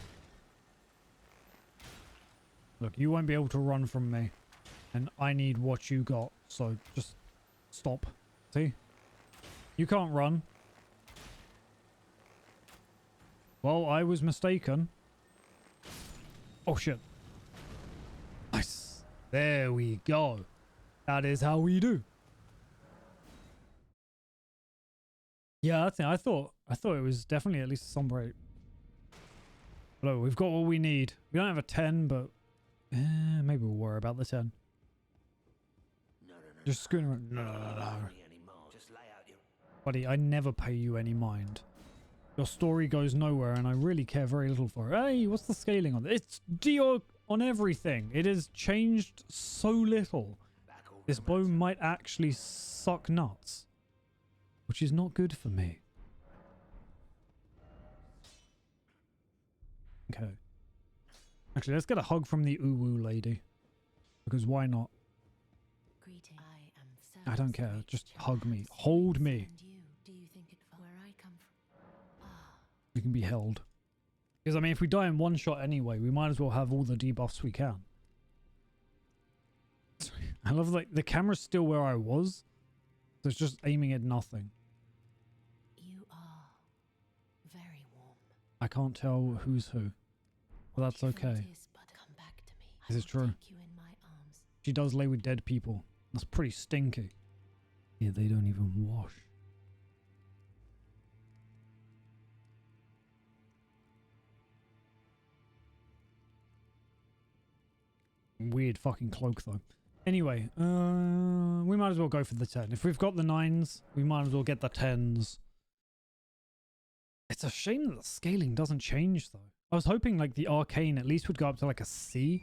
Look, you won't be able to run from me. And I need what you got. So just stop. See? You can't run. Well, I was mistaken. Oh shit. Nice. There we go. That is how we do. Yeah, that's it. I thought it was definitely at least some rate. But we've got what we need. We don't have a 10, but maybe we'll worry about the 10. Just scooting around. No. Buddy, I never pay you any mind. Your story goes nowhere and I really care very little for it. Hey, what's the scaling on this? It's Dio on everything. It has changed so little. This bow might actually suck nuts. Which is not good for me. Okay. Actually, let's get a hug from the uwu lady. Because why not? Greeting. I don't care. Just hug me. Hold me. Do you think it where I come from? We can be held. Because, I mean, if we die in one shot anyway, we might as well have all the debuffs we can. I love, like, the camera's still where I was. So it's just aiming at nothing. You are very warm. I can't tell who's who. Well, that's okay. Come back to me. This is true. Take you in my arms. She does lay with dead people. That's pretty stinky. Yeah, they don't even wash. Weird fucking cloak though. Anyway, we might as well go for the 10. If we've got the 9s, we might as well get the 10s. It's a shame that the scaling doesn't change though. I was hoping like the arcane at least would go up to like a C.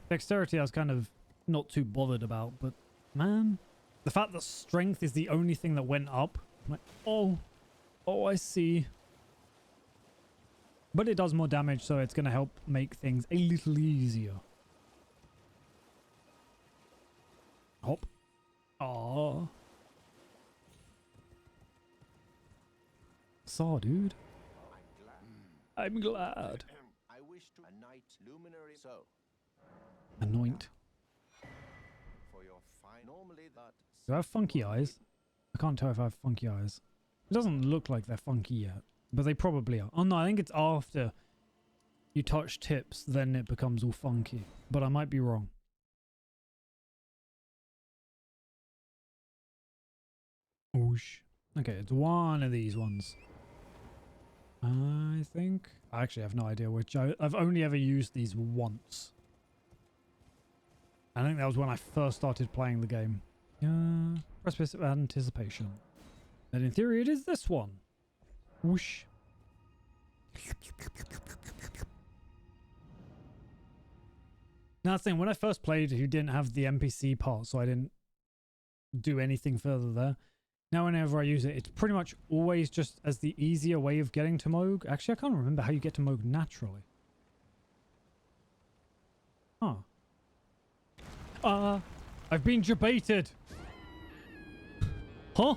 Dexterity I was kind of not too bothered about, but man, the fact that strength is the only thing that went up, I'm like, oh, I see. But it does more damage, so it's going to help make things a little easier. Hop. Aww. Saw, dude. I'm glad. I wish to anoint luminary so. Anoint. For your fine normally that Do I have funky eyes? I can't tell if I have funky eyes. It doesn't look like they're funky yet, but they probably are. Oh no, I think it's after you touch tips, then it becomes all funky. But I might be wrong. Oosh. Okay, it's one of these ones. I think. I actually have no idea which. I've only ever used these once. I think that was when I first started playing the game. Precipice of anticipation. And in theory, it is this one. Whoosh. Now, that's the thing. When I first played, you didn't have the NPC part, so I didn't do anything further there. Now, whenever I use it, it's pretty much always just as the easier way of getting to Moog. Actually, I can't remember how you get to Moog naturally. Huh. I've been debated. Huh?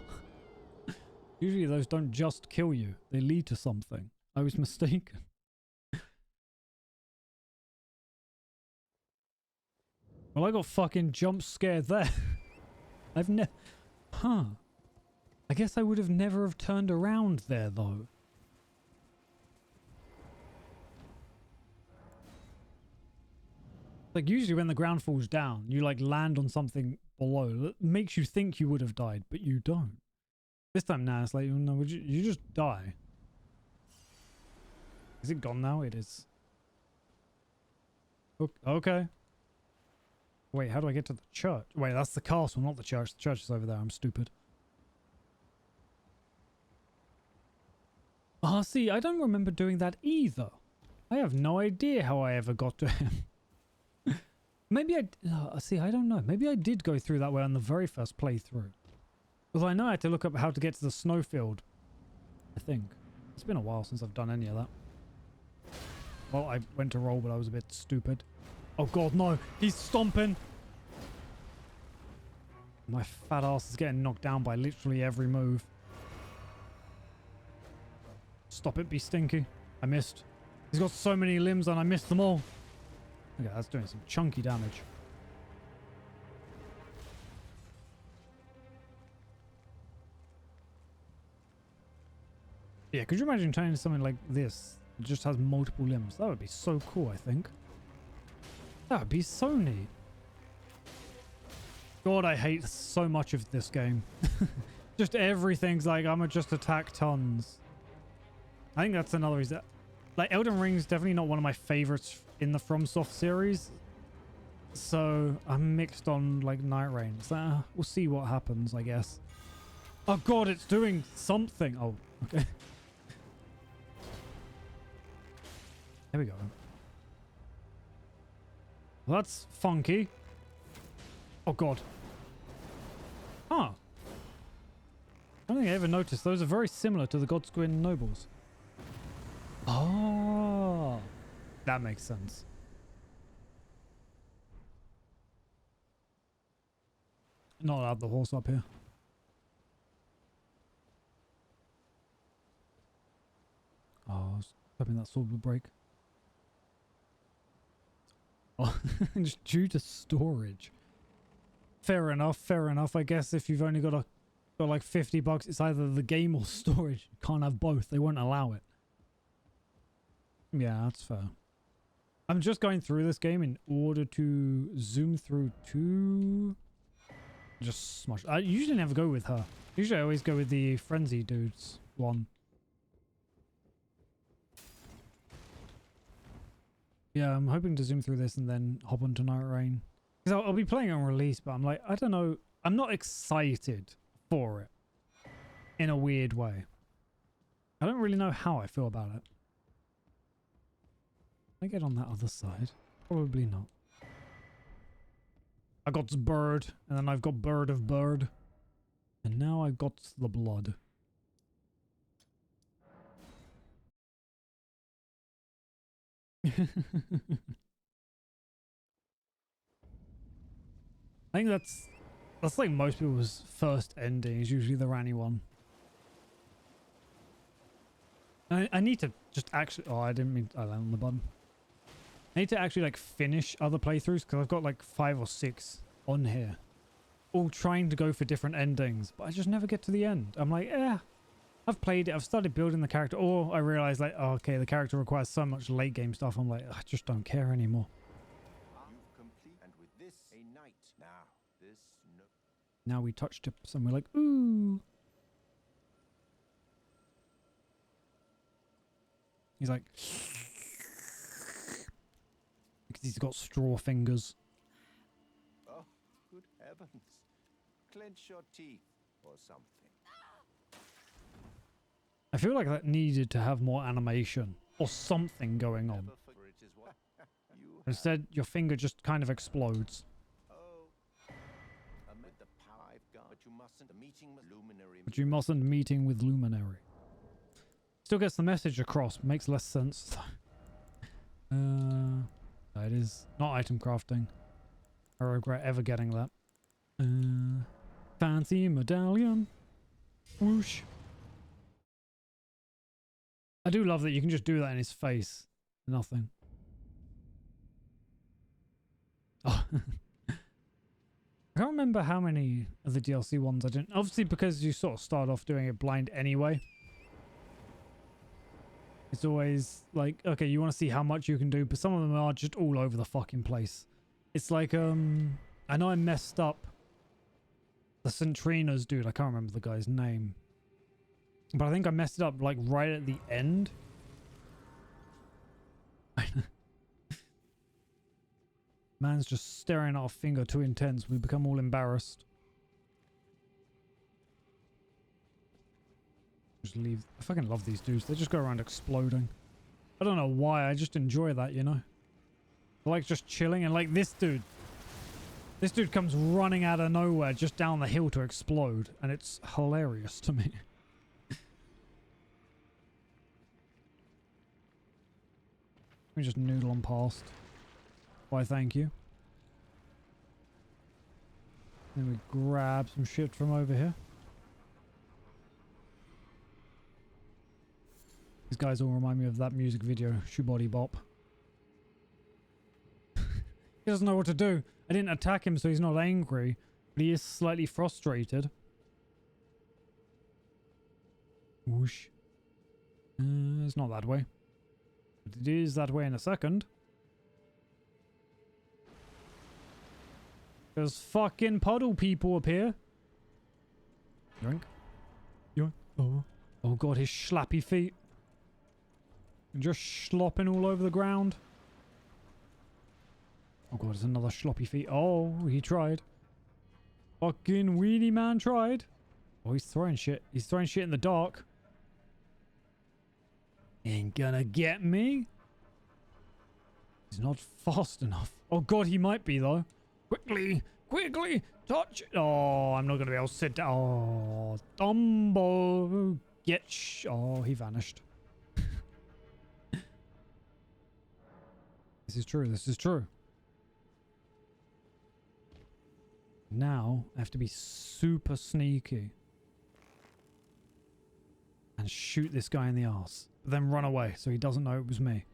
Usually those don't just kill you. They lead to something. I was mistaken. Well, I got fucking jump scared there. I've never... Huh. I guess I would have never have turned around there, though. Like, usually when the ground falls down, you, like, land on something below. That makes you think you would have died, but you don't. This time now, it's like, no, you just die. Is it gone now? It is. Okay. Wait, how do I get to the church? Wait, that's the castle, not the church. The church is over there. I'm stupid. Ah, see, I don't remember doing that either. I have no idea how I ever got to him. Maybe see, I don't know. Maybe I did go through that way on the very first playthrough. Although I know I had to look up how to get to the snowfield. I think. It's been a while since I've done any of that. Well, I went to roll, but I was a bit stupid. Oh god, no! He's stomping! My fat ass is getting knocked down by literally every move. Stop it, be stinky. I missed. He's got so many limbs and I missed them all. Okay, that's doing some chunky damage. Yeah, could you imagine turning something like this? It just has multiple limbs. That would be so cool, I think. That would be so neat. God, I hate so much of this game. Just everything's like, I'ma just attack tons. I think that's another reason. Like, Elden Ring's definitely not one of my favorites in the FromSoft series. So, I'm mixed on, like, Night Rain. So, we'll see what happens, I guess. Oh god, it's doing something. Oh, okay. There we go. Well, that's funky. Oh god. Huh. I don't think I ever noticed. Those are very similar to the Godsquin Nobles. Oh. That makes sense. Not allowed the horse up here. Oh, I was hoping that sword would break. Oh, just due to storage. Fair enough, fair enough. I guess if you've only got like $50, it's either the game or storage. You can't have both. They won't allow it. Yeah, that's fair. I'm just going through this game in order to zoom through two. Just smash. I usually never go with her. Usually I always go with the frenzy dudes one. Yeah, I'm hoping to zoom through this and then hop onto Night Rain. Because I'll be playing on release, but I'm like, I don't know. I'm not excited for it. In a weird way. I don't really know how I feel about it. Can I get on that other side? Probably not. I got bird, and then I've got bird of bird. And now I got the blood. I think that's like most people's first ending is usually the Ranny one. I need to just actually... Oh, I didn't mean... I landed on the button. I need to actually like finish other playthroughs because I've got like 5 or 6 on here. All trying to go for different endings, but I just never get to the end. I'm like, I've played it. I've started building the character. Or I realize like, oh, okay, the character requires so much late game stuff. I'm like, I just don't care anymore. You've complete, and with this, a night. Now, this no. Now we touch tips and we're like, ooh. He's like, because he's got straw fingers. Oh, good heavens. Clench your teeth or something. I feel like that needed to have more animation or something going on. Instead, your finger just kind of explodes. Oh, amid the power I've got, but you mustn't. The meeting with luminary. But you mustn't meeting with luminary. Still gets the message across. Makes less sense. It is not item crafting. I regret ever getting that. Fancy medallion. Whoosh. I do love that you can just do that in his face. Nothing. Oh. I can't remember how many of the DLC ones I didn't. Obviously, because you sort of start off doing it blind anyway. It's always like, okay, you want to see how much you can do, but some of them are just all over the fucking place. It's like, I know I messed up the Centrinos dude. I can't remember the guy's name. But I think I messed it up like right at the end. Man's just staring at our finger too intense. We become all embarrassed. Just leave. I fucking love these dudes. They just go around exploding. I don't know why. I just enjoy that, you know? I like just chilling and like this dude. This dude comes running out of nowhere just down the hill to explode, and it's hilarious to me. Let me just noodle on past. Why, thank you. Then we grab some shit from over here. These guys all remind me of that music video, Shoe Body Bop. He doesn't know what to do. I didn't attack him so he's not angry, but he is slightly frustrated. Whoosh. It's not that way. But it is that way in a second. There's fucking puddle people up here. Yoink. Yoink. Oh. Oh god, his schlappy feet. Just slopping all over the ground. Oh god, it's another sloppy feet. Oh, he tried. Fucking weenie man tried. Oh, he's throwing shit. He's throwing shit in the dark. Ain't gonna get me. He's not fast enough. Oh god, he might be though. Quickly, quickly, touch it. Oh, I'm not gonna be able to sit down. Oh, Dumbo. Oh, he vanished. This is true. This is true. Now, I have to be super sneaky. And shoot this guy in the arse. Then run away so he doesn't know it was me.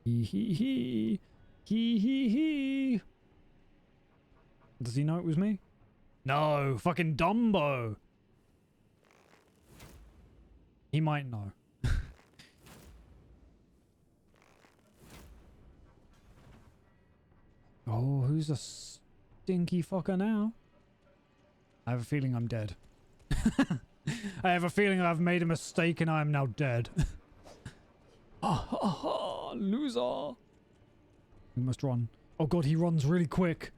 Hee hee hee. Hee hee hee. Does he know it was me? No. Fucking Dumbo. He might know. Oh, who's a stinky fucker now? I have a feeling I'm dead. I have a feeling I've made a mistake and I am now dead. Loser. We must run. Oh god, he runs really quick.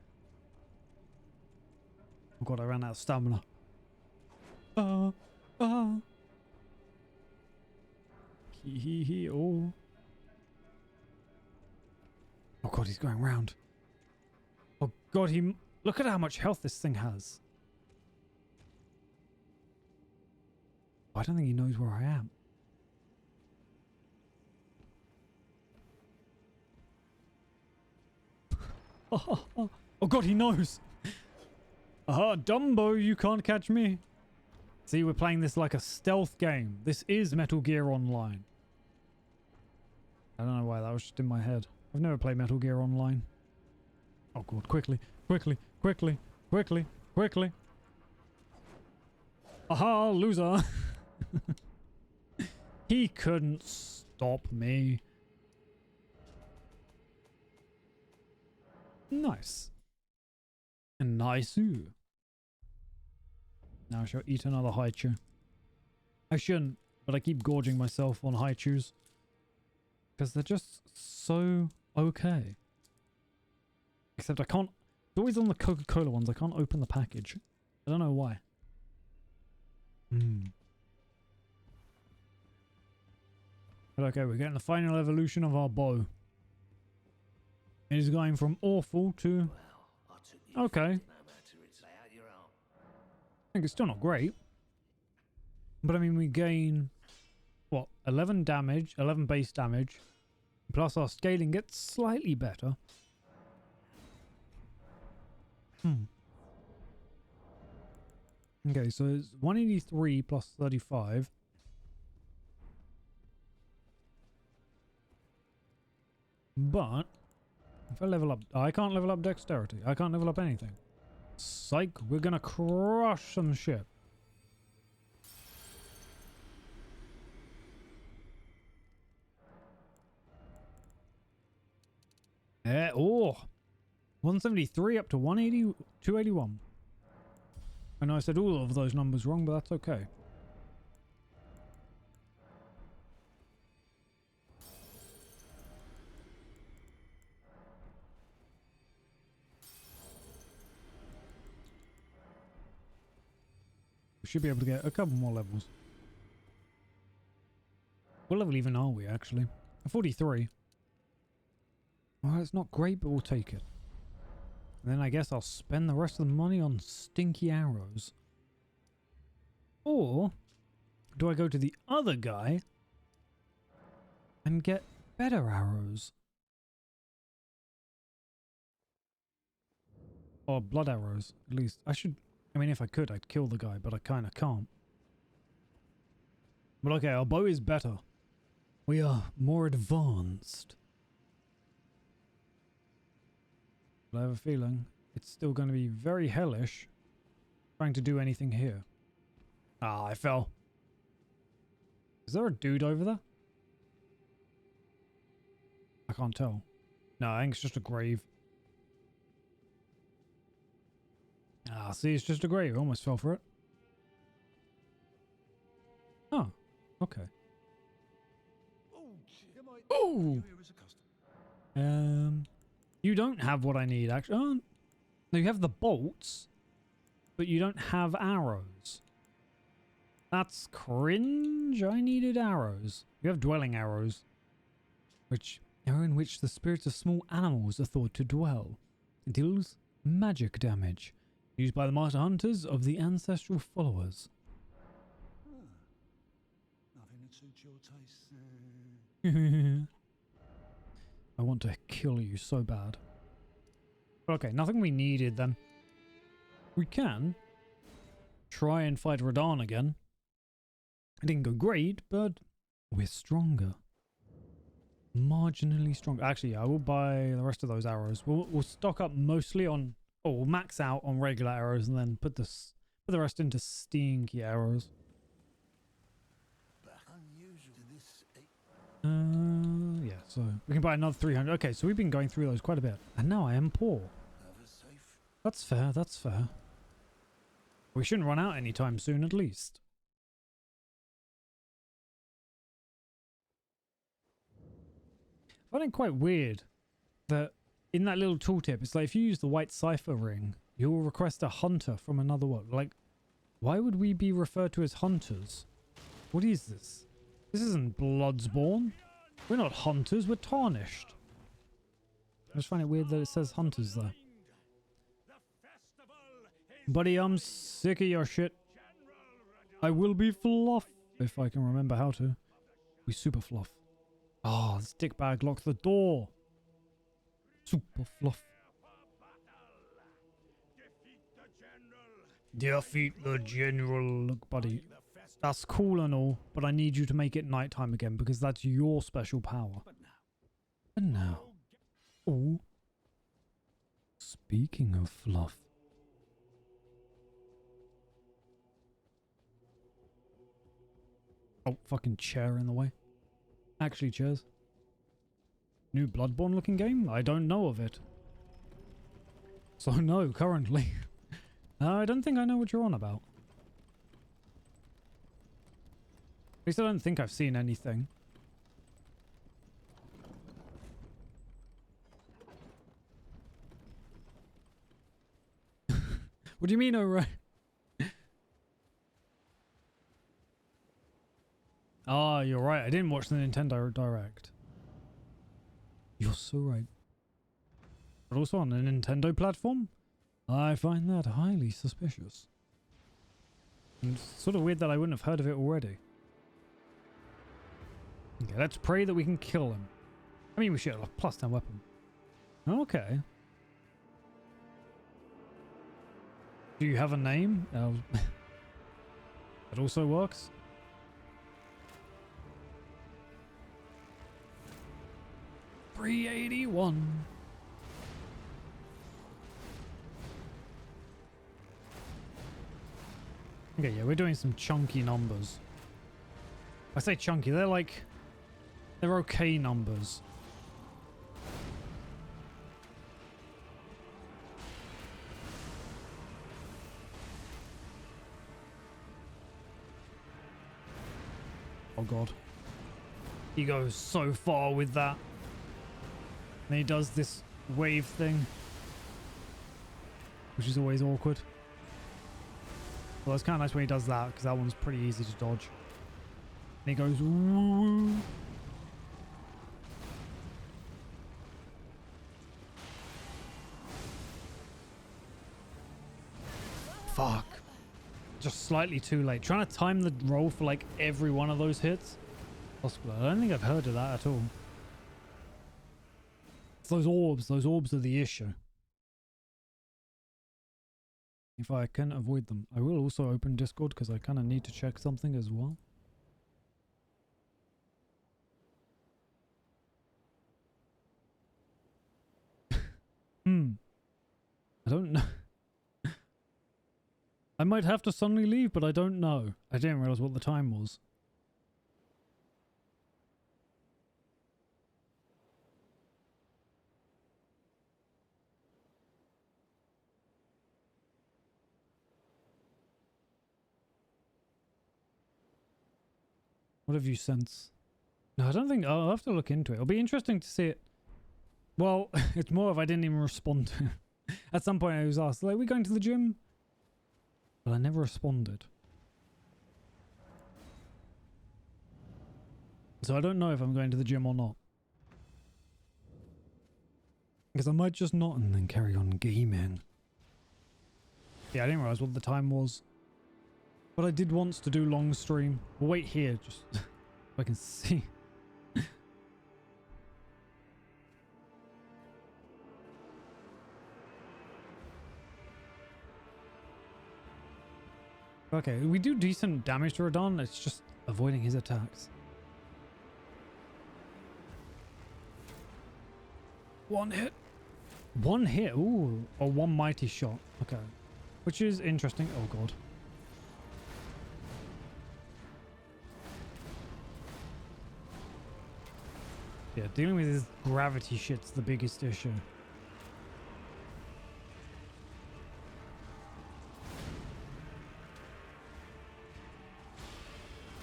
Oh god, I ran out of stamina. Hee. Oh. Oh god, he's going round. Oh god, look at how much health this thing has. I don't think he knows where I am. Oh god, he knows. Aha, Dumbo, you can't catch me. See, we're playing this like a stealth game. This is Metal Gear Online. I don't know why that was just in my head. I've never played Metal Gear Online. Oh god, quickly, quickly, quickly, quickly, quickly. Aha, loser. He couldn't stop me. Nice. And nice-oo. Now I shall eat another haichu. I shouldn't, but I keep gorging myself on haichus. Because they're just so okay. Except I can't... It's always on the Coca-Cola ones. I can't open the package. I don't know why. But okay, we're getting the final evolution of our bow. It is going from awful to... Okay. I think it's still not great. But I mean, we gain... What? 11 damage, 11 base damage. Plus our scaling gets slightly better. Okay, so it's 183 plus 35. But if I level up, I can't level up dexterity. I can't level up anything. Psych, we're gonna crush some shit. Oh, 173 up to 180, 281. I know I said all of those numbers wrong, but that's okay. We should be able to get a couple more levels. What level even are we, actually? 43. Well, it's not great, but we'll take it. And then I guess I'll spend the rest of the money on stinky arrows. Or do I go to the other guy and get better arrows? Or blood arrows, at least. I mean, if I could, I'd kill the guy, but I kind of can't. But okay, our bow is better. We are more advanced. But I have a feeling it's still going to be very hellish trying to do anything here. Ah, I fell. Is there a dude over there? I can't tell. No, I think it's just a grave. Ah, see, it's just a grave. I almost fell for it. Oh, okay. Oh! You don't have what I need, actually. Oh, no, you have the bolts, but you don't have arrows. That's cringe. I needed arrows. You have dwelling arrows, which are in which the spirits of small animals are thought to dwell. It deals magic damage, used by the master hunters of the ancestral followers. Nothing that suits your taste. I want to kill you so bad. Okay, nothing we needed then. We can try and fight Radahn again. It didn't go great, but we're stronger. Marginally stronger. Actually, yeah, I will buy the rest of those arrows. We'll stock up mostly on... Oh, we'll max out on regular arrows and then put the rest into stinky arrows. Yeah, so we can buy another 300. Okay, so we've been going through those quite a bit. And now I am poor. That's fair, that's fair. We shouldn't run out anytime soon, at least. I find it quite weird that in that little tooltip, it's like if you use the white cipher ring, you'll request a hunter from another world. Like, why would we be referred to as hunters? What is this? This isn't Bloodsborne. We're not hunters, we're tarnished. I just find it weird that it says hunters there. Buddy, I'm sick of your shit. I will be fluff if I can remember how to. We super fluff. Oh, this dickbag locked the door. Super fluff. Defeat the general. Look, buddy. That's cool and all, but I need you to make it nighttime again because that's your special power. And now. Oh. Speaking of fluff. Oh, fucking chair in the way. Actually, chairs. New Bloodborne looking game? I don't know of it. So no, currently. I don't think I know what you're on about. At least I don't think I've seen anything. What do you mean, alright? Ah, you're right. I didn't watch the Nintendo Direct. You're so right. But also on a Nintendo platform? I find that highly suspicious. And it's sort of weird that I wouldn't have heard of it already. Okay, let's pray that we can kill him. I mean, we should have a plus 10 weapon. Okay. Do you have a name? That also works. $381. Okay, yeah, we're doing some chunky numbers. I say chunky, they're okay numbers. Oh god. He goes so far with that. And he does this wave thing, which is always awkward. Well, it's kind of nice when he does that, because that one's pretty easy to dodge. And he goes, woo. just slightly too late. Trying to time the roll for like every one of those hits. Possible. I don't think I've heard of that at all. It's those orbs. Those orbs are the issue. If I can avoid them. I will also open Discord because I kind of need to check something as well. I don't know. I might have to suddenly leave, but I don't know. I didn't realize what the time was. What have you sensed? No, I don't think... I'll have to look into it. It'll be interesting to see it. Well, it's more of I didn't even respond to it. At some point I was asked, like, are we going to the gym? But I never responded. So I don't know if I'm going to the gym or not. Because I might just not and then carry on gaming. Yeah, I didn't realize what the time was. But I did once to do long stream. We'll wait here just so I can see. Okay, we do decent damage to Radon. It's just avoiding his attacks. One hit. One hit. Ooh. Or one mighty shot. Okay. Which is interesting. Oh, God. Yeah, dealing with his gravity shit's the biggest issue.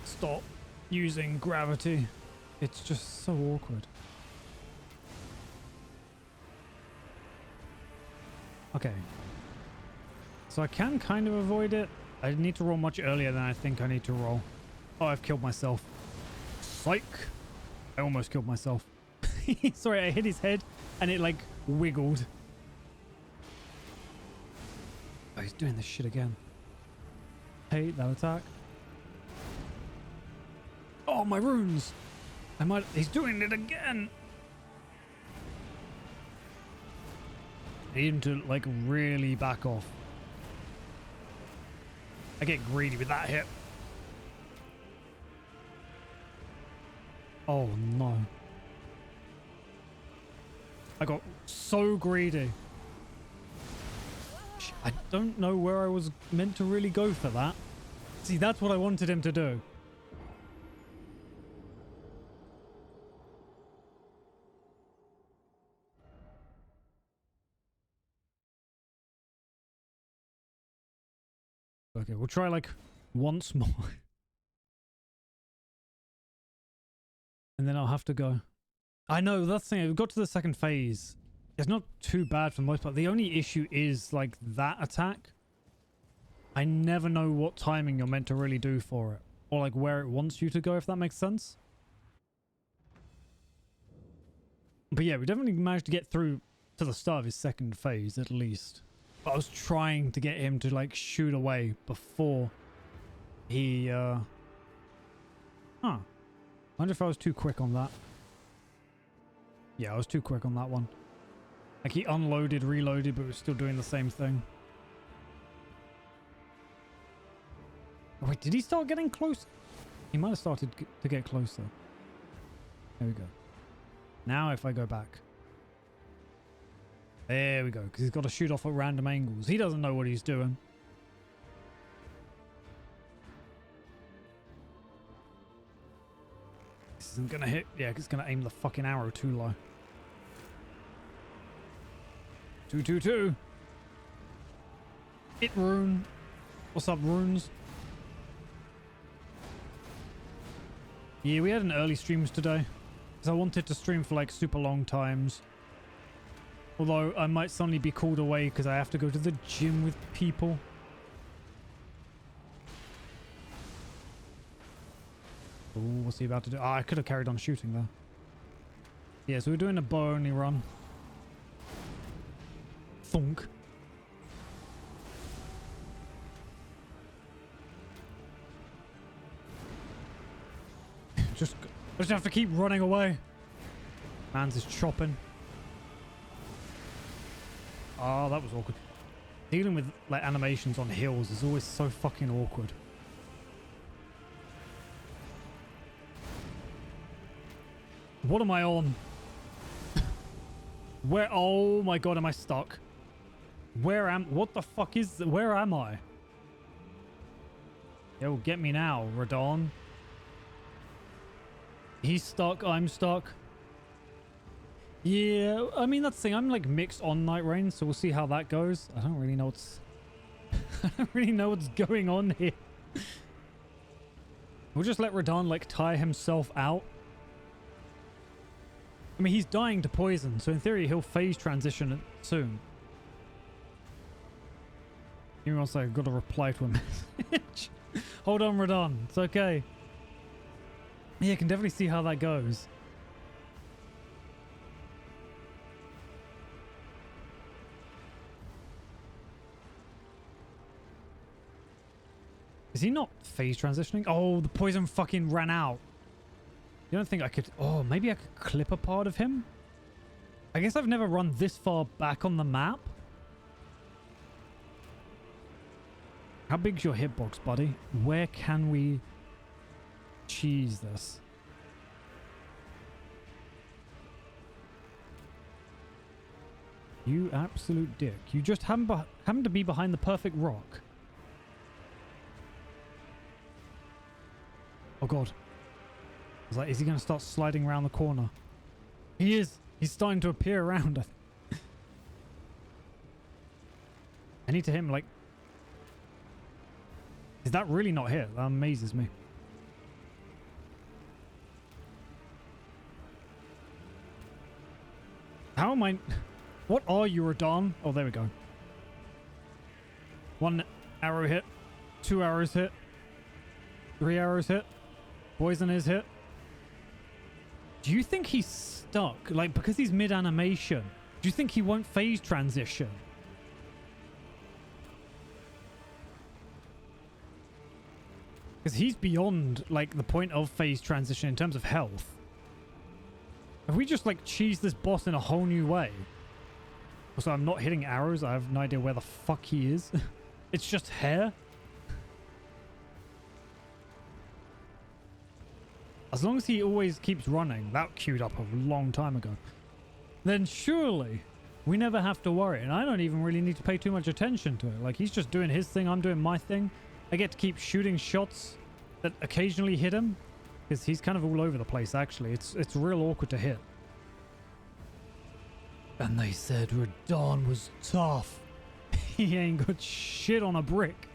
Stop using gravity. It's just so awkward. Okay. So I can kind of avoid it. I need to roll much earlier than I think I need to roll. Oh, I've killed myself. Psych. I almost killed myself. Sorry, I hit his head and it like wiggled. Oh, he's doing this shit again. Hate that attack. Oh, my runes. He's doing it again. I need him to like really back off. I get greedy with that hit. Oh no. I got so greedy. I don't know where I was meant to really go for that. See, that's what I wanted him to do. Okay, we'll try like once more. And then I'll have to go. I know, that's the thing. We've got to the second phase. It's not too bad for the most part. The only issue is like that attack. I never know what timing you're meant to really do for it. Or like where it wants you to go, if that makes sense. But yeah, we definitely managed to get through to the start of his second phase at least. But I was trying to get him to like shoot away before he Huh. I wonder if I was too quick on that. Yeah, I was too quick on that one. Like he unloaded, reloaded, but was still doing the same thing. Oh, wait, did he start getting close? He might have started to get closer. There we go. Now if I go back. There we go, because he's got to shoot off at random angles. He doesn't know what he's doing. This isn't going to hit. Yeah, it's going to aim the fucking arrow too low. 222. Hit rune. What's up, runes? Yeah, we had an early streams today. Because I wanted to stream for like super long times. Although I might suddenly be called away because I have to go to the gym with people. Oh, what's he about to do? Ah, I could have carried on shooting there. Yeah, so we're doing a bow only run. Thunk. I just have to keep running away. Man's is chopping. Oh, that was awkward. Dealing with like animations on hills is always so fucking awkward. What am I on? Where? Oh my god, am I stuck? What the fuck where am I? Yo, get me now, Radon. He's stuck, I'm stuck. Yeah, I mean, that's the thing. I'm like mixed on Night Rain, so we'll see how that goes. I don't really know what's... I don't really know what's going on here. We'll just let Radon like tire himself out. I mean, he's dying to poison, so in theory he'll phase transition soon. You also I've got to reply to a message. Hold on, Radon. It's okay. Yeah, I can definitely see how that goes. Is he not phase transitioning? Oh, the poison fucking ran out. You don't think I could... Oh, maybe I could clip a part of him? I guess I've never run this far back on the map. How big's your hitbox, buddy? Where can we cheese this? You absolute dick. You just happen to be behind the perfect rock. Oh god. I was like, is he going to start sliding around the corner? He is. He's starting to appear around, I think. I need to hit him, like... Is that really not hit? That amazes me. How am I... What are you, Radon? Oh, there we go. 1 arrow hit. 2 arrows hit. 3 arrows hit. Poison is hit. Do you think he's stuck? Like, because he's mid-animation, do you think he won't phase transition? Because he's beyond, like, the point of phase transition in terms of health. Have we just, like, cheesed this boss in a whole new way? Also, I'm not hitting arrows. I have no idea where the fuck he is. It's just hair. As long as he always keeps running, that queued up a long time ago, then surely we never have to worry. And I don't even really need to pay too much attention to it. Like, he's just doing his thing, I'm doing my thing. I get to keep shooting shots that occasionally hit him, because he's kind of all over the place, actually. It's real awkward to hit. And they said Radon was tough. He ain't got shit on a brick.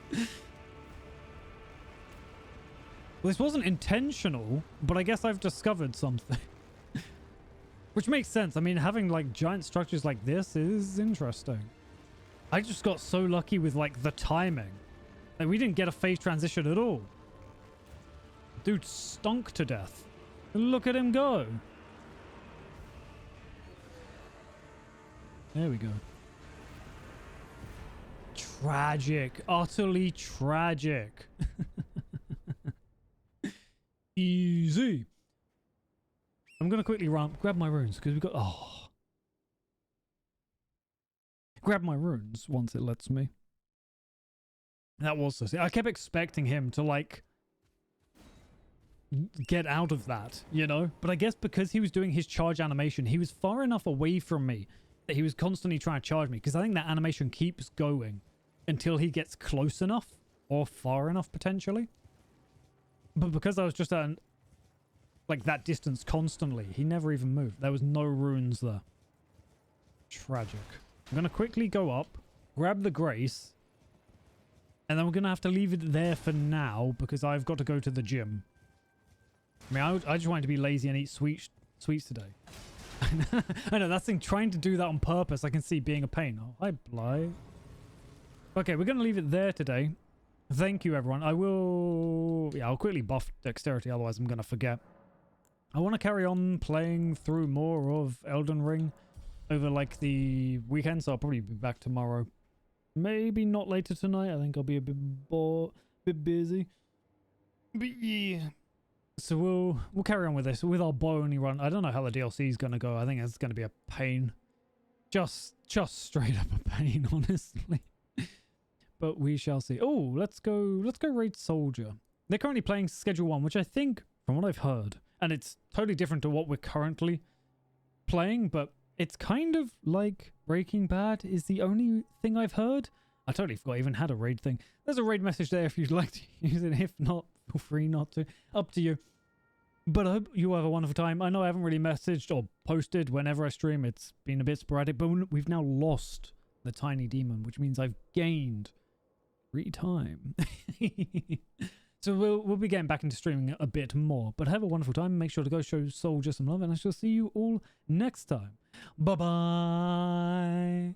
Well, this wasn't intentional, but I guess I've discovered something. Which makes sense. I mean, having like giant structures like this is interesting. I just got so lucky with like the timing. Like, we didn't get a phase transition at all. Dude stunk to death. Look at him go. There we go. Tragic. Utterly tragic. Easy. I'm going to quickly grab my runes because we've got... Oh. Grab my runes once it lets me. That was the... I kept expecting him to, like, get out of that, you know? But I guess because he was doing his charge animation, he was far enough away from me that he was constantly trying to charge me. Because I think that animation keeps going until he gets close enough or far enough, potentially. But because I was just at like that distance constantly, he never even moved. There was no runes there. Tragic. I'm going to quickly go up, grab the Grace, and then we're going to have to leave it there for now because I've got to go to the gym. I mean, I just wanted to be lazy and eat sweets today. I know, that's the thing. Trying to do that on purpose, I can see being a pain. Oh, hi, Bly. Okay, we're going to leave it there today. Thank you, everyone. I'll quickly buff dexterity, otherwise I'm going to forget. I want to carry on playing through more of Elden Ring over, like, the weekend, so I'll probably be back tomorrow. Maybe not later tonight. I think I'll be a bit busy. But yeah. So we'll carry on with this with our bow only run. I don't know how the DLC is gonna go. I think it's gonna be a pain. Just straight up a pain, honestly. But we shall see. Oh, let's go raid Soldier. They're currently playing Schedule 1, which I think, from what I've heard, and it's totally different to what we're currently playing, but it's kind of like Breaking Bad is the only thing I've heard. I totally forgot I even had a raid thing. There's a raid message there if you'd like to use it. If not, feel free not to. Up to you. But I hope you have a wonderful time. I know I haven't really messaged or posted whenever I stream. It's been a bit sporadic, but we've now lost the tiny demon, which means I've gained free time. So we'll be getting back into streaming a bit more. But have a wonderful time. Make sure to go show Soldier some love, and I shall see you all next time. Bye-bye.